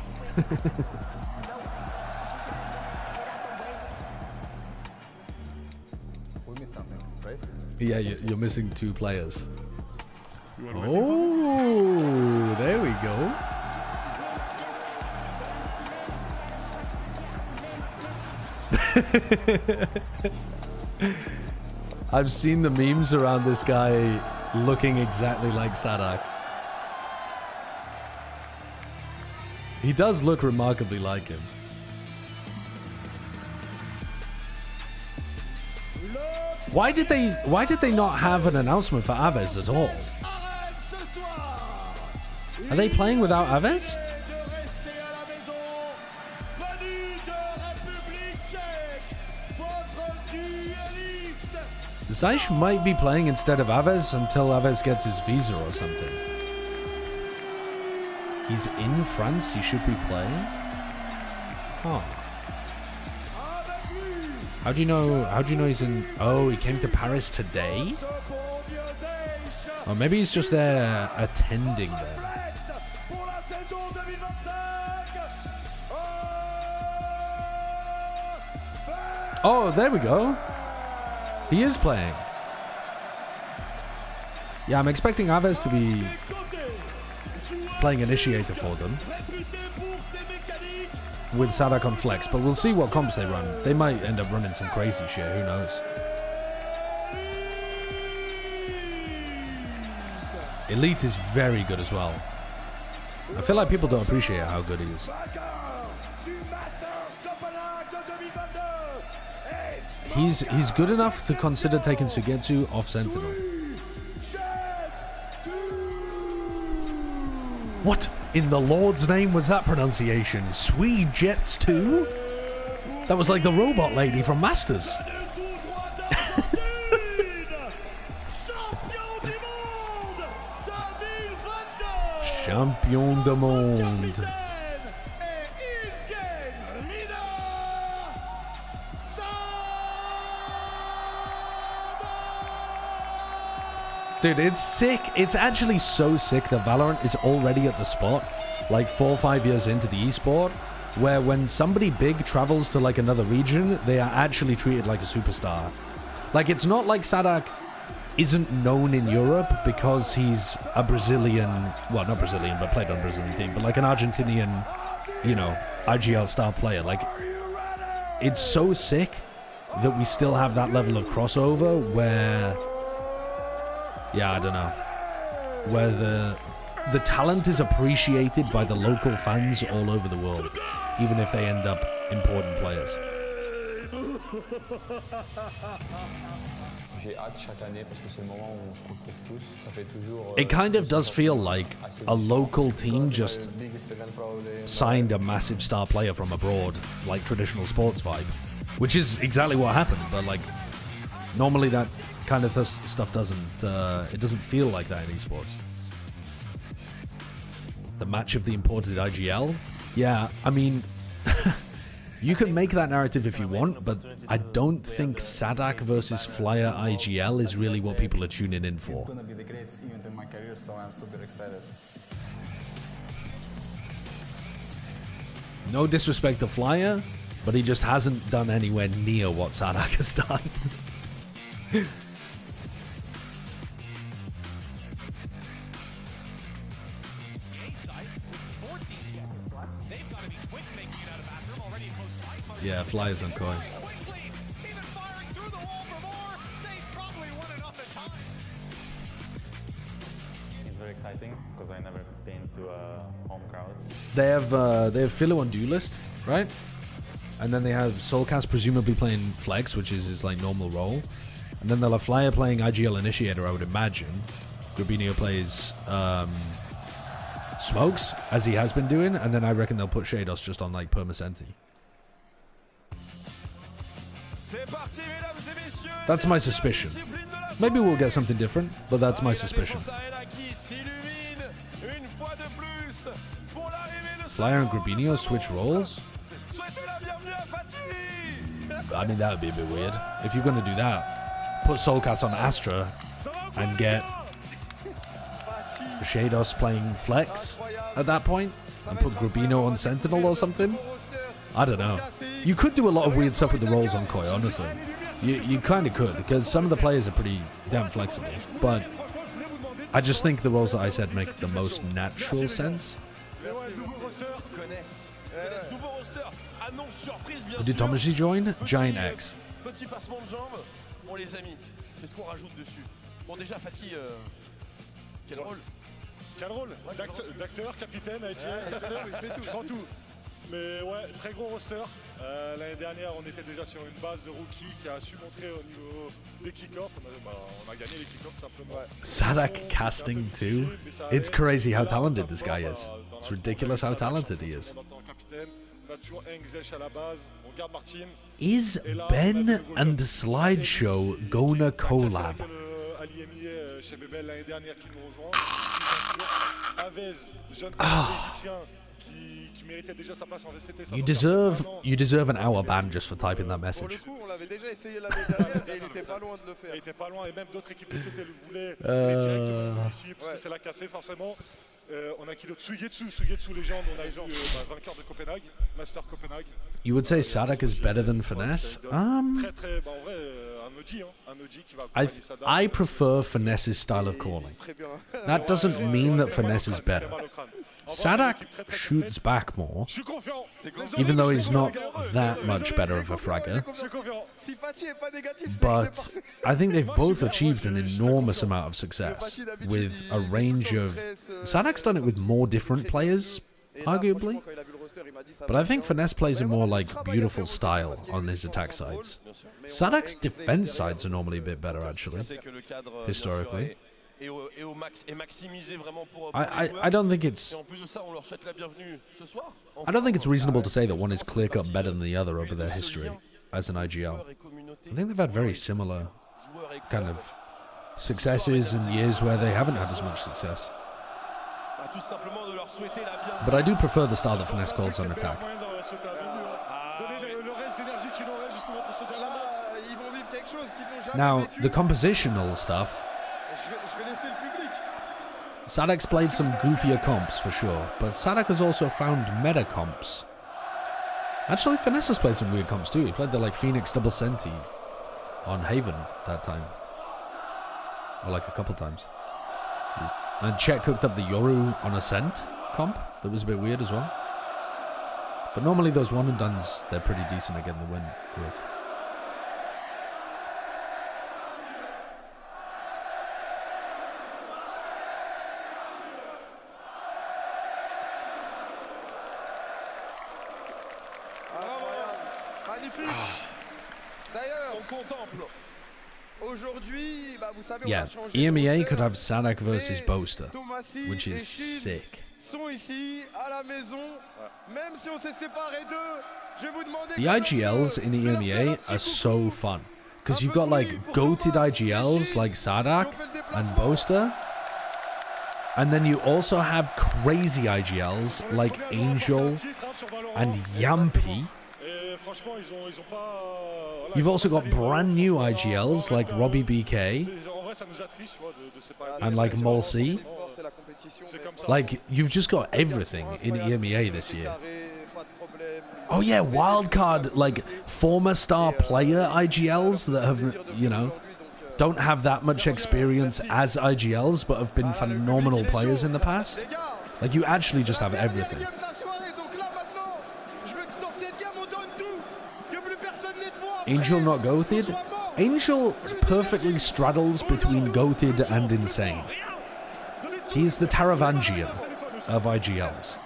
Yeah, you're missing 2 players. Oh, there we go. I've seen the memes around this guy looking exactly like Sadak. He does look remarkably like him. Why did they not have an announcement for Aves at all? Are they playing without Aves? Zaish might be playing instead of Aves until Aves gets his visa or something. He's in France, he should be playing? Huh. How do you know he's in... Oh, he came to Paris today? Or maybe he's just there attending there. Oh, there we go. He is playing. Yeah, I'm expecting Aves to be playing Initiator for them with Sadak on flex, but we'll see what comps they run. They might end up running some crazy shit, who knows. Elite is very good as well. I feel like people don't appreciate how good he is. He's good enough to consider taking Sugetsu off Sentinel. What in the Lord's name was that pronunciation? Sweet Jets 2? That was like the robot lady from Masters. Champion du monde. Dude, it's sick. It's actually so sick that Valorant is already at the spot, like 4 or 5 years into the esport, where when somebody big travels to like another region, they are actually treated like a superstar. Like, it's not like Sadak isn't known in Europe because he's a Brazilian, well, not Brazilian, but played on a Brazilian team, but like an Argentinian, you know, IGL star player. Like, it's so sick that we still have that level of crossover where, yeah, I don't know, where the talent is appreciated by the local fans all over the world, even if they end up important players. It kind of does feel like a local team just signed a massive star player from abroad, like traditional sports vibe, which is exactly what happened. But like, normally that kind of stuff doesn't feel like that in esports. The match of the imported IGL, yeah, I mean. You can make that narrative if you want, but I don't think Sadak versus Flyer IGL is really what people are tuning in for. It's gonna be the greatest event in my career, so I'm super excited. No disrespect to Flyer, but he just hasn't done anywhere near what Sadak has done. Yeah, Flyers on Koi. It's very exciting because I never been to a home crowd. They have Philo on Duelist, right? And then they have Soulcast presumably playing Flex, which is his like normal role. And then they'll have Flyer playing IGL Initiator, I would imagine. Grabinho plays Smokes, as he has been doing, and then I reckon they'll put Shados just on like Permacenti. That's my suspicion. Maybe we'll get something different, but that's my suspicion. Flyer and Grabinho switch roles? I mean, that would be a bit weird. If you're going to do that, put Soulcast on Astra and get Shados playing Flex at that point, and put Grabinho on Sentinel or something. I don't know. You could do a lot of weird stuff with the roles on Koi, honestly. You kind of could, because some of the players are pretty damn flexible. But I just think the roles that I said make the most natural sense. Did Thomasy join? Giant X. Petit passement de jambes, on les a mis. Qu'est-ce qu'on rajoute dessus? Bon, déjà, Fatih, quel rôle? Quel rôle? D'acteur, capitaine, caster, il fait tout. Je prends tout. Mais ouais, très gros roster. L'année dernière, on était déjà sur une base de rookie qui a su montrer au niveau des kick-offs. On a gagné les kick-offs tout simplement. Sadak casting too. It's crazy how talented this guy is. It's ridiculous how talented he is. Is Ben and Slideshow gonna collab? You deserve an hour ban just for typing that message. You would say Sadak is better than Finesse? I prefer Finesse's style of calling. That doesn't mean that Finesse is better. Sadak shoots back more, even though he's not that much better of a fragger. But I think they've both achieved an enormous amount of success with a range of... Sadak's done it with more different players, arguably. But I think Finesse plays a more like beautiful style on his attack sides. Sadak's defense sides are normally a bit better, actually, historically. I don't think it's reasonable to say that one is clear-cut better than the other over their history as an IGL. I think they've had very similar kind of successes and years where they haven't had as much success. But I do prefer the style that Finesse calls on attack. Now, the compositional stuff, Sadak's played some goofier comps for sure, but Sadak has also found meta comps. Actually, Finesse has played some weird comps too. He played the like Phoenix double Senti on Haven that time. Or like a couple times. And Chet cooked up the Yoru on Ascent comp. That was a bit weird as well. But normally those one and dones, they're pretty decent at getting the win with. Yeah, EMEA could have Sadak versus Boaster, which is sick. The IGLs in EMEA are so fun, because you've got like goated IGLs like Sadak and Boaster, and then you also have crazy IGLs like Angel and Yampi. You've also got brand new IGLs like Robbie BK and like Molsey. Like, you've just got everything in EMEA this year. Oh yeah, wildcard, like former star player IGLs that have, you know, don't have that much experience as IGLs but have been phenomenal players in the past. Like, you actually just have everything. Angel not goated? Angel perfectly straddles between goated and insane. He's the Taravangian of IGLs.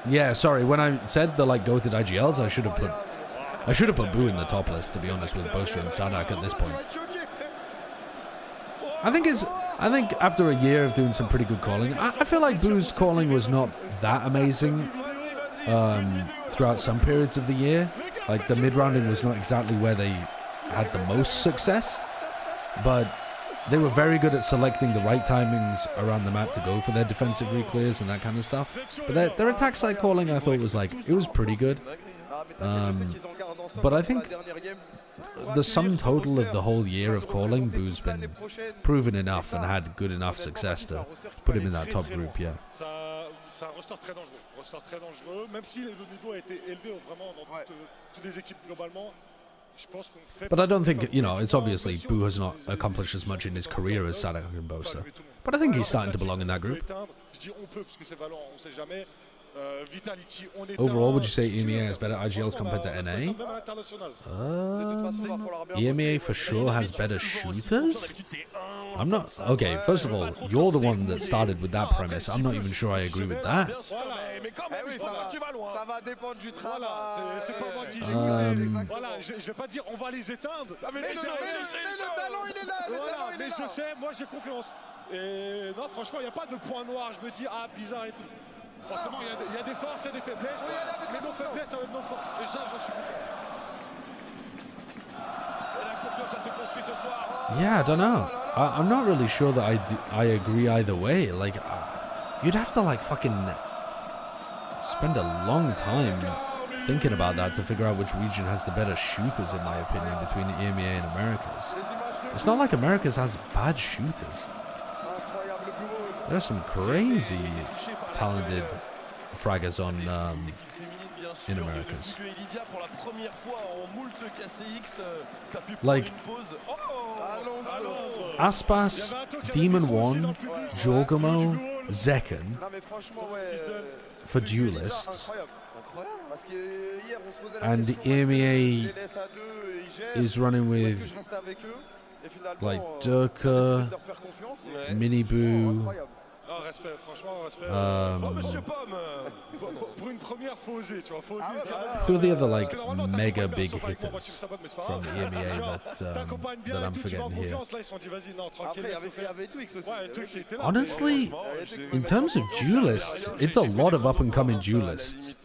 Yeah, sorry, when I said the like goated IGLs, I should have put Boo in the top list, to be honest, with Boaster and Sadak at this point. I think after a year of doing some pretty good calling, I feel like Boo's calling was not that amazing. Throughout some periods of the year, like the mid-rounding was not exactly where they had the most success, but they were very good at selecting the right timings around the map to go for their defensive reclears and that kind of stuff. But their attack side calling, I thought, was like, it was pretty good. But I think the sum total of the whole year of calling, Boo's been proven enough and had good enough success to put him in that top group, yeah. C'est un roster très dangereux, même si le niveau a été élevé vraiment dans toutes les équipes globalement. But I don't think, you know, it's obviously Boo has not accomplished as much in his career as Sadak and Boaster. But I think he's starting to belong in that group. Overall, would you say EMEA has better IGLs compared to NA? EMEA for sure has better shooters? I'm not... Okay, first of all, you're the one that started with that premise. I'm not even sure I agree with that. Forcément, il y a des forces et des faiblesses, mais nos faiblesses, ça va être nos forces. Et ça, j'en suis confiant. Yeah, I don't know. I'm not really sure that I agree either way. Like, you'd have to like fucking spend a long time thinking about that to figure out which region has the better shooters, in my opinion, between the EMEA and Americas. It's not like Americas has bad shooters. There's some crazy talented fraggers on in Americas. pour la première fois en moult KCX, t'as pu prendre Like, une pause. Oh, Aspas, Demon 1, Jorgamo, Zekken for duelists. And the EMEA is running with like Durka, Miniboo. Non, respect, franchement, respect. Monsieur Pomme, pour une première, faut oser, tu vois, faut oser. Who are the other like mega big hitters from the EMEA that I'm forgetting here? Honestly, in terms of duelists, it's a lot of up-and-coming duelists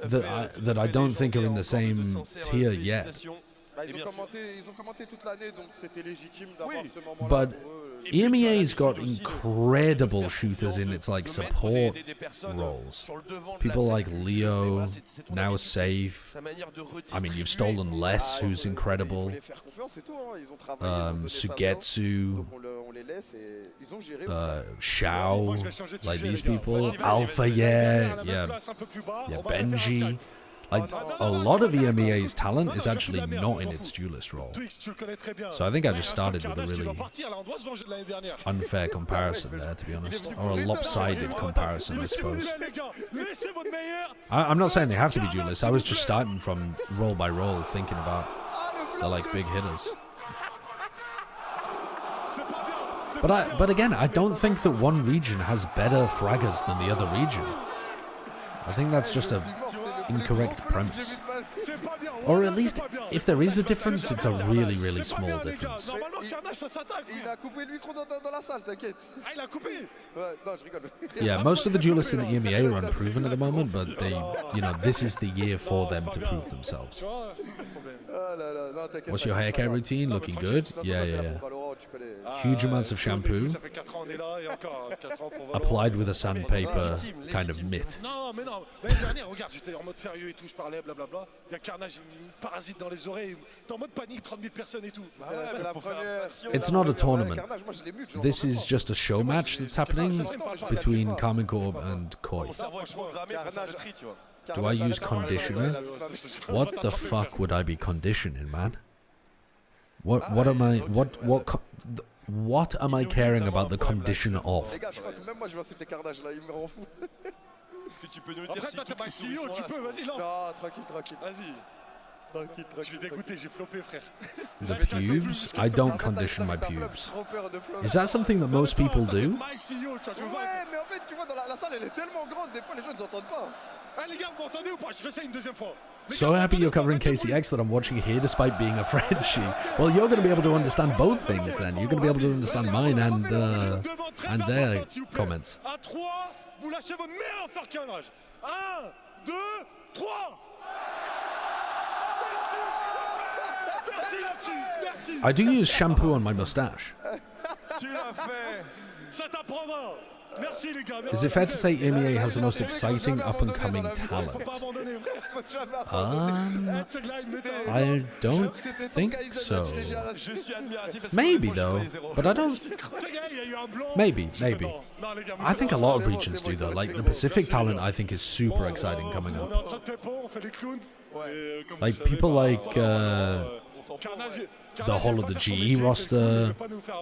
that I don't think are in the same tier yet. But EMEA's got incredible shooters in its like support roles. People like Leo, now Safe. I mean, you've stolen Less, who's incredible. Sugetsu, Shao, like these people. Alpha, yeah, Benji. Like, a lot of EMEA's talent is actually not in its duelist role. So I think I just started with a really unfair comparison there, to be honest. Or a lopsided comparison, I suppose. I'm not saying they have to be duelists. I was just starting from role by role, thinking about the, like, big hitters. But again, I don't think that one region has better fraggers than the other region. I think that's just a incorrect premise. Or at least, if there is a difference, it's a really, really small difference. Yeah, most of the duelists in the EMEA are unproven at the moment, but they, you know, this is the year for them to prove themselves. What's your hair care routine? Looking good? Yeah. Huge amounts of shampoo, applied with a sandpaper kind of mitt. It's not a tournament. This is just a show match that's happening between Karmine Corp and Koi. Do I use conditioner? What the fuck would I be conditioning, man? What am I caring about the condition of? The pubes? I don't condition my pubes. Is that something that most people do? So happy you're covering KCX that I'm watching here despite being a Frenchie. Well, you're going to be able to understand both things then. You're going to be able to understand mine and their comments. I do use shampoo on my mustache. Is it fair to say EMEA has the most exciting up-and-coming talent? I don't think so. Maybe, though. But I don't... Maybe. I think a lot of regions do, though. Like, the Pacific talent, I think, is super exciting coming up. Like, people like... the whole of the GE roster,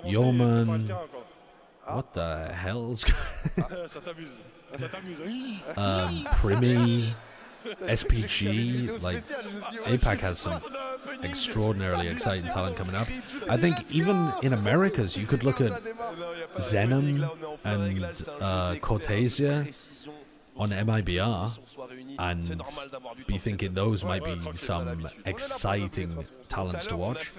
Yeoman... What the hell's Primi, SPG, like APAC has some extraordinarily exciting talent coming up. I think even in Americas you could look at Zenom and Cortesia on MIBR and be thinking those might be some exciting talents to watch.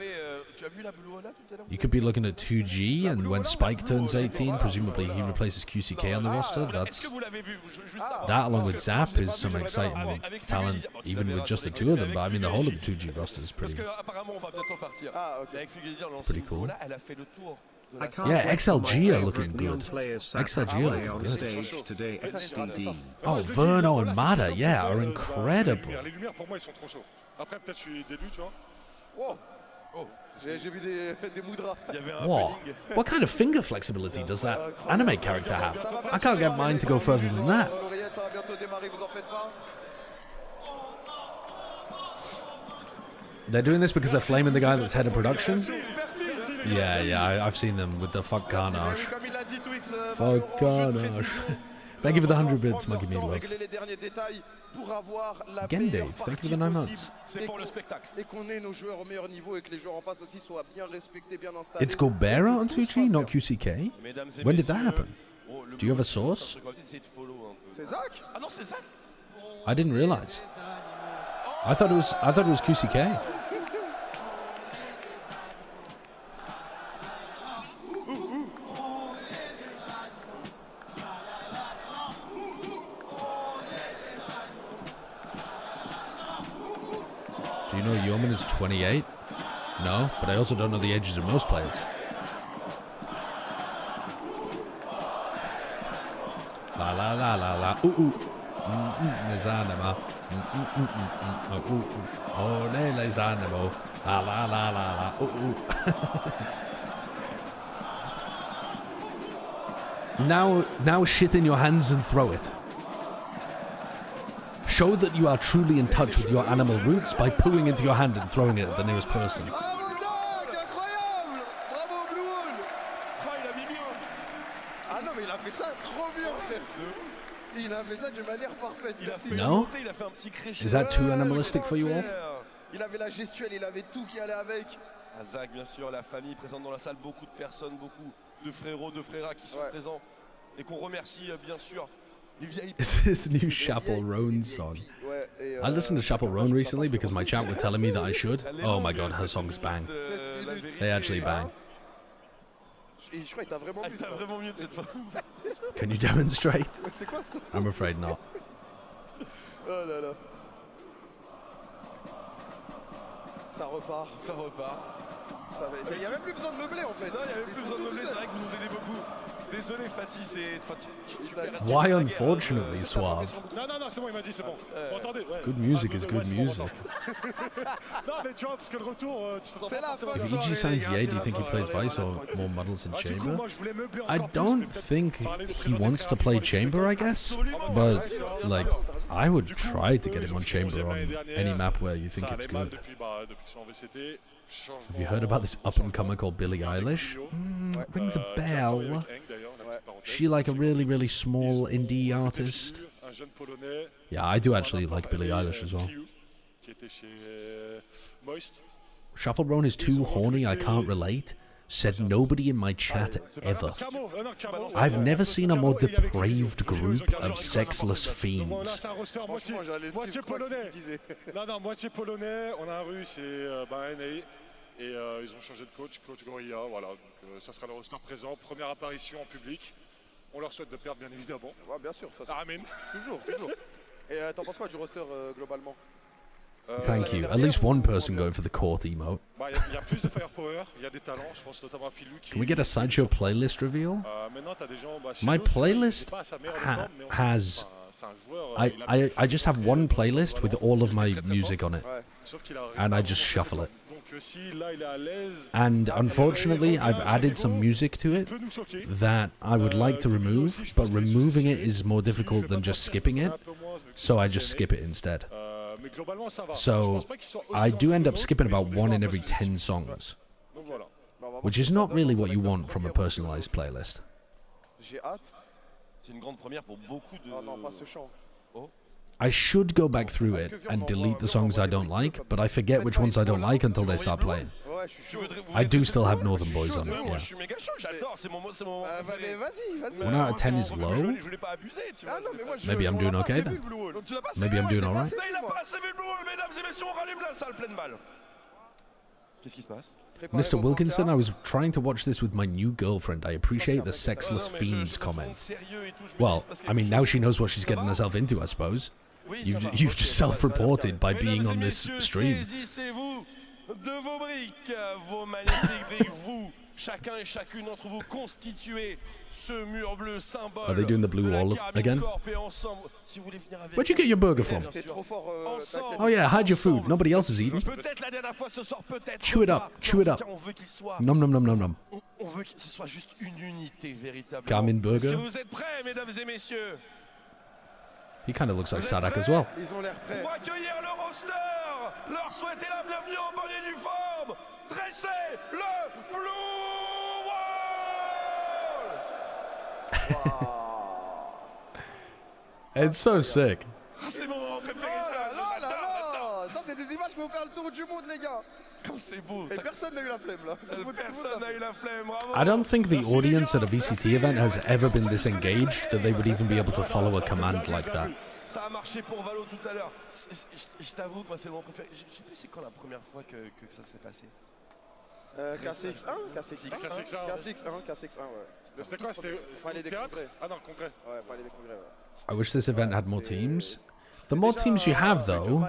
You could be looking at 2G, and when Spike turns 18, presumably he replaces QCK on the roster. That along with Zap is some exciting talent, even with just the two of them. But I mean, the whole of the 2G roster is pretty cool. Yeah, XLG are looking good. XLG are looking good. Oh, Verno and Mada, yeah, are incredible. J'ai vu des moudras. What? What kind of finger flexibility does that anime character have? I can't get mine to go further than that. They're doing this because they're flaming the guy that's head of production? Yeah, I've seen them with the fuck carnage. Fuck carnage. Thank you for the 100 bits, Monkey Meatloaf. Again, Dave, thank you for the 9 months. It's Gobera on Tucci, not QCK? When did that happen? Do you have a source? I didn't realize. I thought it was QCK. Do you know Yeoman is 28? No, but I also don't know the ages of most players. La la la la la. Ooh ooh. Les animaux. Oh les animaux. La la la la la. Ooh ooh. Now shit in your hands and throw it. Show that you are truly in touch with your animal roots by pooing into your hand and throwing it at the nearest person. No? Is that too animalistic for you all? Il avait la gestuelle, il avait tout qui allait avec. Azak, bien sûr, la famille présente dans la salle, beaucoup de personnes, beaucoup de frérots, de fréras qui sont présents et qu'on remercie bien sûr. Is this the new Chapel Roan song? I listened to Chapel Roan recently because my chat were telling me that I should. Oh my god, her songs bang. They actually bang. Can you demonstrate? I'm afraid not. Oh là là. Ça repart. Ça repart. Il n'y a même plus besoin de meubler en fait. Non, il n'y a même plus besoin de meubler, c'est vrai que vous nous aidez beaucoup. Désolé Fatih, c'est... Why unfortunately, Suave? Non, c'est bon, il m'a dit, c'est bon. Attendez, ouais. Good music is good music. Non, mais tu vois, parce que le retour, tu t'entends pas forcément. If EG signs yay, do you think he plays Vice or more models in Chamber? I don't think he wants to play Chamber, I guess. But, like, I would try to get him on Chamber on any map where you think it's good. Have you heard about this up-and-comer called Billie Eilish? Rings a bell. She like a really, really small indie artist? Yeah, I do actually like Billie Eilish as well. Chapel Roan is too horny, I can't relate. Said nobody in my chat ever. I've never seen a more depraved group of sexless fiends. Moitié polonais. Non, moitié polonais. On a un russe et NA. Et ils ont changé de coach Gorilla, voilà. Donc ça sera le roster présent. Première apparition en public. On leur souhaite de perdre, bien évidemment. Ouais, bien sûr. Ça ramène. Toujours. Et t'en penses quoi du roster globalement? Thank you. At least one person going for the court emote. Il y a plus de firepower, il y a des talents, je pense notamment à Philou qui... Can we get a sideshow playlist reveal? My playlist has... I just have one playlist with all of my music on it. And I just shuffle it. And unfortunately, I've added some music to it that I would like to remove, but removing it is more difficult than just skipping it, so I just skip it instead. So I do end up skipping about 1 in every 10 songs, which is not really what you want from a personalized playlist. I should go back through it and delete the songs I don't like, but I forget which ones I don't like until they start playing. I do still have Northern Boys on it, yeah. 1 out of 10 is low? Maybe I'm doing okay then. Maybe I'm doing alright. Mr. Wilkinson, I was trying to watch this with my new girlfriend. I appreciate the sexless fiends comment. Well, I mean, now she knows what she's getting herself into, I suppose. You've just self-reported by being on this stream. chacun et chacune d'entre vous constituez ce mur bleu symbole. Are they doing the blue wall again? Where'd you get your burger from? Oh yeah, hide your food. Nobody else is eating. Chew it up, chew it up. Nom nom nom nom nom. On veut que ce soit juste une unité véritablement. Karmine Est-ce que burger. vous êtes prêts, mesdames et messieurs? He kind of looks like Sadak as well. Ils ont l'air prêts. Pour accueillir le roster, leur souhaiter la bienvenue en bonne et due forme. Dressez le Blue Wall. It's so sick. C'est mon moment préféré. Ça, c'est des images qui vont faire le tour du monde, les gars. C'est beau. Et personne n'a eu la flemme, là. Personne n'a eu la flemme. Bravo. I don't think the audience at a VCT event has ever been this engaged that they would even be able to follow a command like that. Ça a marché pour Valo tout à l'heure. Je t'avoue que moi, c'est le moment préféré. Je sais plus c'est quand la première fois que ça s'est passé. Kcx1, ouais. C'était quoi? C'était Palais des théâtre? Congrès. Ah non, congrès. Ouais, Palais des Congrès, ouais. I wish this event had more teams. The more teams you have, though,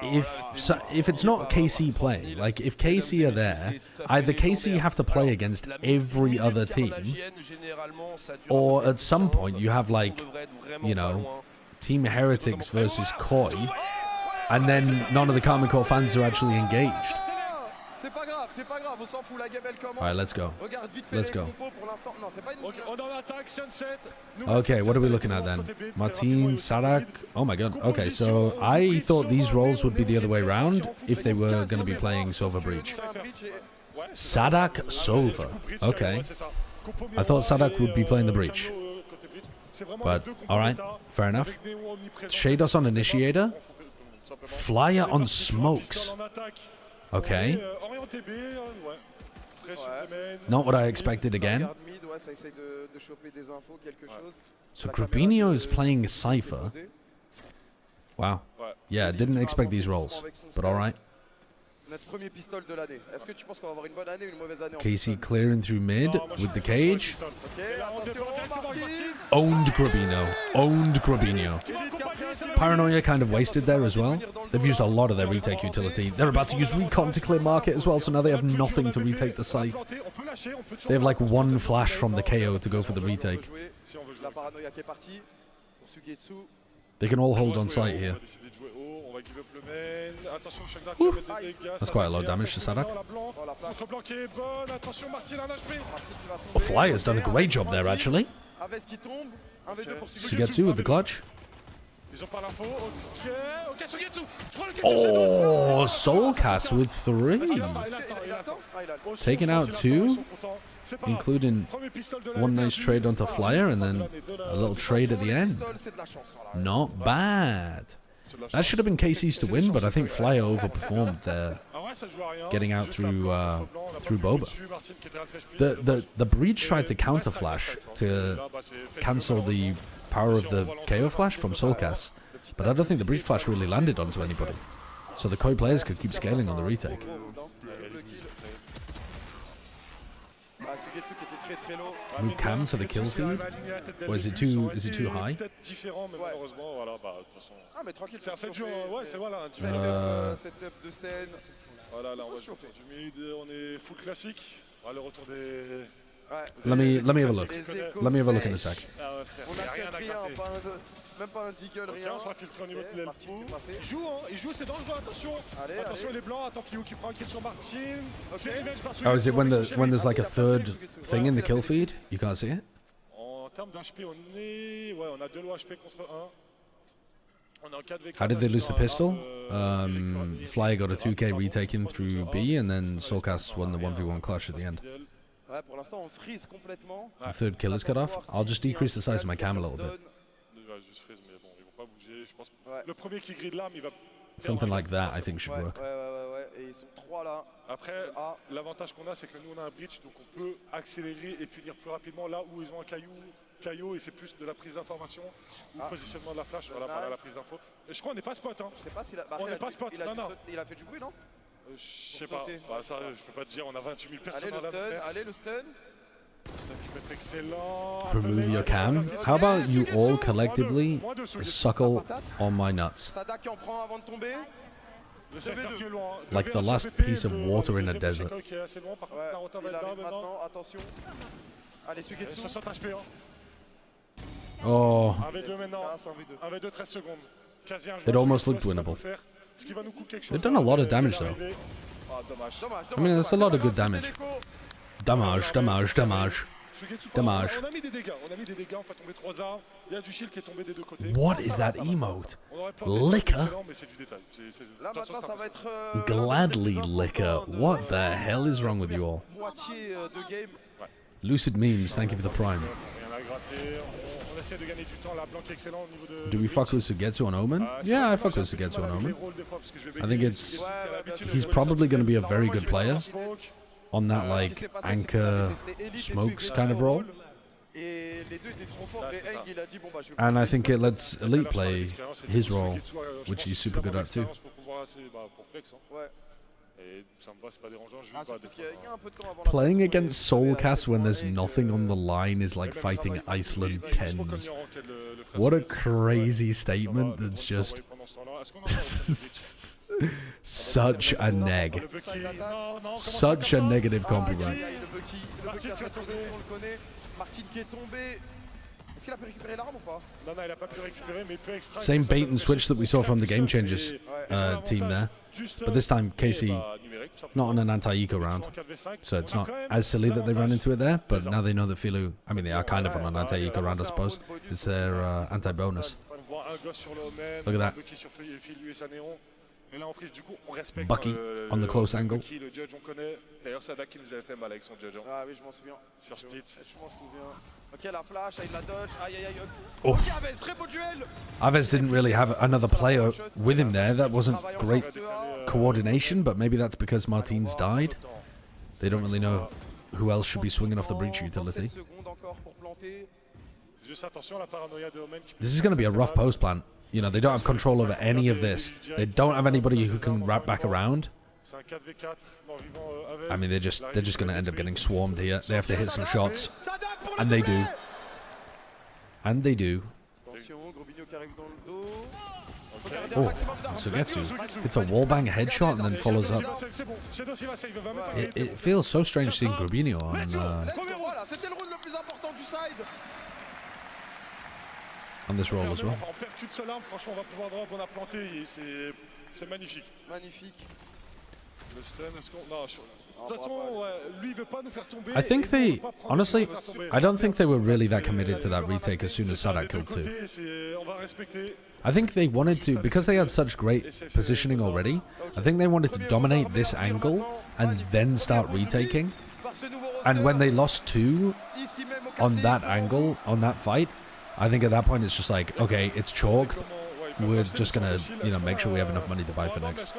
if it's not KC playing, like if KC are there, either KC have to play against every other team, or at some point you have like, you know, Team Heretics versus Koi, and then none of the Karmine Vs fans are actually engaged. Alright, let's go. Let's go. Okay, what are we looking at then? Martin, Sadak. Oh my god. Okay, so I thought these roles would be the other way around if they were going to be playing Sova Breach. Sadak, Sova. Okay. I thought Sadak would be playing the Breach. But, alright, fair enough. Shados on Initiator. Flyer on Smokes. Okay. Not what I expected again. So Grabinho is playing Cypher. Wow. Yeah, didn't expect these roles, but alright. KC clearing through mid with the cage. Owned Grabinho. Owned Grabinho. Paranoia kind of wasted there as well. They've used a lot of their retake utility. They're about to use recon to clear market as well, so now they have nothing to retake the site. They have like one flash from the KO to go for the retake. They can all hold on site here. Whew. That's quite a lot of damage to Sadak. Well, Flyer's done a great job there, actually. Sugetsu with the clutch. Oh, Soulcast with 3. Taking out 2, including one nice trade onto Flyer and then a little trade at the end. Not bad. That should have been KC's to win, but I think Flyer overperformed there, getting out through Boba. The Breach tried to counter flash to cancel the power of the KO flash from Soulcast, but I don't think the Breach flash really landed onto anybody, so the Koi players could keep scaling on the retake. Move Cam for the kill feed? Or is it too high? Let me have a look. Let me have a look in a sec. Même pas un deagle, rien. On sera filtré au niveau de l'aile. Il joue, c'est dangereux, attention. Attention les blancs, attends Fiou qui prend un kill sur Martin. C'est revenge par Oh, is it when there's like a third thing in the kill feed? You can't see it? En termes d'HP, on a 2 lots HP contre 1. On est en 4v4. How did they lose the pistol? Flyer got a 2k retaken through B, and then Soulcast won the 1v1 clutch at the end. The third kill is cut off. I'll just decrease the size of my cam a little bit. Something like that, I think, should work. Après, l'avantage qu'on a, c'est que nous on a un breach, donc on peut accélérer et punir plus rapidement là où ils ont un caillou et c'est plus de la prise d'information ou le positionnement de la flash. Voilà, par la prise d'info. Et je crois qu'on n'est pas spot. Hein. Je sais pas s'il a. On n'est pas spot. Il a fait du bruit, non? Je sais pas. Bah, ça, je peux pas te dire. On a 28 000 personnes dans la. Allez, le stun. Ça qui peut être excellent. Remove your cam. How about you all collectively suckle on my nuts? Sadak qui en prend avant de tomber. Like the last piece of water in a desert. Oh, it almost looked winnable. They've done a lot of damage though. I mean, that's a lot of good damage. Damage. What is that emote? Liquor? Gladly liquor. What the hell is wrong with you all? Lucid Memes, thank you for the prime. Do we fuck with Sugetsu on Omen? Yeah, I fuck with Sugetsu on Omen. I think he's probably going to be a very good player on that like anchor smokes kind of role. And I think it lets Elite play his role, which he's super good at too. Playing against Soulcast when there's nothing on the line is like fighting Iceland 10s. What a crazy statement that's just such a neg. Such a negative compliment. Same bait and switch that we saw from the Game Changers team there. But this time, Kc not on an anti-eco round. So it's not as silly that they ran into it there. But now they know that Filou, I mean, they are kind of on an anti-eco round, I suppose. It's their anti-bonus. Look at that. Bucky on the close angle. Oh. Aves didn't really have another player with him there. That wasn't great coordination, but maybe that's because Martins died. They don't really know who else should be swinging off the breach utility. This is going to be a rough post plant. You know, they don't have control over any of this. They don't have anybody who can wrap back around. I mean, they're just going to end up getting swarmed here. They have to hit some shots, and they do. And they do. Oh, Sugetsu hits a wallbang headshot and then follows up. It feels so strange seeing Grubinho on this roll as well. I think they, honestly, I don't think they were really that committed to that retake as soon as Sadak killed 2. I think they wanted to, because they had such great positioning already, I think they wanted to dominate this angle and then start retaking. And when they lost 2 on that angle, on that fight, I think at that point it's just like, okay, it's chalked. We're just gonna, you know, make sure we have enough money to buy for next.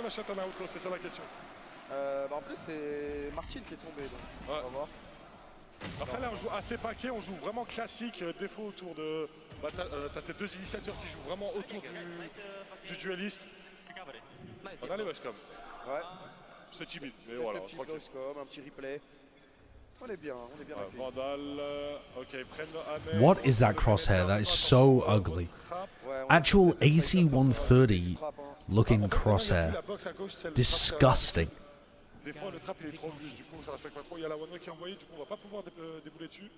Après là on joue assez paquet, on joue vraiment classique, défaut autour de... Bah, t'as tes deux initiateurs qui jouent vraiment autour du dueliste. On a les Westcom. Ouais. C'était timide, mais voilà. Un petit replay. On est bien Vandal, ok, prennent What is that crosshair? That is so ugly. Actual AC-130 looking crosshair. Disgusting. Des fois le trap il est trop juste, du coup ça respecte pas trop. Il y a la one way qui est envoyée, du coup on va pas pouvoir débouler dessus.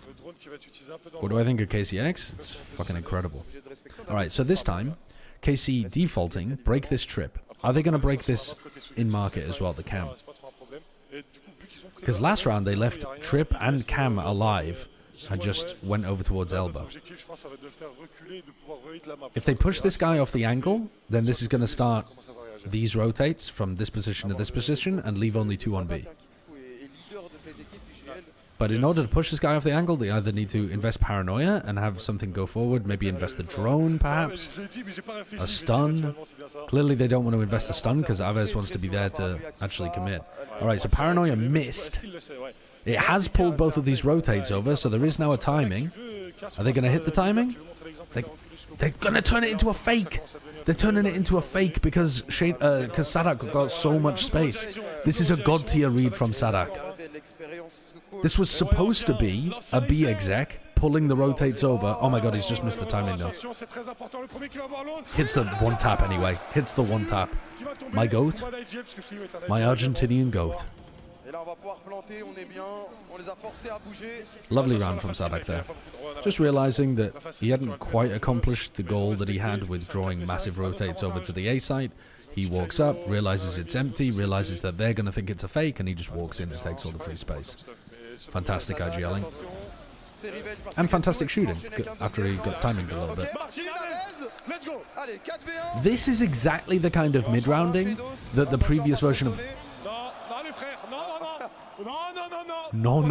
Le drone qui va être utilisé un peu dans. What do I think of KCX? It's fucking incredible. Alright, so this time, KC defaulting, break this trip. Are they going to break this in market as well, the cam? Because last round they left trip and cam alive and just went over towards elbow. If they push this guy off the angle, then this is going to start these rotates from this position to this position and leave only 2 on B. But in order to push this guy off the angle, they either need to invest paranoia and have something go forward, maybe invest a drone perhaps, a stun. Clearly they don't want to invest a stun because Aves wants to be there to actually commit. Alright, so paranoia missed. It has pulled both of these rotates over, so there is now a timing. Are they going to hit the timing? They're going to turn it into a fake. They're turning it into a fake because Sadak got so much space. This is a god tier read from Sadak. This was supposed to be a B exec pulling the rotates over. Oh my god, he's just missed the timing though. Hits the one tap anyway. Hits the one tap. My goat. My Argentinian goat. Lovely round from Sadak there. Just realizing that he hadn't quite accomplished the goal that he had with drawing massive rotates over to the A site. He walks up, realizes it's empty, realizes that they're going to think it's a fake, and he just walks in and takes all the free space. Fantastic IGLing. And fantastic shooting, after he got timinged a little bit. This is exactly the kind of mid-rounding that the previous version of... No.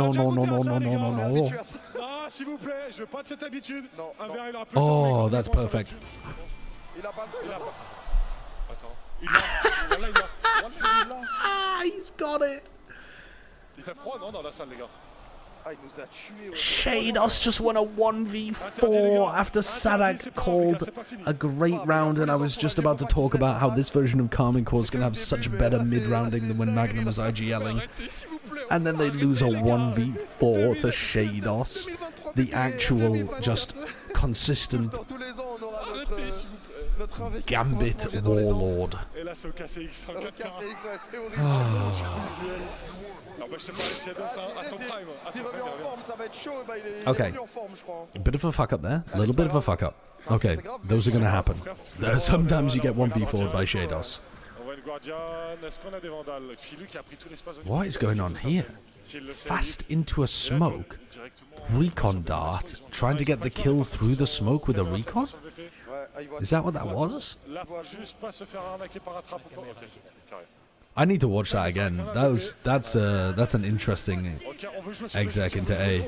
Oh, that's perfect. He's got it. Shados just won a 1v4 after Sadak called a great round, and I was just about to talk about how this version of Karmine Core is going to have such better mid-rounding than when Magnum was IGLing. And then they lose a 1v4 to Shados, the actual, just consistent Gambit Warlord. Okay, a bit of a fuck up there, a little bit of a fuck up. Okay, those are going to happen. Sometimes you get 1v4'd by Shados. What is going on here? Fast into a smoke. Recon dart, trying to get the kill through the smoke with a recon? Is that what that was? I need to watch that again. That's an interesting exec into A.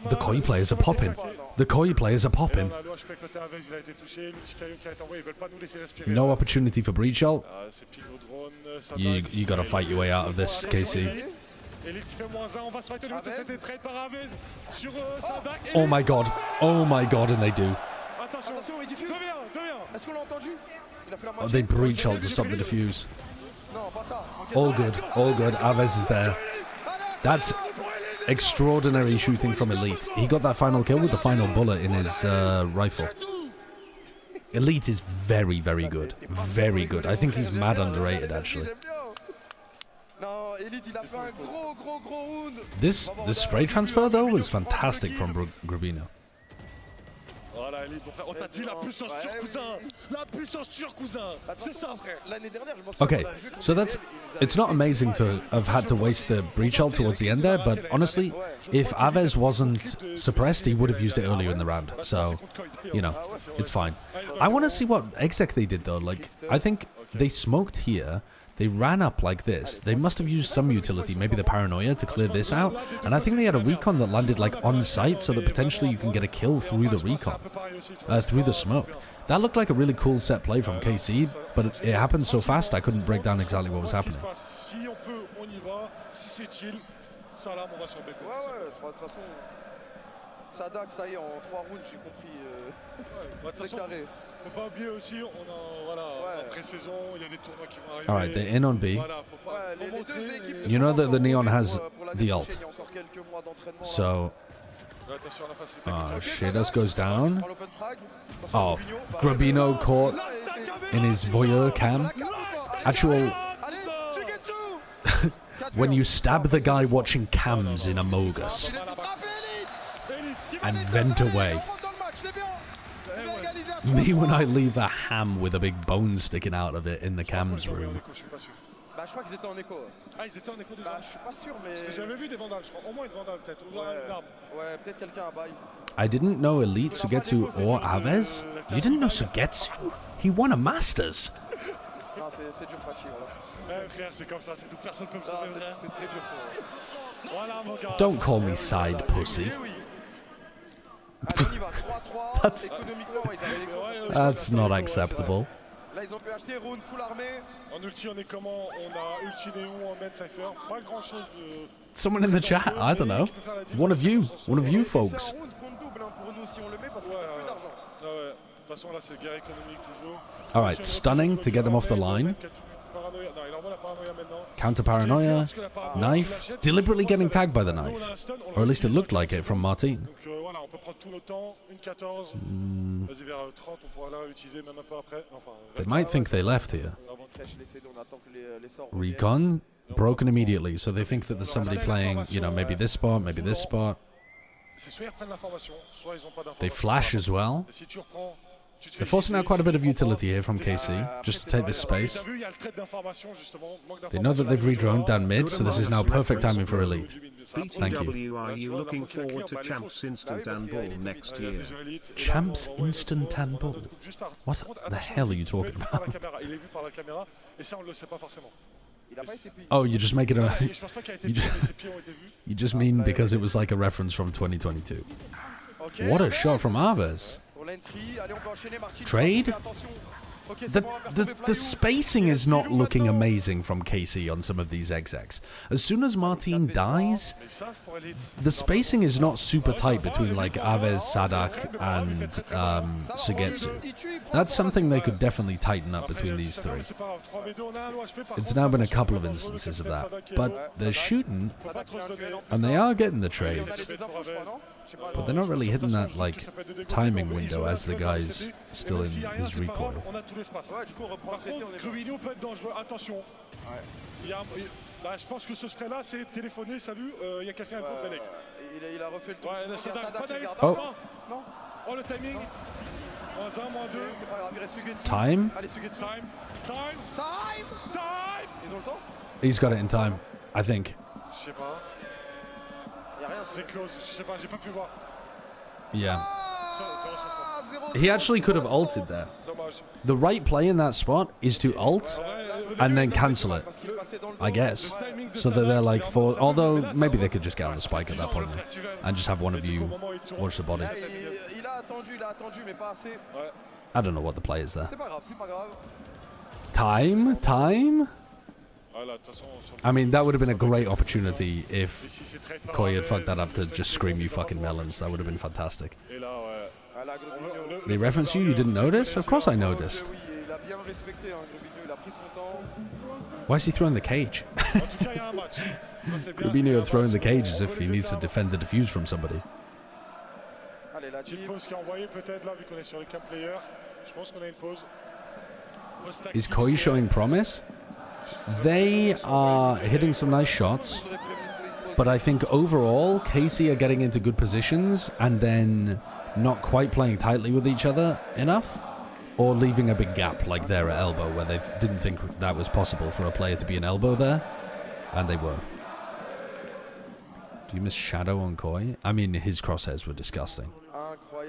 The Koi players are popping. The Koi players are popping. No opportunity for breach ult. You gotta fight your way out of this, KC. Oh my god. Oh my god, and they do. Oh, they breach ult to stop the defuse. All good, all good. Aves is there. That's extraordinary shooting from Elite. He got that final kill with the final bullet in his rifle. Elite is very, very good. Very good. I think he's mad underrated, actually. This spray transfer, though, was fantastic from Grubino. Okay, so it's not amazing to have had to waste the breach ult towards the end there, but honestly, if Aves wasn't suppressed, he would have used it earlier in the round. So, you know, it's fine. I want to see what exec they did though. Like, I think they smoked here. They ran up like this. They must have used some utility, maybe the paranoia, to clear this out. And I think they had a recon that landed like on site, so that potentially you can get a kill through the recon, through the smoke. That looked like a really cool set play from KC, but it happened so fast I couldn't break down exactly what was happening. Sadak, ça y est, en 3 rounds, j'ai compris. C'est carré. Faut pas oublier aussi, on a, voilà, en pré-saison, il y a des tournois qui vont arriver. Alright, they're in on B. You know that the Neon has the ult. So, Shados goes down. Oh, Grubino caught in his voyeur cam. Actual... when you stab the guy watching cams in Amogus and vent away. Me when I leave a ham with a big bone sticking out of it in the cams room. Bah, je crois qu'ils étaient en écho. Ah, ils étaient en écho déjà. Bah, je suis pas sûr, mais. Parce que j'avais vu des vandales, je crois. Au moins une vandale, peut-être. Ou une arme. Ouais, peut-être quelqu'un a bail. I didn't know Elite, Sugetsu, or Aves. You didn't know Sugetsu? He won a Masters. Non, c'est dur, Fachi, voilà. Ouais, frère, c'est comme ça, c'est tout. Personne peut me sauver, frère. C'est très dur. Voilà, mon gars. Don't call me side pussy. That's not acceptable. Là, ils ont pu acheter Rune full armée. En ulti, on est comment? On a ulti Néon en mid cypher. Pas grand chose de. Someone in the chat, I don't know. One of you folks. Alright, stunning to get them off the line. Counter paranoia. Knife. Deliberately getting tagged by the knife. Or at least it looked like it from Martin. They might think they left here. Recon. Broken immediately, so they think that there's somebody playing, you know, maybe this spot, maybe this spot. They flash as well. They're forcing out quite a bit of utility here from KC, just to take this space. They know that they've redroned down mid, so this is now perfect timing for Elite. Thank you. Are you looking forward to Champs Instant Handball next year? Champs Instant Handball? What the hell are you talking about? Oh, you just make it a... you just mean because it was like a reference from 2022. What a shot from Aves. Trade? The spacing is not looking amazing from KC on some of these XX. As soon as Martin dies, the spacing is not super tight between like Aves, Sadak, and Sugetsu. That's something they could definitely tighten up between these three. It's now been a couple of instances of that. But they're shooting, and they are getting the trades. But they're not really hitting that like timing window as the guy's still in his recoil. Je pense que ce spray-là, c'est téléphoner, salut, il y a quelqu'un avec le Belek. Il a refait le tour. Ouais, ça oh. Non. Oh, le timing. -1, -2. C'est pas grave, il reste Sugetsu. Time? Allez, Sugetsu. Time. Ils ont le temps? He's got it in time, I think. Je sais pas. C'est close, je sais pas, j'ai pas pu voir. Yeah. He actually could have ulted there. The right play in that spot is to ult and then cancel it, I guess. So that they're like for... Although, maybe they could just get on the spike at that point and just have one of you watch the body. I don't know what the play is there. Time? Time? I mean, that would have been a great opportunity if Koi had fucked that up to just scream you fucking melons. That would have been fantastic. They reference you? You didn't notice? Of course I noticed. Why is he throwing the cage? Rubinho throwing the cage as if he needs to defend the defuse from somebody. Is Koi showing promise? They are hitting some nice shots, but I think overall, KC are getting into good positions and then not quite playing tightly with each other enough, or leaving a big gap like there at elbow where they didn't think that was possible for a player to be an elbow there, and they were. Do you miss Shadow on Koi? I mean, his crosshairs were disgusting.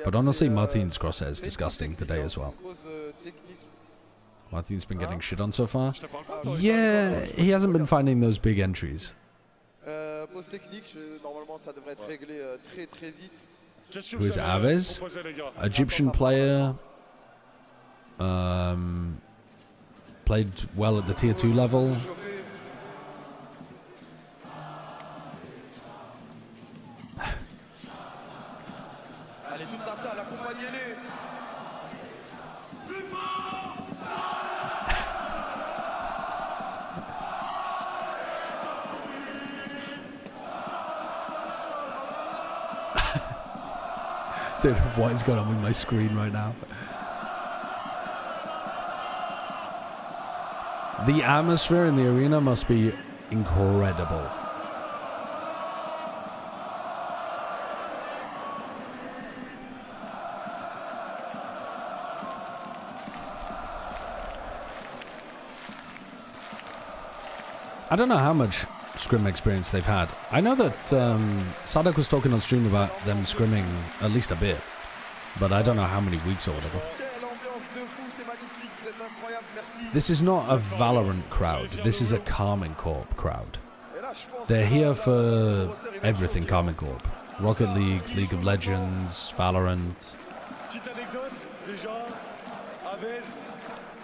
But honestly, Martin's crosshairs disgusting today as well. Martin's been getting shit on so far. Yeah, he hasn't been finding those big entries. Who is Aves? Egyptian player. Played well at the tier 2 level. Dude, what is going on with my screen right now? The atmosphere in the arena must be incredible. I don't know how much scrim experience they've had. I know that Sadak was talking on stream about them scrimming at least a bit, but I don't know how many weeks or whatever. This is not a Valorant crowd. This is a Karmine Corp crowd. They're here for everything Karmine Corp. Rocket League, League of Legends, Valorant. Petite anecdote, déjà, Aves,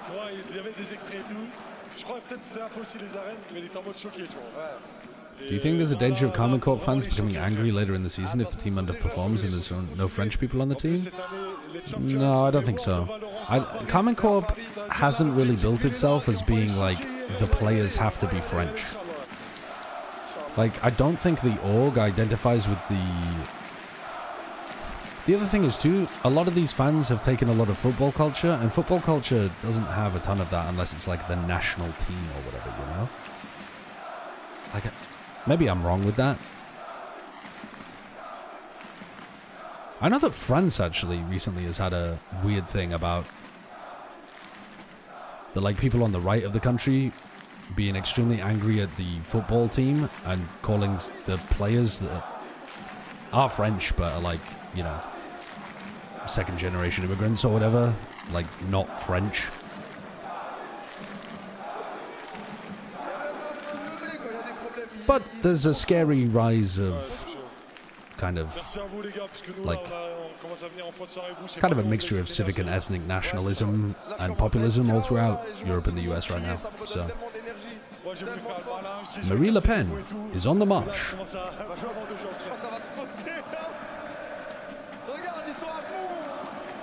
tu vois, il y avait des extraits et tout. Je crois peut-être c'était un peu aussi les arènes, mais il était en mode choqué, tu vois. Do you think there's a danger of Karmine Corp fans becoming angry later in the season if the team underperforms and there's no French people on the team? No, I don't think so. Karmine Corp hasn't really built itself as being like the players have to be French. Like, I don't think the org identifies with the... The other thing is, too, a lot of these fans have taken a lot of football culture, and football culture doesn't have a ton of that unless it's like the national team or whatever, you know? Like, maybe I'm wrong with that. I know that France actually recently has had a weird thing about the like people on the right of the country being extremely angry at the football team and calling the players that are French but are like, you know, second generation immigrants or whatever, like not French. But there's a scary rise of kind of like kind of a mixture of civic and ethnic nationalism and populism all throughout Europe and the US right now. So Marine Le Pen is on the march.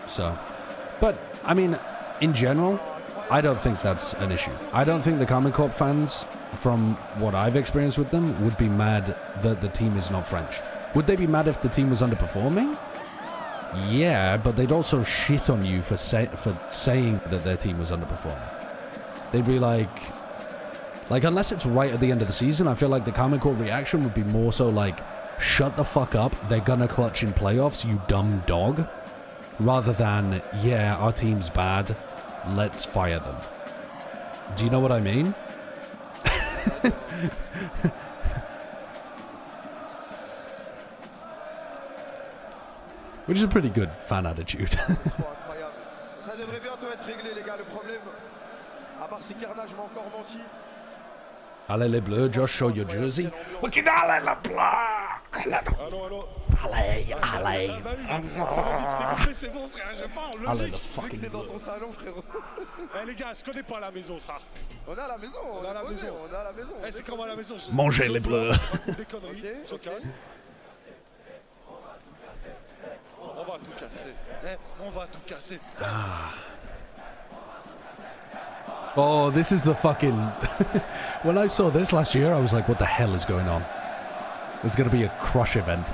So, but I mean, in general, I don't think that's an issue. I don't think the Karmine Corp fans, from what I've experienced with them, would be mad that the team is not French. Would they be mad if the team was underperforming? Yeah, but they'd also shit on you for saying that their team was underperforming. They'd be like, unless it's right at the end of the season, I feel like the Karmine Corp reaction would be more so like, shut the fuck up, they're gonna clutch in playoffs, you dumb dog. Rather than, yeah, our team's bad, let's fire them. Do you know what I mean? Which is a pretty good fan attitude. Allez les bleus, just show your jersey. Allez les bleus. Allez, allez. C'est bon frère, je parle Allez, logique. le fucking Dans ton salon frérot. Eh les gars, est-ce qu'on n'est pas à la maison ça? On est à la maison, on est à la maison. On est à la maison. Eh c'est comme à la maison. Mangez les bleus. Des conneries, je casse. On va tout casser. Eh, on va tout casser. Oh, this is the fucking... When I saw this last year, I was like, what the hell is going on? There's going to be a crush event.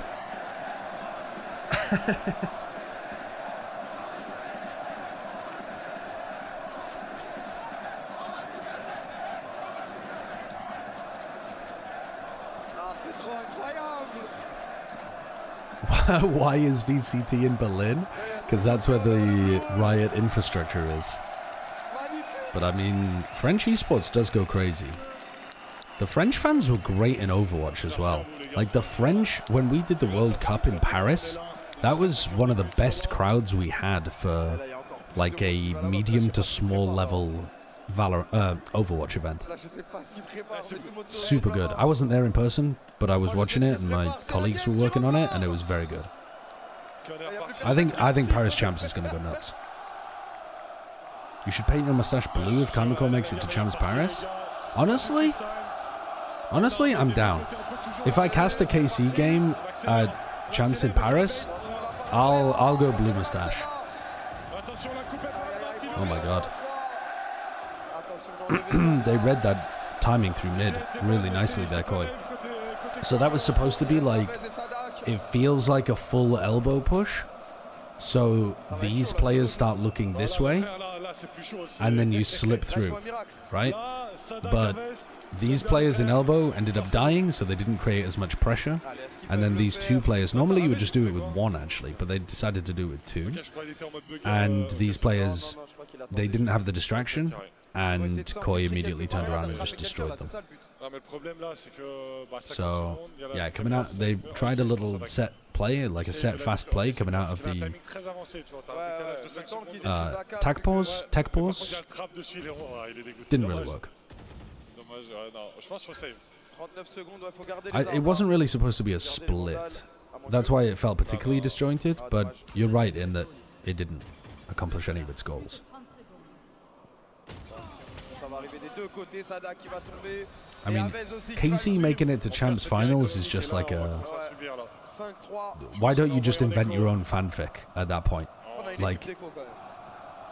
Why is VCT in Berlin? Because that's where the Riot infrastructure is. But I mean, French esports does go crazy. The French fans were great in Overwatch as well. Like the French, when we did the World Cup in Paris, that was one of the best crowds we had for like a medium to small level Overwatch event. Super good. I wasn't there in person, but I was watching it and my colleagues were working on it and it was very good. I think Paris Champs is going to go nuts. You should paint your mustache blue if Karmine Corp makes it to Champs Paris. Honestly, I'm down. If I cast a KC game at Champs in Paris, I'll go blue mustache. Oh my god. They read that timing through mid really nicely there, Koi. So that was supposed to be like, it feels like a full elbow push. So these players start looking this way, and then you slip through, right? But these players in elbow ended up dying, so they didn't create as much pressure. And then these two players, normally you would just do it with one actually, but they decided to do it with two. And these players, they didn't have the distraction, and Koi immediately turned around and just destroyed them. So, yeah, coming out, they tried a little set play, like a set fast play coming out of the tech pause. Didn't really work. It wasn't really supposed to be a split. That's why it felt particularly disjointed, but you're right in that it didn't accomplish any of its goals. I mean, KC making it to Champs Finals is just like a... Why don't you just invent your own fanfic at that point? Like,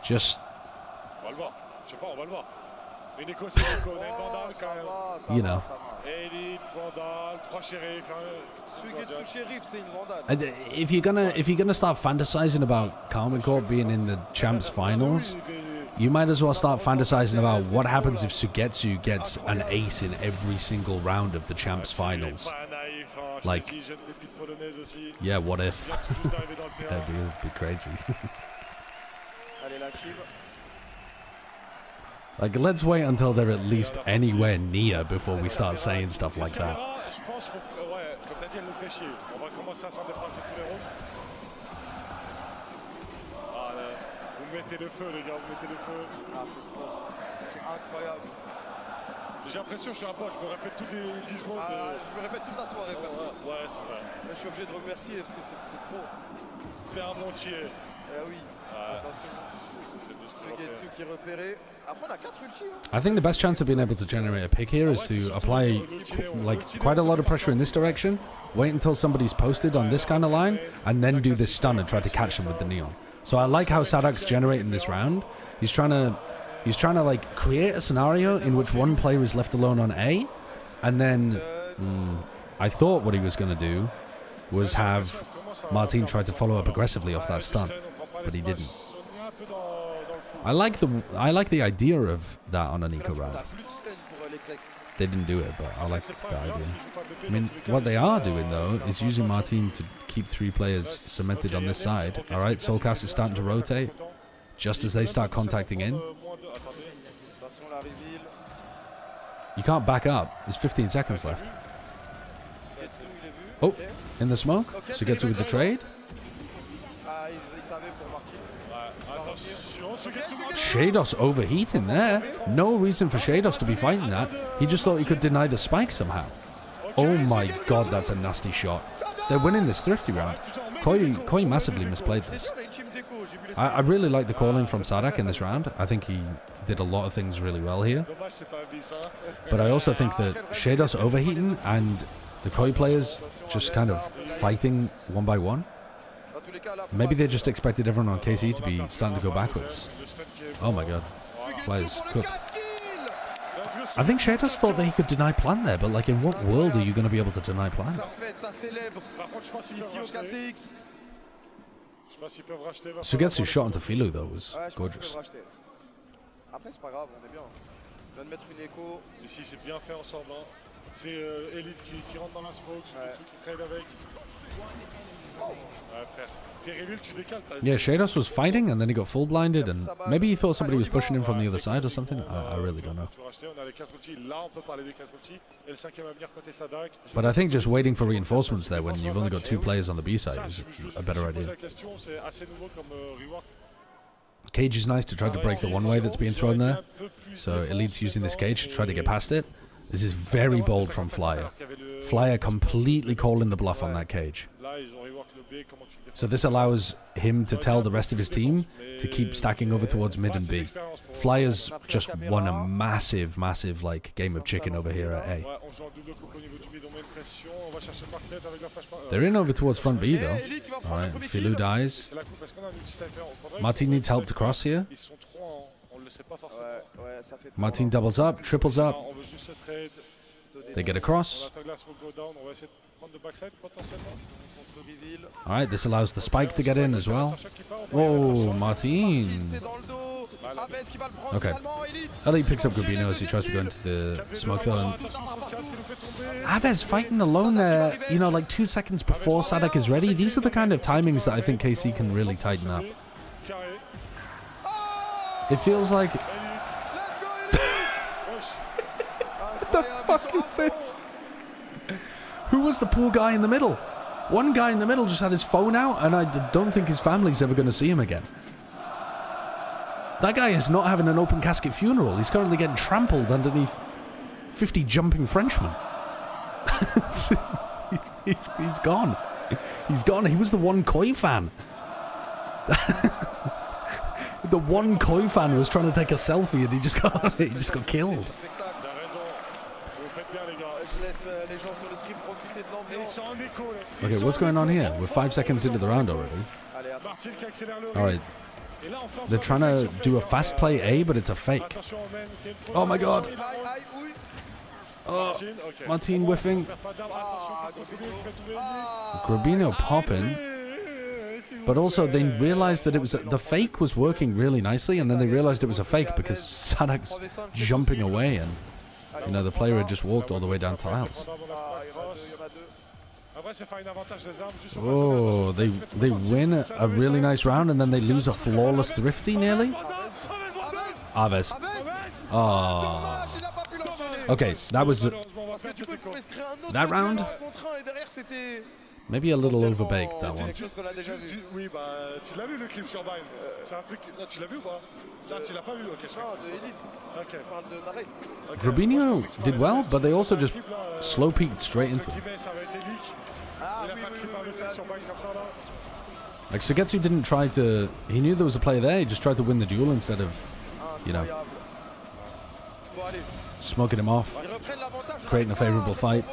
just... Une écho, c'est une écho. On a une vandale quand même. You know. Elite, vandale, 3 shérifs. Suigetsu shérif, c'est une vandale. If you're gonna start fantasizing about Karmine Corp being in the champs finals, you might as well start fantasizing about what happens if Sugetsu gets an ace in every single round of the champs finals. Like, yeah, what if? That'd be crazy. Like, let's wait until they're at least anywhere near before we start saying stuff like that. Mettez le feu, les gars, vous mettez le feu. Ah, c'est trop. C'est incroyable. J'ai l'impression que je suis un bot, je me répète toutes les 10 secondes. Ah, je me répète toute la soirée, perso. Ouais, c'est vrai. Mais je suis obligé de remercier parce que c'est trop. T'es un montier. Eh oui. Attention. Suigetsu qui est repéré. Après, on a 4 ultis. I think the best chance of being able to generate a pick here is to apply like quite a lot of pressure in this direction, wait until somebody's posted on this kind of line, and then do this stun and try to catch them with the neon. So I like how Sadak's generating this round. He's trying to like create a scenario in which one player is left alone on A, and then I thought what he was going to do was have Martin try to follow up aggressively off that stun, but he didn't. I like the idea of that on an eco round. They didn't do it, but I like the idea. I mean, what they are doing though is using Martin to keep 3 players cemented on this side. All right, Soulcast is starting to rotate just as they start contacting in. You can't back up. There's 15 seconds left. Oh, in the smoke. Sugetsu with the trade. Shados overheating there. No reason for Shados to be fighting that. He just thought he could deny the spike somehow. Oh my god, that's a nasty shot. They're winning this thrifty round. Koi massively misplayed this. I really like the calling from Sadak in this round. I think he did a lot of things really well here. But I also think that Shados overheating and the Koi players just kind of fighting one by one. Maybe they just expected everyone on KC to be starting to go backwards. Oh my god. Flyers cooked. I think Shados thought that he could deny plant there, but like in what world are you going to be able to deny plant? Sugetsu's shot onto Filou though was gorgeous. Après c'est pas grave, on est bien. On vient de mettre une écho. Ici c'est bien fait ensemble. C'est Elite qui rentre dans la smoke, Sugetsu qui trade avec. Ouais frère. Yeah, Shados was fighting and then he got full blinded and maybe he thought somebody was pushing him from the other side or something. I really don't know. But I think just waiting for reinforcements there when you've only got 2 players on the B side is a better idea. Cage is nice to try to break the one-way that's being thrown there. So Elite's using this cage to try to get past it. This is very bold from Flyer. Flyer completely calling the bluff on that cage. So this allows him to tell the rest of his team to keep stacking over towards mid and B. Flyers just won a massive, massive like game of chicken over here at A. They're in over towards front B though. Alright, Filou dies. Martin needs help to cross here. Martin doubles up, triples up. They get across. Alright, this allows the spike to get in as well. Whoa, Martin. Okay. Elite picks up Gubino as he tries to go into the smoke though. And Aves fighting alone there, you know, like 2 seconds before Sadak is ready. These are the kind of timings that I think KC can really tighten up. It feels like... What the fuck is this? Who was the poor guy in the middle? One guy in the middle just had his phone out, and I don't think his family's ever going to see him again. That guy is not having an open casket funeral. He's currently getting trampled underneath 50 jumping Frenchmen. he's gone. He's gone. He was the one Koi fan. The one Koi fan was trying to take a selfie, and he just got killed. Okay, what's going on here? We're 5 seconds into the round already. Alright. They're trying to do a fast play A, but it's a fake. Oh my god. Oh, Martin whiffing. Grabino popping. But also they realized that it was the fake was working really nicely, and then they realized it was a fake because Sadak's jumping away, and you know the player had just walked all the way down tiles. Oh, they win a really nice round, and then they lose a flawless thrifty nearly. Aves. Oh. Okay, that was that round. Maybe a little overbaked, that one. Oui, bah, tu l'as vu le clip sur Vine. C'est un truc. Non, tu l'as vu ou pas? Non, tu l'as pas vu, ok. Ok. Grabino did well, but they also just slow peeked straight into it. Like Sugetsu didn't try to. He knew there was a player there. He just tried to win the duel instead of, you know, smoking him off, creating a favorable fight.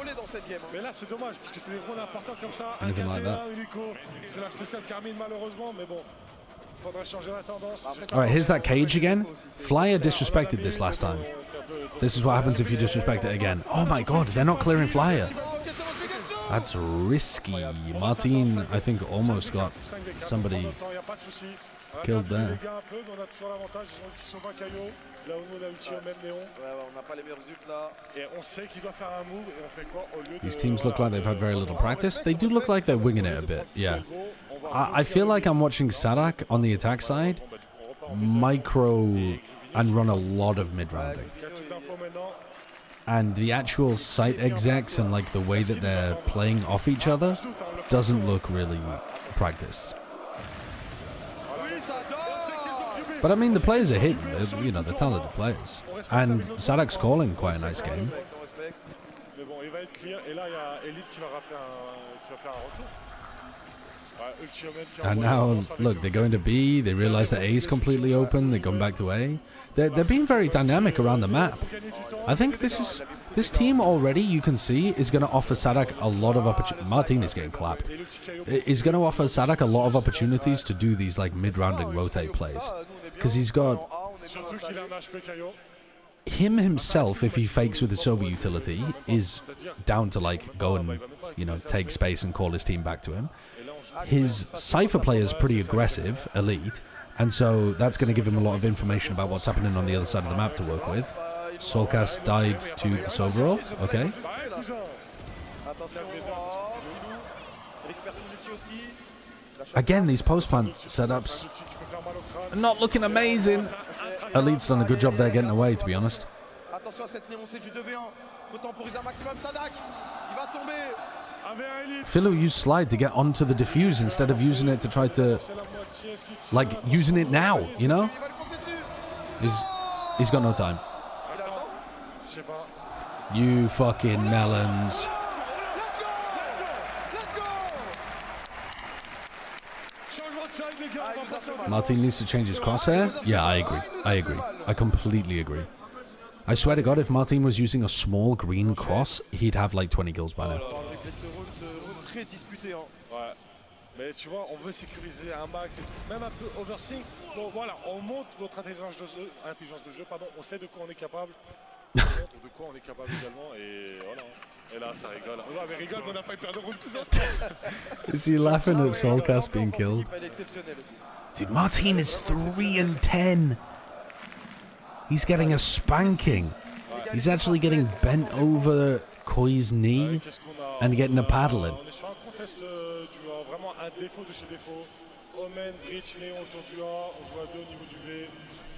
Anything like that. Alright, here's that cage again. Flyer disrespected this last time. This is what happens if you disrespect it again. Oh my god, they're not clearing Flyer. That's risky. Martin, I think, almost got somebody killed there. These teams look like they've had very little practice. They do look like they're winging it a bit, yeah. I feel like I'm watching Sadak on the attack side micro and run a lot of mid-rounding. And the actual site execs and like the way that they're playing off each other doesn't look really practiced. But I mean, the players are hitting. You know, they're talented players. And Sadak's calling quite a nice game. And now, look, they're going to B. They realize that A is completely open. They're going back to A. They're being very dynamic around the map. I think this team already, you can see, is going to offer Sadak a lot of opportunities. Martin is getting clapped. Is going to offer Sadak a lot of opportunities to do these like mid-rounding rotate plays. Because he's got him himself, if he fakes with the Sova utility, is down to like go and, you know, take space and call his team back to him. His Cypher player is pretty aggressive, elite, and so that's going to give him a lot of information about what's happening on the other side of the map to work with. Solcast died to the Sova ult, okay. Again, these post-plant setups are not looking amazing. Elite's done a good job there getting away, to be honest. Philo used slide to get onto the diffuse instead of using it to try to, like, using it now, you know? He's got no time. You fucking melons. Martin needs to change his crosshair? Yeah, I agree. I agree. I completely agree. I swear to God, if Martin was using a small green cross, he'd have like 20 kills by now. Mais tu vois, on veut sécuriser un max et tout. Même un peu oversync. Bon, voilà, on monte notre intelligence de jeu, pardon. On sait de quoi on est capable. On montre de quoi on est capable également. Et voilà. Et là, ça rigole. Ouais, mais rigole, on a failli perdre le round tout ça. Is he laughing at Solcast being killed? Dude, Martin is 3-10. He's getting a spanking. He's actually getting bent over Koi's knee and getting a paddle in. Vraiment un défaut de chez défaut. Omen, Breach, Néon autour du A. On joue à 2 au niveau du B.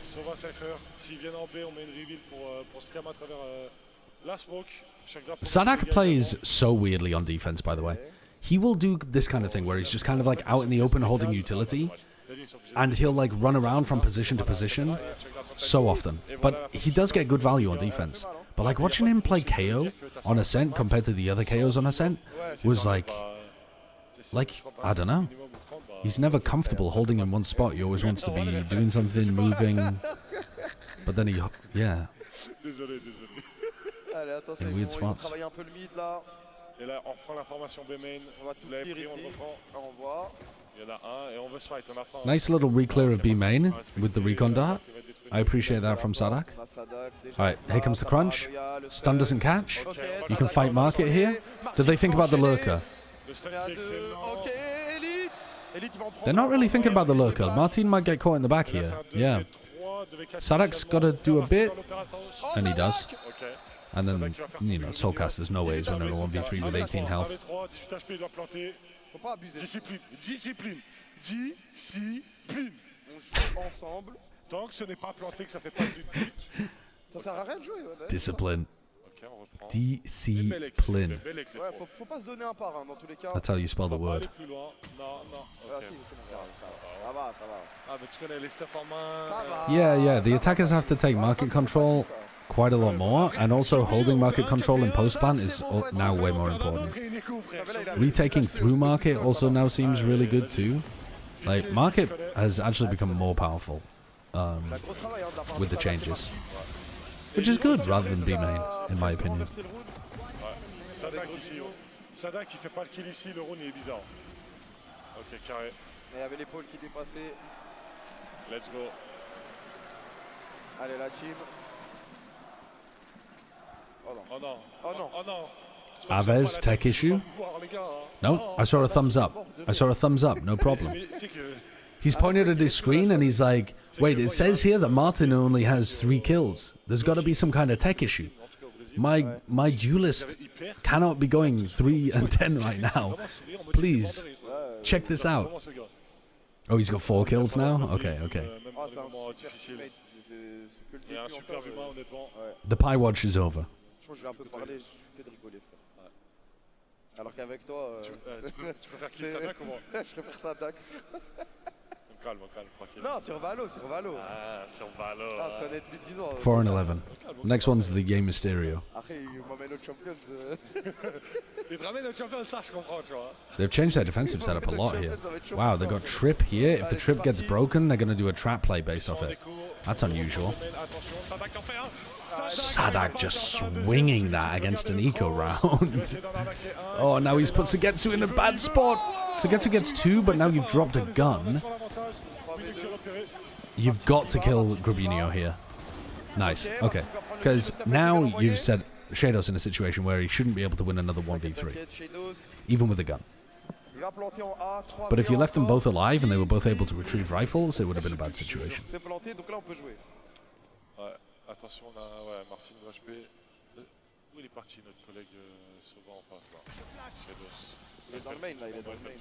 Sova Cypher. S'ils viennent en B, on met une reveal pour scam à travers la smoke. Sadak plays so weirdly on defense, by the way. He will do this kind of thing where he's just kind of like out in the open holding utility, and he'll like run around from position to position so often. But he does get good value on defense. But like watching him play KO on Ascent compared to the other KOs on Ascent was like, I don't know. He's never comfortable holding in one spot. He always wants to be doing something, moving. But then Allez, attention, in weird ils vont spots. travailler un peu le mid là. Et là, on reprend la formation B main. On va tout l'a clear pris, on ici. le reprend. On voit. Il y en a un et on veut se fight. On a faim. Nice little re-clear of B main with the recon dart. I appreciate that from Sadak. Alright, here comes the crunch. Stun doesn't catch. You can fight market here. Do they think about the lurker? They're not really thinking about the lurker. Martin might get caught in the back here. Yeah. Sadak's got to do a bit, and he does. And then, you know, Soulcast, there's no way he's winning a 1v3 with 18 health. Discipline, discipline, discipline. On joue ensemble. Tant que ce n'est pas planté, que ça fait pas du but. Ça sert à rien de jouer. Ouais, Discipline. Ok, on reprend. Discipline. Ouais, faut pas se donner un par un dans tous les cas. That's how you spell the word. Plus loin. Non, non. Ah, Okay. si, c'est bon, ça va. Ah, mais tu connais les stuff en main. Ça va. Yeah, the attackers have to take market control quite a lot more, and also holding market control in post-plant is now way more important. Retaking through market also now seems really good too. Like, market has actually become more powerful with the changes, which is good rather than B main, in my opinion. Sadak ici. Sadak qui fait pas le kill ici, le round il est bizarre. Ok, carré. Il y avait l'épaule qui dépassait. Let's go. Allez la team. Oh non. Oh non. Oh non. Oh non. Aves, tech issue? No, I saw a thumbs up. No problem. He's pointed at his screen and he's like, wait, it says here that Martin only has 3 kills. There's got to be some kind of tech issue. My duelist cannot be going 3 and 10 right now. Please, check this out. Oh, he's got 4 kills now? Okay. The pie watch is over. Je crois que je vais un peu parler, je fais que de rigoler, frère. Alors qu'avec toi... tu préfères qui, Sadak ou moi? Je préfère Sadak. Calme, tranquille. Non, sur Valo. Ah, sur Valo. Ah, on se connaît depuis 10 ans. 4 and 11. Next one's the Game Mysterio. Après, il m'emmène au Champions. Il te ramène au Champions, ça, je comprends, tu vois. They've changed their defensive setup a lot here. Wow, they got Trip here. If the Trip gets broken, they're going to do a trap play based off it. That's unusual. Sadak just swinging that against an eco round. Oh, now he's put Sugetsu in a bad spot. Sugetsu gets 2, but now you've dropped a gun. You've got to kill Grubinio here. Nice. Okay. Because now you've set Shados in a situation where he shouldn't be able to win another 1v3. Even with a gun. But if you left them both alive and they were both able to retrieve rifles, it would have been a bad situation. Attention, on a Martin de HP. Où il est parti, notre collègue Sauvant en face là? Il est dans le main là, il est dans le main.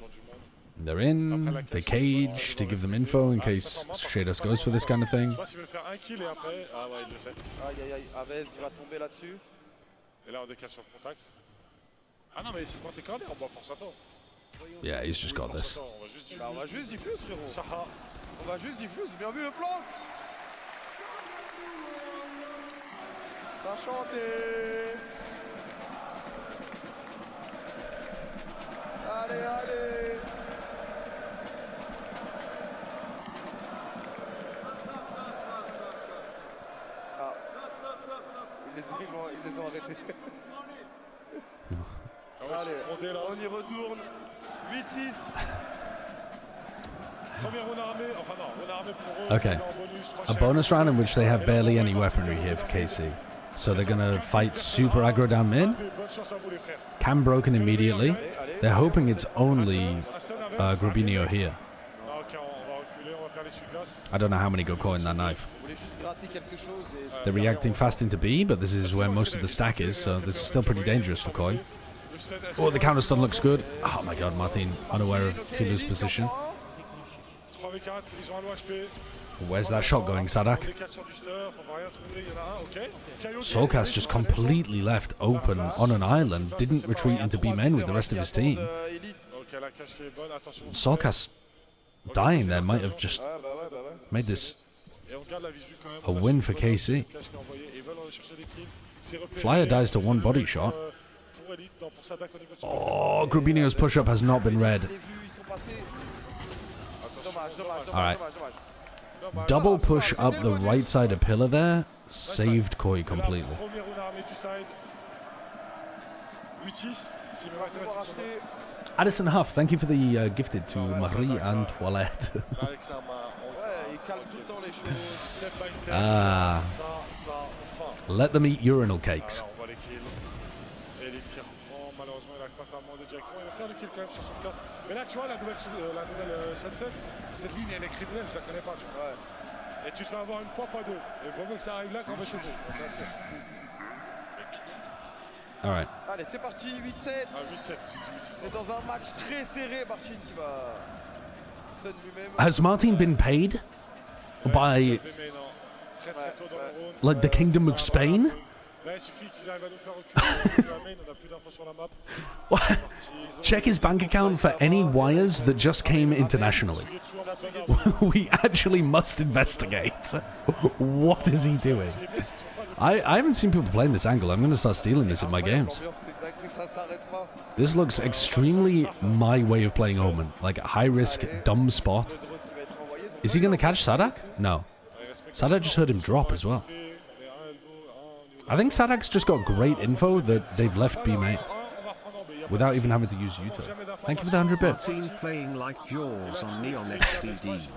They're in, they cage to give them info in case Shados goes for this kind of thing. Je sais pas s'il veut faire un kill et après. Ah ouais, il le sait. Aïe, Aves, il va tomber là-dessus. Et là, on décale sur le contact. Ah non, mais c'est quand t'es corner, on va force à toi. Yeah, he's just got this. On va juste diffuse, frérot. On va juste diffuse, bien vu le flanc. Ça chanter. Allez. Ah. Ils les ont arrêtés. Allez, on y retourne. 8-6. Okay. A bonus round in which they have barely any weaponry here for KC. So they're going to fight super aggro down mid. Cam broken immediately. They're hoping it's only Grubinio here. I don't know how many go caught in that knife. They're reacting fast into B, but this is where most of the stack is, so this is still pretty dangerous for Koi. Oh, the counter stun looks good. Oh my god, Martin, unaware of Filu's position. Where's that shot going, Sadak? Soulcast just completely left open on an island, didn't retreat into B main with the rest of his team. Soulcast dying there might have just made this a win for KC. Flyer dies to 1 body shot. Oh, Grubinio's push-up has not been read. Alright. Double push up the right side of pillar there saved Koi completely. Addison Huff, thank you for the gifted to Marie Antoinette. Ah. Let them eat urinal cakes. Mais là, tu vois, la nouvelle Sunset, cette ligne, elle est criminelle, je la connais pas, tu vois. Ouais. Et tu te fais avoir une fois, pas deux. Et vaut mieux que ça arrive là qu'on va chauffer. Bien sûr. All right. Allez, c'est parti, 8-7. Ah, 8-7. On est dans un match très serré, Martin qui va se donner lui-même. Has Martin been paid by like the Kingdom of Spain? Check his bank account for any wires that just came internationally. We actually must investigate. What is he doing? I haven't seen people playing this angle. I'm going to start stealing this in my games. This looks extremely my way of playing Omen. Like a high-risk, dumb spot. Is he going to catch Sadak? No. Sadak just heard him drop as well. I think Sadak's just got great info that they've left B main without even having to use Yuto. Thank you for the 100 bits. Martin playing like Jaws on Neon XDD.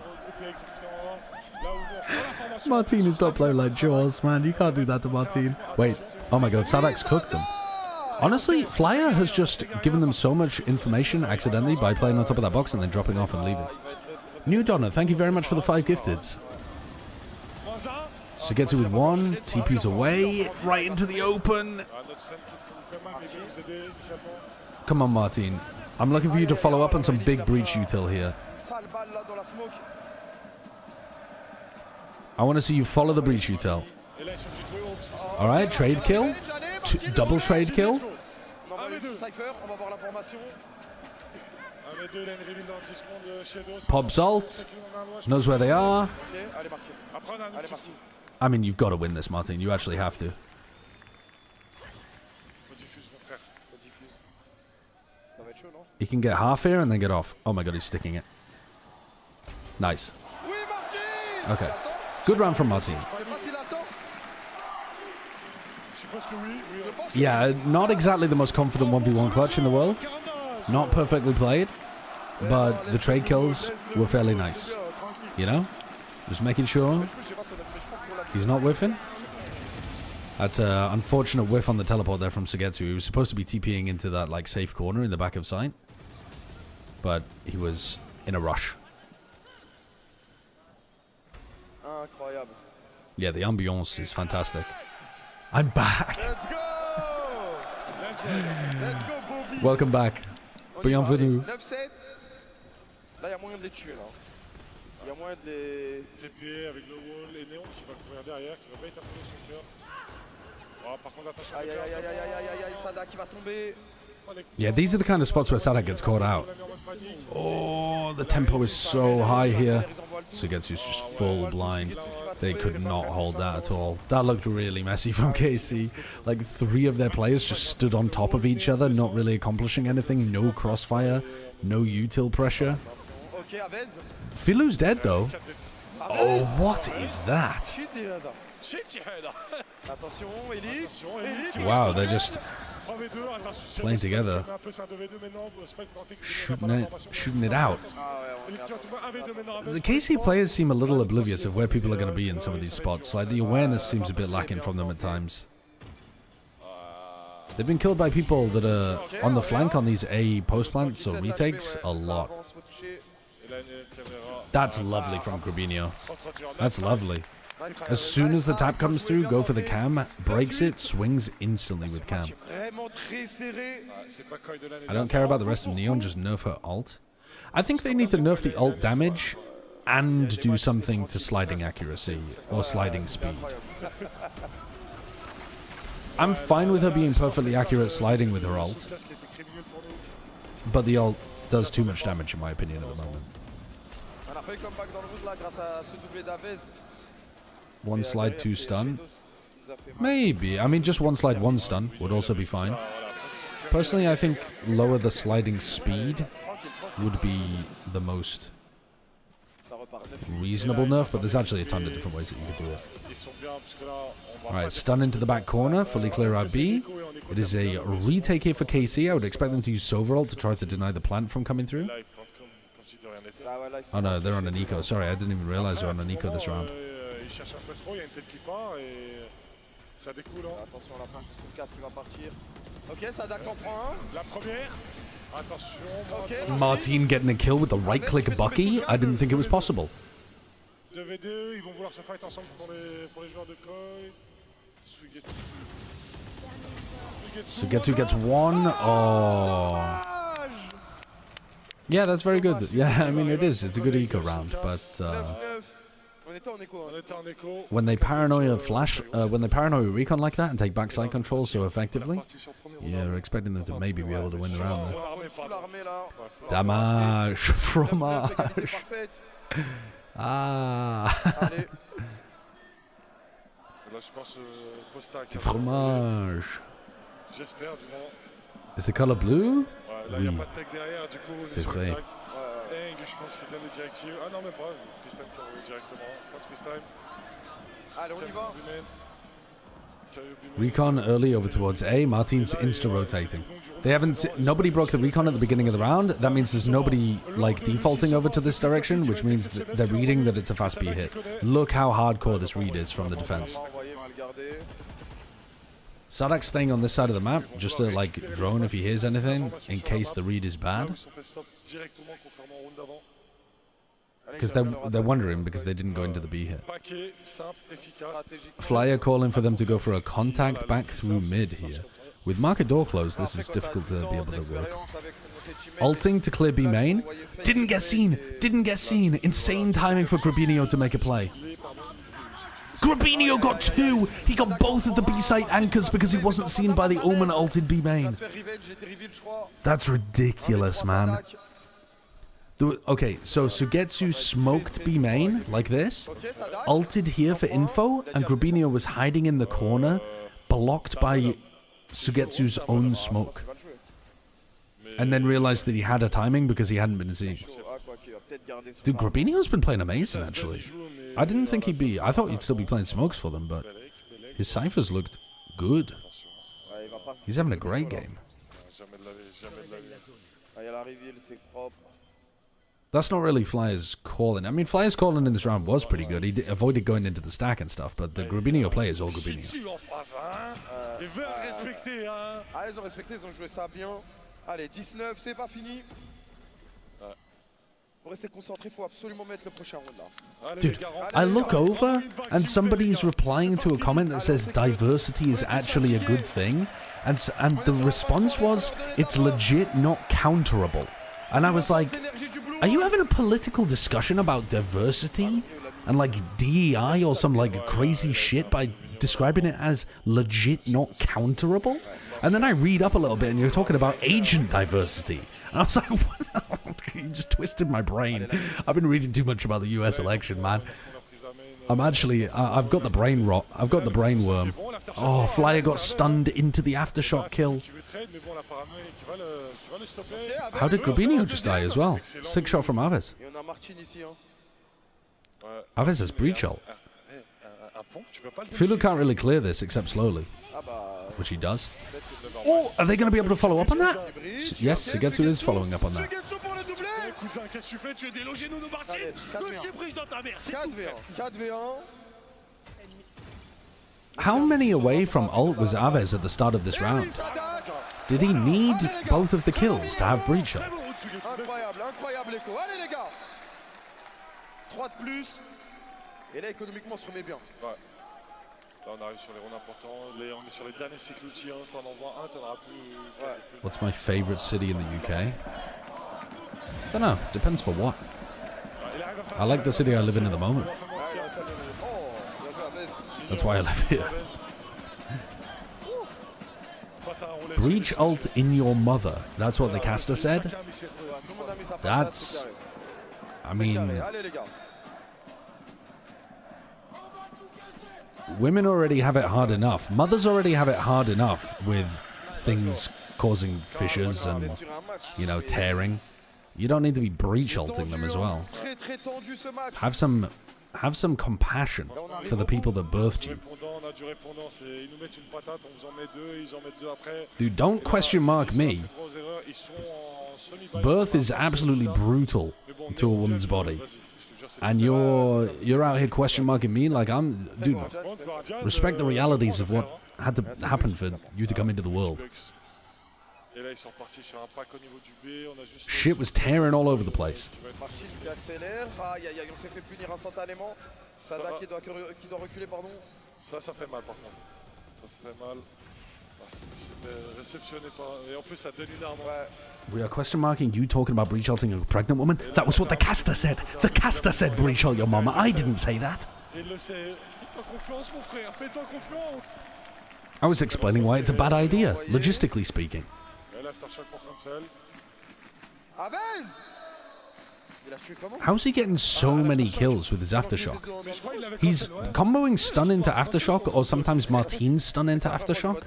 Martin is not playing like Jaws, man. You can't do that to Martin. Wait. Oh my god, Sadak's cooked them. Honestly, Flyer has just given them so much information accidentally by playing on top of that box and then dropping off and leaving. New Donna, thank you very much for the 5 gifteds. Sugetsu with 1, TP's away, right into the open. Come on, Martin. I'm looking for you to follow up on some big breach util here. I want to see you follow the breach util. Alright, trade kill. Double trade kill. Pops ult. Knows where they are. I mean, you've got to win this, Martin. You actually have to. He can get half here and then get off. Oh my god, he's sticking it. Nice. Okay. Good round from Martin. Yeah, not exactly the most confident 1v1 clutch in the world. Not perfectly played. But the trade kills were fairly nice. You know? Just making sure he's not whiffing. That's an unfortunate whiff on the teleport there from Sugetsu. He was supposed to be TPing into that like safe corner in the back of sight. But he was in a rush. Yeah, the ambiance is fantastic. I'm back. Let's go. Let's go, Bobby. Welcome back. Bienvenue. 9-7. Là, il y a moyen de les tuer, là. Il y a moyen de les... TP avec le wall et Néon qui va courir derrière, qui va pas être appelé son cœur. Oh, par contre, attention. Aïe, aïe, aïe, aïe, aïe, aïe, Sadak qui va tomber. Yeah, these are the kind of spots where Sadak gets caught out. Oh, the tempo is so high here. Sugetsu's just full blind. They could not hold that at all. That looked really messy from KC. Like 3 of their players just stood on top of each other, not really accomplishing anything. No crossfire, no util pressure. Filu's dead though. Oh, what is that? Wow, they're just playing together, shooting it out. The KC players seem a little oblivious of where people are going to be in some of these spots. Like, the awareness seems a bit lacking from them at times. They've been killed by people that are on the flank on these A post plants or retakes a lot. That's lovely from Grabinho. That's lovely. As soon as the tap comes through, go for the cam, breaks it, swings instantly with cam. I don't care about the rest of Neon, just nerf her ult. I think they need to nerf the ult damage and do something to sliding accuracy or sliding speed. I'm fine with her being perfectly accurate sliding with her ult, but the ult does too much damage in my opinion at the moment. 1 slide, 2 stun. Maybe. I mean, just 1 slide, 1 stun would also be fine. Personally, I think lower the sliding speed would be the most reasonable nerf, but there's actually a ton of different ways that you could do it. Alright, stun into the back corner, fully clear out B. It is a retake here for KC. I would expect them to use Soveralt to try to deny the plant from coming through. Oh no, they're on an eco. Sorry, I didn't even realize they're on an eco this round. Martin getting a kill with the right-click Bucky? I didn't think it was possible. Sugetsu gets one. Oh. Yeah, that's very good. Yeah, I mean, it is. It's a good eco round, but when they paranoia recon like that and take backside control so effectively, yeah, we're expecting them to maybe be able to win the round there. Damage, fromage. Ah. Du fromage. Is the color blue? Oui. C'est vrai. Recon early over towards A. Martin's insta-rotating. They haven't. Nobody broke the recon at the beginning of the round. That means there's nobody like defaulting over to this direction, which means that they're reading that it's a fast B hit. Look how hardcore this read is from the defense. Sadak's staying on this side of the map just to like drone if he hears anything in case the read is bad. Because they're wondering because they didn't go into the B hit. Flyer calling for them to go for a contact back through mid here. With market door closed, this is difficult to be able to work. Ulting to clear B main. Didn't get seen. Didn't get seen. Insane timing for Grabinho to make a play. Grabinho got two. He got both of the B site anchors because he wasn't seen by the Omen ulted B main. That's ridiculous, man. Okay, so Sugetsu smoked B main like this, ulted here for info, and Grabinho was hiding in the corner, blocked by Sugetsu's own smoke. And then realized that he had a timing because he hadn't been seen. Dude, Grabinho's been playing amazing, actually. I didn't think he'd be... I thought he'd still be playing smokes for them, but his ciphers looked good. He's having a great game. That's not really Flyer's calling. I mean, Flyer's calling in this round was pretty good. He avoided going into the stack and stuff, but the Grabinho play is all Grabinho. Ils ont respecté, ils ont joué ça bien. Allez, 19, c'est pas fini. Dude, I look over and somebody is replying to a comment that says diversity is actually a good thing, and the response was, it's legit not counterable. And I was like, are you having a political discussion about diversity and like DEI or some like crazy shit by describing it as legit not counterable? And then I read up a little bit and you're talking about agent diversity. And I was like, what the hell? You just twisted my brain. I've been reading too much about the US election, man. I'm actually, I've got the brain rot. I've got the brain worm. Oh, Flyer got stunned into the aftershock kill. How did Grabinho just die as well? 6 shot from Aves. Aves has breach ult. Fulu can't really clear this except slowly. Which he does. Oh, are they going to be able to follow up on that? Yes, Sugetsu is following up on that. How many away from ult was Aves at the start of this round? Did he need both of the kills to have breach ult? What's my favorite city in the UK? I don't know. Depends for what. I like the city I live in at the moment. That's why I live here. Breach ult in your mother. That's what the caster said. That's... I mean... Women already have it hard enough. Mothers already have it hard enough with things causing fissures and, you know, tearing. You don't need to be breach ulting them as well. Have some compassion for the people that birthed you. Dude, don't question mark me. Birth is absolutely brutal to a woman's body. And you're out here question marking me like I'm... Dude, respect the realities of what had to happen for you to come into the world. Shit was tearing all over the place. Ça fait mal par contre. Ça fait mal. Réceptionné pas. Et en plus ça donne une arme. We are question marking you talking about breach ulting a pregnant woman? That was what the caster said. The caster said breach ult your mama. I didn't say that. Il le sait. Fais-toi confiance mon frère. Fais-toi confiance. I was explaining why it's a bad idea, logistically speaking. How's he getting so many kills with his aftershock? He's comboing stun into aftershock, or sometimes Martine's stun into aftershock.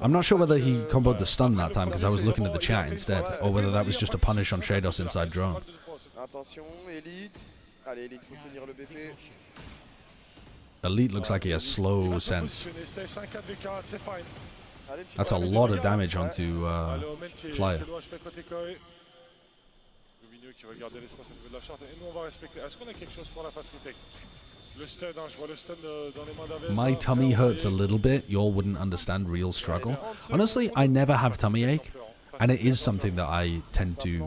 I'm not sure whether he comboed the stun that time because I was looking at the chat instead, or whether that was just a punish on Shados inside drone. Elite looks like he has slow sense. That's a lot of damage onto Flyer. My tummy hurts a little bit. Y'all wouldn't understand real struggle. Honestly, I never have tummy ache, and it is something that I tend to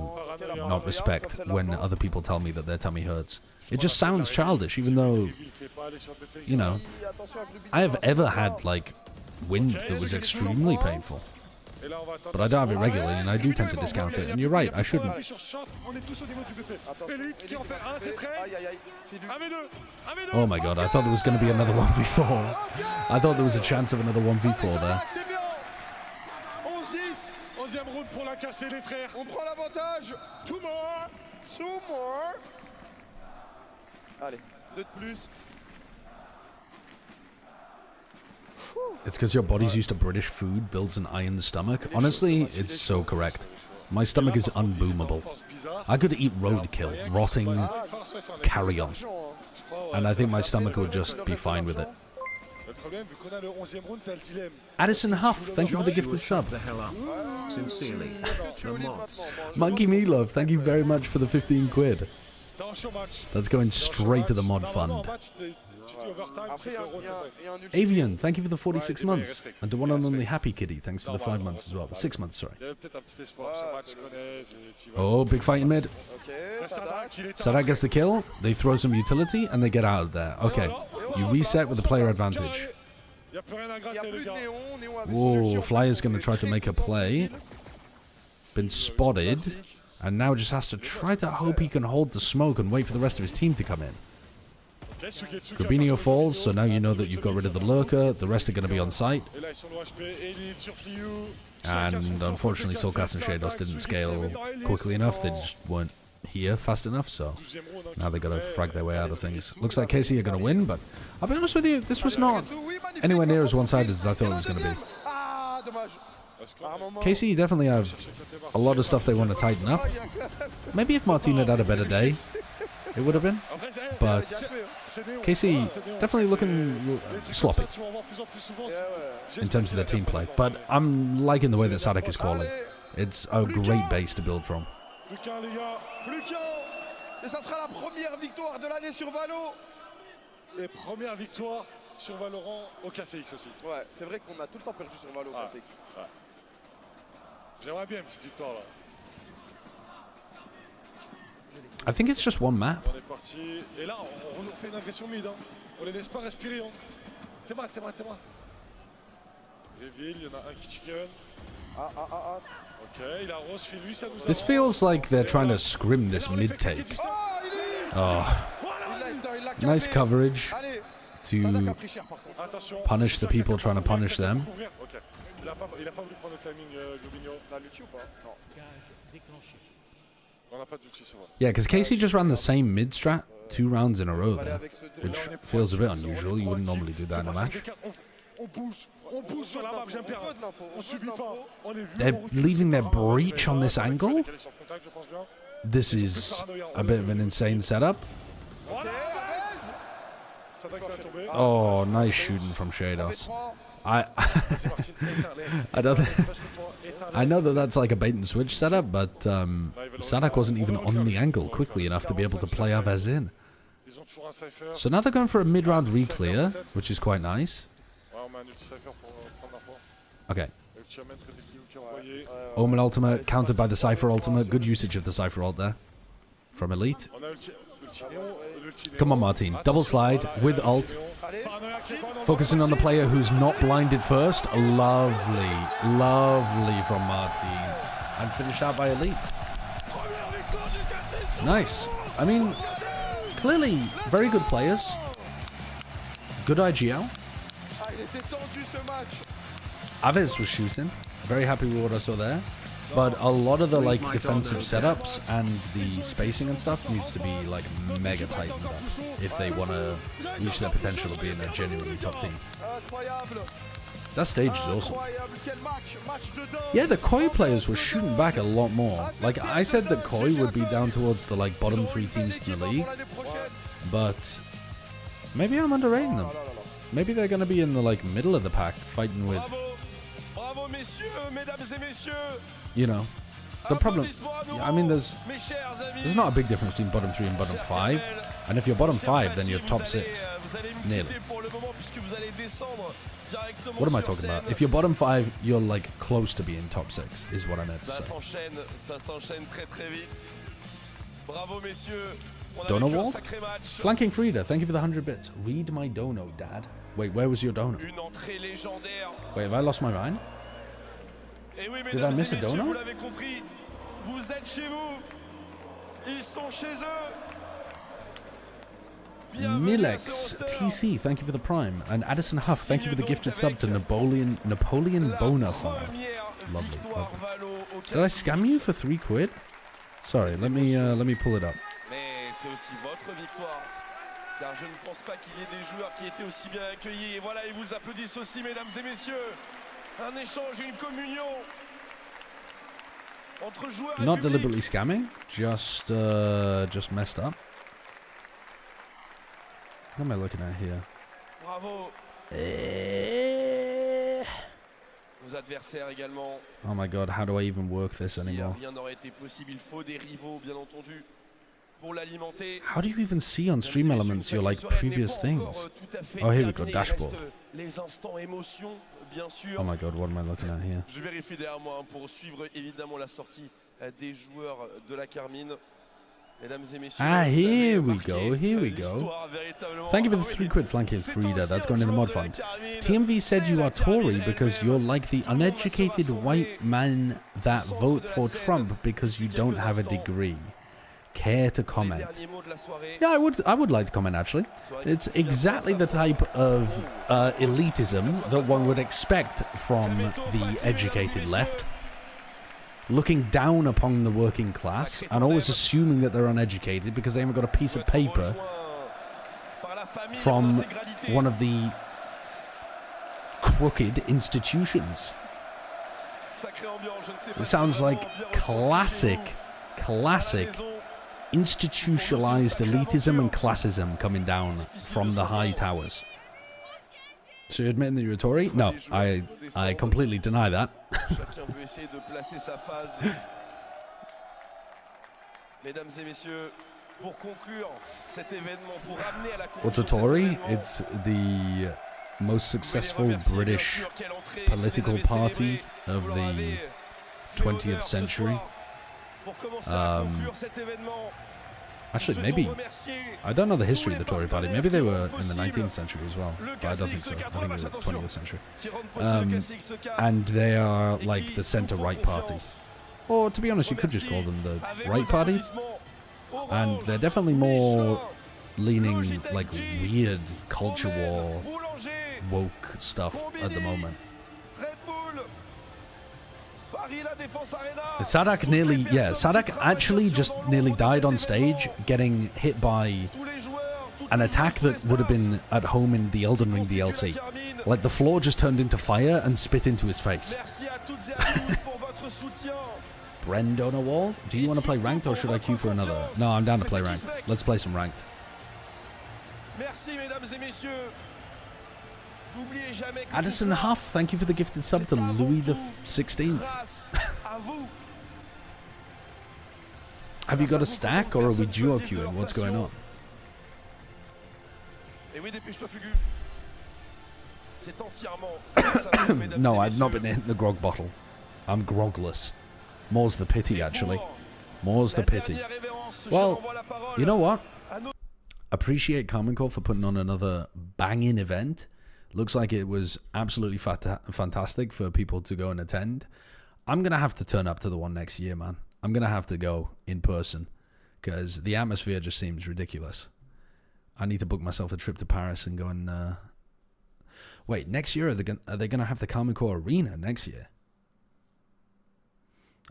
not respect when other people tell me that their tummy hurts. It just sounds childish, even though, you know, I have ever had, like, wind that was extremely painful. But I don't have it regularly, and I do tend to discount it. And you're right, I shouldn't. Oh my god, I thought there was going to be another 1v4. I thought there was a chance of another 1v4 there. It's because your body's used to British food, builds an iron stomach. Honestly, it's so correct. My stomach is unboomable. I could eat roadkill, rotting carrion, and I think my stomach would just be fine with it. Addison Huff, thank you for the gifted sub. Sincerely, Monkey Meatloaf, thank you very much for the 15 quid. That's going straight to the mod fund. Avian, thank you for the 46 months. And to one and only Happy Kitty, thanks for the 5 months as well. The 6 months, sorry. Oh, big fight in mid. Sadak gets the kill. They throw some utility and they get out of there. Okay, you reset with the player advantage. Whoa, Flyer's going to try to make a play. Been spotted. And now just has to try to hope he can hold the smoke and wait for the rest of his team to come in. Grabinho falls, so now you know that you've got rid of the lurker. The rest are going to be on site. And unfortunately, Soulcast and Shados didn't scale quickly enough. They just weren't here fast enough, so now they've got to frag their way out of things. Looks like KC are going to win, but I'll be honest with you, this was not anywhere near as one-sided as I thought it was going to be. KC definitely have a lot of stuff they want to tighten up. Maybe if Martin had a better day, it would have been. But KC definitely looking sloppy in terms of their team play. But I'm liking the way that Sadak is calling. It's a great base to build from. Et première victoire sur Valorant au Kcx aussi. Ouais, c'est vrai qu'on a tout le temps perdu sur Valo au Kcx. Ouais. J'aimerais bien une petite victoire là. I think it's just one map. On est parti. Et là, on fait une agression mid. Hein. On les laisse pas respirer. Hein. T'es-moi. Reveal, il y en a un qui chicken. Ok, il a Rose fait lui, ça nous This feels like they're trying to scrim this mid take. Oh. Nice coverage to punish the people trying to punish them. Il a pas voulu prendre le timing, Globinho. Yeah, because KC just ran the same mid strat 2 rounds in a row there, which feels a bit unusual. You wouldn't normally do that in a match. They're leaving their breach on this angle? This is a bit of an insane setup. Oh, nice shooting from Shados. I know that that's like a bait and switch setup, but Sadak wasn't even on the angle quickly enough to be able to play Aves in. So now they're going for a mid-round re-clear, which is quite nice. Okay. Omen ultimate countered by the Cypher ultimate. Good usage of the Cypher ult there from Elite. Come on, Martin. Double slide with ult. Focusing on the player who's not blinded first. Lovely. Lovely from Martin. And finished out by Elite. Nice. I mean, clearly very good players. Good IGL. Aves was shooting. Very happy with what I saw there. But a lot of the like defensive setups and the spacing and stuff needs to be like mega tightened up if they want to reach their potential of being a genuinely top team. That stage is awesome. Yeah, the Koi players were shooting back a lot more. Like I said that Koi would be down towards the like bottom 3 teams in the league, but maybe I'm underrating them. Maybe they're going to be in the like middle of the pack fighting with, you know, the problem. I mean, there's not a big difference between bottom 3 and bottom 5, and if you're bottom 5, then you're top 6, nearly. What am I talking about? If you're bottom 5, you're like close to being top 6, is what I meant to say. Dono wall? Flanking Frida, thank you for the 100 bits. Read my dono, Dad. Wait, where was your dono? Wait, have I lost my mind? Did I miss a dono? Nilex TC, thank you for the prime. And Addison Huff, thank you for the gifted sub to Napoleon Bona farm. Lovely, lovely. Did I scam you for 3 quid? Sorry, let me pull it up. C'est aussi votre victoire, car je ne pense pas qu'il y ait des joueurs qui étaient aussi bien accueillis. Et voilà, ils vous applaudissent aussi, mesdames et messieurs. Un échange, une communion entre joueurs et Not public. deliberately scamming, just messed up. What am I looking at here? Bravo. Vos adversaires également. Oh my god, how do I even work this anymore? Rien n'aurait été possible. Il faut des rivaux, bien entendu. How do you even see on stream elements your like previous things? Oh, here we go, dashboard. Oh my god, what am I looking at here? Je vérifie derrière moi pour suivre évidemment la sortie des joueurs de la Karmine. Ah, here we go, here we go. Thank you for the 3 quid flanking Frida, that's going in the mod fund. TMV said you are Tory because you're like the uneducated white man that vote for Trump because you don't have a degree. Care to comment? Yeah, I would like to comment actually. It's exactly the type of elitism that one would expect from the educated left. Looking down upon the working class and always assuming that they're uneducated because they haven't got a piece of paper from one of the crooked institutions. It sounds like classic institutionalized elitism and classism coming down from the high towers. So you're admitting that you're a Tory? No, I completely deny that. What's a Tory? It's the most successful British political party of the 20th century. Actually, maybe, I don't know the history of the Tory party. Maybe they were in the 19th century as well, but I don't think so. I think it was the 20th century. And they are like the centre-right party. Or, to be honest, you could just call them the right party. And they're definitely more leaning like weird culture war, woke stuff at the moment. Sadak nearly, Sadak actually just nearly died on stage getting hit by an attack that would have been at home in the Elden Ring DLC. Like the floor just turned into fire and spit into his face. Brend on a wall. Do you want to play ranked or should I queue for another? No, I'm down to play ranked. Let's play some ranked. Merci, mesdames et messieurs. N'oubliez jamais que Addison Huff, thank you for the gifted sub to Louis the 16th. Have you got a stack or are we duo queuing? What's going on? No, I've not been hitting the grog bottle. I'm grogless. More's the pity, actually. More's the pity. Well, you know what? Appreciate Karmine Vs for putting on another banging event. Looks like it was absolutely fantastic for people to go and attend. I'm going to have to turn up to the one next year, man. I'm going to have to go in person because the atmosphere just seems ridiculous. I need to book myself a trip to Paris and go and... Wait, next year, are they going to have the Karmine Vs Arena next year?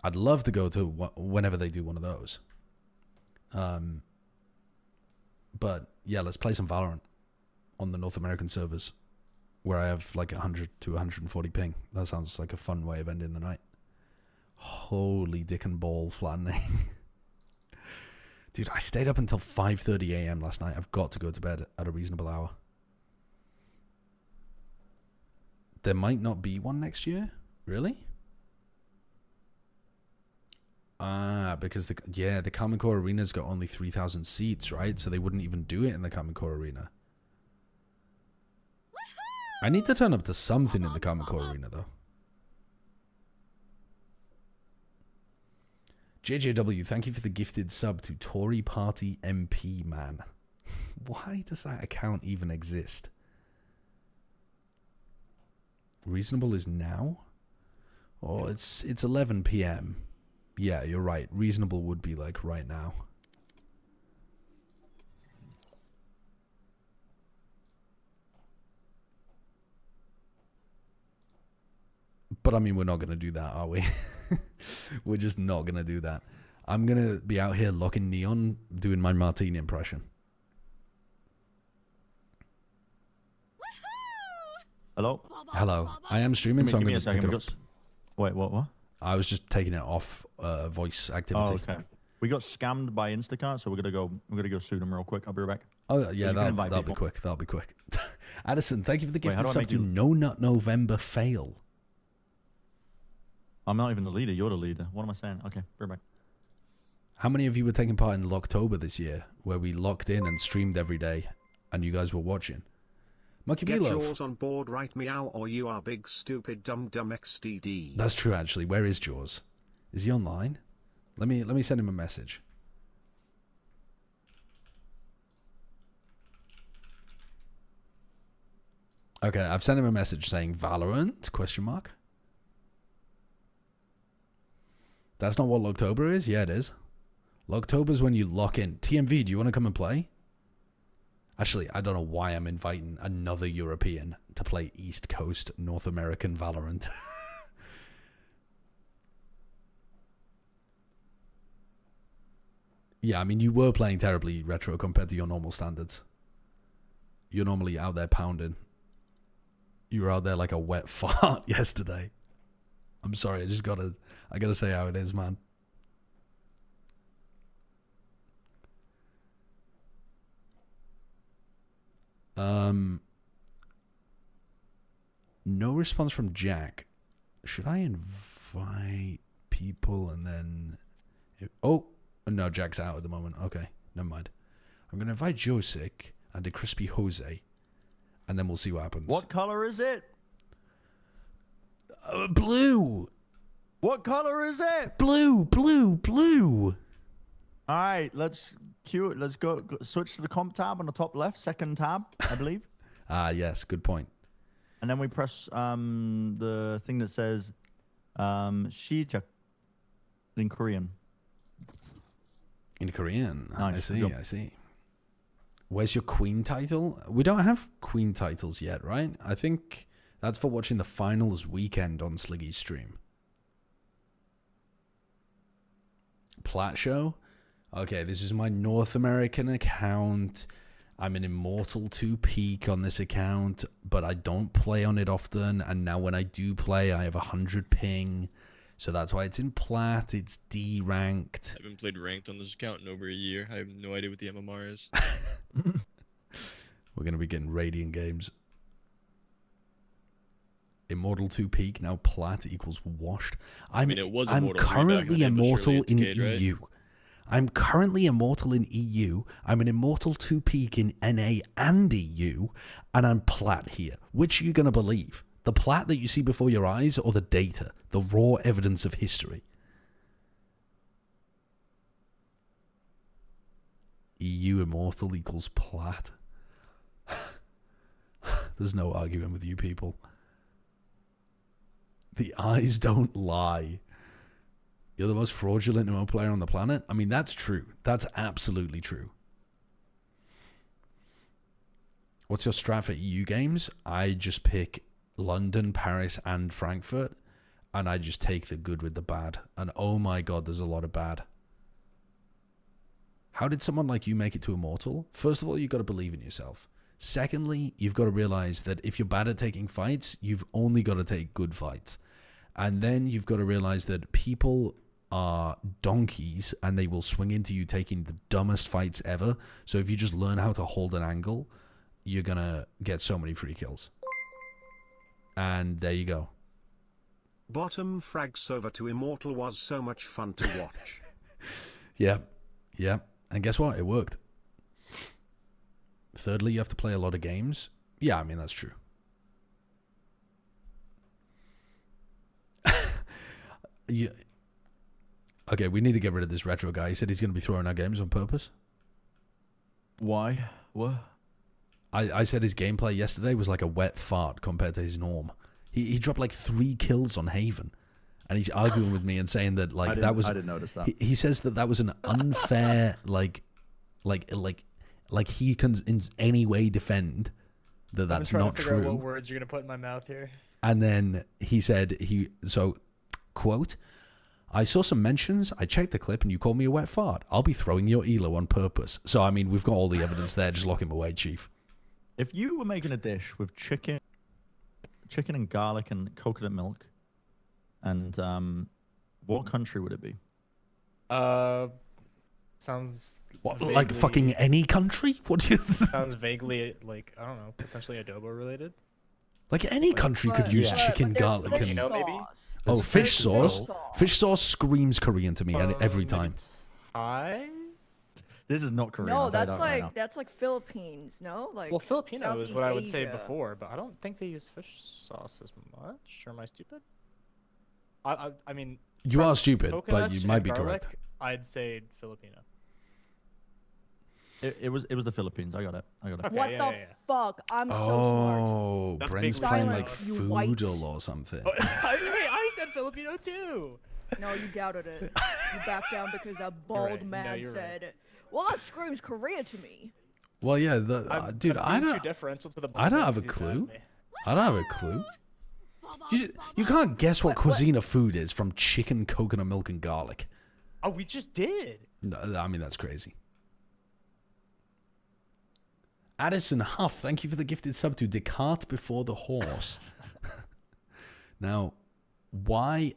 I'd love to go to whenever they do one of those. But, yeah, let's play some Valorant on the North American servers where I have like 100 to 140 ping. That sounds like a fun way of ending the night. Holy dick and ball flattening. Dude, I stayed up until 5:30 a.m. last night. I've got to go to bed at a reasonable hour. There might not be one next year? Really? Ah, because the Karmine Vs Arena's got only 3,000 seats, right? So they wouldn't even do it in the Karmine Vs Arena. I need to turn up to something in the Karmine Vs Arena, though. JJW, thank you for the gifted sub to Tory Party MP, man. Why does that account even exist? Reasonable is now? Oh, it's 11 p.m. Yeah, you're right. Reasonable would be like right now. But I mean, we're not going to do that, are we? We're just not going to do that. I'm going to be out here locking Neon, doing my Martini impression. Hello? Hello. I am streaming, so I'm going to take it off. Wait, what? I was just taking it off voice activity. Oh, okay. We got scammed by Instacart, so we're gonna go sue them real quick. I'll be right back. Oh yeah, that'll be quick. That'll be quick. Addison, thank you for the gifted sub to No Nut November Fail. I'm not even the leader. You're the leader. What am I saying? Okay, be right back. How many of you were taking part in Locktober this year, where we locked in and streamed every day, and you guys were watching? Monkey Get Below. Jaws on board right meow or you are big stupid dumb XDD. That's true actually. Where is Jaws? Is he online? Let me send him a message. Okay, I've sent him a message saying Valorant ? That's not what Locktober is? Yeah, it is. Locktober is when you lock in. TMV, do you want to come and play? Actually, I don't know why I'm inviting another European to play East Coast North American Valorant. Yeah, I mean, you were playing terribly retro compared to your normal standards. You're normally out there pounding. You were out there like a wet fart yesterday. I'm sorry, I gotta say how it is, man. No response from Jack. Should I invite people and then... Oh, no, Jack's out at the moment. Okay, never mind. I'm going to invite Josic and a Crispy Jose, and then we'll see what happens. What color is it? Blue. What color is it? Blue. All right, let's queue it. Let's go switch to the comp tab on the top left, second tab, I believe. Yes, good point. And then we press the thing that says Shijak in Korean. In Korean. Nice. I see. Where's your queen title? We don't have queen titles yet, right? I think that's for watching the finals weekend on Sliggy's stream. Plat show? Okay, this is my North American account. I'm an Immortal 2 peak on this account, but I don't play on it often. And now when I do play, I have 100 ping. So that's why it's in plat. It's D ranked. I haven't played ranked on this account in over a year. I have no idea what the MMR is. We're going to be getting Radiant games. Immortal 2 peak, now plat equals washed. I mean, it was I'm Immortal 3 back currently then, but immortal surely it's in decayed, right? EU. I'm currently immortal in EU. I'm an immortal 2 peak in NA and EU. And I'm plat here. Which are you going to believe? The plat that you see before your eyes or the data? The raw evidence of history? EU immortal equals plat. There's no arguing with you people. The eyes don't lie. You're the most fraudulent MMO player on the planet? I mean, that's true. That's absolutely true. What's your strat for EU games? I just pick London, Paris, and Frankfurt, and I just take the good with the bad. And oh my god, there's a lot of bad. How did someone like you make it to Immortal? First of all, you've got to believe in yourself. Secondly, you've got to realize that if you're bad at taking fights, you've only got to take good fights. And then you've got to realize that people are donkeys and they will swing into you taking the dumbest fights ever. So if you just learn how to hold an angle, you're going to get so many free kills. And there you go. Bottom frags over to Immortal was so much fun to watch. Yeah. Yeah. And guess what? It worked. Thirdly, you have to play a lot of games. Yeah, I mean, that's true. Yeah. Okay, we need to get rid of this retro guy. He said he's going to be throwing our games on purpose. Why? What? I said his gameplay yesterday was like a wet fart compared to his norm. He dropped like 3 kills on Haven. And he's arguing with me and saying that like that was... I didn't notice that. He says that was an unfair like he can in any way defend that that's not to figure out true. what words you're gonna put in my mouth here. And then he said quote, I saw some mentions, I checked the clip, and you called me a wet fart. I'll be throwing your elo on purpose. So I mean, we've got all the evidence there. Just lock him away, Chief. If you were making a dish with chicken and garlic and coconut milk, and what country would it be? Sounds what, vaguely, like fucking any country? What do you? Sounds vaguely like I don't know, potentially adobo related. Like any country could use chicken, garlic, and maybe. Fish sauce. Fish sauce screams Korean to me every time. Thai? This is not Korean. No, that's like Philippines. No, like well, Filipino Southeast is what I would say Asia. before, but I don't think they use fish sauce as much. Or am I stupid? I mean, You are stupid, but coconuts you might and be garlic, correct. I'd say Filipino. It was the Philippines. I got it. Okay, What the fuck? I'm so smart. Oh, That's Brent's big playing Silence, like you Foodle whites. or something. Hey, I said Filipino too. No, you doubted it. You backed down because a bald right. No, man you're said, "Well, that screams Korea to me." Well, yeah, dude, I being too don't. differential to the I don't have a Bosnians, he's mad clue. at me. I don't have a clue. You can't guess what cuisine of food is from chicken, coconut milk, and garlic. Oh, we just did. No, I mean, that's crazy. Addison Huff, thank you for the gifted sub to Descartes before the horse. Now, why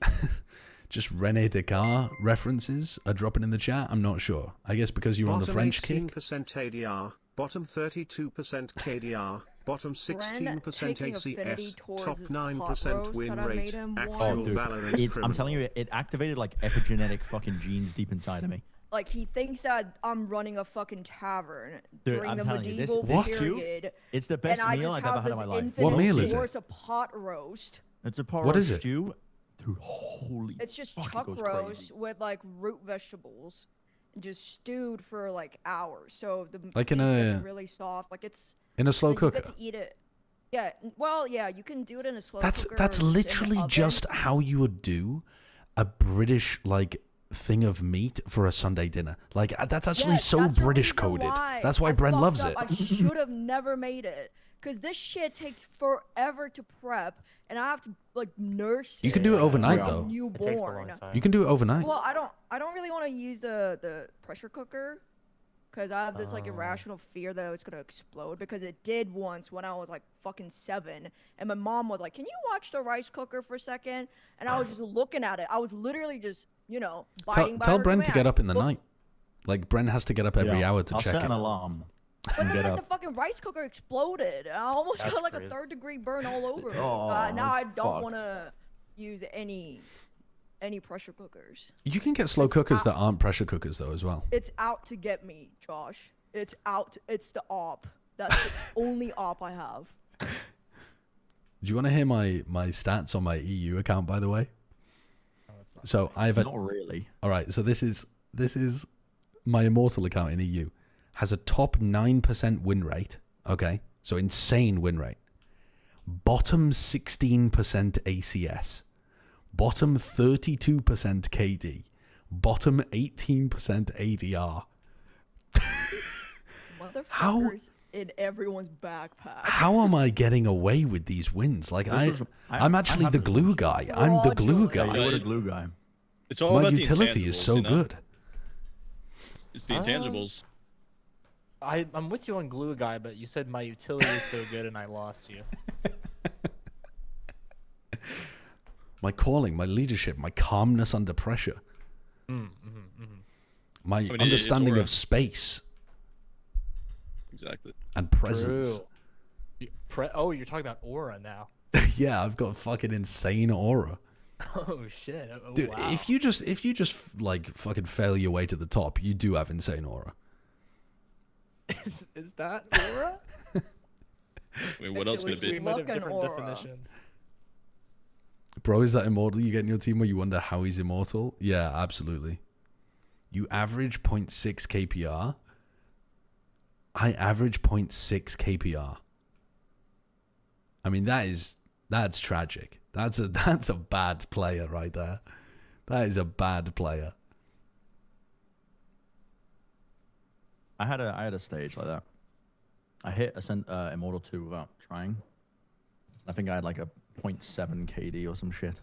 just René Descartes references are dropping in the chat? I'm not sure. I guess because you're on the French kick. Bottom 18% ADR, bottom 32% KDR, bottom 16% ACS, top 9% win rate, actual Valorant I'm telling you, it activated like epigenetic fucking genes deep inside of me. Like he thinks that I'm running a fucking tavern Dude, during I'm the telling you, medieval this period. It's the best and I meal just I've ever have had in this my life. infinite What meal is it? source of pot roast. It's a pot What roast is it? stew. Dude, holy. It's just fuck, it chuck goes roast crazy. with like root vegetables, just stewed for like hours. So the Like in beef a- gets really soft. Like it's in a slow like, cooker? You get to eat it. Yeah. Well, yeah, you can do it in a slow That's cooker. that's or in the literally oven. just how you would do a British like thing of meat for a Sunday dinner. Like that's actually Yes, so that's the British reason coded. why That's why I Brent fucked loves up. it. I should have never made it, cause this shit takes forever to prep, and I have to like nurse. You can do it overnight like a though. Newborn. You can do it overnight. Well, I don't really want to use the pressure cooker, because I have this like irrational fear that it's gonna explode, because it did once when I was like fucking 7, and my mom was like, "Can you watch the rice cooker for a second?" And I was just looking at it. I was literally just, you know, biting by Tell her Bren to command. get up in the night. Like Bren has to get up every hour to I'll check set it. an alarm. But and then get like up. the fucking rice cooker exploded. And I almost That's got like crazy. a 3rd-degree burn all over me. Oh, So now I that's don't fucked. want to use any pressure cookers. You can get slow cookers that aren't pressure cookers though as well. It's out to get me, Josh. It's out. It's the op. That's the only op I have. Do you want to hear my stats on my EU account, by the way? So I've Not really. All right, so this is my Immortal account in EU. Has a top 9% win rate. Okay, so insane win rate. Bottom 16% ACS. Bottom 32% KD. Bottom 18% ADR. Motherfuckers in everyone's backpack. How am I getting away with these wins? Like I'm actually the glue guy. I'm the glue guy. You're the glue guy. It's all My about utility the is so intangibles, you know? good. It's the intangibles. I'm with you on glue guy, but you said my utility is so good and I lost you. My calling, my leadership, my calmness under pressure. My it's understanding aura. of space Exactly. and presence. True. Oh, you're talking about aura now. Yeah, I've got fucking insane aura. Oh shit. Oh, Dude, wow. if you just like fucking fail your way to the top, you do have insane aura. Is that aura? Wait, what else would it We be? might have Looking different aura. definitions. Bro, is that immortal you get in your team where you wonder how he's immortal? Yeah, absolutely. You average 0.6 KPR. I average 0.6 KPR. I mean, that's tragic. That's a bad player right there. That is a bad player. I had a stage like that. I hit Immortal 2 without trying. I think I had like a 0.7 KD or some shit.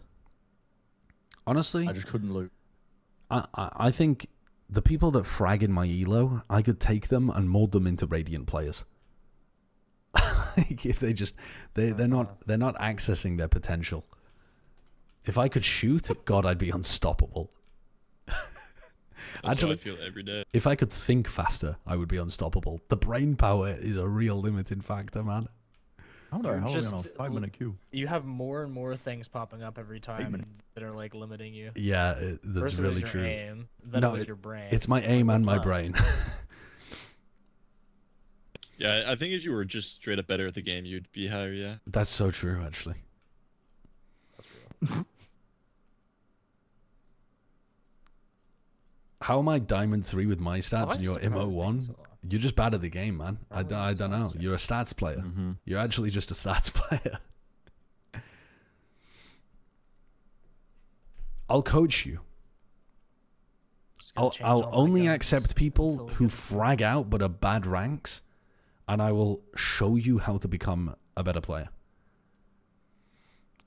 Honestly, I just couldn't lose. I think the people that frag in my elo, I could take them and mold them into Radiant players. Like if they're not accessing their potential. If I could shoot, God, I'd be unstoppable. That's how I feel every day. If I could think faster, I would be unstoppable. The brain power is a real limiting factor, man. How the hell are we on a 5-minute queue? You have more and more things popping up every time that are like limiting you. Yeah, that's First it really was true. your aim, then it was your brain. It's my aim and my left? brain. Yeah, I think if you were just straight up better at the game, you'd be higher, yeah. That's so true, actually. How am I Diamond 3 with my stats and you're Immo 1? You're just bad at the game, man. I don't know. You're a stats player. You're actually just a stats player. I'll coach you. I'll only accept people who frag out but are bad ranks, and I will show you how to become a better player.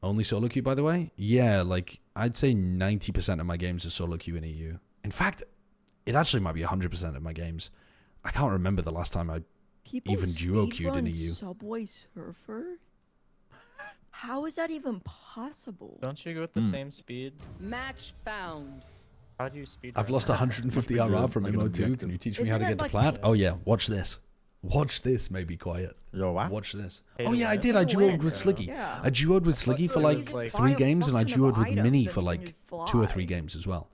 Only solo queue, by the way? Yeah, like, I'd say 90% of my games are solo queue in EU. In fact, it actually might be 100% of my games. I can't remember the last time I even duo queued in EU. Subway Surfer? How is that even possible? Don't you go at the same speed? Match found. How do you speed? I've run lost that? 150 RR from Immo 2. Can you teach me how to get to plat? Oh yeah, watch this. Watch this, maybe quiet. Yo, what? Watch this. Hey, Oh yeah, I win. did. I Oh, duoed win. with Sliggy. Yeah. I duoed with Sliggy for like Like, 3 buy a games, and I fuck ton duoed of with items Mini and for you like can 2 or fly. 3 games as well.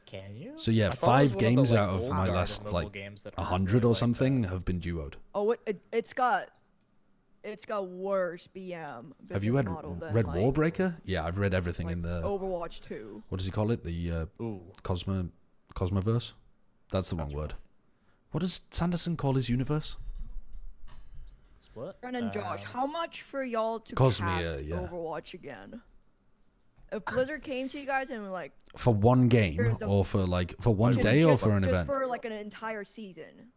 Can you? So yeah, I thought it was 5 one of the, games like, out of old my guard last mobile like games that are 100 really or like something that. have been duoed. Oh, it's got worse BM. Have you business read model than, Red like, Warbreaker? Yeah, I've read everything in the Overwatch 2. what does he call it? The Cosmoverse? That's the wrong word. What does Sanderson call his universe? Split? And Josh, how much for y'all to Cosmere, cast yeah. Overwatch again? If Blizzard came to you guys and were like, For one game Here's the- or for like for one just- day or just- for an just event? for like an entire season.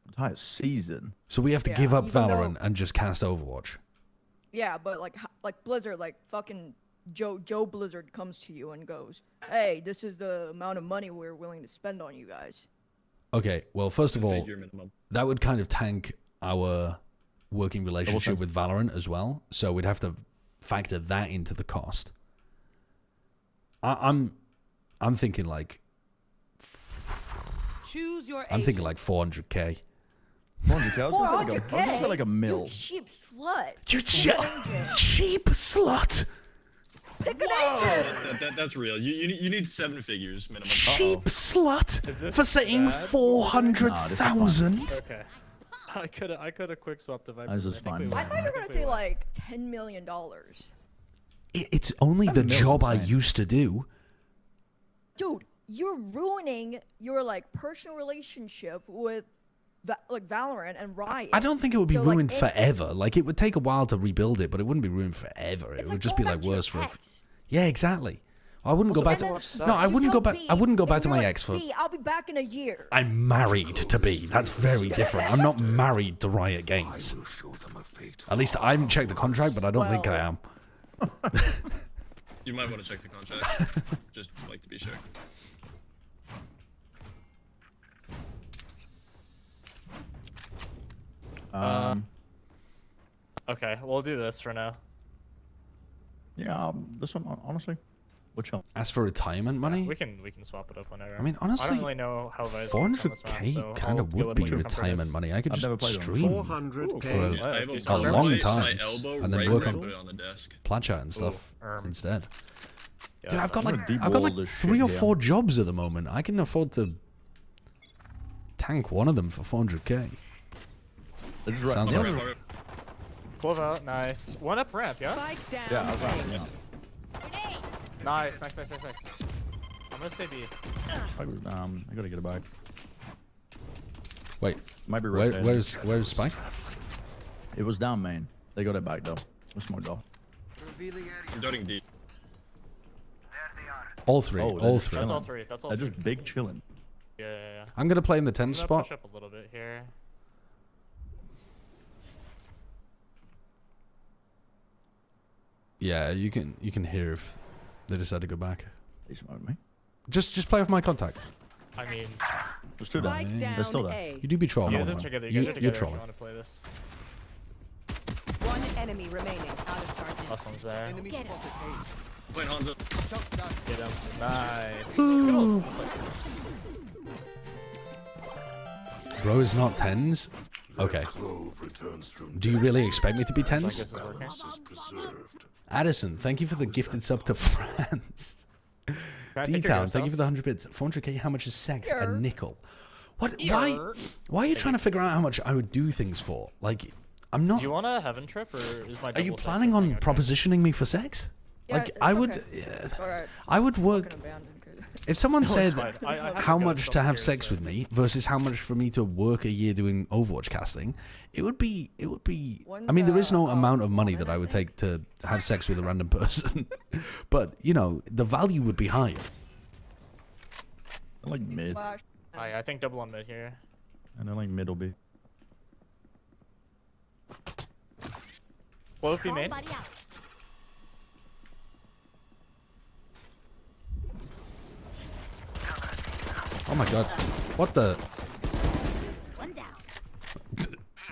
Entire season. So we have to Yeah, give up even though- Valorant and just cast Overwatch. Yeah, but like Blizzard, like fucking Joe Blizzard comes to you and goes, "Hey, this is the amount of money we're willing to spend on you guys." Okay, well, first of all, Figure minimum. that would kind of tank our working relationship with Valorant as well. So we'd have to factor that into the cost. I'm thinking like Choose your I'm thinking like 400k. 400k? I was gonna say like a mil. You cheap slut. You cheap slut. Pick an agent. That's real. You need 7 figures minimum. Cheap slut for saying 400,000. Okay. I could have quick swapped the Viper. I was just fine. I thought you were gonna say like $10 million. It's only the job I used to do. Dude, you're ruining your like personal relationship with like Valorant and Riot. I don't think it would be So, like, ruined forever. Like, it would take a while to rebuild it, but it wouldn't be ruined forever. It would just be like worse for. Yeah, exactly. I wouldn't go back to. No, I wouldn't go back. I wouldn't go back to my ex for. I'll be back in a year. I'm married to B. That's very different. I'm not married to Riot Games. At least I haven't checked the contract, but I don't think I am. You might want to check the contract, just like to be sure. Okay, we'll do this for now. Yeah, this one honestly, which one? As for retirement money, We can swap it up whenever. I mean, honestly, I don't really know how Vice works on this map, 400k so kind I'll of get a would be little bit retirement money. I could I've never just played stream 400k. for a long time elbow and then right work where I on put it on the desk. plat chat and stuff instead. Yeah, Dude, I've got I'm like gonna I've got de-wall like this 3 or shit 4 jobs at the moment. I can afford to tank one of them for 400k. Sounds like Clove out, nice. One up ramp, yeah? Yeah, I was rapping, yeah. Nice. I'm gonna stay B. I gotta get it back. Wait, might be rotating. where's Spike? It was down main. They got it back though. What's more though? I'm doting D. All three. Oh, all just three. That's all three. That's all They're three. just big chilling. Yeah. I'm gonna play in the 10 I'm gonna spot. push up a little bit here. Yeah, you can hear if they decide to go back. They smoke me. Just play with my contact. I mean, Let's do that. They're still there. You do be trolling. you guys man. are together. You- You guys are you're together if you trolling. want to play this. One enemy remaining. Out of charges. Last one's there. Get him. Playing Hanzo. Get him. Nice. Ooh. Bro is not 10s? Okay. Do you really expect me to be 10s? Addison, thank you for the gifted sub to France. D-Town, thank you for the 100 bits. 400k, how much is sex? A nickel. What? Why are you trying to figure out how much I would do things for? Like, I'm not... Do you want a heaven trip, or is my Are you double planning sex on thing okay? propositioning me for sex? Yeah, Like, it's I would... okay. Yeah, Alright. I would work... If someone No, it's said fine. I have how to go much to somewhere have here, sex so- with me versus how much for me to work a year doing Overwatch casting, it would be I mean, there is no amount of money that I would take to have sex with a random person. But, you know, the value would be higher. I like mid. I think double on mid here. And I like middle B. Both be main. Oh my god. What the?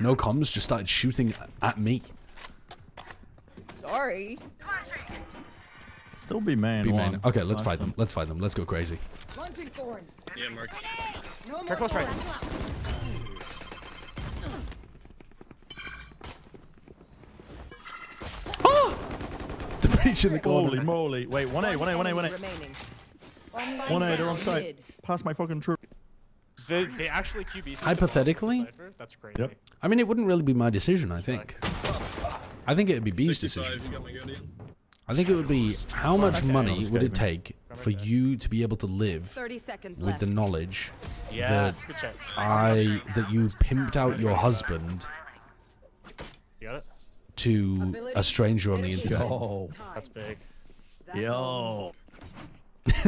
No comms, just started shooting at me. Sorry. Still be main. Be main. one. Okay, let's Nice fight one. them. Let's fight them. Let's go crazy. Launching thorns. Yeah, Mark. No more Close right. The breach in the corner. Holy moly. Wait, 1A, 1A, 1A, 1A. remaining. 1A, they're on site. Pass my fucking troop. They actually QB. Hypothetically? That's crazy. Yep. I mean, it wouldn't really be my decision, I think. I think it would be B's 65, decision. you got my Guardian. I think it would be how much Okay, money let's would go, it man. take for you to be able to live 30 seconds with left. the knowledge Yes, good check. that you pimped out your husband You got it? to a stranger on the internet? Yo. That's big. Yo.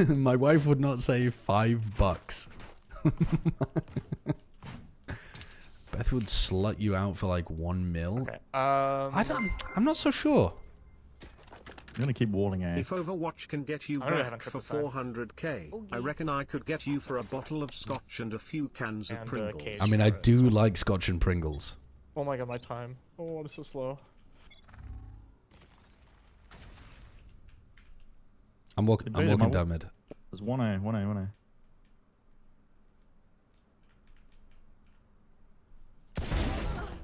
My wife would not say $5. Beth would slut you out for like 1 mil. Okay. I'm not so sure. I'm gonna keep walling A. If Overwatch can get you back for 400k, I reckon I could get you for a bottle of scotch and a few cans of Pringles. I mean, I do like scotch and Pringles. Oh my god, my time. Oh, I'm so slow. I'm walking down mid. There's 1A.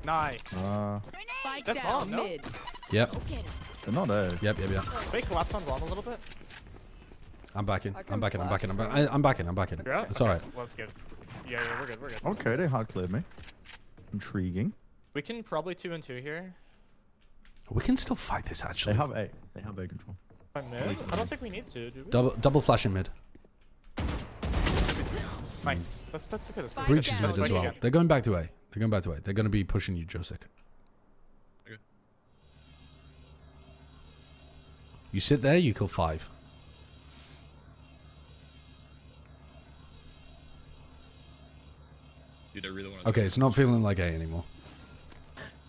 Nice. Spike That's down bomb, no? mid. Yep. They're not A. Yep. Wait, collapse on bomb a little bit. I'm back in. I'm back in. You're out? It's Okay, alright. well, that's good. Yeah, we're good. Okay, they hard cleared me. Intriguing. We can probably 2 and 2 here. We can still fight this actually. They have A. They have A control. I don't think we need to, do we? Double flash in mid. Nice. That's okay. That's good. Breach is mid as well. Again. They're going back to A. They're going to be pushing you, Josic. Okay. You sit there, you kill 5. Dude, I really want to. Okay, it's not feeling like A anymore.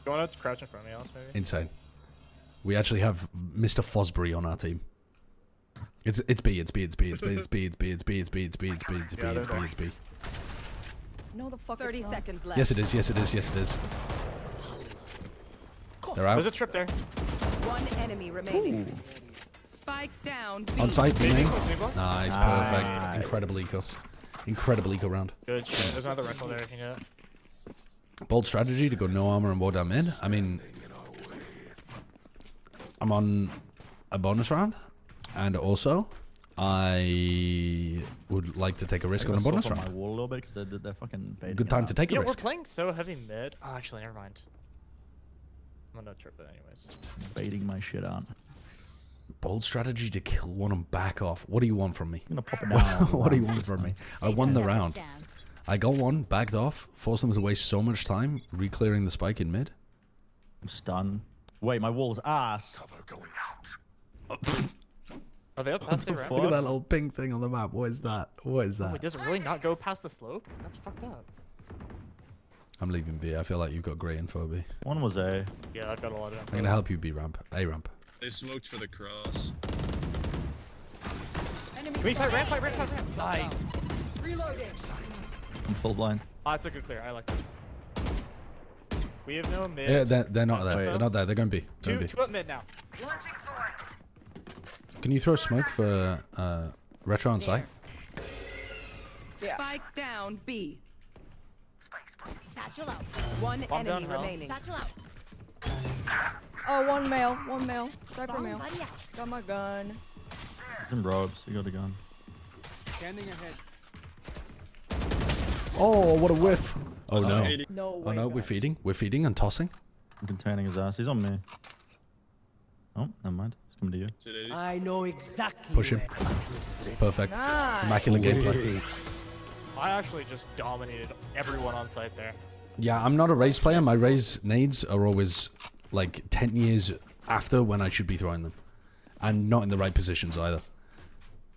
You want to crouch in front of me, Alice, maybe? Insane. We actually have Mr. Fosbury on our team. It's B. No, the fuck. 30 seconds left. Yes, it is. They're out. There's a trip there. One enemy remaining. Spike down. B. On site, B main. Nice. Nice, perfect. Incredible eco round. Good shit. There's another rifle there if you get it. Bold strategy to go no armor and war down mid. I mean, I'm on a bonus round, and also I would like to take a risk on a bonus round. My wall a little bit because they're fucking baiting. Good time to take a risk. We're playing so heavy mid. Oh, actually, never mind. I'm gonna trip it anyways. Baiting my shit on. Bold strategy to kill one and back off. What do you want from me? I'm gonna pop it down. What do you want from me? I won the round. I got one, backed off, forced them to waste so much time re-clearing the spike in mid. I'm stunned. Wait, my wall's ass. Are they up past the ramp? Look at that little pink thing on the map. What is that? What is Oh, that? wait, does it really not go past the slope? That's fucked up. I'm leaving B. I feel like you've got great info, B. One was A. Yeah, I've got a lot of info. I'm gonna help you, B ramp. A ramp. They smoked for the cross. Can we fight ramp? Nice. Reloading. I'm full blind. Ah, it's a good clear. I like that. We have no mid. Yeah, they're not there. They're not there. They're going B. Two up mid now. Can you throw smoke for retro on site? Yeah. Spike down B. Satchel out. One enemy remaining. Satchel out. Oh, one male. Cypher male. Got my gun. He's in robes. You got a gun. Standing ahead. Oh, what a whiff. Oh no. No way. Oh no, we're feeding and tossing. I'm containing his ass. He's on me. Oh, never mind. He's coming to you. I know exactly. Push him. Perfect. Nice. Immaculate gameplay. I actually just dominated everyone on site there. Yeah, I'm not a Raze player. My Raze nades are always like 10 years after when I should be throwing them. And not in the right positions either.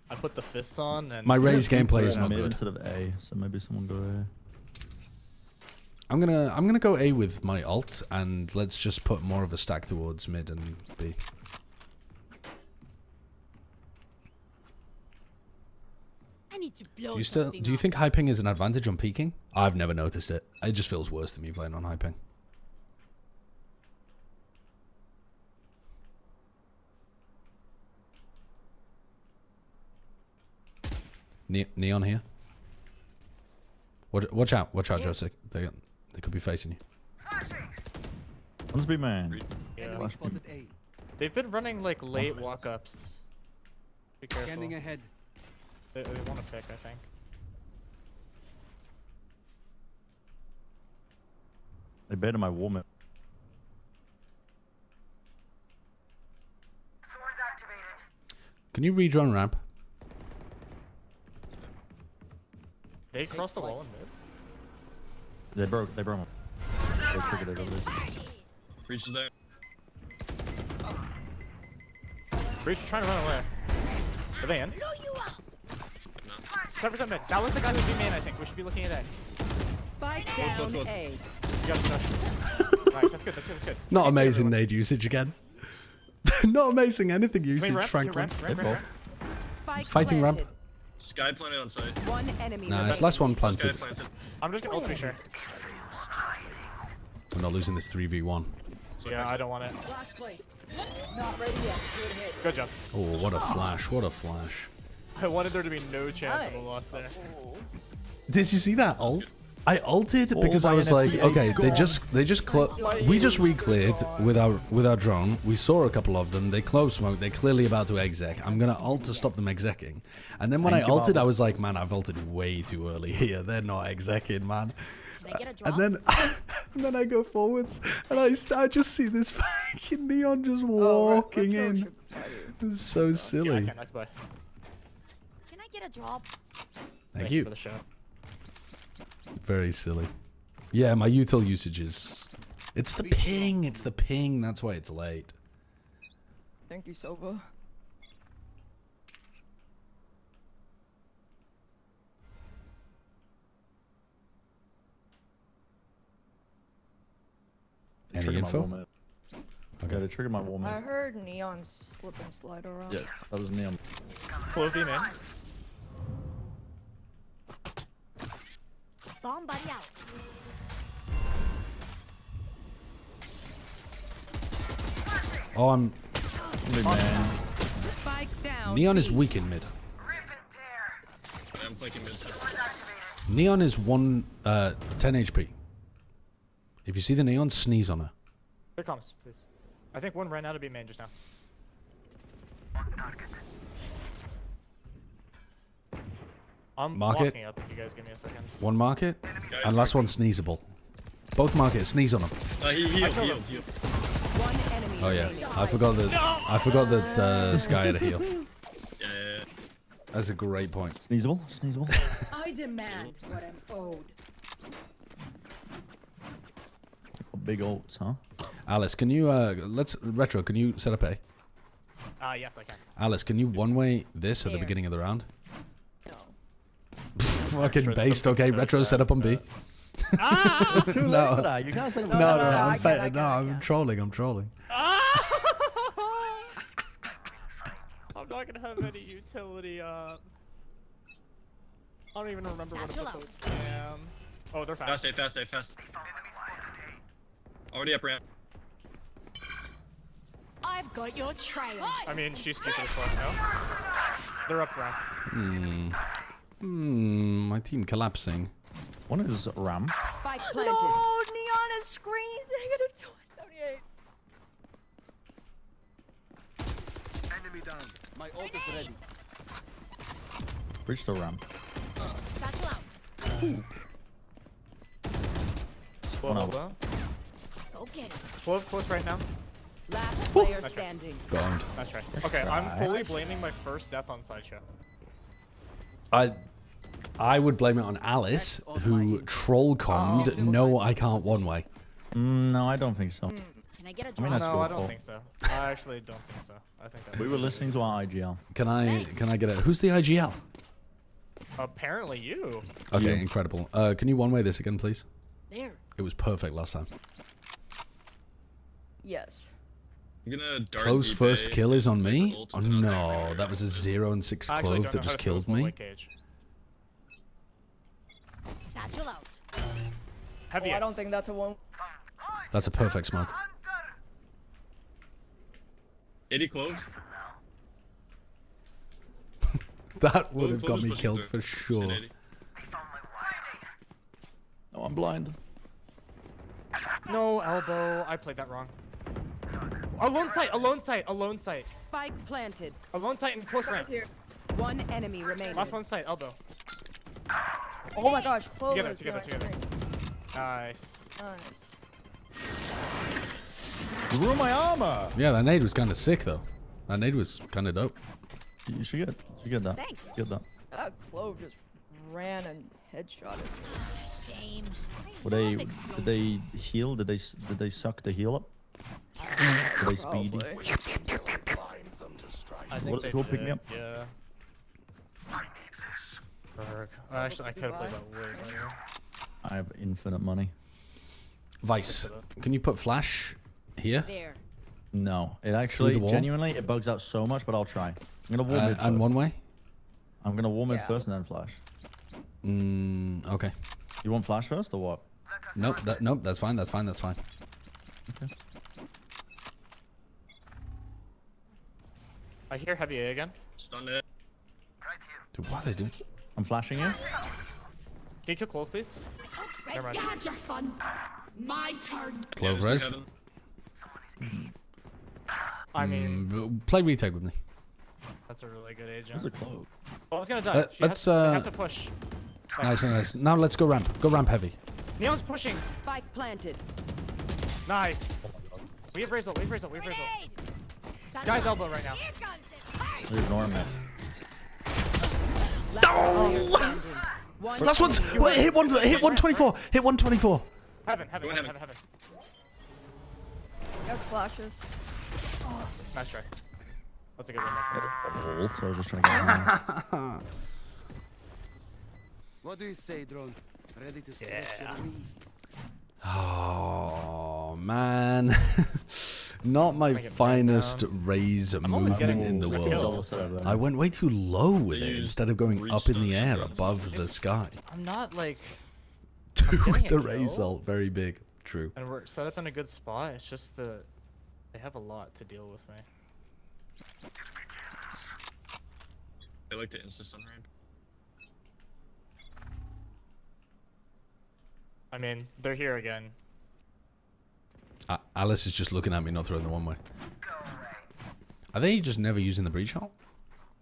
I put the fists on and... My Raze gameplay is not good. Instead of A, so maybe someone go A. I'm gonna go A with my ult, and let's just put more of a stack towards mid and B. I need to blow Do you think high ping is an advantage on peaking? I've never noticed it. It just feels worse than me playing on high ping. Neon here. Watch out, Joseph. They could be facing you. One's B man. Yeah. They've been running like late walk-ups. Be careful. Standing ahead. They want to pick, I think. They baited my wall map. Can you redrone ramp? They crossed the wall in mid. They broke They triggered it over this. Breach is there. Breach is trying to run away. Are they in? 7% mid. That was the guy who's B main, I think. We should be looking at A. Spike down A. You got a touch. Nice, that's good. Not amazing nade usage again. Not amazing anything usage, ramp, Franklin. ramp. Fighting ramp. Sky planted on site. One enemy. Nice, last one planted. Sky planted. I'm just gonna ult share. We're not losing this 3v1. Yeah, I don't want it. Flash placed. Not ready yet. Good job. Oh, what a flash! What a flash! I wanted there to be no chance of a loss there. Did you see that ult? I ulted because I was like, okay, we just re-cleared with our drone. We saw a couple of them. They close smoked. They're clearly about to exec. I'm gonna ult to stop them execing. And then when I ulted, I was like, man, I've ulted way too early here. They're not execing, man. And then I go forwards, and I just see this fucking Neon just walking in. It's so silly. Can I get a drop? Thank you. For the shot. Very silly. Yeah, my util usage is... It's the ping. It's the ping. That's why it's late. Thank you, Sova. Any info? Okay, to trigger my wall I man. heard Neon slip and slide around. Yeah, that was Neon. Close B, man. Bomb buddy out. Oh, I'm... Mid man. Spike down. Neon is weak in mid. I'm flanking mid. Neon is 10 HP. If you see the Neon, sneeze on her. Here comes, please. I think one ran out of B main just now. I'm Market. walking up if you guys give me a second. One market, and last one sneezable. Both markets, sneeze on them. He healed. One enemy. Oh yeah, remaining. I forgot that Sky had a heal. Yeah. That's a great point. Sneezable, sneezable. I demand what I'm owed. Big ults, huh? Alice, can you Retro, can you set up A? Yes, I can. Alice, can you one-way this at the beginning of the round? Fucking based, okay. Retro set up on B. Too late for that. You can't say I'm trolling. I'm not gonna have any utility up. I don't even remember what to put. Damn. Oh, they're fast. Fast. Already up ramp. I've got your trail. I mean, she's stupid as fuck, no? They're up ramp. My team collapsing. One is Ram. Spike planted. No, Neon is screens. Negative 278. Enemy down. My ult is ready. Bridge to Ram. Satchel out. Hold on. Go get it. Close right now. Last player standing. Gone. That's right. Okay, I'm fully blaming my first death on Sideshow. I would blame it on Alice, who troll-conned. No, I can't one-way. No, I don't think so. Can I get a I mean, drop? that's No, I your don't fault. think so. I actually don't think so. I think that We were listening to our IGL. Can I get a... Who's the IGL? Apparently you. Okay, incredible. Can you one-way this again, please? There. It was perfect last time. Yes. I'm gonna dart Clove's B first bay. kill is on me? Ult Oh and then no, that was a 0 and 6 I actually Clove don't that know how just to feel killed this one me. white cage. Satchel out. Heavy. Oh, I don't think that's a one. That's a perfect smoke. 80 Clove. That would have Clove got me is killed pushing for through. sure. Shit, 80. Oh, I'm blind. No, elbow. I played that wrong. Alone sight. Spike planted. Alone sight and close ramp. Here. One enemy remaining. Last one sight, elbow. Oh my gosh, Clover. Together. Nice. Nice. You ruined my armor. Yeah, that nade was kind of sick though. That nade was kind of dope. You should get that. Thanks. Get that. That Clove just ran and headshotted me. Shame. Did they heal? Did they suck the heal up? Did they speedy? I think they Go did, pick me up. Yeah. Actually, I could have played that way better. I have infinite money. Vice, can you put flash here? There. No, it actually the wall? genuinely it bugs out so much, but I'll try. I'm gonna warm it and one way. I'm gonna warm it first and then flash. Okay. You want flash first or what? Nope. Nope. That's fine. That's fine. That's fine. Okay. I hear heavy A again. Stun it. Dude, what are they doing? I'm flashing you. Can you kill close, please? Never mind. You had your fun. My turn. Clove res. I mean, play retake with me. that's a really good agent. Where's the clove? Oh, I was gonna die. Let's they have to push. Nice, nice. Now let's go ramp. Go ramp heavy. Neon's pushing. Spike planted. Nice. We have Razor. We have Razor. We have Razor. Sky's elbow right now. They're ignoring me. Oh! Last one's hit 124. Hit 124. Heaven. Guys, flashes. Nice try. That's a good one. So I was just trying to get What do you say, drone? Ready to stretch your wings? Oh man, not my finest raise movement in the world. I went way too low with it instead of going up in the air above the sky. I'm not like. Two with the raise ult, very big. True. And we're set up in a good spot. It's just the they have a lot to deal with me. They like to insist on ramp. I mean, they're here again. Alice is just looking at me, not throwing the one way. Are they just never using the breach ult?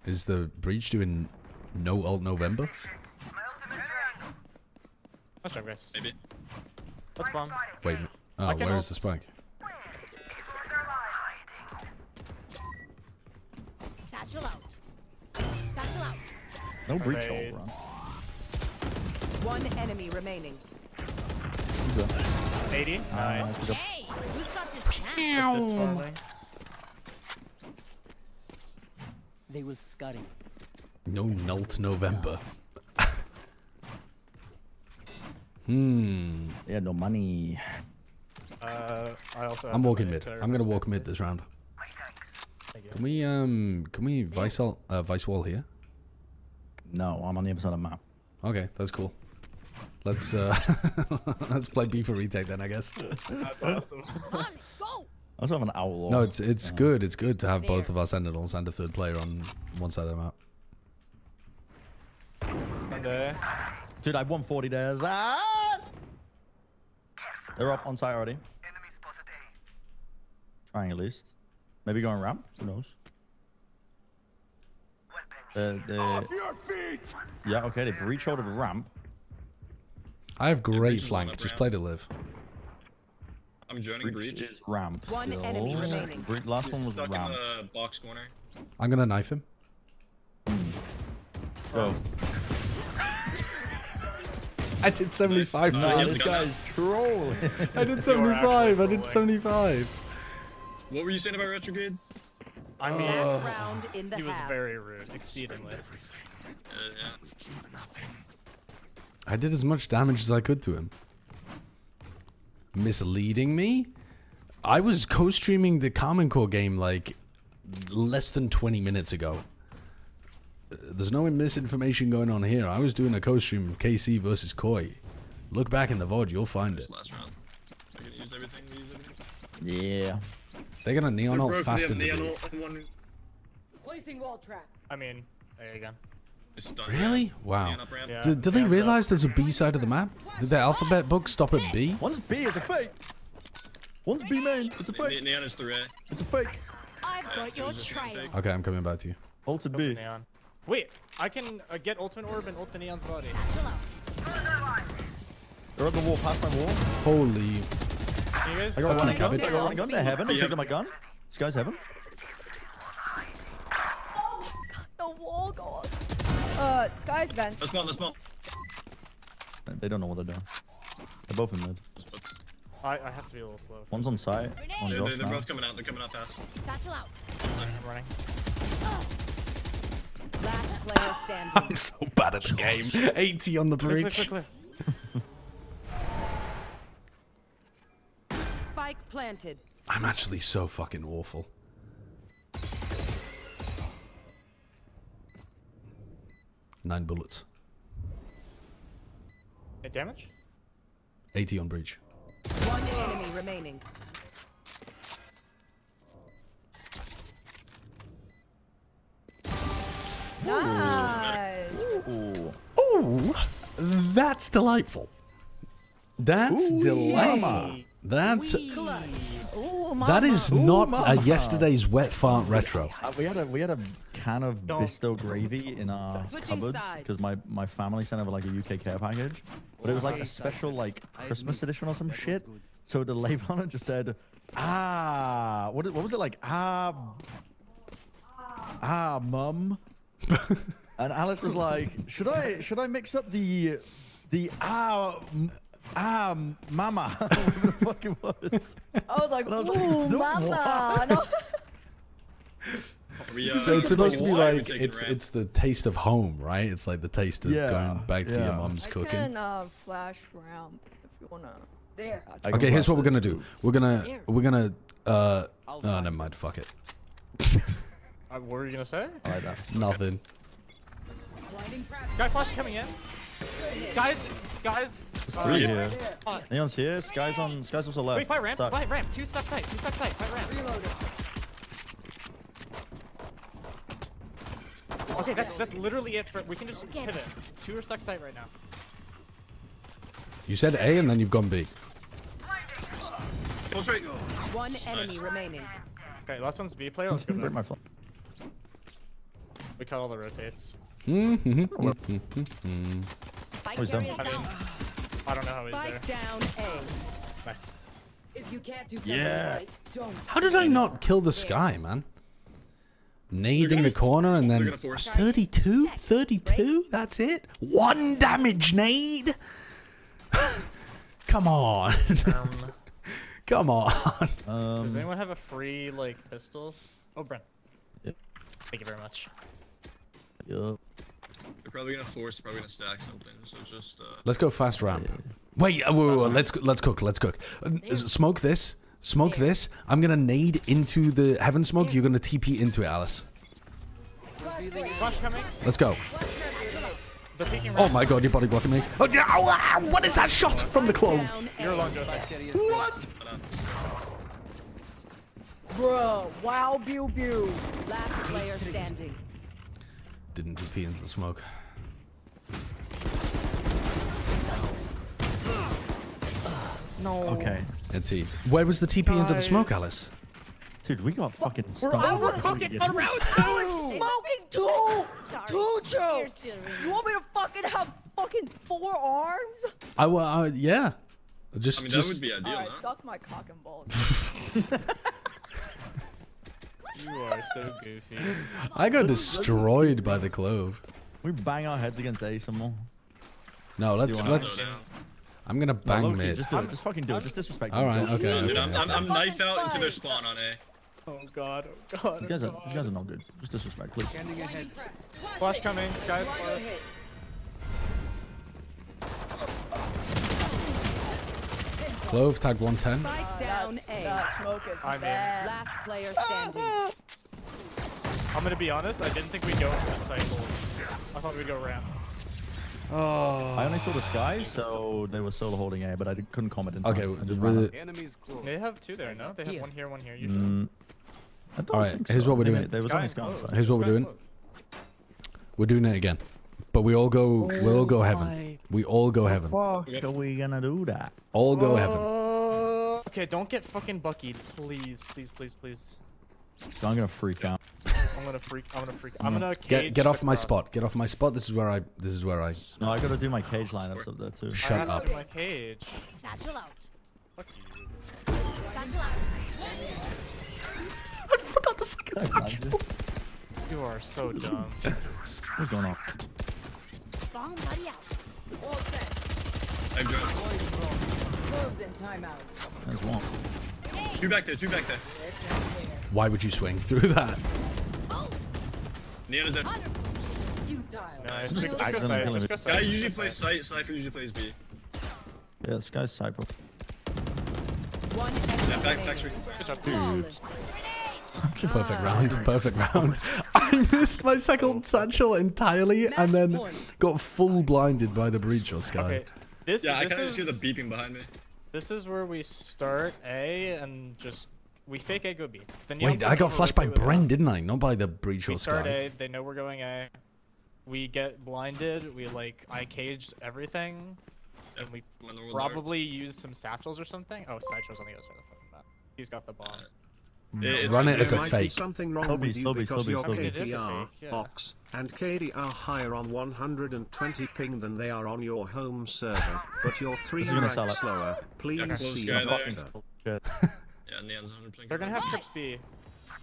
Is the breach doing no ult November? Let's try, guys. Maybe. Let's bomb. Wait, oh, where is the spike? Satchel out. Satchel out. No breach ult, bro. One enemy remaining. 80. Nice. Hey, who's got this sound? They will scurry. No nult November. Yeah, no money. I also. I'm walking mid. I'm gonna walk mid this round. Can we vice wall here? No, I'm on the other side of the map. Okay, that's cool. Let's let's play B for retake then, I guess. That's awesome. Come on, let's go. I also have an outlaw. No, it's good. It's good to have both of our sentinels and a third player on one side of the map. And, dude, I won 40 days. Ah! They're up on site already. Trying at least. Maybe going ramp. Who knows? Off your feet! Yeah, okay. They breach holded ramp. I have great flank. Just play to live. I'm joining breach. Is ramp. One still. enemy remaining. Last one was Stuck ramp. in the box corner. I'm gonna knife him. Go. I did 75. Nah, this guy's trolling. I did 75. I did 75. What were you saying about retrograde? I mean, round in the he was half. very rude, exceedingly. I did as much damage as I could to him. Misleading me? I was co-streaming the Karmine Core game like less than 20 minutes ago. There's no misinformation going on here. I was doing a co-stream of Kcx4 Vs Koi. Look back in the VOD, you'll find it. Last round. Are you gonna use everything? Yeah. They're gonna neon ult fast in the neon blue. ult in one. Placing wall trap. I mean, A again. Really? Wow. Yeah. Do they realize there's a B side of the map? Did the alphabet book stop at B? One's B, it's a fake. One's B main, it's a fake. Neon is 3. It's a fake. I've got your trail. Okay, I'm coming back to you. Ulted B. Neon. Wait, I can get ultimate orb and ult the Neon's body. They're on the wall, past my wall. Holy. You guys I got one cabbage. I got one gun. They're heaven. They picked up my gun. This guy's heaven. The wall god. Sky's vents. Let's spawn. They don't know what they're doing. They're both in mid. I have to be a little slow. One's on site. On Josh They're now. both coming out. They're coming out fast. Satchel out. I'm running. Last player standing. I'm so bad at the game. 80 on the breach. Spike planted. I'm actually so fucking awful. Nine bullets. Hit damage? 80 on breach. One enemy remaining. Nice. Ooh, that's delightful. That's delightful. Mama. That's Ooh, that is not mama. yesterday's wet fart retro. We had a can of Bisto gravy in our cupboards because my family sent over like a UK care package, but it was like a special like Christmas edition or some shit. So the label on it just said, what was it like? Mum. And Alice was like, should I mix up the mama? What the fuck it was? I was like, And I was ooh, like, no, mama. No. So it's supposed to be like it's the taste of home, right? It's like the taste of going back to your mom's cooking. I can flash ramp if you wanna. There. Okay, here's what we're gonna do. We're gonna oh, never mind. Fuck it. What were you gonna say? I like that. Nothing. Sky flash coming in. Skies. There's three here. Neon's here. Sky's also left. Wait, fight ramp. Stuck. Fight ramp. Two stuck sight. Fight ramp. Reloaded. Okay, that's literally it. We can just pivot. Two are stuck sight right now. You said A and then you've gone B. Close right. One enemy remaining. Okay, last one's B player. Let's go. Break my phone. We cut all the rotates. Mm-hmm. Oh, he's done. I don't know how he's there. Spike down A. Nice. If you can't do something right, don't. How did I not kill the Sky, man? Nading the corner and then 32? 32? That's it? One damage nade? Come on. Come on. Does anyone have a free like pistol? Oh, Brent. Yep. Thank you very much. Yup. They're probably gonna force, probably gonna stack something. So just Let's go fast ramp. Wait, let's cook. Smoke this. Smoke this. I'm gonna nade into the heaven smoke. You're gonna TP into it, Alice. Flash coming. Let's go. They're peeking Oh right. my god, you're body blocking me. Oh, what is that shot from the clove? You're alone, Joseph. What? Bruh, wow, pew pew. Last player standing. Didn't TP into the smoke. No. Okay. T. Where was the TP into the smoke, Alice? Dude, we got fucking We're cooking on round I was two. smoking two jokes. You want me to fucking have fucking 4 arms? Yeah. Just, I mean, just. that would be ideal, Alright, huh? suck my cock and balls. You are so goofy. I got destroyed by the clove. We bang our heads against A some more. No, let's. I'm gonna bang Loki, mid. Just do it. Just fucking do it. Just disrespect All right. them. Okay. Dude, I'm knife out into their spawn on A. Oh god. Oh god. These guys are not good. Just disrespect, please. Flash coming. Sky flash. Clove tag 110. Spike down A. That smoke is I'm in. bad. Last player standing. I'm gonna be honest. I didn't think we'd go into this cycle. I thought we'd go ramp. Oh. I only saw the Sky, so they were solo holding A, but I couldn't comment in time. Okay. I just ran out. They have 2 there, no? They have one here, you I don't All right. think Here's so. what we're I think doing. There was Sky only and Sky. Clove. So. Here's what we're doing. We're doing it again, but we all go. We'll all go heaven. We all go heaven. Fuck, are we gonna do that? All go heaven. Okay, don't get fucking buckied, please. So I'm gonna freak out. I'm gonna freak. I'm gonna cage Get off the my cross. spot. Get off my spot. This is where I. No, I gotta do my cage lineups up there too. I Shut have to up. do my cage. Satchel out. Fuck you. Satchel out. I forgot the second satchel. You are so dumb. What's going on? Bomb buddy out. All set. I'm drunk. Close in timeout. There's one. Two back there. Why would you swing through that? Neon is dead. You dial. Nice. Just Just go accidentally side. killing Just go me. side. Guy Just usually go plays side. sight. Cypher usually plays B. Yeah, Sky's cyber. Yeah, back three. Dude. Perfect round, perfect round. I missed my second satchel entirely and then got full blinded by the breach or Sky. Okay, this, Yeah, I this kind of is, just hear the beeping behind me. This is where we start A and just we fake A, go B. Then Wait, I got flashed by Bren, didn't I? Not by the breach or we start Sky. A, they know we're going A. We get blinded, we like I caged everything, and we probably use some satchels or something. Oh, satchels on the other side of the map. He's got the bomb. Run it as a There might fake. be something wrong with you because your KDR, yeah. Ox, and KD are higher on 120 ping than they are on your home server, but you're 3 ranks slower. Please see a doctor. Yeah, Neon's 100%. They're gonna have trips B.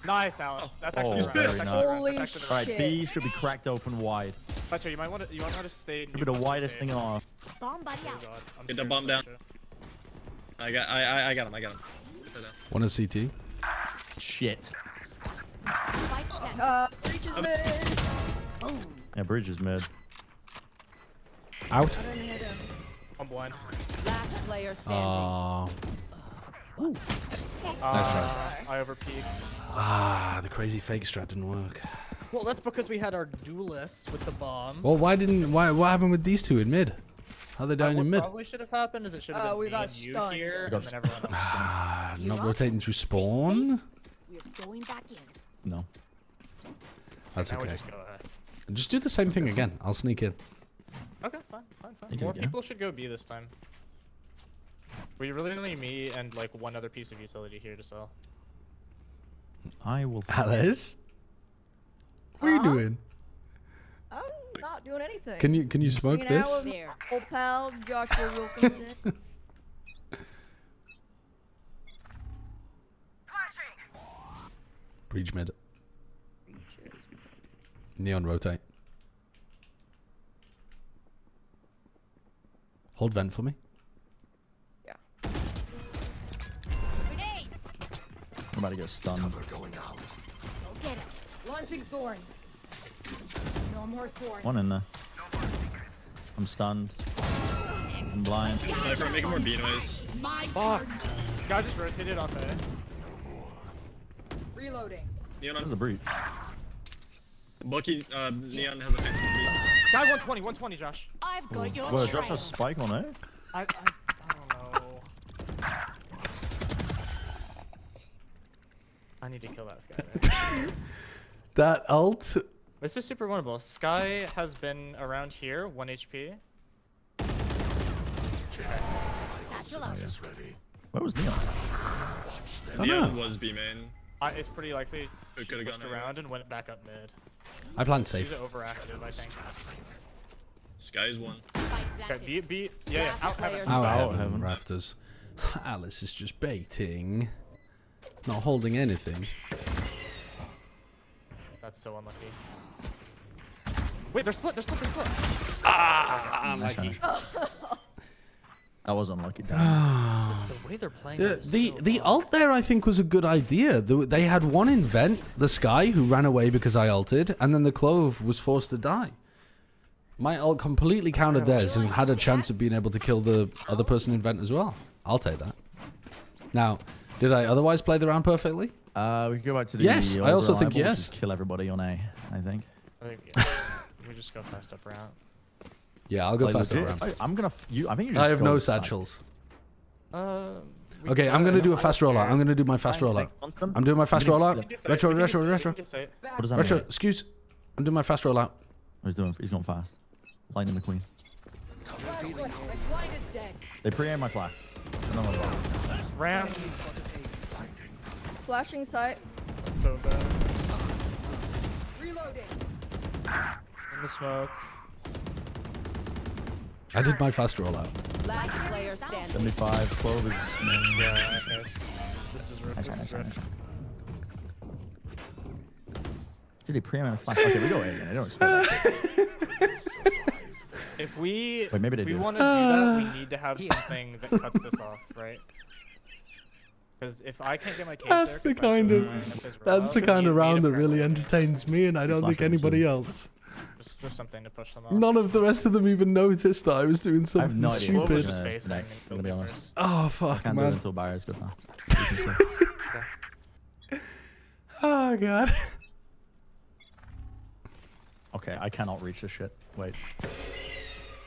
Nice, Alice. That's actually Oh, right. very That's nice. actually right. Holy That's actually Alright, shit. B should be cracked open wide. Fletcher, you might want to stay. Should be the widest thing in our. Bomb buddy out. Get the bomb down. I got him. Get that down. One is CT. Shit. Breach is mid. Yeah, bridge is mid. Out. I didn't hit him. I'm blind. Last player standing. Nice try. I overpeaked. The crazy fake strat didn't work. Well, that's because we had our duelists with the bomb. Well, what happened with these two in mid? How they down What in mid? probably should have happened is it should have been we me got and you stunned. here, We and got then everyone else. Not rotating through spawn? We're going back in. No. That's Now we okay. just go ahead. Just do the same thing again. I'll sneak in. Okay, fine. You can More go. people should go B this time. We really only me and like one other piece of utility here to sell. I will. Alice? What are you doing? I'm not doing anything. Can you smoke Hanging out this? with my old pal Joshua Wilkinson. Breach mid. Neon rotate. Hold vent for me. Yeah. Grenade. I'm about to get stunned. Go get it. Launching thorns. No more thorns. One in there. I'm stunned. I'm blind. Sniper, making more B noise. Fuck! This guy just rotated off A. Reloading. Neon There's on. a breach. Bucky, Neon has a fake. Guy 120, Josh. I've got your Whoa, trail. Josh has a spike on it? I don't know. I need to kill that Sky. That ult. This is super winnable. Sky has been around here, 1 HP. Satchel out. Where was Neon? Neon was B main. It's pretty likely It she could've pushed gone around and went back up mid. I plan She's safe. overactive, I think. Sky's one. Okay, B, yeah, out heaven. Out heaven. Rafters. Alice is just baiting. Not holding anything. That's so unlucky. Wait, they're split. Unlucky. That was unlucky. The way they're playing The ult there, I think, was a good idea. They had one in vent, the Sky, who ran away because I ulted, and then the Clove was forced to die. My ult completely countered theirs and had a chance of being able to kill the other person in vent as well. I'll take that. Now, did I otherwise play the round perfectly? We could go back to the Yes, I also think reliable, yes. just kill everybody on A, I think. I think yeah. We just go fast up round. Yeah, I'll go Like, faster legit, around. I'm gonna. I think you just I have go no side. satchels. We Okay, I'm gonna do a fast rollout. I'm gonna do my fast rollout. I'm doing my fast rollout. Retro. What does that Retro, mean? excuse. I'm doing my fast rollout. He's going fast. Lightning McQueen. They pre-aim my flash. No, no, no. Ram. Flashing sight. That's so bad. Reloading. In the smoke. I did my fast rollout. Last player standing. 75. 12 is. Yeah, okay. This is rich. This is rich. Did he pre-aim my flash? Okay, we go A again. I don't expect that. If we Wait, maybe they do. want to do that, we need to have something that cuts this off, right? Because if I can't get my case That's there, the kind of round that really entertains me, and I don't think anybody else. Just something to push them off. None of the rest of them even noticed that I was doing something I have no idea. Wolf was stupid. just facing and I'm gonna be honest. first. Oh I fuck, can't do it man. until Barry's good now. Oh god. Okay, I cannot reach this shit. Wait.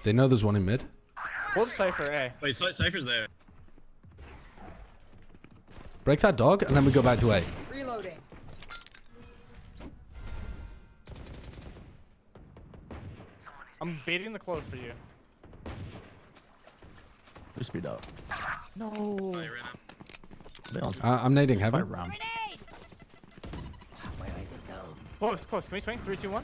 They know there's one in mid. Wolf Cypher A. Wait, Cypher's there. Break that dog, and then we go back to A. Reloading. I'm baiting the clone for you. Just speed up. No. I'm nading heaven. Round. Close, close. Can we swing? 3, 2, 1.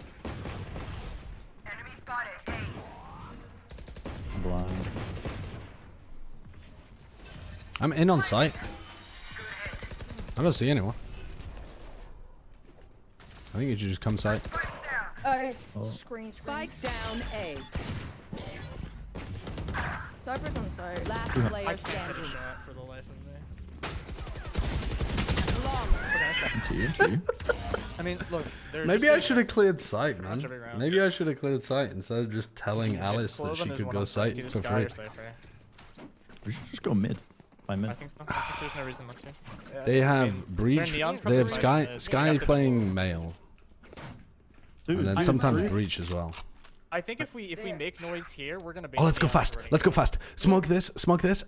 I'm blind. I'm in on site. I don't see anyone. I think you should just come site. Screen. Spike down A. Cyber's on site. Last Yeah. player I can't standing. finish that for the life of me. To you. I mean, look. Maybe I should have cleared site, man. much every round. Maybe I should have cleared site instead of just telling Alice that she could go site for free. We should just go mid. By mid. I think so. I think there's no reason not to. Yeah, They I have mean, Breach. they're Neon's They have probably Sky. right. Sky playing male, and then I sometimes agree. Breach as well. I think if we make noise here, we're gonna. Oh, let's go fast. Let's go fast. Smoke this,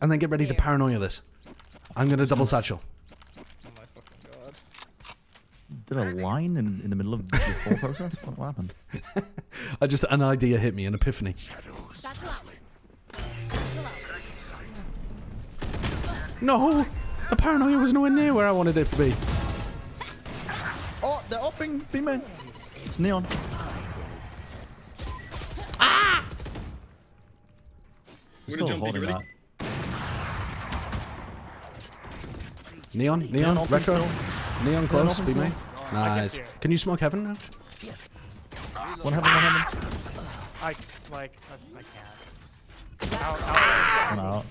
and then get ready to paranoia this. I'm gonna double satchel. Did a line in the middle of the full process? What happened? An idea hit me, an epiphany. No, the paranoia was nowhere near where I wanted it to be. Oh, they're upping. Be man. It's Neon. We're Still gonna jump in, holding you ready? Neon, Neon open retro, still. Neon close, open be still. me. Nice. Can you smoke heaven now? One heaven, one heaven. I can't. I'm out.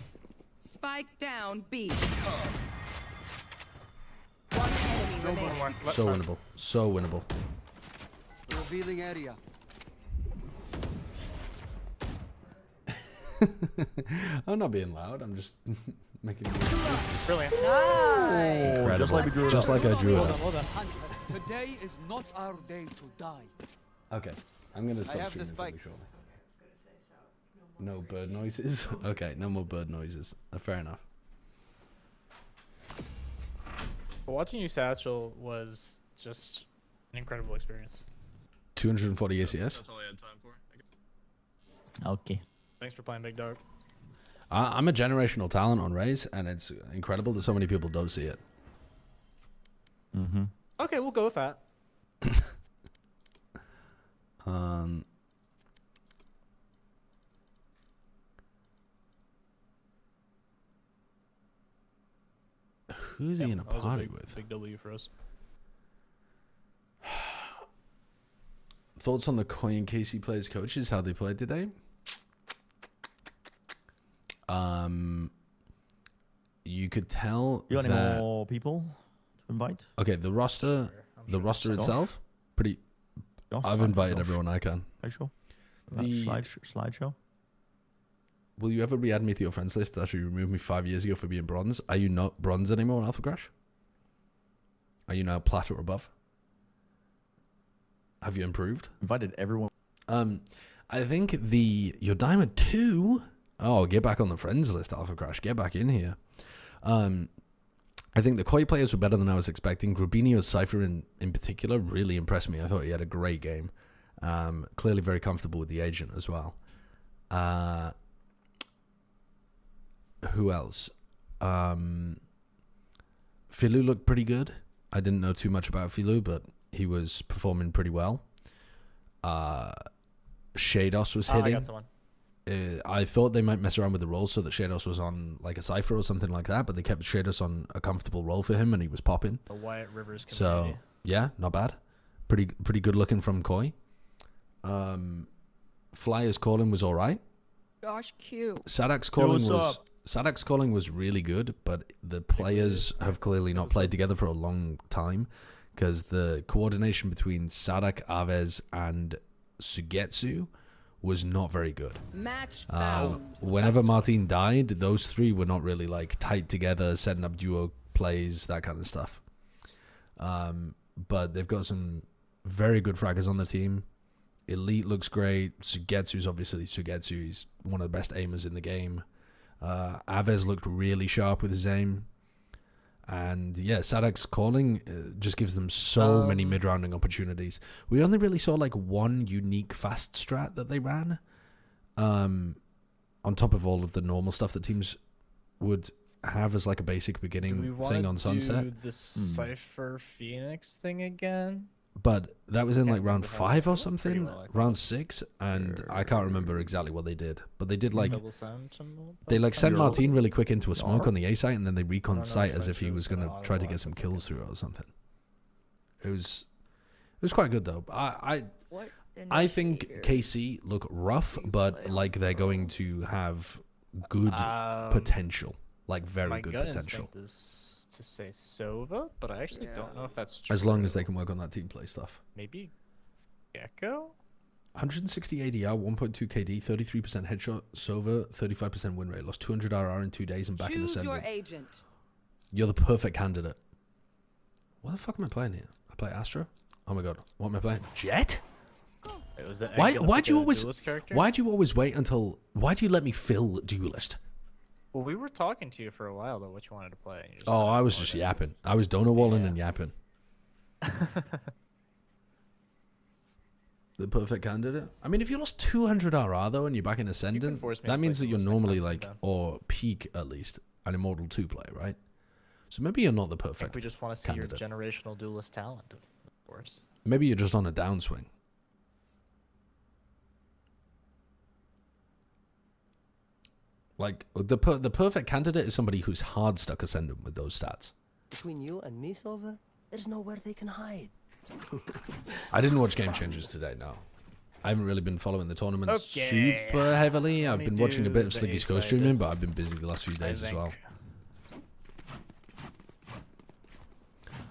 Spike down B. One enemy remaining. So winnable. So winnable. Revealing area. I'm not being loud. I'm just making. Brilliant. Incredible. Just like we drew it Just up. like I drew it up. Today is not our day to die. Okay, I'm gonna I stop have the streaming fairly spike. shortly. No bird noises. Okay, no more bird noises. Fair enough. Watching you satchel was just an incredible experience. 240 ACS. That's all I had time for. Okay. Thanks for playing Big Dog. I'm a generational talent on Raze, and it's incredible that so many people don't see it. Mm-hmm. Okay, we'll go with that. Who's he in a That was party big, with? Big W for us. Thoughts on the Koi and Casey players coaches, how they played today? You could tell You got any that. more people to invite? Okay, the roster, itself, pretty. Josh, I've fine, invited Josh. everyone I can. Are you sure? The- Slideshow? Will you ever re-add me to your friends list after you removed me 5 years ago for being bronze? Are you not bronze anymore on Alpha Crash? Are you now platinum or above? Have you improved? Invited everyone. I think your Diamond 2. Oh, get back on the friends list, Alpha Crash. Get back in here. I think the Koi players were better than I was expecting. Grubinio's Cypher in particular really impressed me. I thought he had a great game. Clearly very comfortable with the agent as well. Who else? Philu looked pretty good. I didn't know too much about Philu, but he was performing pretty well. Shados was I hitting. got someone. I thought they might mess around with the role so that Shados was on like a Cypher or something like that, but they kept Shados on a comfortable role for him and he was popping. The Wyatt Rivers So, community. yeah, not bad. Pretty good looking from Koi. Flyer's calling was all right. Josh Q. Sadak's calling what's Sadak's calling was really good, but the players have clearly not played together for a long time because the coordination between Sadak, Aves, and Sugetsu was not very good. Match found. Whenever Martin died, those three were not really like tight together, setting up duo plays, that kind of stuff. But they've got some very good fraggers on the team. Elite looks great. Sugetsu's obviously Sugetsu. He's one of the best aimers in the game. Aves looked really sharp with his aim. And yeah, Sadek's calling just gives them so many mid-rounding opportunities. We only really saw like one unique fast strat that they ran, on top of all of the normal stuff that teams would have as like a basic beginning thing on Sunset. Do the Cypher Phoenix thing again? But that was in like round 5 or something, round 6, and I can't remember exactly what they did. But they did like, they like sent Martin really quick into a smoke on the A site, and then they recon site as if he was gonna try to get some kills through or something. It was quite good though. I think KC look rough, but like they're going to have good potential, like very good potential. To say Sova, but I actually don't know if that's true. As long as they can work on that team play stuff. Maybe Gecko? 160 ADR, 1.2 KD, 33% headshot, Sova, 35% win rate. Lost 200 RR in 2 days and back in Ascendant. Choose your agent. You're the perfect candidate. What the fuck am I playing here? I play Astra? Oh my god. What am I playing? Jet? Why do you always wait until... Why do you let me fill Duelist? Well, we were talking to you for a while, though, what you wanted to play. Oh, I was just yapping. I was donut walling and yapping. The perfect candidate? I mean, if you lost 200 RR, though, and you're back in Ascendant, that means that you're normally, like, or peak, at least, an Immortal 2 player, right? So maybe you're not the perfect I think we just want to see candidate. your generational duelist talent, of course. Maybe you're just on a downswing. Like, the perfect candidate is somebody who's hard stuck Ascendant with those stats. Between you and me, Silver, there's nowhere they can hide. I didn't watch Game Changers today, no. I haven't really been following the tournament super heavily. I've been watching a bit of Sliggy's co-streaming, but I've been busy the last few days as well.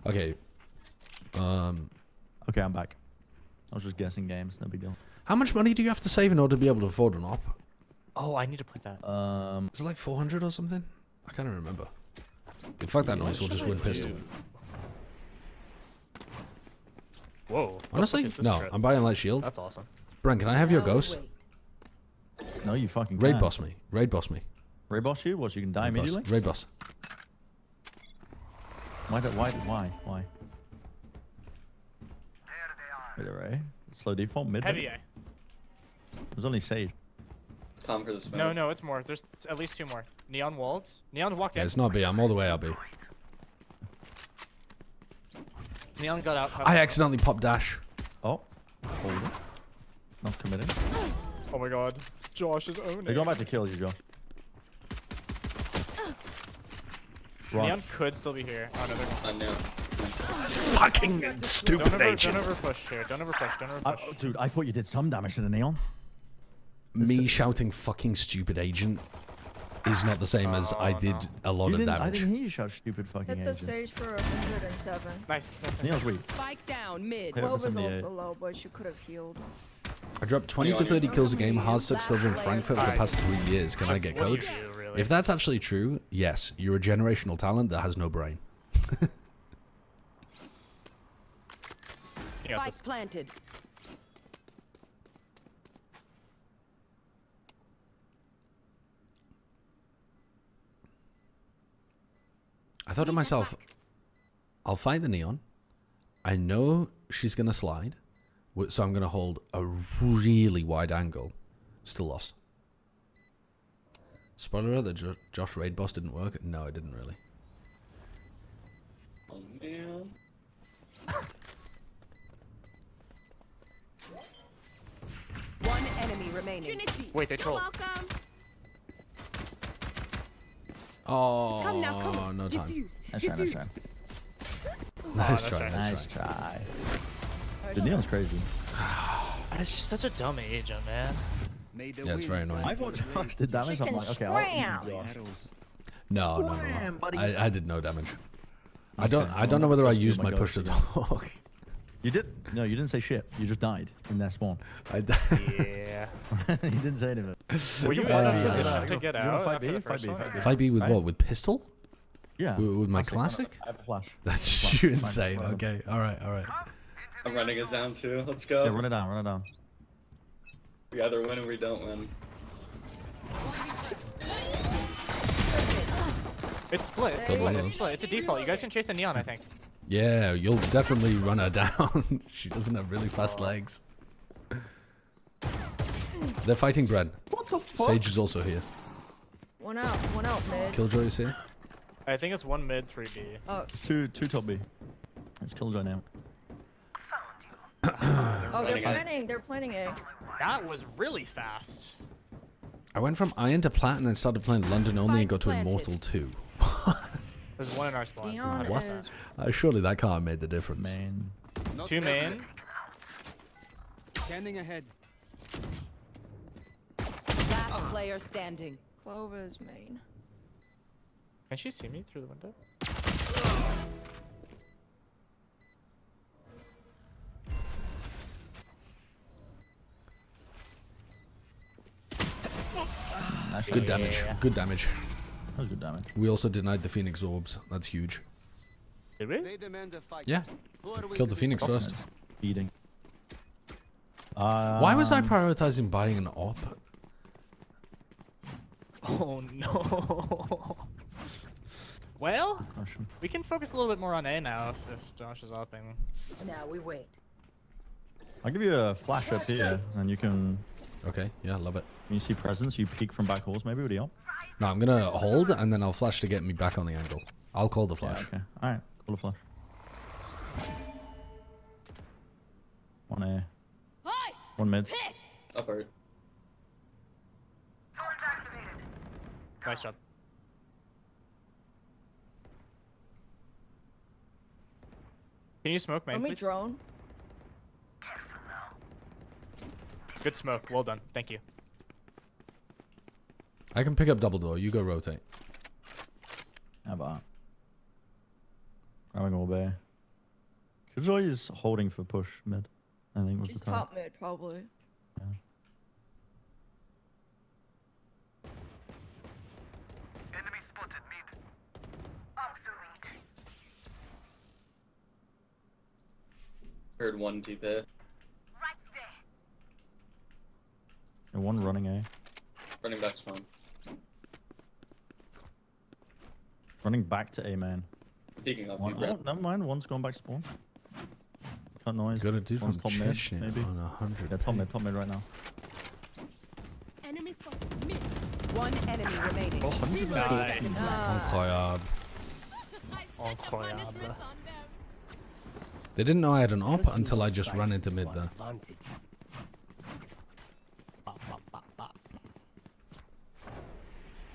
Okay. Okay, I'm back. I was just guessing games, no big deal. How much money do you have to save in order to be able to afford an op? Oh, I need to play that. Is it like 400 or something? I can't remember. Fuck that noise, we'll just win pistol. Whoa. Honestly? No, I'm buying light shield. That's awesome. Bren, can I have your ghost? No, you fucking Raid can't. boss me. Raid boss me. Raid boss you? What, so you can die immediately? Raid boss. Why? Wait, array. Slow default, mid. Heavy A. There's only Sage. Come for the smoke. No, it's more. There's at least 2 more. Neon walls. Neon walked in. Yeah, it's not B, I'm all the way up B. Neon got out. I accidentally popped dash. Oh. Hold it. Not committing. Oh my god. Josh is owning. They're going back to kill you, Josh. Neon could still be here. Oh no, they're not. Fucking stupid agent. Don't overpush here. Don't overpush. Dude, I thought you did some damage to the Neon. Me shouting fucking stupid agent is not the same as I did a lot of damage. I didn't hear you shout stupid fucking Hit agent. the Sage for 107. Nice. Neon's weak. Spike down mid. Clove is also low, but she could have healed. I dropped 20 to 30 kills a game, hard stuck silver in Frankfurt for the past 3 years. Can I get coach? If that's actually true, yes, you're a generational talent that has no brain. Spike planted. I thought to myself, I'll fight the Neon. I know she's going to slide, so I'm going to hold a really wide angle. Still lost. Spoiler alert, the Josh raid boss didn't work. No, it didn't really. Oh, man. One enemy remaining. Wait, they trolled. Oh, Come now, come on. no time. Nice try, nice try. Nice try, Nice try. The Neon's crazy. That's just such a dumb agent, man. Yeah, it's very annoying. I thought Josh did damage. I'm like, okay, I'll No. I did no damage. I don't know whether I used my push to talk. You did? No, you didn't say shit. You just died in their spawn. I died. Yeah. You didn't say anything. Were you in a position to get out? Fight B, after the fight first B, one? fight B. Fight B with Right? what? With pistol? Yeah. With my classic? I have a flash. That's Flash. insane. Fine. Okay. All right. All right. I'm running it down too. Let's go. Yeah, run it down. Run it down. We either win or we don't win. It's split. It's split. It's split. It's a default. You guys can chase the neon, I think. Yeah, you'll definitely run her down. She doesn't have really fast legs. They're fighting Brad. What the fuck? Sage is also here. One out mid. Killjoy is here. I think it's 1 mid, 3 B. Oh. It's two top B. It's Killjoy now. Oh, they're planning A. That was really fast. I went from Iron to Plat and then started playing London only and got to Immortal 2. There's one in our spawn. What? Surely that can't have made the difference. Main. 2 main. Standing ahead. Last player standing. Clover's main. Can she see me through the window? Good damage. Good damage. That was good damage. We also denied the Phoenix orbs. That's huge. Did we? Yeah. Killed the Phoenix first. Beating. Why was I prioritizing buying an op? Oh no. Well, we can focus a little bit more on A now if Josh is opping. Now we wait. I'll give you a flash up here, and you can. Okay, yeah, love it. When you see presence, you peek from back halls, maybe with the op. No, I'm gonna hold and then I'll flash to get me back on the angle. I'll call the flash. Yeah, okay. Alright, call the flash. 1 A. 1 mid. Upper. Nice job. Can you smoke main, Let me please? drone. Good smoke. Well done. Thank you. I can pick up double door. You go rotate. How about? Grabbing all bay. Killjoy is holding for push mid. I think. She's top mid, probably. Yeah. Enemy spotted mid. Obsolete. Heard 1 TP. Right there. And 1 running A. Running back spawn. Running back to A man. Peeking off One, you, Brett. oh, never mind. 1's going back spawn. Cut noise. Got a dude One's from top mid, Cheshire maybe. on 100. Yeah, top mid right now. Enemy spotted mid. One enemy remaining. Nice. Incroyable. Incroyable. They didn't know I had an op until I just ran into mid there.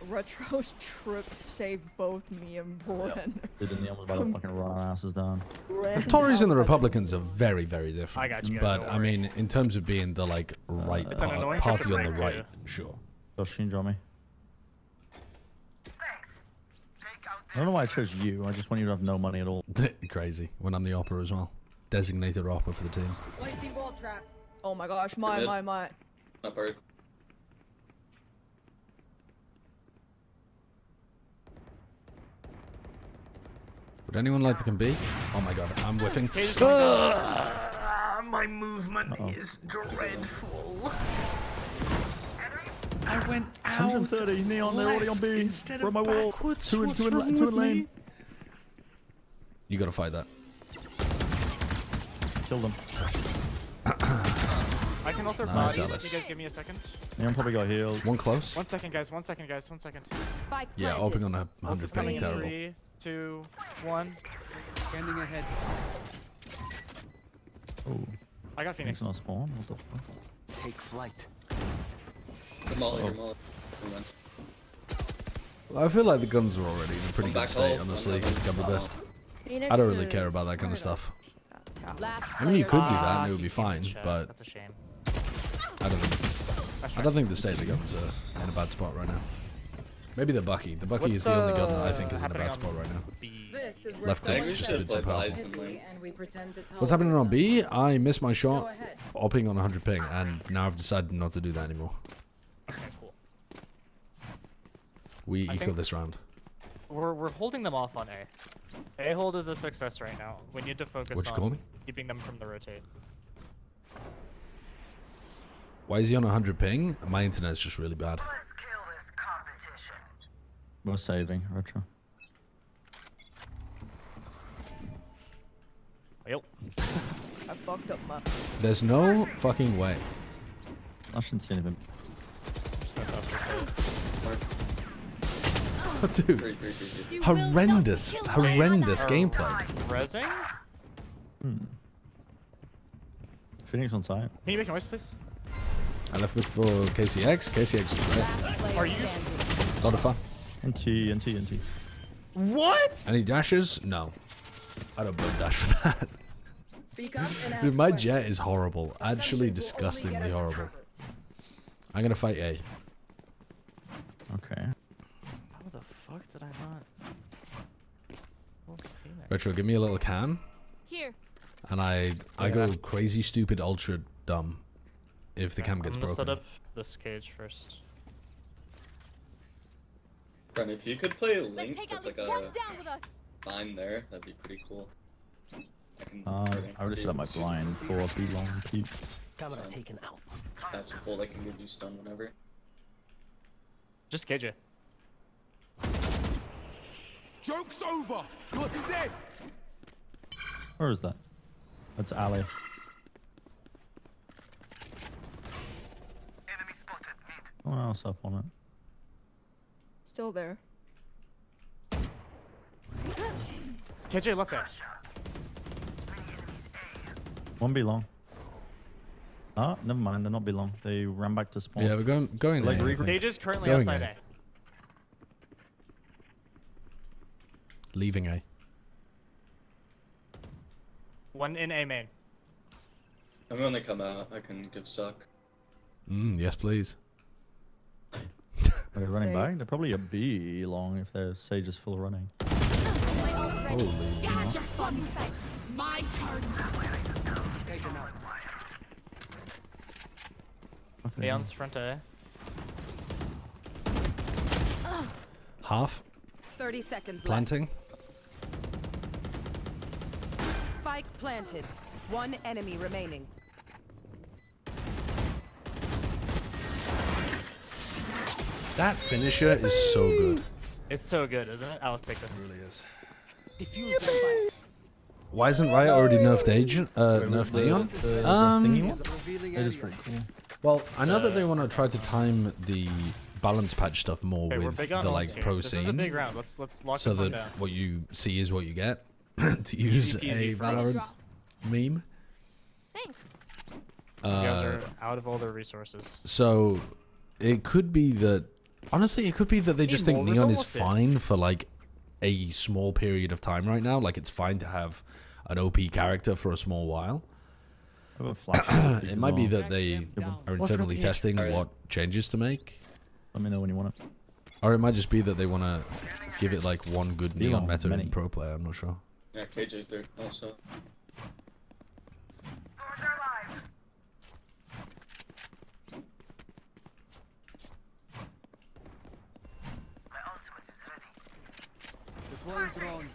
Retro's trips saved both me and Bren. They didn't almost about to fucking run our asses down. The Tories and the Republicans are very, very different. I got you guys, But don't I mean, in terms of being the like right It's an annoying party on the trip to right, break, sure. Josh, can you draw me? I don't know why I chose you. I just want you to have no money at all. Crazy. When I'm the opera as well. Designated opera for the team. Placing wall trap. Oh my gosh, my. Upper. Would anyone like to come B? Oh my god, I'm whiffing. My movement is dreadful. I went out. 130 neon. They're already on B. Instead From of my wall. backwards. Two What's in wrong with lane. me? You gotta fight that. Kill them. I can also Nice, body. Alice. Can you guys give me a second? Neon probably got healed. One close. 1 second, guys. 1 second, guys. 1 second. Spike Yeah, planted. opening on a 100 Coming ping, in terrible. 3, 2, 1. Standing ahead. Oh. I got Phoenix. Not spawn. What the fuck? Take flight. The molly, the molly. I feel like the guns are already in a pretty good back state, hole. honestly. Gotta be best. Phoenix I don't really is care about that kind of right up stuff. top. Last I mean, you player could do that Ah, and it would be he came in fine, chat. but That's a shame. I don't think it's. I don't think the state of the guns are in a bad spot right now. Maybe the Bucky. The Bucky What's is the only gun that I think is in a happening bad on spot right now. B? Left click's just a bit too powerful. and we pretend to What's happening on B? I missed my shot, Go ahead. hopping on 100 ping, and now I've decided not to do that anymore. Okay, cool. We I equal think- this round. We're holding them off on A. A hold is a success right now. We need to focus What'd you on call me? keeping them from the rotate. Why is he on 100 ping? My internet's just really bad. We're saving, Retro. Yep. I fucked up my. There's no fucking way. I shouldn't see anything. Dude, horrendous gameplay. Rezzing? Phoenix on site. Can you make noise, please? I left it for KCX. KCX was great. Are you? A lot of fun. NT. What? Any dashes? No. I don't build dash for that. Speak up and ask Dude, my questions. jet is horrible. Actually disgustingly horrible. I'm gonna fight A. Okay. How the fuck did I not? Retro, give me a little cam. Here. And I go crazy, stupid, ultra dumb if the cam gets I'm gonna broken. set up this cage first. Bren, if you could play Let's Link take with out like this a one down with us. vine there, that'd be pretty cool. I can. I already set up my blind for B long peak. Camera taken out. That's cool. I can give you stun whenever. Just KJ. Joke's over. You're dead. Where is that? That's alley. Someone else up on it. Still there. KJ left there. One B long. Ah, never mind. They're not B long. They ran back to spawn. Yeah, we're going Like, A, I re- think. Cage is currently Going outside A. A. Leaving A. One in A main. And when they come out, I can give suck. Yes, please. Are they running back? They're probably a B long if their Sage is full running. Holy. You had your fun fight. My turn. Leon's front A. Half. 30 seconds left. Planting. Spike planted. One enemy remaining. That finisher is so good. It's so good, isn't it? I'll take this. It really is. Diffuse the fight. Why isn't Riot already nerfed Agent? Nerfed Leon? It is pretty cool. Well, I know that they want to try to time the balance patch stuff more Okay, we're with big on the ults like here. pro This is a scene, big round. Let's lock so this one that down. what you see is what you get. To use Easy a peasy. Valorant meme. Thanks. These guys are out of all their resources. So it could be that, honestly, it could be that they just think more Neon is resources. fine for like a small period of time right now. Like it's fine to have an OP character for a small while. It might be that they are internally testing what changes to make. Let me know when you want it. Or it might just be that they want to give it like one good Neon, Neon meta many. in pro play. I'm not sure. Yeah, KJ's there also. Deploying drone.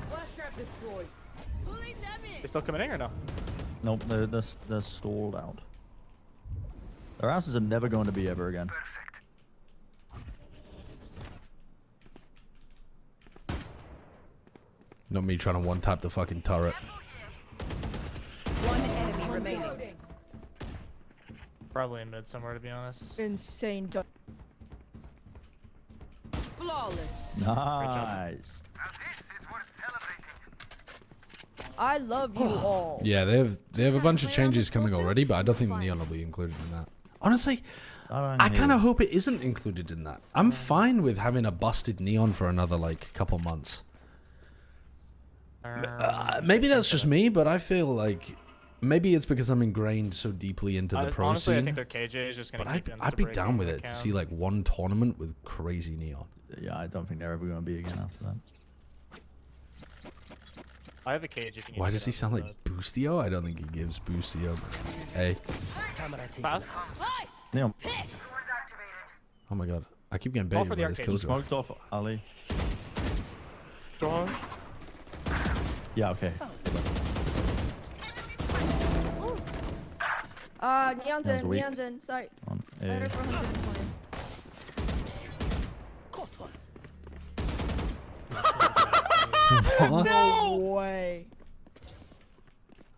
Flash trap destroyed. They still coming in or no? Nope, they're stalled out. Their asses are never going to be ever again. Not me trying to one tap the fucking turret. One enemy remaining. Probably in mid somewhere, to be honest. Insane. Flawless. Nice. I love you all. Yeah, they have a bunch of changes coming already, but I don't think Neon will be included in that. Honestly, I kind of hope it isn't included in that. I'm fine with having a busted Neon for another like couple months. Maybe that's just me, but I feel like Maybe it's because I'm ingrained so deeply into the pro honestly, scene. I think their KJ is just gonna But keep I'd be insta-breaking down with if it they to can. see like one tournament with crazy neon. Yeah, I don't think they're ever going to be again after that. I have a cage if you need Why to does get he sound like Boostio? I don't think he gives Boostio. Hey. Pass. Neon. Oh my god. I keep getting Call baited for the by this arcade. killjoy. Smoked off Ali. Strong. Yeah, okay. Neon's Neon's in. weak. Neon's in. Sight. On A. Better for 120. What? No way.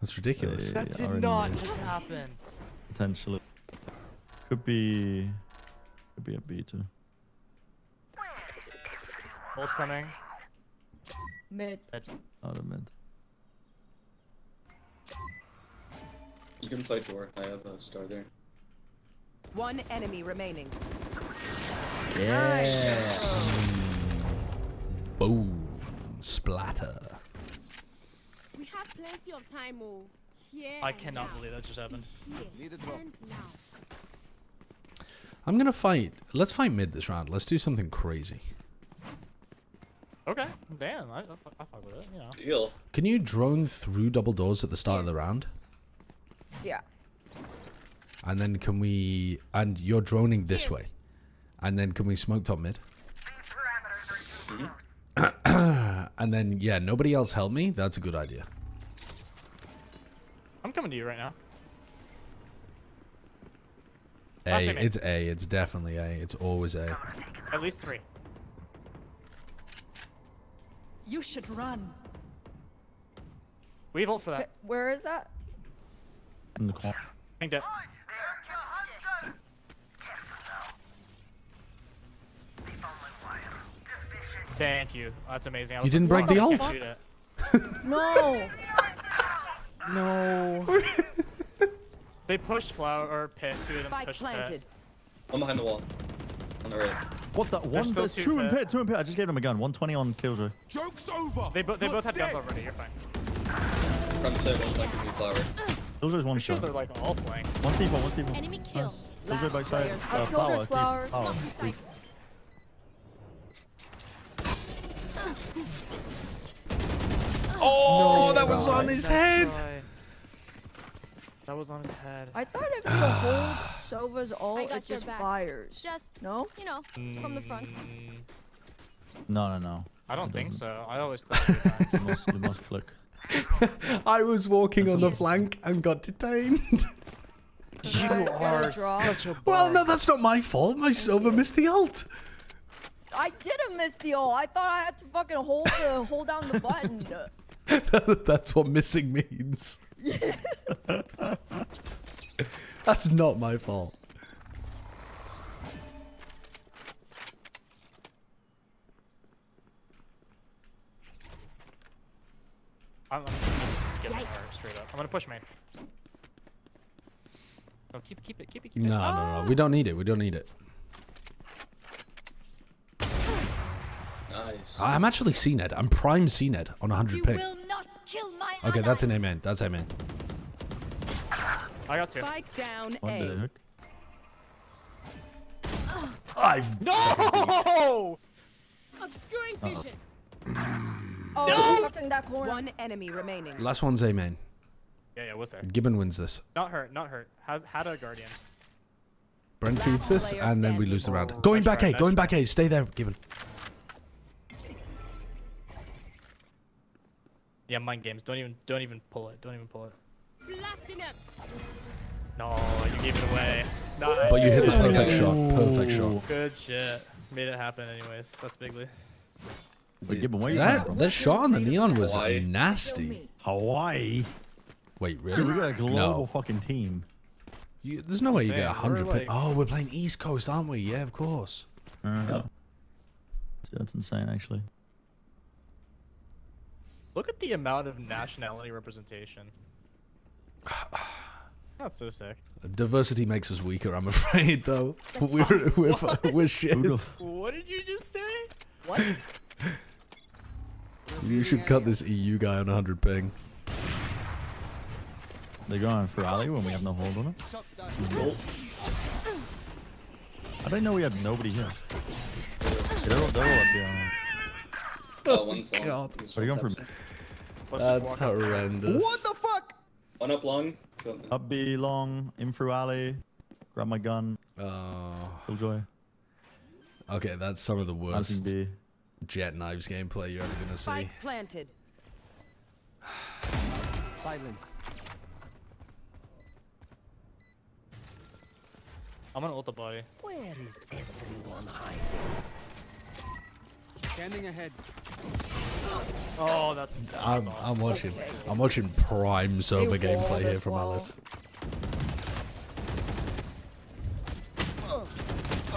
That's ridiculous. That That did not just happen. Potentially. Could be a B2. Ult coming. Mid. Out of mid. You can fight door. I have a star there. One enemy remaining. Yeah. Boom. Splatter. We have plenty of time, oh. Here I and cannot now. believe that just happened. Here and now. I'm gonna fight. Let's fight mid this round. Let's do something crazy. Okay. Damn. I fuck with it. You know. Deal. Can you drone through double doors at the start of the round? Yeah. And then can we... And you're droning this way. And then can we smoke top mid? And then, yeah, nobody else help me? That's a good idea. I'm coming to you right now. A. It's A. It's definitely A. It's always A. At least 3. You should run. We vote for that. Where is that? In the corner. Pinged it. Thank you. That's amazing. I was You didn't like, break the "Wow, I ult?" can't shoot it." No. No. They pushed flower or pit. Two of them Spike pushed planted. pit. I'm behind the wall. On the right. What the? One, still there's two two in pit. pit. Two in pit. I just gave him a gun. 120 on Killjoy. Joke's over. They both have guns already. You're fine. Front set, one flank with me flower. Killjoy's one I'm sure shot. they're like all playing. One steeple. One steeple. Enemy kill. Nice. Killjoy backside. I killed her flower. Flower. Weak. Oh, No, that was on his head. That was on his head. I thought if you hold Sova's I ult, got it your just back. fires. Just, No? you know, from the front. No. I don't It think doesn't. so. I always click 3 times. You must click. I was walking on the flank and got detained. You are such a Well, no, that's not my fault. My Silver missed the ult. I didn't miss the ult. I thought I had to fucking hold down the button. That's what missing means. That's not my fault. I'm gonna get it straight up. I'm gonna push main. No, keep it. No. We don't need it. We don't need it. Nice. I'm actually CNED. I'm prime CNED on 100 You ping. will not kill my Okay, ally. that's an amen. That's amen. I got 2. Spike down One did A. hook. I've No! Obscuring vision. Oh, No! touching that corner. One enemy remaining. Last one's amen. Yeah, what's there? Gibbon wins this. Not hurt. Had a guardian. Brent feeds this, player and then we standing. lose the round. Going Nice back try, A. nice Going try. back A. Stay there, Gibbon. Yeah, mind games. Don't even pull it. Don't even pull it. Blasting him. No, you gave it away. Nice. But you hit the Good perfect shit. shot. Perfect shot. Good shit. Made it happen anyways. That's bigly. But Gibbon, where you coming from? That shot on the neon was Hawaii. nasty. Hawaii. Wait, really? Dude, we got a global No. fucking team. There's no way you get Saying, 100 we're ping. Oh, we're playing East Coast, aren't we? Yeah, of course. That's insane, actually. Look at the amount of nationality representation. That's so sick. Diversity makes us weaker, I'm afraid, though. We're shit. What did you just say? What? You should cut this EU guy on 100 ping. They're going for alley when we have no hold on it. Nope. I didn't know we had nobody here. They're all up here. One's long. What are you going for? That's horrendous. What the fuck? One up long. Up B long, in through alley. Grab my gun. Killjoy. Okay, that's some of the worst B. Jet Knives gameplay you're ever gonna see. Spike planted. Silence. I'm gonna ult the body. Where is everyone hiding? Standing ahead. Oh, that's. I'm watching prime sober gameplay here from Alice.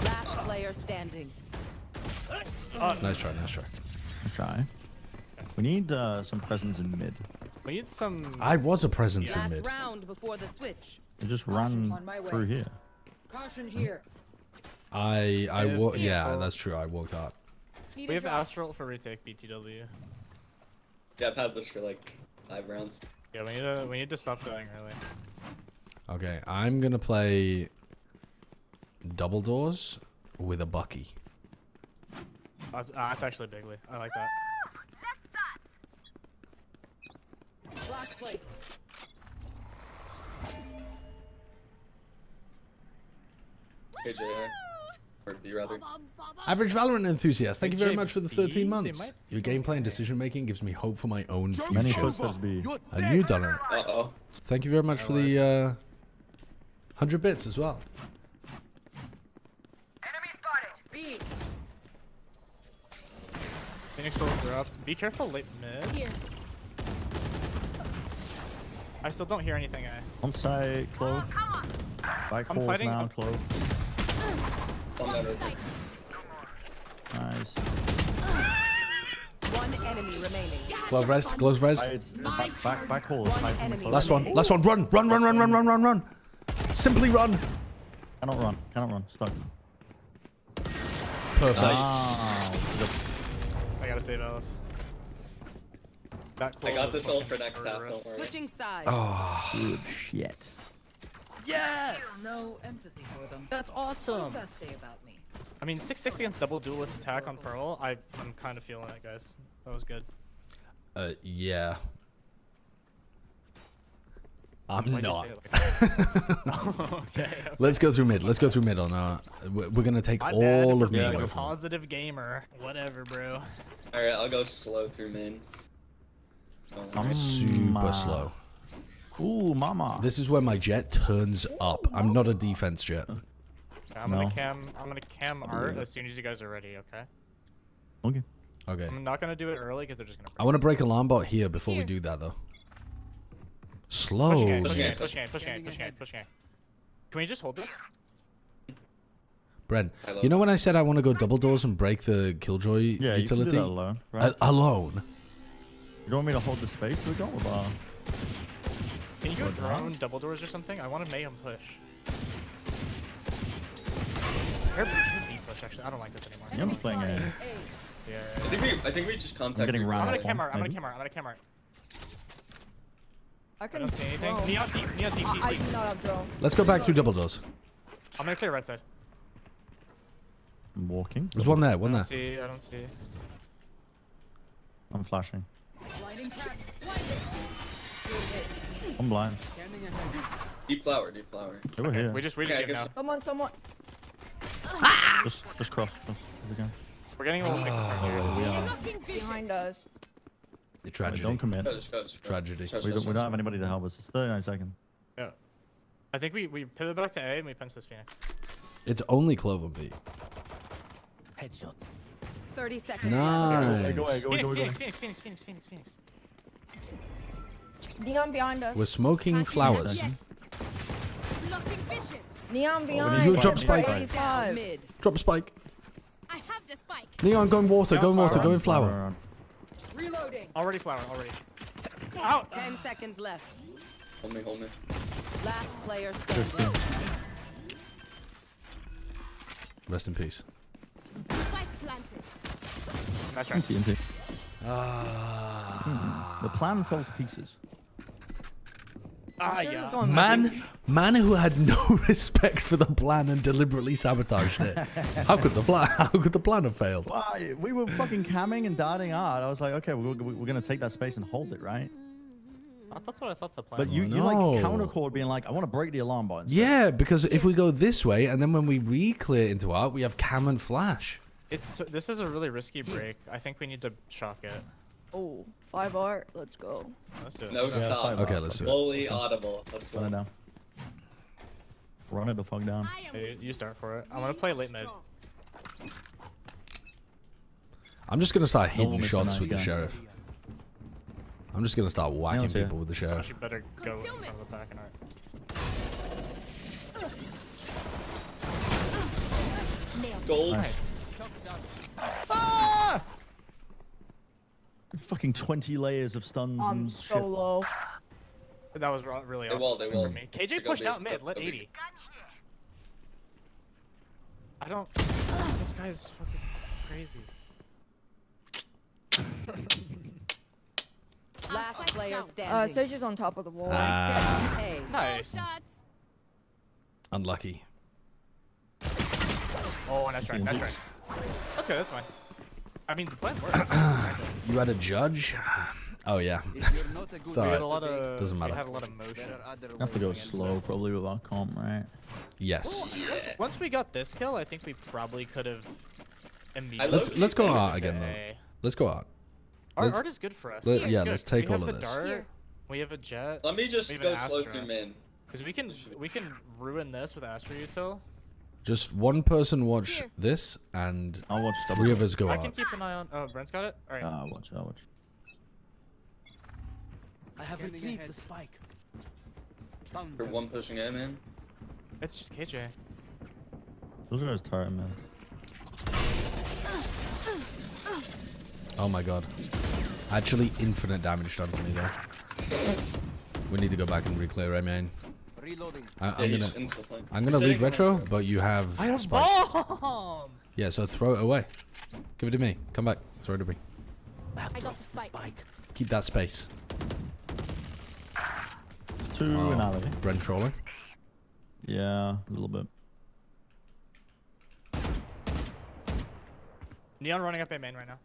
Last player standing. Nice try, nice try. Nice try. We need some presence in mid. We need some. I was a presence in Last mid. round before the switch. It just ran through here. Caution here. Yeah, that's true. I walked out. We have Astral for retake BTW. Yeah, I've had this for like 5 rounds. Yeah, we need to stop going early. Okay, I'm gonna play double doors with a Bucky. That's actually bigly. I like that. Last placed. KJ, or B rather. Average Valorant enthusiast, thank you very much for the 13 They months. might Your gameplay and decision making gives me hope for my own future. Many footsteps B. And you done it. Uh-oh. Thank you very much for the 100 bits as well. Enemy spotted. B. Phoenix will dropped. Be careful late mid. Here. I still don't hear anything. On site, close. Back I'm holes fighting. now, close. Nice. One enemy remaining. Glove rest, glove rest. Back holes. Last one, run, run, run, run, run, run, run, run. Simply run. Cannot run, stuck. Perfect. I gotta save Alice. I got this ult for next half, don't worry. Switching sides. Oh, good shit. Yes! No empathy for them. That's awesome. What does that say about me? I mean, 660 against double duelist attack on Pearl. I'm kind of feeling it, guys. That was good. Yeah. I'm Why'd you not. say it like that? Okay. Let's go through mid. Let's go through mid on we're gonna take My all bad of for mid being away a from them. positive gamer. Whatever, bro. Alright, I'll go slow through main. Super slow. Ooh, mama. This is where my jet turns up. I'm not a defense jet. I'm gonna cam art as soon as you guys are ready, okay? Okay. Okay. I'm not gonna do it early because they're just gonna. I want to break alarm bot here before we do that though. Slow. Push game. Can we just hold this? Brent, you know when I said I want to go double doors and break the Killjoy Yeah, utility? you can do that alone, right? Alone? You don't want me to hold the space of the goal? Can you go drone double doors or something? I want to make him push. Push, actually. I don't like this anymore. Yeah, I'm playing A. Yeah. I think we just contact. I'm getting I'm round. gonna cam art. I'm gonna cam art. I don't see anything. Neon deep. I do not have drone. Let's go back through double doors. I'm gonna clear right side. I'm walking. There's one there, I one don't there. see. I don't see. I'm flashing. I'm blind. Deep flower. They were here. We just get now. Someone. Just cross. Again. We're getting a little mixed. We are. Behind us. Tragedy. Don't commit. Tragedy. We don't have anybody to help us. It's 39 seconds. Yeah. I think we pivot back to A and we punch this Phoenix. It's only Clover B. Headshot. 30 seconds. Nice. Go away. Phoenix. Neon behind us. We're smoking flowers. Neon behind. You drop spike. 85. Drop spike. I have the spike. Neon, go in water. Go in flower. Reloading. Already flower. Out. 10 seconds left. Hold me. Last player standing. Rest in peace. Spike planted. That's right. TNT. The plan fell to pieces. Yeah. Man who had no respect for the plan and deliberately sabotaged it. How could the plan have failed? Why? We were fucking camming and darting out. I was like, okay, we're gonna take that space and hold it, right? That's what I thought the plan But was. you like countercord being like, I want to break the alarm button. Yeah, because if we go this way and then when we re-clear into art, we have cam and flash. This is a really risky break. I think we need to shock it. Oh, 5R. Let's go. Let's do it. No, stop. Okay, let's do it. Fully audible. Let's Run it down. Run it the fuck down. Hey, you start for it. I'm gonna play late mid. I'm just gonna start hitting Mr. shots Nice with the Guy. sheriff. I'm just gonna start whacking Neon's here. people with the sheriff. You better go in front of the pack and art. Gold. Nice. Ah! Fucking 20 layers of stuns I'm and so shit. low. That was really They awesome walled, they for walled. me. KJ They're pushed gonna out be- mid. Let they'll be- 80. I don't. This guy's fucking crazy. Last player standing. Sage is on top of the wall. A. Nice. Unlucky. Oh, that's right. That's right. That's good. That's fine. I mean, the plan works. You had a judge? Oh yeah. It's alright. Doesn't We matter. had a lot of motion. Have to go slow probably with our comp, right? Yes. Once we got this kill, I think we probably could have immediately. Let's go art again though. Let's go art. Art is good for us. Yeah, It's let's good. take We all have of the this. Dart, we have a jet. Let me just we have go an slow Astra. through main. Because we can ruin this with Astra Util. Just one person watch this, and I'll watch three of us go I can out. keep an eye on. Oh, Brent's got it. All right. I'll watch. I have retrieved the spike. For one pushing A, man. It's just KJ. Those guys tired, man. Oh my god. Actually, infinite damage done to me though. We need to go back and re-clear A main. I'm gonna leave retro, but you have I have spike. bomb. Yeah, so throw it away. Give it to me. Come back. Throw it to me. I got the spike. Keep that space. Two in alley. Brent trolling. Yeah, a little bit. Neon running up A main right now.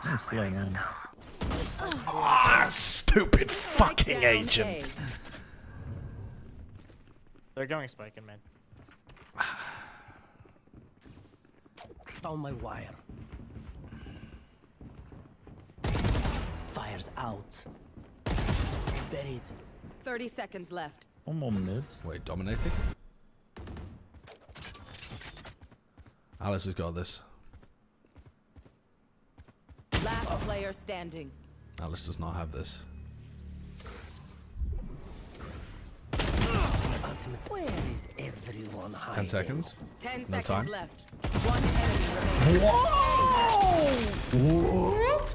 Nice slow, man. Ah, stupid fucking agent. They're going spike in main. Found my wire. Fire's out. Buried. 30 seconds left. One more mid. Wait, dominating? Alice has got this. Last player standing. Alice does not have this. Ultimate. Where is everyone hiding? 10 seconds. 10 No seconds time. left. One enemy remaining. What?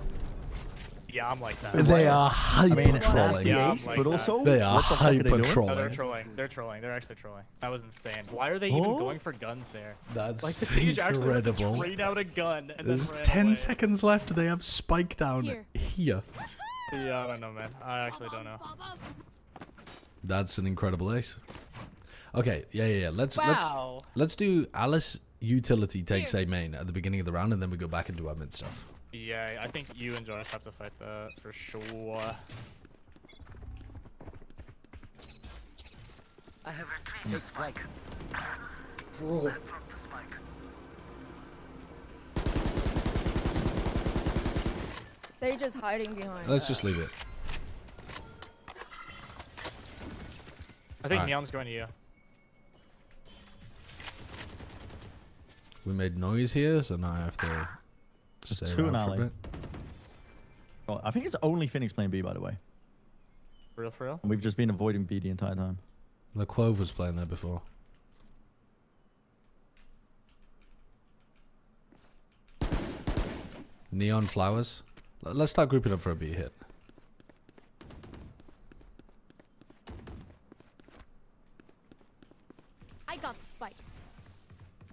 Yeah, I'm like that. They are hyper trolling. Yeah, I'm like but that. also, They are what the fuck are they hyper doing? No, they're trolling. trolling. They're trolling. They're actually trolling. That was insane. Why are they even going for guns there? That's like the Siege actually incredible. straight out a gun and There's then ran 10 away. seconds left. They have spike down here. Yeah, I don't know, man. I actually don't know. That's an incredible ace. Okay, yeah. Wow. Let's do Alice utility takes A main at the beginning of the round, and then we go back and do our mid stuff. Yeah, I think you and Josh have to fight that for sure. I have retrieved the spike. Bro. Sage is hiding behind. Let's just leave it. I think Alright. Neon's going to you. We made noise here, so now I have to stay There's two in around for a alley. bit. Oh, I think it's only Phoenix playing B, by the way. For real? And we've just been avoiding B the entire time. The Clove was playing there before. Neon flowers. Let's start grouping up for a B hit. I got the spike.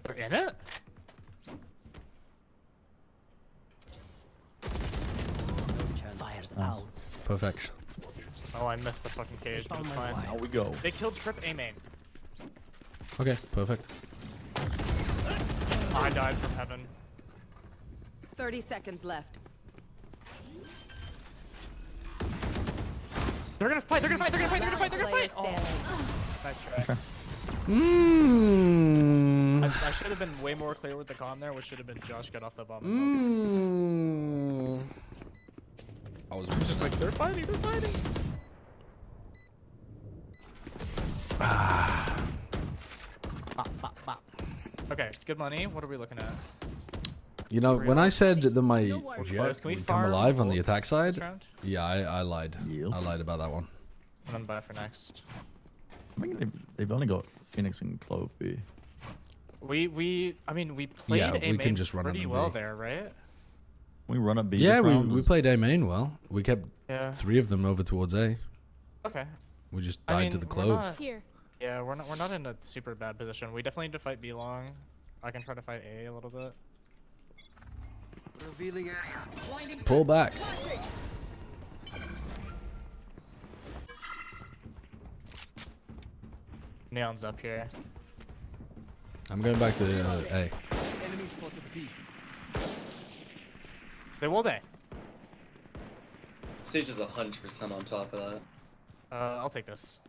They're in it? out. Perfection. Oh, I missed the fucking cage, but it's fine. Now we go. They killed Trip A main. Okay, perfect. Oh, I died from heaven. 30 seconds left. They're gonna fight, they're gonna fight, they're gonna fight, they're gonna fight, they're gonna fight! Player Nice try. I should have been way more clear with the comm there, which should have been Josh got off the bomb. I was just like, they're fighting, they're fighting! Okay, good money. What are we looking at? You know, when I said that my jet Can we would come farm alive on the bullets attack side, this round? yeah, I lied. I lied about that one. And then buy for next. I think they've only got Phoenix and Clove B. I mean, we played Yeah, A we can main just run on pretty them well B. there, right? We run up B. Yeah, this round. we played A main well. We kept Yeah. 3 of them over towards A. Okay. We just I died mean, to the we're Clove. not- Yeah, we're not in a super bad position. We definitely need to fight B long. I can try to fight A little bit. Revealing area. Pull back. Neon's up here. I'm going back to A. Enemy spotted B. They will A. Sage is 100% on top of that. I'll take this.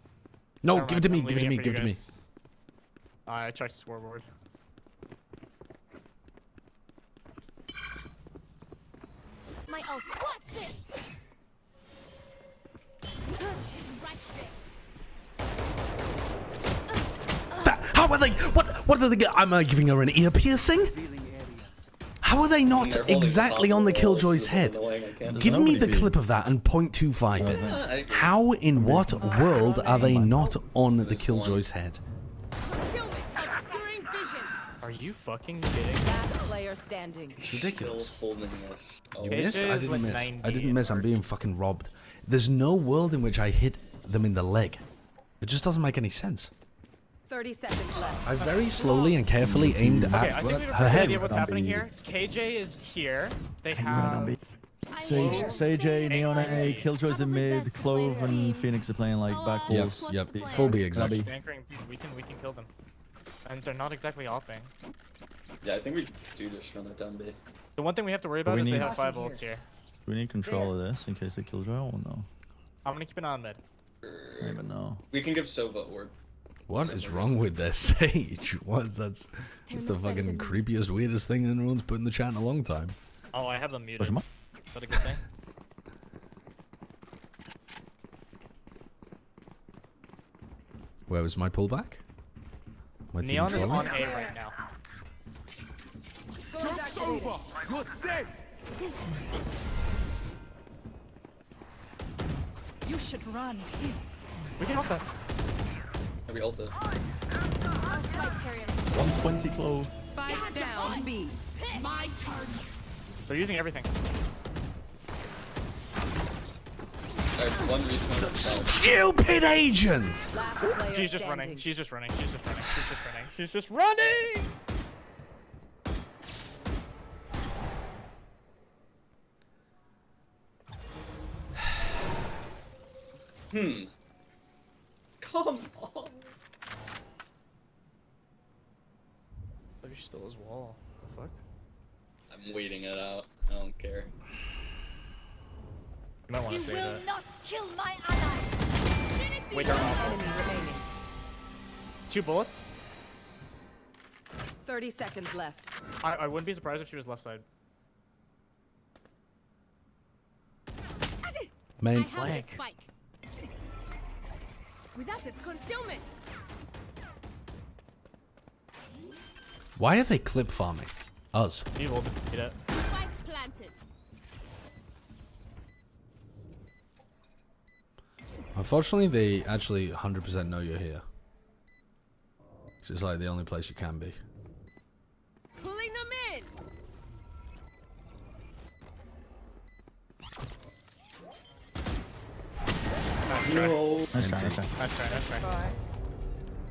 No, Never give it to mind, me, I'm give it to leaving me, for give it you to me. guys. I checked scoreboard. My ult. Watch this. How are they? What are they? Am I giving her an ear piercing? How are they not They're holding exactly the top on the of the wall, Killjoy's so head? it's annoying, I can't- Give me the Nobody clip of that and 0.25 it. How in what world are they not on the Killjoy's head? Obscuring vision. Are you fucking kidding? Last player standing. It's ridiculous. Still holding this. Oh. You KJ missed? I is didn't like miss. 90 I didn't miss. I'm being fucking robbed. There's no world in which I hit them in the leg. It just doesn't make any sense. 30 seconds left. I very slowly and carefully aimed Okay, I at think we have a her pretty head. idea what's happening here. KJ is here. They have... Sage A, Neon A, Killjoy's in mid, Clove and Phoenix are playing like back walls. Yep, full B exactly. Anchoring, we can kill them. And they're not exactly offing. Yeah, I think we do just run it down B. The one thing we have to worry But about we is they need- have 5 ults here. Do we need control of this in case they Killjoy or no? I'm gonna keep an eye on mid. I don't even know. We can give Sova orb. What is wrong with their Sage? That's the fucking creepiest, weirdest thing anyone's put in the chat in a long time. Oh, I have them muted. Push 'em up. Is that a good thing? Where was my pullback? My team Neon is trolling? on A right now. Joke's over. You're dead. You should run. We can ult that. Are we ulted? 120 Clove. Spike down B. My turn. They're using everything. Alright, one respawn. Stupid agent! Last player She's just standing. running. She's just running. She's just running. She's just running. She's just running! Come on. Maybe she stole his wall. The fuck? I'm waiting it out. I don't care. You might want You to say will that. not kill my ally. Wait, her off. Enemy remaining. 2 bullets? 30 seconds left. I wouldn't be surprised if she was left side. Main. I have a spike. Without it, concealment. Why are they clip farming? Us. You will defeat it. Spike planted. Unfortunately, they actually 100% know you're here. So it's like the only place you can be. Pulling them in. No. Nice try, nice try. Nice try, nice try.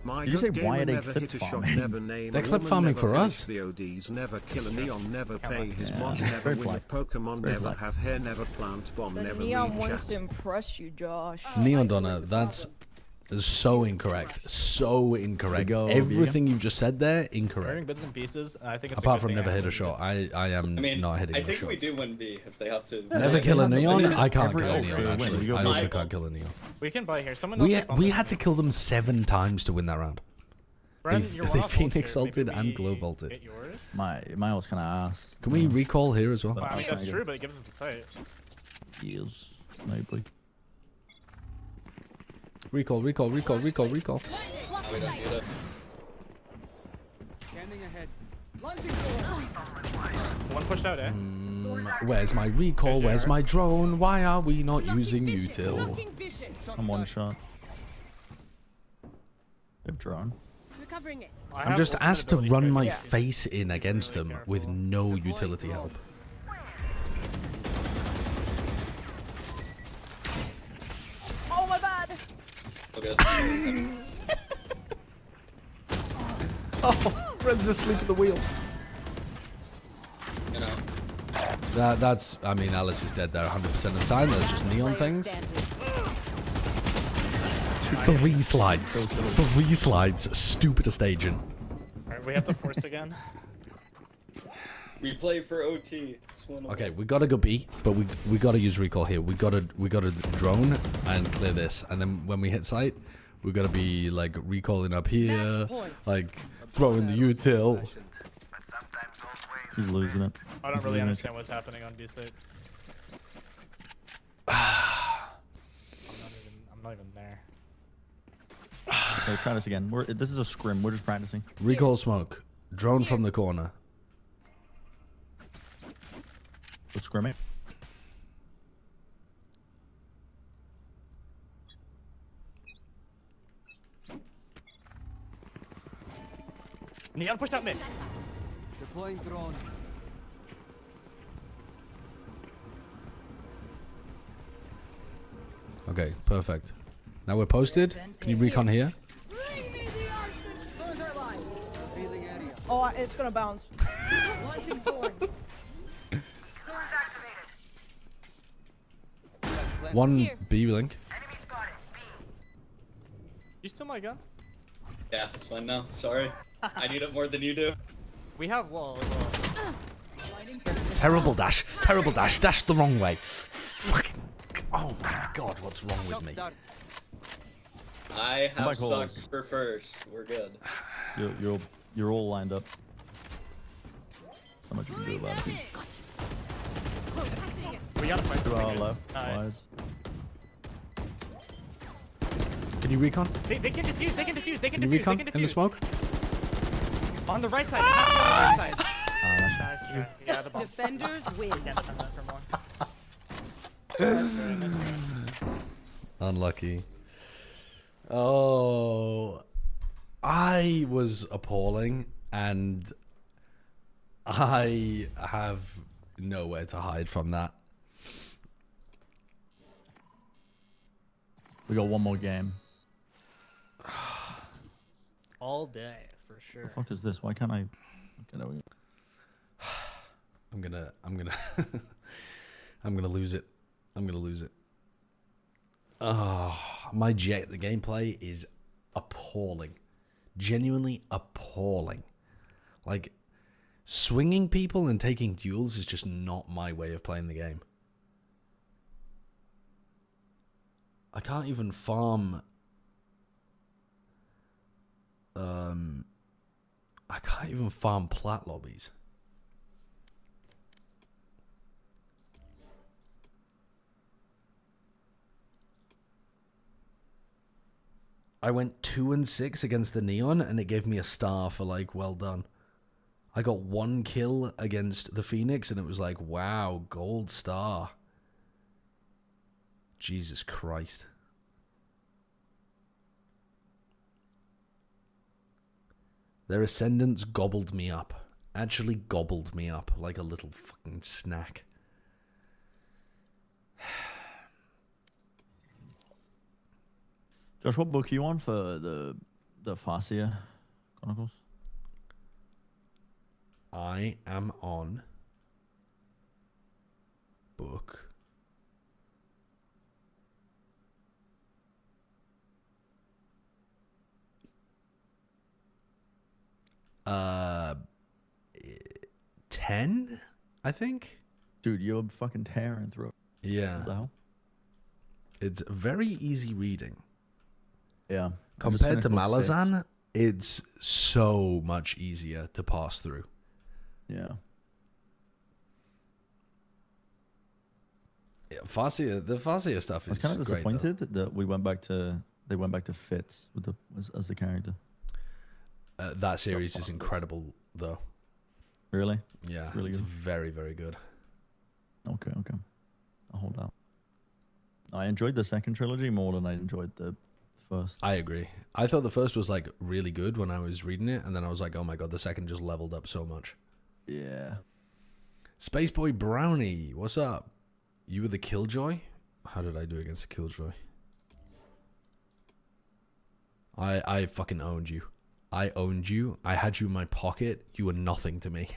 My Did you say good why are gamer they never clip hit a shot, farming? never name They're a clip woman, farming never for finish us. VODs, never kill a neon, never pay his Yeah, mods, it's never very win a black. Pokemon, Very never black. have hair, never plant bomb, The never neon read wants to chat. impress you, Josh. Neon Donna, that's so incorrect. So incorrect. Go, Everything you've just said there, Wearing incorrect. bits and pieces. I think it's Apart a good from thing never I hit a haven't shot, I am I mean, not hitting I the think we shots. do win B if they have to. Never kill a neon. I can't Every kill a ult neon. for a win. Actually, You go I for also it. can't kill a neon. We can buy here. Someone We else can we bump had to kill them 7 times to win that round. Bren, They you're one off ult Phoenix here. Maybe ulted and we glow vaulted. get yours? My ult's kind of ass. Can we recall here as well? Well, I mean, that's true, but it gives us the site. Yes, maybe. Recall, recall, recall, recall, recall. We don't need it. Scanning ahead. One pushed out, eh? Where's my recall? Where's my drone? Why are we not using util? I'm one shot. They've drawn. Recovering it. I'm just asked to run my face in against them with no utility help. Oh my bad. Okay. Oh, Red's asleep at the wheel. You know. That's, I mean, Alice is dead there 100% of the time. There's just neon things. 3 slides. 3 slides. Stupidest agent. Alright, we have to force again. We play for OT. It's one Okay, we gotta go B, but we gotta use recall here. We gotta drone and clear this, and then when we hit site, we gotta be like recalling up here, like throwing the util. He's losing it. I don't really understand what's happening on B site. I'm not even there. Okay, try this again. This is a scrim. We're just practicing. Recall smoke. Drone from the corner. We're scrimming. Neon pushed out mid. Deploying drone. Okay, perfect. Now we're posted. Can you recon here? Oh, it's gonna bounce. One B link. You still my gun? Yeah, it's fine now. Sorry. I need it more than you do. We have wall. Terrible dash. Terrible dash. Dash the wrong way. Fucking. Oh my god, what's wrong with me? I have holes. sucked for first. We're good. You're all lined up. How much you can do about it? We got To our left. Nice. Wide. Can you recon? They can defuse. They can defuse. They can Can you defuse. recon They can defuse. in the smoke? On the right side. On the right side. Nice. Yeah, the bomb. Defenders win. Can't defend that for more. Unlucky. Oh, I was appalling, and I have nowhere to hide from that. We got one more game. All day, for sure. The fuck is this? Why can't I? Okay, there we go. I'm gonna I'm gonna lose it. I'm gonna lose it. Oh, my jet. The gameplay is appalling. Genuinely appalling. Like, swinging people and taking duels is just not my way of playing the game. I can't even farm. I can't even farm plat lobbies. I went 2 and 6 against the Neon, and it gave me a star for like, well done. I got 1 kill against the Phoenix, and it was like, wow, gold star. Jesus Christ. Their Ascendants gobbled me up. Actually gobbled me up like a little fucking snack. Josh, what book are you on for the The Farseer Chronicles. I am on book 10, I think. Dude, you're fucking tearing through it. Yeah. What the hell? It's very easy reading. Yeah. Compared to Malazan, it's so much easier to pass through. Yeah. Yeah, Farseer, the Farseer stuff I was is kind of great, though. disappointed that they went back to Fitz with as the character. That series is incredible, though. Really? Yeah, really it's good. very, very good. Okay. I'll hold out. I enjoyed the second trilogy more than I enjoyed the first. I agree. I thought the first was like really good when I was reading it, and then I was like, oh my god, the second just leveled up so much. Yeah. Space Boy Brownie, what's up? You were the Killjoy? How did I do against the Killjoy? I fucking owned you. I owned you. I had you in my pocket. You were nothing to me.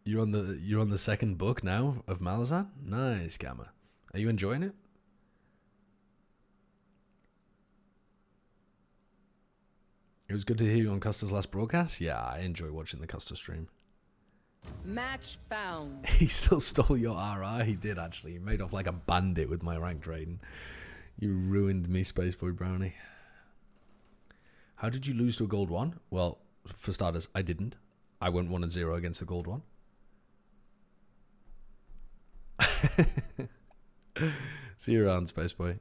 You're on the second book now of Malazan? Nice, Gamma. Are you enjoying it? It was good to hear you on Custer's last broadcast. Yeah, I enjoy watching the Custer stream. Match found. He still stole your RR. He did, actually. He made off like a bandit with my ranked rating. You ruined me, Spaceboy Brownie. How did you lose to a gold one? Well, for starters, I didn't. I went 1-0 against the gold one. See you around, Spaceboy.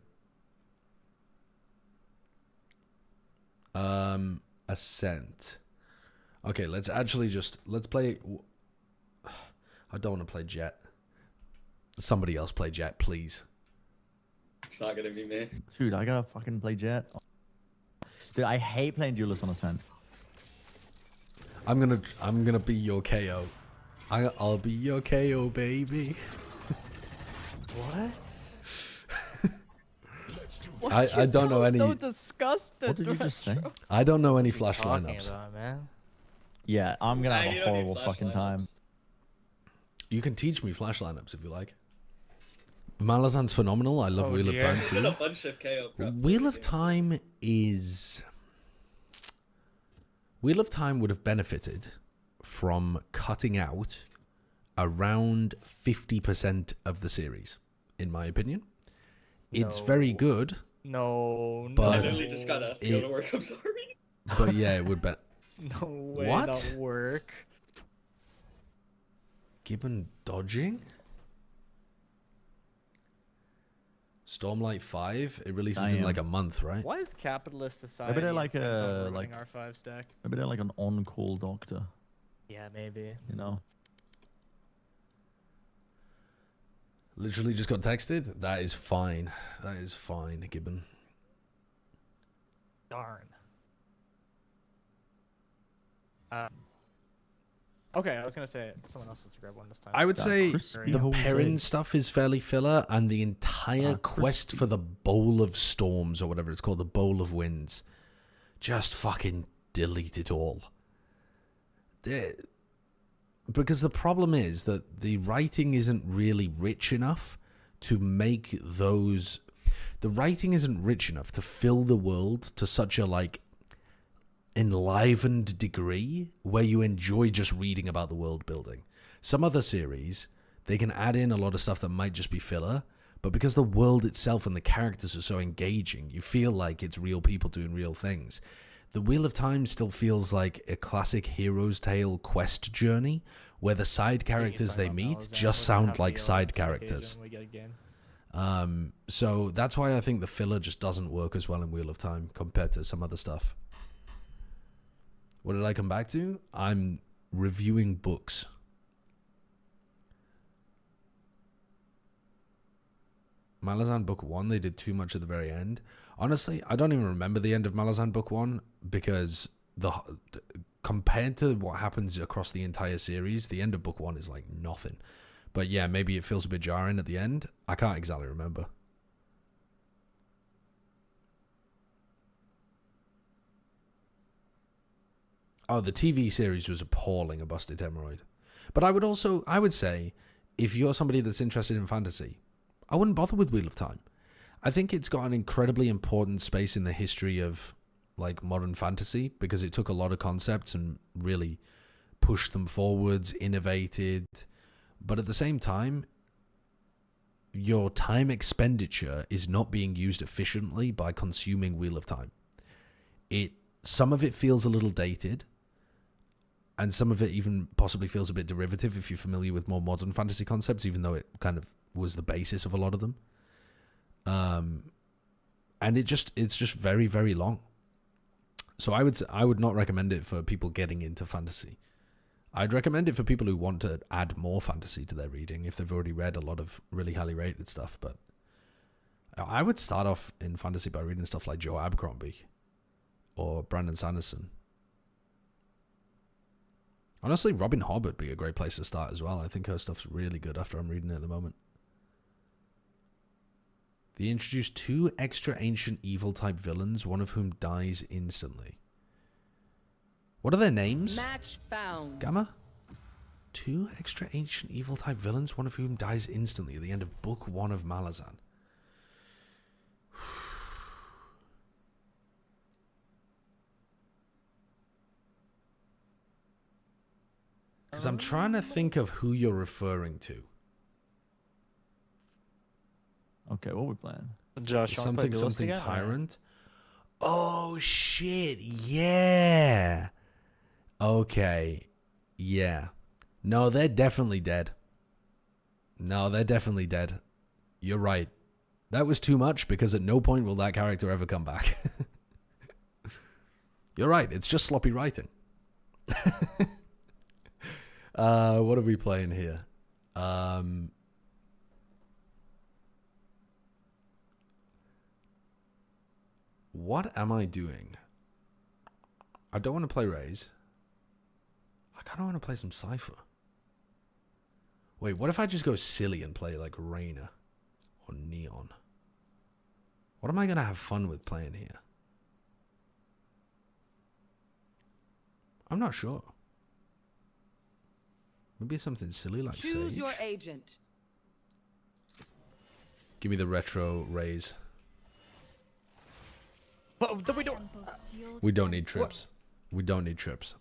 Ascent. Okay, let's play. I don't want to play Jet. Somebody else play Jet, please. It's not gonna be me. Dude, I gotta fucking play Jet. Dude, I hate playing duelist on Ascent. I'm gonna be your KO. I'll be your KO, baby. What? I don't know any. So disgusted. What did you just say? I don't know any flash Talking lineups. about, man. Yeah, I'm gonna have you a don't need horrible flash fucking time. lineups. You can teach me flash lineups if you like. Malazan's phenomenal. I love Wheel of Time There's been a too. bunch of KO prep. Wheel of Time would have benefited from cutting out around 50% of the series, in my opinion. It's very good. No, but I literally just got asked to go to work. I'm sorry. But yeah, it would be. No way. What? That work. Gibbon dodging? Stormlight 5? It releases in like a month, right? Why is capitalist society? Maybe they're like a like R5 stack. Maybe they're like an on-call doctor. Yeah, maybe. You know. Literally just got texted. That is fine. That is fine, Gibbon. Darn. Okay, I was gonna say someone else has to grab one this time. I would say crispy the Jose. Perrin stuff is fairly filler, and the entire quest crispy. for the Bowl of Storms, or whatever it's called, the Bowl of Winds, just fucking delete it all. Because the problem is that the writing isn't really rich enough to make those... The writing isn't rich enough to fill the world to such a, like, enlivened degree where you enjoy just reading about the world building. Some other series, they can add in a lot of stuff that might just be filler, but because the world itself and the characters are so engaging, you feel like it's real people doing real things. The Wheel of Time still feels like a classic hero's tale quest journey where the side characters they meet just sound like side characters. So that's why I think the filler just doesn't work as well in Wheel of Time compared to some other stuff. What did I come back to? I'm reviewing books. Malazan Book 1, they did too much at the very end. Honestly, I don't even remember the end of Malazan Book 1 because compared to what happens across the entire series, the end of Book 1 is like nothing. But yeah, maybe it feels a bit jarring at the end. I can't exactly remember. Oh, the TV series was appalling, A Busted Hemorrhoid. But I would say, if you're somebody that's interested in fantasy, I wouldn't bother with Wheel of Time. I think it's got an incredibly important space in the history of like modern fantasy because it took a lot of concepts and really pushed them forwards, innovated. But at the same time, your time expenditure is not being used efficiently by consuming Wheel of Time. Some of it feels a little dated, and some of it even possibly feels a bit derivative if you're familiar with more modern fantasy concepts, even though it kind of was the basis of a lot of them. And it's just very, very long. So I would not recommend it for people getting into fantasy. I'd recommend it for people who want to add more fantasy to their reading if they've already read a lot of really highly rated stuff. But I would start off in fantasy by reading stuff like Joe Abercrombie or Brandon Sanderson. Honestly, Robin Hobb would be a great place to start as well. I think her stuff's really good after I'm reading it at the moment. They introduced 2 extra ancient evil type villains, one of whom dies instantly. What are their names? Match found. Gamma? 2 extra ancient evil type villains, one of whom dies instantly at the end of Book 1 of Malazan. Because I'm trying to think of who you're referring to. Okay, what are we playing? Josh, something tyrant. Oh shit! Yeah. Okay. Yeah. No, they're definitely dead. You're right. That was too much because at no point will that character ever come back. You're right. It's just sloppy writing. What are we playing here? What am I doing? I don't want to play Raze. I kind of want to play some Cypher. Wait, what if I just go silly and play like Reyna or Neon? What am I going to have fun with playing here? I'm not sure. Maybe something silly like Choose Sage. your agent. Give me the retro Raze. But we don't. We don't need trips. We don't need trips.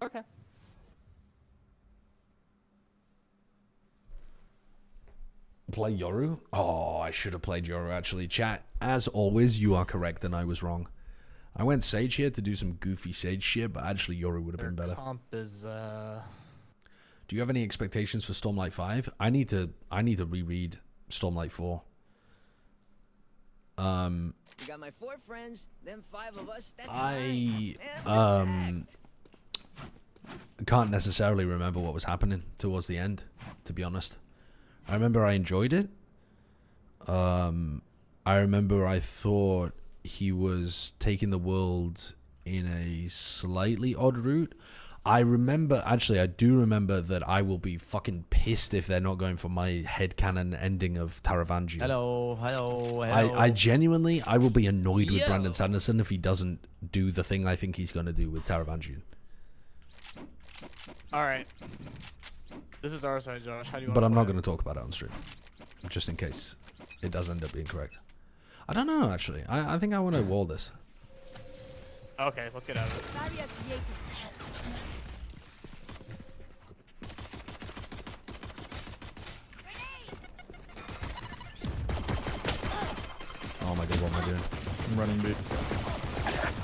Okay. Play Yoru? Oh, I should have played Yoru actually. Chat, as always, you are correct and I was wrong. I went Sage here to do some goofy Sage shit, but actually Yoru would have been better. Comp is Do you have any expectations for Stormlight 5? I need to reread Stormlight 4. You got my 4 friends, them 5 of us. That's I can't necessarily remember what was happening towards the end, to be honest. I remember I enjoyed it. I remember I thought he was taking the world in a slightly odd route. I do remember that I will be fucking pissed if they're not going for my headcanon ending of Taravangian. Hello. I genuinely, I will be annoyed with Brandon Sanderson if he doesn't do the thing I think he's going to do with Taravangian. Alright. This is our side, Josh. How do you want But to I'm play not going to talk about it on stream, just in case it does end up being correct. I don't know, actually. I think I want to wall this. Okay, let's get out of it. Oh my god, what am I doing? I'm running B.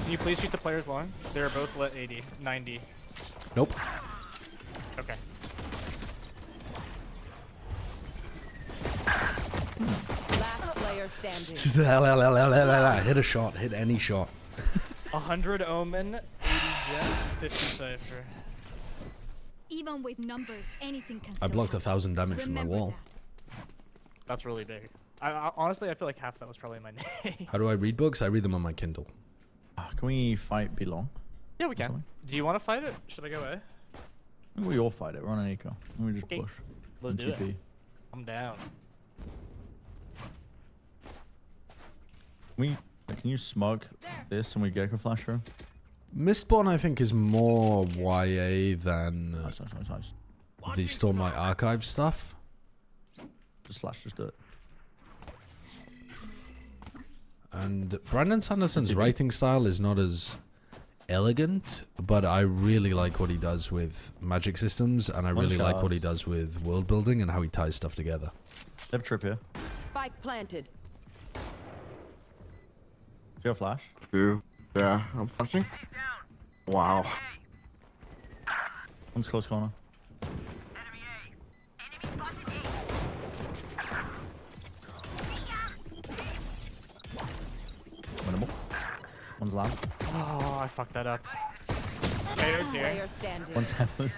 Can you please shoot the players long? They're both lit 80, 90. Nope. Okay. Last player standing. Hit a shot. Hit any shot. 100 Omen, 80 Jet, 50 Cypher. Even with numbers, anything can I blocked 1,000 damage from my wall. That's really big. I honestly, I feel like half that was probably my name. How do I read books? I read them on my Kindle. Can we fight B long? Yeah, we can. Do you want to fight it? Should I go A? I think we all fight it. We're on an eco. We just push. Let's do TP. it. I'm down. Can you smoke this and we Gecko flash through? Mistborn, I think, is more YA than the Stormlight Archive stuff. Just do it. And Brandon Sanderson's writing style is not as elegant, but I really like what he does with magic systems, and I really like what he does with world building and how he ties stuff together. They have a trip here. Spike planted. Do you have flash? Two. Yeah, I'm flashing. Wow. One's close corner. Winnable. One's loud. Oh, I fucked that up. KO's here. One's heaven.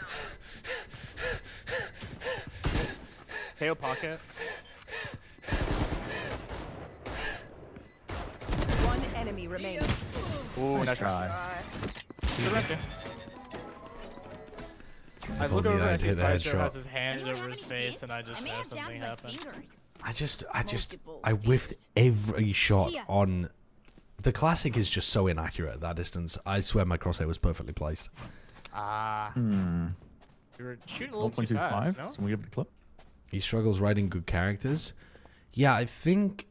KO pocket. One enemy remaining. Ooh, nice try. I look over and see Sideshow has his hand over his face, and I just know something happened. I whiffed every shot on. The classic is just so inaccurate at that distance. I swear my crosshair was perfectly placed. Ah. Hmm. You were shooting a little too fast, no? So we give it a clip. He struggles writing good characters. Yeah, I think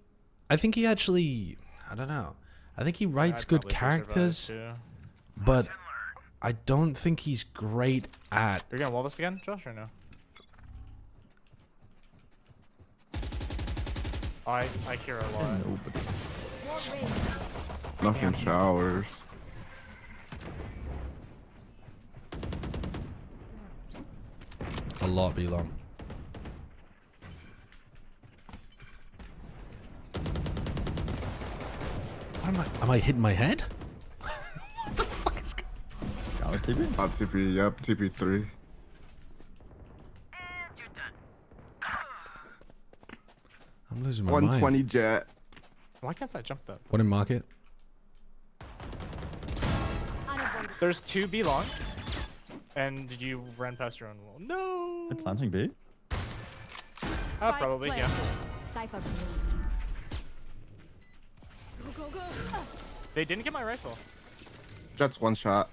he actually, I don't know. I think he writes good characters, but I don't think he's great at. You're gonna wall this again, Josh, or no? I hear a lot. Nothing showers. A lot be long. Am I hitting my head? What the fuck is going on? Showers TP? TP, yep, TP3. I'm losing my 120 mind. jet. Why can't I jump that? What in market? There's 2 B long, and you ran past your own wall. No. They're planting B. Probably, yeah. They didn't get my rifle. Jet's one shot.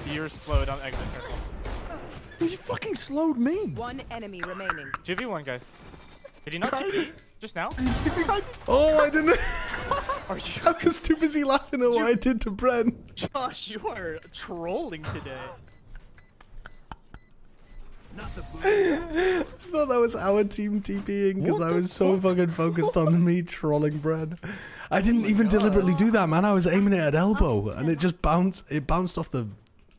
You're slowed on exit circle. He fucking slowed me. One enemy remaining. 2v1, guys. Did he not TP just now? Oh, I didn't. Are you? I was too busy laughing at what I did to Bren. Josh, you are trolling today. I thought that was our team TPing because I was so fucking focused on me trolling Bren. I didn't even deliberately do that, man. I was aiming it at elbow, and it just bounced. It bounced off the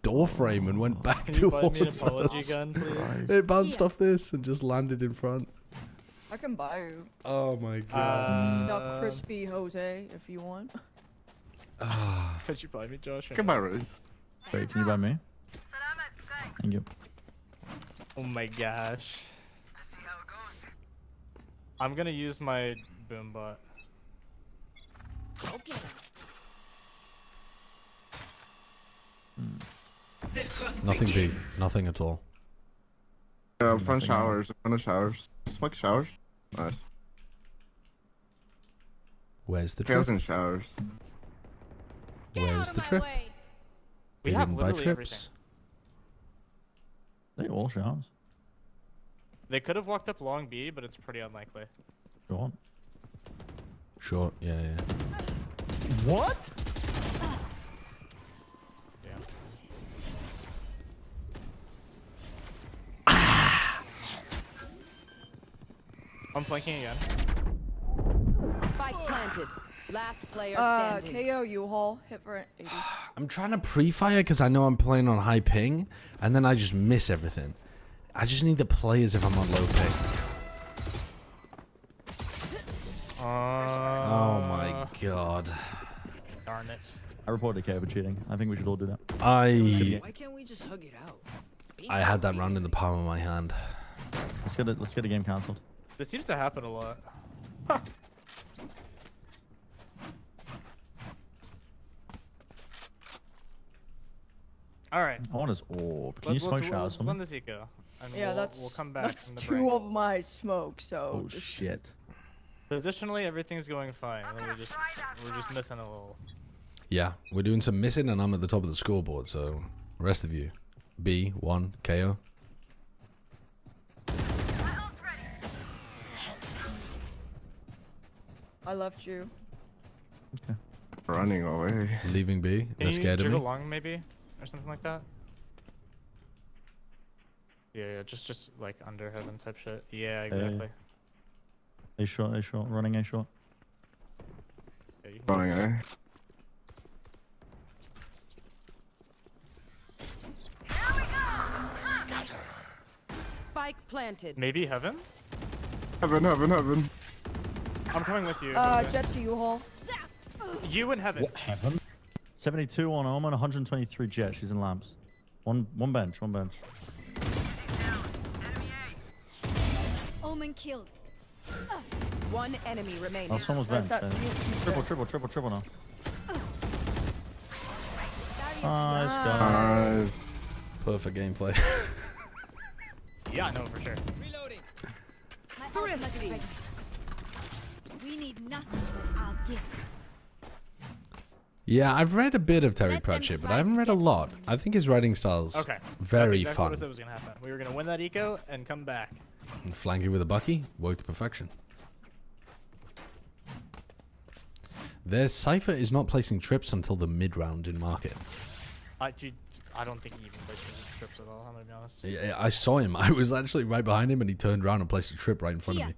door frame and went back towards us. It bounced off this and just landed in front. I can buy you. Oh my god. The crispy Jose, if you want. Could you buy me, Josh? Can buy Rose. Wait, can you buy me? Thank you. Oh my gosh. I'm gonna use my boom bot. Nothing big. Nothing at all. Front showers. Front of showers. Smoke showers. Nice. Where's the Tails trip? in showers. Where's the trip? We They have didn't buy literally trips. They all showers. They could have walked up long B, but it's pretty unlikely. Go on. Short, yeah. What? Damn. I'm flanking again. Spike planted. Last player standing. KO U-Haul, hit for 80. I'm trying to pre-fire because I know I'm playing on high ping, and then I just miss everything. I just need the players if I'm on low ping. Oh my god. Darn it. I reported K for cheating. I think we should all do that. Why can't we just hug it out? I had that round in the palm of my hand. Let's get a game cancelled. This seems to happen a lot. All right. I want his orb. Can you smoke showers for me? Let's win this eco. And Yeah, we'll that's come back that's from the 2 break. of my smoke. So Oh shit. Positionally, everything's going fine. We're just missing a little. Yeah, we're doing some missing, and I'm at the top of the scoreboard. So, rest of you, B1 KO. I left you. Okay. Running away. Leaving B. They're scared of me. Jiggle long maybe, or something like that. Yeah, just like under heaven type shit. Yeah, exactly. A short, running A short. Yeah, you Running A. Spike planted. Maybe heaven? Heaven. I'm coming with you. Jet to U-Haul. You in heaven. What, heaven? 72 on Omen, 123 Jet. She's in lamps. One bench. Omen killed. One enemy remaining. Last one was bench. Triple now. Nice. Perfect gameplay. Yeah, no, for sure. Reloading. My ultimate is ready. We need nothing but our gifts. Yeah, I've read a bit of Terry Pratchett, but I haven't read a lot. I think his writing style's very That's exactly fun. what was gonna happen. We were gonna win that eco and come back. And flanking with a Bucky worked to perfection. Their Cypher is not placing trips until the mid-round in market. Dude, I don't think he even plays trips at all, I'm gonna be honest. Yeah, I saw him. I was actually right behind him, and he turned around and placed a trip right in front of me.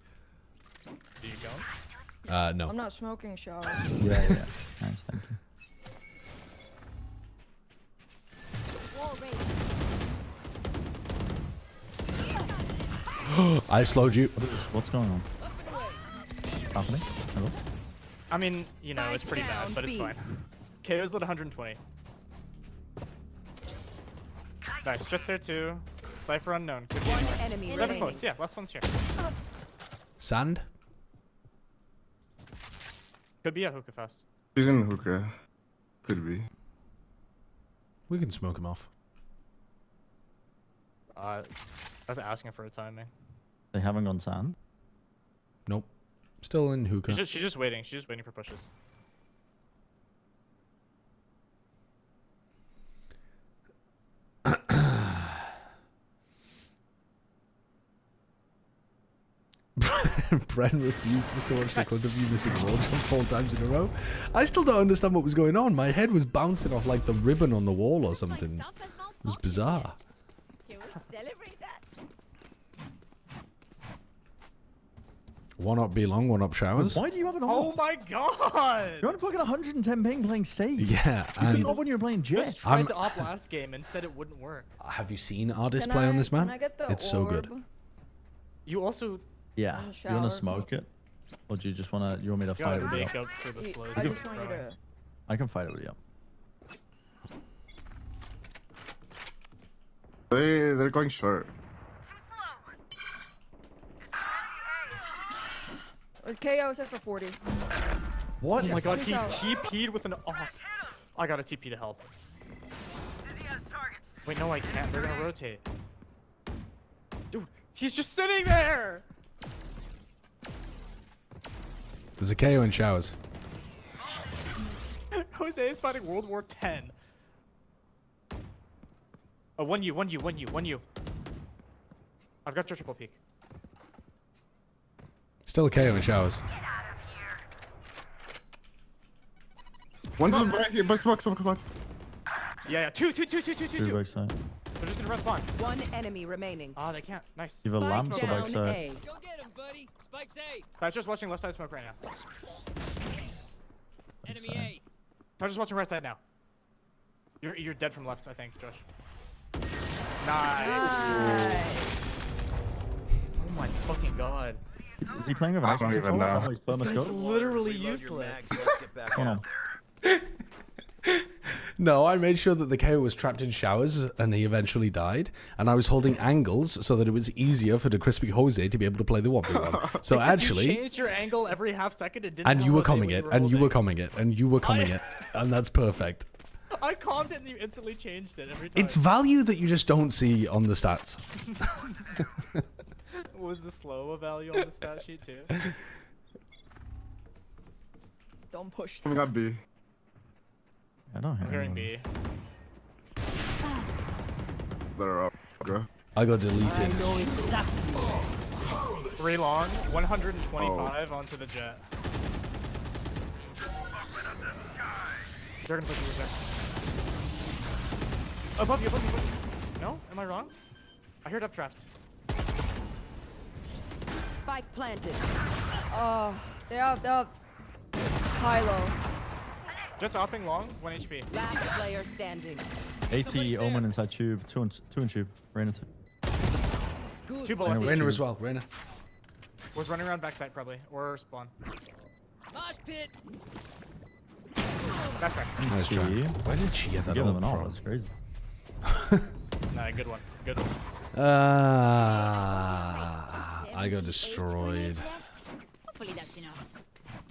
Do you go? No. I'm not smoking, shower. Yeah. Nice, thank you. I slowed you. What's going on? Happening? Hello? I mean, you know, it's pretty bad, but it's fine. KO's lit 120. Nice, just there too. Cypher unknown. Could be enemy Very close, yeah, last one's here. Sand? Could be a hookah fast. He's in hookah. Could be. We can smoke him off. I was asking for a timing. They haven't gone sand? Nope. Still in hookah. She's just waiting. She's just waiting for pushes. Bren refuses to watch the clip of you missing the wall jump 4 times in a row. I still don't understand what was going on. My head was bouncing off like the ribbon on the wall or something. It was bizarre. One up B long, one up showers. Why do you have an Oh my god! You're on fucking 110 ping playing Sage. Yeah, You and couldn't op when you were playing Jet. Just tried to op last game and said it wouldn't work. have you seen our display on this map? Can I get the It's so good. orb? You also... Yeah. In the You want to shower. smoke it? Or do you just want to... You want me to You fight gotta it with you? make up for the slows. I just want you to... I can fight it with you. They're going short. KO set for 40. What? Oh my Yes, god, push he out. TP'd with an off. I got a TP to help. Wait, no, I can't. They're gonna rotate. Dude, he's just sitting there! There's a KO in showers. Jose is fighting World War 10. Oh, one you. I've got your triple peek. Still a KO in showers. One's right here, but smoke, come on. Yeah, two. Two backside. They're just gonna respawn. One enemy remaining. Ah, they can't. Nice. You have a lamp or down backside? A. Go get him, buddy. Spike's A. I'm just watching left side smoke right now. Enemy A. I'm just watching right side now. You're dead from left, I think, Josh. Nice. Oh my fucking god. Is he playing with an I don't Xbox even controller? know. Like Burma It's scope? literally useless. What's going on? No, I made sure that the KO was trapped in showers and he eventually died. And I was holding angles so that it was easier for the crispy Jose to be able to play the 1v1. So You actually... changed your angle every half second. It didn't And you were Jose coming when it, were and you were holding. coming it, and you were coming it. And that's perfect. I calmed it and you instantly changed it every time. It's value that you just don't see on the stats. Was the slow a value on the stat sheet too? Don't push. I got B. I don't I'm hear hearing anyone. B. They're up. Go. I got deleted. 3 long, 125 onto the jet. They're gonna push you there. Above you, above you, above you. No? Am I wrong? I heard updraft. Spike planted. Oh, they have high low. Just opping long, 1 HP. Last player standing. 80 Omen inside tube. 2 in tube. Reyna 2. 2 bullets. Reyna as well. Reyna. Was running around backside probably, or spawn. Mosh pit. Backside. Nice try. Why did she get that Give them an all all. from? That's crazy. Nah, good one. Good one. I got destroyed. Hopefully that's enough.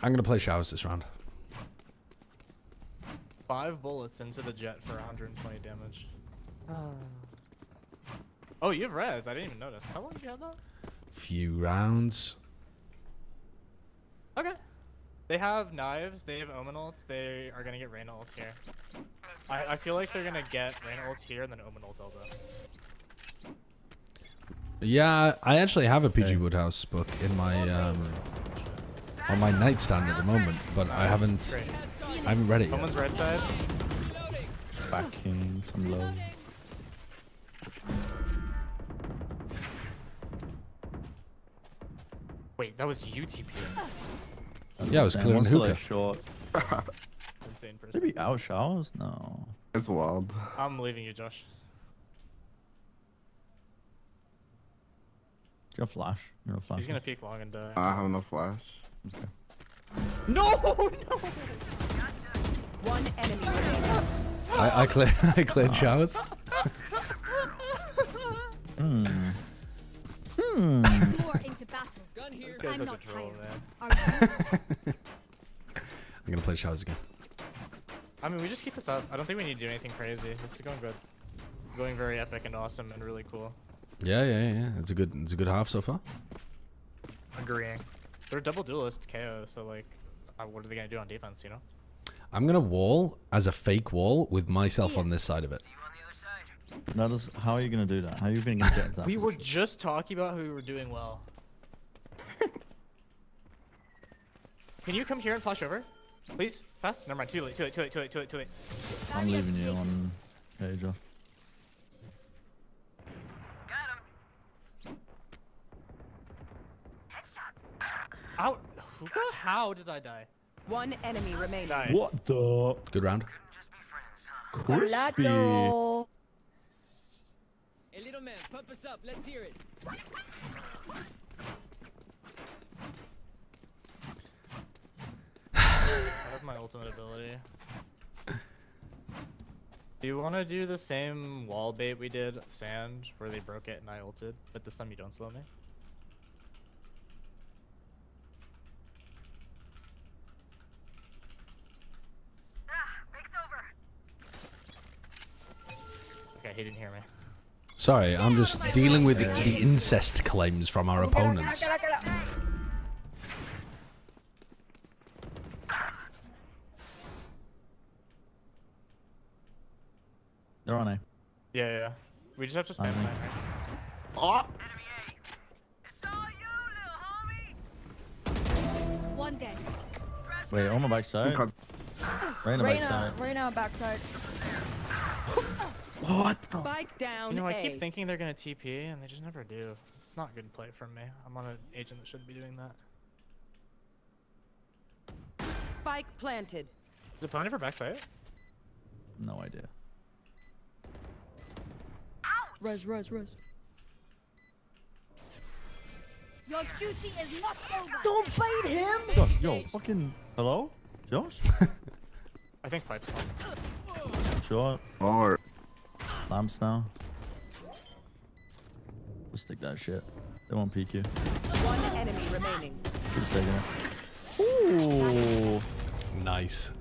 I'm gonna play showers this round. 5 bullets into the jet for 120 damage. Oh, you have res. I didn't even notice. How long have you had that? Few rounds. Okay. They have knives. They have Omen ults. They are gonna get Reyna ults here. I feel like they're gonna get Reyna ults here and then Omen ult over. Yeah, I actually have a PG Woodhouse book in my on my nightstand at the moment, but I haven't read it yet. Omen's right side. Backing some low. Wait, that was UTP. Yeah, it was clear on hookah. Short. Insane person. Maybe out showers? No. It's wild. I'm leaving you, Josh. Do you have flash? You have flash? He's gonna peek long and die. I have no flash. Okay. No! No! One enemy remaining. I cleared showers. More into battle. Gun here. I'm not tired. Are you? I'm gonna play showers again. I mean, we just keep this up. I don't think we need to do anything crazy. This is going good. Going very epic and awesome and really cool. Yeah. It's a good half so far. Agreeing. They're double duelist KO, so like, what are they gonna do on defense? You know. I'm gonna wall as a fake wall with myself on this side of it. That is, how are you gonna do that? How are you gonna get into that? We were just talking about how we were doing well. Can you come here and flash over? Please? Fast? Never mind. Too late. I'm leaving you on. Hey, Josh. Out. How did I die? One enemy remaining. Nice. What the? Good round. Crispy. Gelato. Hey, little man, pump us up. Let's hear it. I have my ultimate ability. Do you want to do the same wall bait we did, Sand, where they broke it and I ulted, but this time you don't slow me? Okay, he didn't hear me. Sorry, I'm just dealing with the incest claims from our opponents. They're on A. Yeah. We just have to spam Okay. that, Oh! One dead. Wait, on my backside. Reyna backside. Reyna backside. What? Spike down. You know, I A. keep thinking they're gonna TP and they just never do. It's not good play from me. I'm on an agent that shouldn't be doing that. Spike planted. Is it planning for backside? No idea. Res. Your duty is not over. Don't bait him. Josh, yo, fucking hello, Josh. I think pipes. Short. Or Lamps now. We'll stick that shit. They won't peek you. One enemy remaining. Keep sticking it. Ooh. Nice.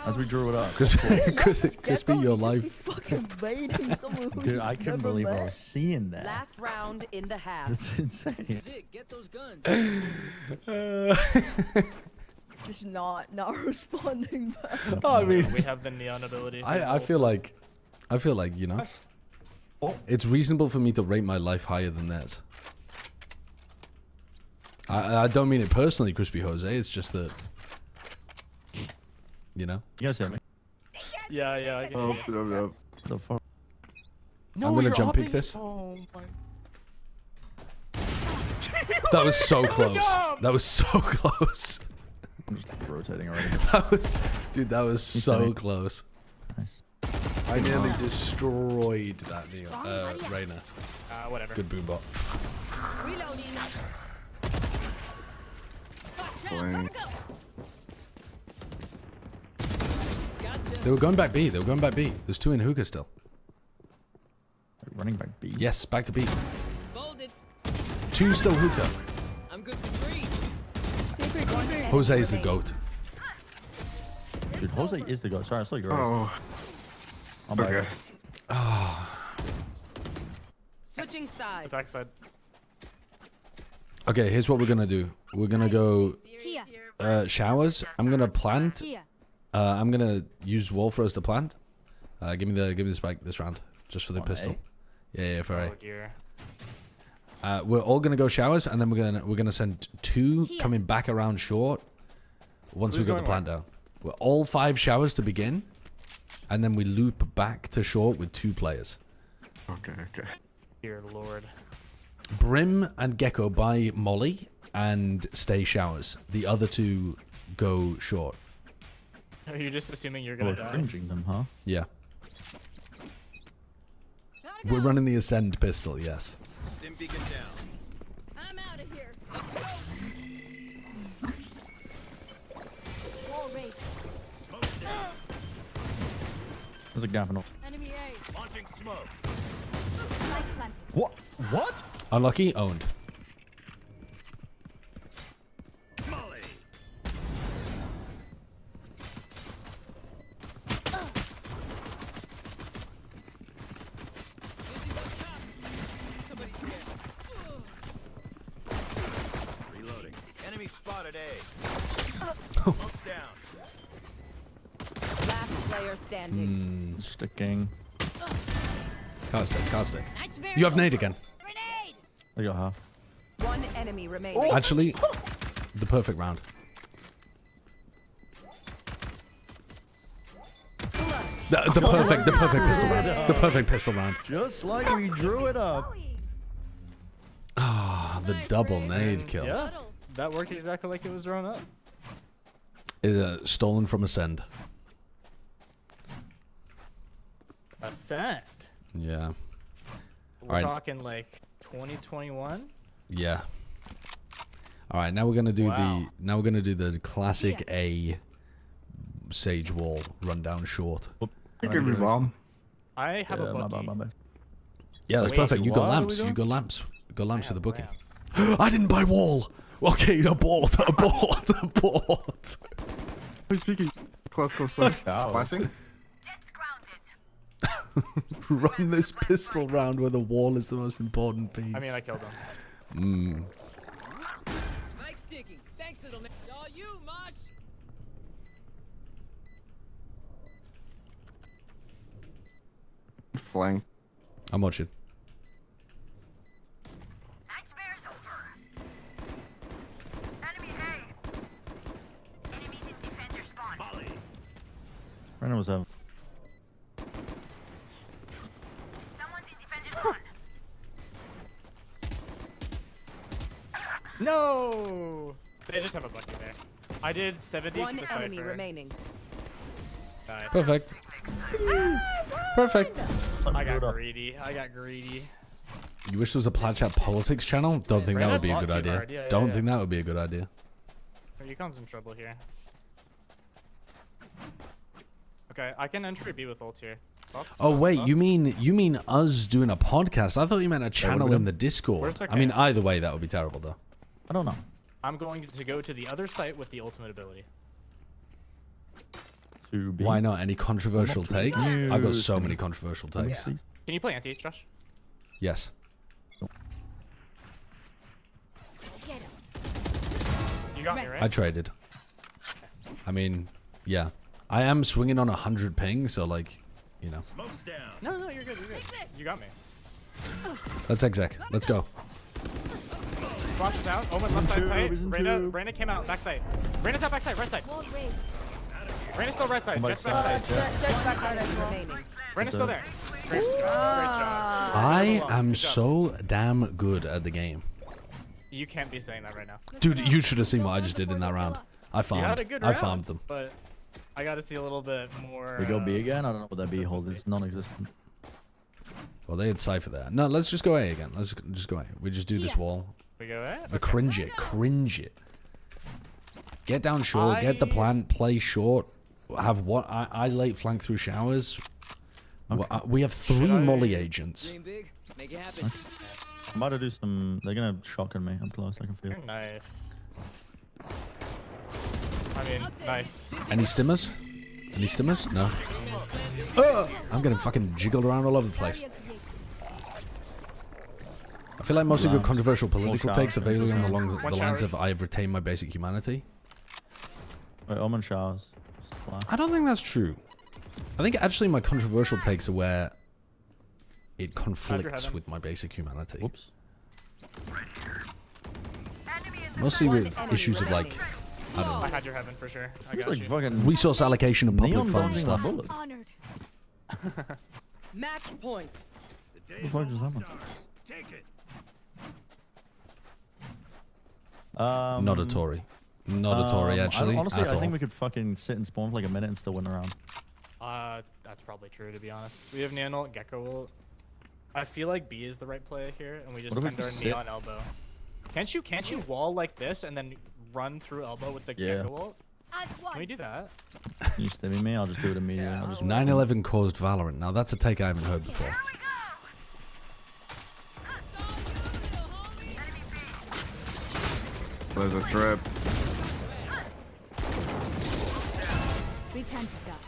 As we drew it up. Crispy, your life. Fucking baiting someone who Dude, I couldn't believe I was seeing that. Last round in the half. That's insane. This is it. Get those guns. just not responding back. I mean, we have the neon ability. I feel like, you know, it's reasonable for me to rate my life higher than theirs. I don't mean it personally, Crispy Jose. It's just that, you know. You guys hear me? Yeah, I can hear you. The fuck? I'm gonna jump pick this. Oh my. That was so close. That was so close. I'm just rotating already. That was, dude. That was so close. Nice. I nearly destroyed that Reyna. Whatever. Good boom bot. They were going back B. They were going back B. There's 2 in hookah still. Running back B. Yes, back to B. 2 still hookah. I'm good for 3. Jose is the GOAT. Dude, Jose is the GOAT. Sorry, I saw you. Oh. Okay. Switching sides. Attack side. Okay, here's what we're gonna do. We're gonna go showers. I'm gonna plant. I'm gonna use wall throws to plant. Give me the spike this round, just for the pistol. Yeah, for A. We're all gonna go showers, and then we're gonna send 2 coming back around short. Once we got the plant down, we're all 5 showers to begin, and then we loop back to short with 2 players. Okay. Dear Lord. Brim and Gecko buy Molly and stay showers. The other 2 go short. Are you just assuming you're gonna die? Cringing them, huh? Yeah. We're running the Ascend pistol, yes. Stim beacon down. I'm out of here. There's a gap in Enemy A. Launching smoke. What? What? Unlucky, owned. Molly. Reloading. Enemy spotted A. Smoke's down. Last player standing. Sticking. Caustic. You have nade again. I got half. 1 enemy remaining. Actually, the perfect round. The perfect pistol round. The perfect pistol round. Just like we drew it up. Ah, the double nade kill. Yeah, that worked exactly like it was drawn up. Stolen from Ascend. Ascend. Yeah. We're talking like 2021. Yeah. All right, now we're gonna do the classic A Sage Wall rundown short. You could be wrong. I have a bookie. My bad. Yeah, that's perfect. You got lamps. You got lamps. You got lamps for the bookie. I didn't buy wall. Okay, abort. Who's speaking? Close. Flashing. Run this pistol round where the wall is the most important piece. I mean, I killed him. Spike sticking. Thanks, little man. All you, Mosh. Flank. I'm watching. Nightmare's over. Enemy A. Enemies in defender spawn. Molly. Reyna was out. Someone's in defender spawn. No! They just have a bucket there. I did 70 1 to the enemy Cypher. remaining. Nice. Perfect. Perfect. I got greedy. You wish there was a Plaid Chat politics channel? Don't think that would be a good idea. Yeah, Don't think that would be a good idea. Yukon's in trouble here. Okay, I can entry B with ult here. Oh wait, you mean us doing a podcast? I thought you meant a channel in the Discord. I mean, either way, that would be terrible though. I don't know. I'm going to go to the other site with the ultimate ability. Why not? Any controversial takes? I've got so many controversial takes. Can you play anti, Josh? Yes. You got me, right? I traded. I mean, yeah. I am swinging on 100 ping, so like, you know. No, you're good. You're good. You got me. Let's exec. Let's go. Flash is out. Omen left side sight. Reyna came out back side. Reyna's out back side. Right side. Reyna's still right side. Just back side. Just back side as well. Reyna's still there. Great job. I am so damn good at the game. You can't be saying that right now. Dude, you should have seen what I just did in that round. I You had a farmed. good I round, farmed them. But I got to see a little bit more. We go B again? I don't know what that B hold is. Non-existent. Well, they had Cypher there. No, let's just go A again. Let's just go A. We just do this wall. We go A? We cringe it. Cringe it. Get down short. Get the plant. Play short. Have what? I late flank through showers. Okay. We have 3 molly agents. Okay. I'm about to do some... They're going to shotgun me. I'm close. I can feel it. Nice. I mean, nice. Any stimmers? Any stimmers? No. I'm getting fucking jiggled around all over the place. I feel like most of your controversial political takes are vaguely on the lines of I've retained my basic humanity. Wait, Omen showers. I don't think that's true. I think actually my controversial takes are where it conflicts with my basic humanity. Whoops. Mostly with issues of like, I don't know. I had your heaven for sure. I It's got like you. fucking resource allocation and public neon fund dodging my stuff. bullet. Honored. Match point. What the fuck just happened? Not a Tory. Not a Tory, actually. Honestly, at I think all. we could fucking sit and spawn for like a minute and still win around. That's probably true, to be honest. We have Neon ult, Gecko ult. I feel like B is the right play here, and we just What if we send our sit? Neon elbow. Can't you wall like this and then run through elbow with the Yeah. Gecko ult? Can we do that? Can you stimmy me? I'll just do it immediately. I'll just 9/11 caused Valorant. Now that's a take I haven't heard before. There's a trip. Return to dust.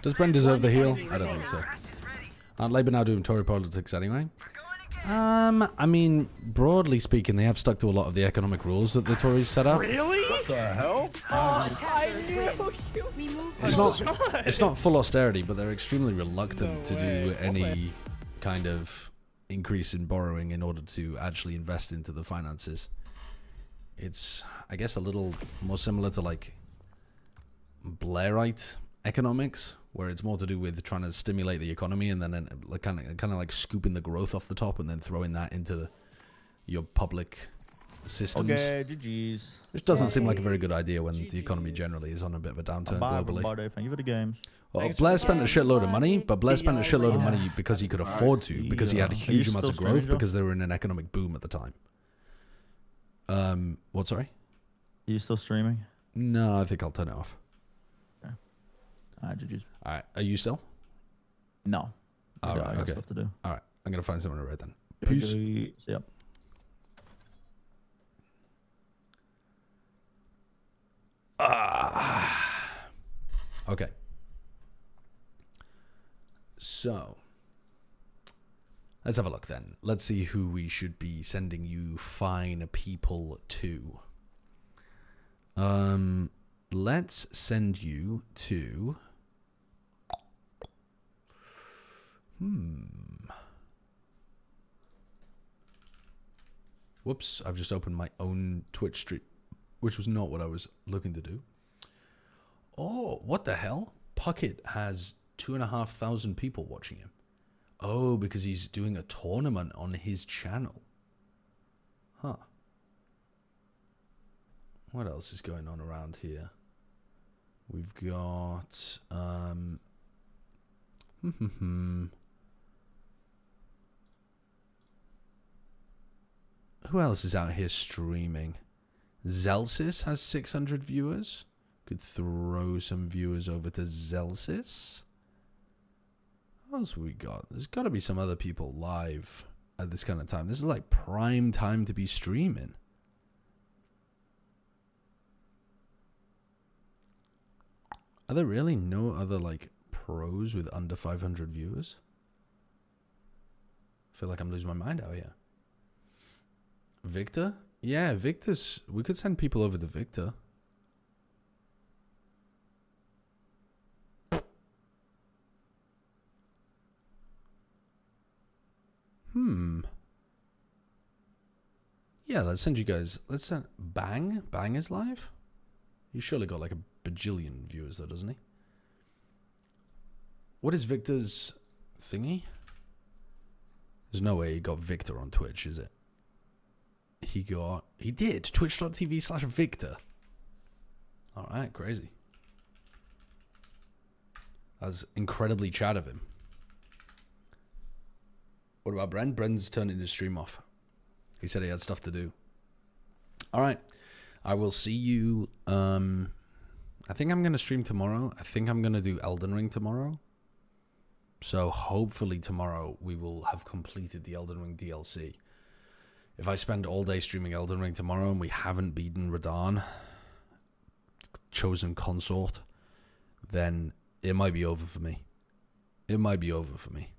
Does Brent deserve the heal? I don't think so. Aren't Labour now doing Tory politics anyway? I mean, broadly speaking, they have stuck to a lot of the economic rules that the Tories set up. Really? What the hell? I knew you. It's not full austerity, but they're extremely reluctant to do any kind of increase in borrowing in order to actually invest into the finances. It's, I guess, a little more similar to like Blairite economics, where it's more to do with trying to stimulate the economy and then kind of like scooping the growth off the top and then throwing that into your public systems. Okay, GG's. Which doesn't seem like a very good idea when the economy generally is on a bit of a downturn Bye, globally. everybody. Thank you for the games. Well, Blair spent a shitload of money, but Blair spent a shitload of money because he could afford to, because he had huge amounts of growth, because they were in an economic boom at the time. What, sorry? Are you still streaming? No, I think I'll turn it off. Okay. Alright, GG's. Alright, are you still? No. All right, I got okay. stuff to do. Alright, I'm going to find someone to write then. Peace. Peace. See ya. Okay. So, let's have a look then. Let's see who we should be sending you fine people to. Let's send you to... Whoops, I've just opened my own Twitch stream, which was not what I was looking to do. Oh, what the hell? Puckett has 2,500 people watching him. Oh, because he's doing a tournament on his channel. Huh. What else is going on around here? We've got... Who else is out here streaming? Zelsis has 600 viewers. Could throw some viewers over to Zelsis. What else have we got? There's got to be some other people live at this kind of time. This is like prime time to be streaming. Are there really no other like pros with under 500 viewers. I feel like I'm losing my mind out here. Victor? Yeah, Victor's... We could send people over to Victor. Yeah, let's send you guys... Let's send... Bang? Bang is live? He's surely got like a bajillion viewers though, doesn't he? What is Victor's thingy? There's no way he got Victor on Twitch, is it? He did. Twitch.tv/Victor. Alright, crazy. That's incredibly chat of him. What about Bren? Bren's turning his stream off. He said he had stuff to do. Alright. I will see you. I think I'm going to stream tomorrow. I think I'm going to do Elden Ring tomorrow. So hopefully tomorrow we will have completed the Elden Ring DLC. If I spend all day streaming Elden Ring tomorrow and we haven't beaten Radahn, chosen consort, then it might be over for me. It might be over for me.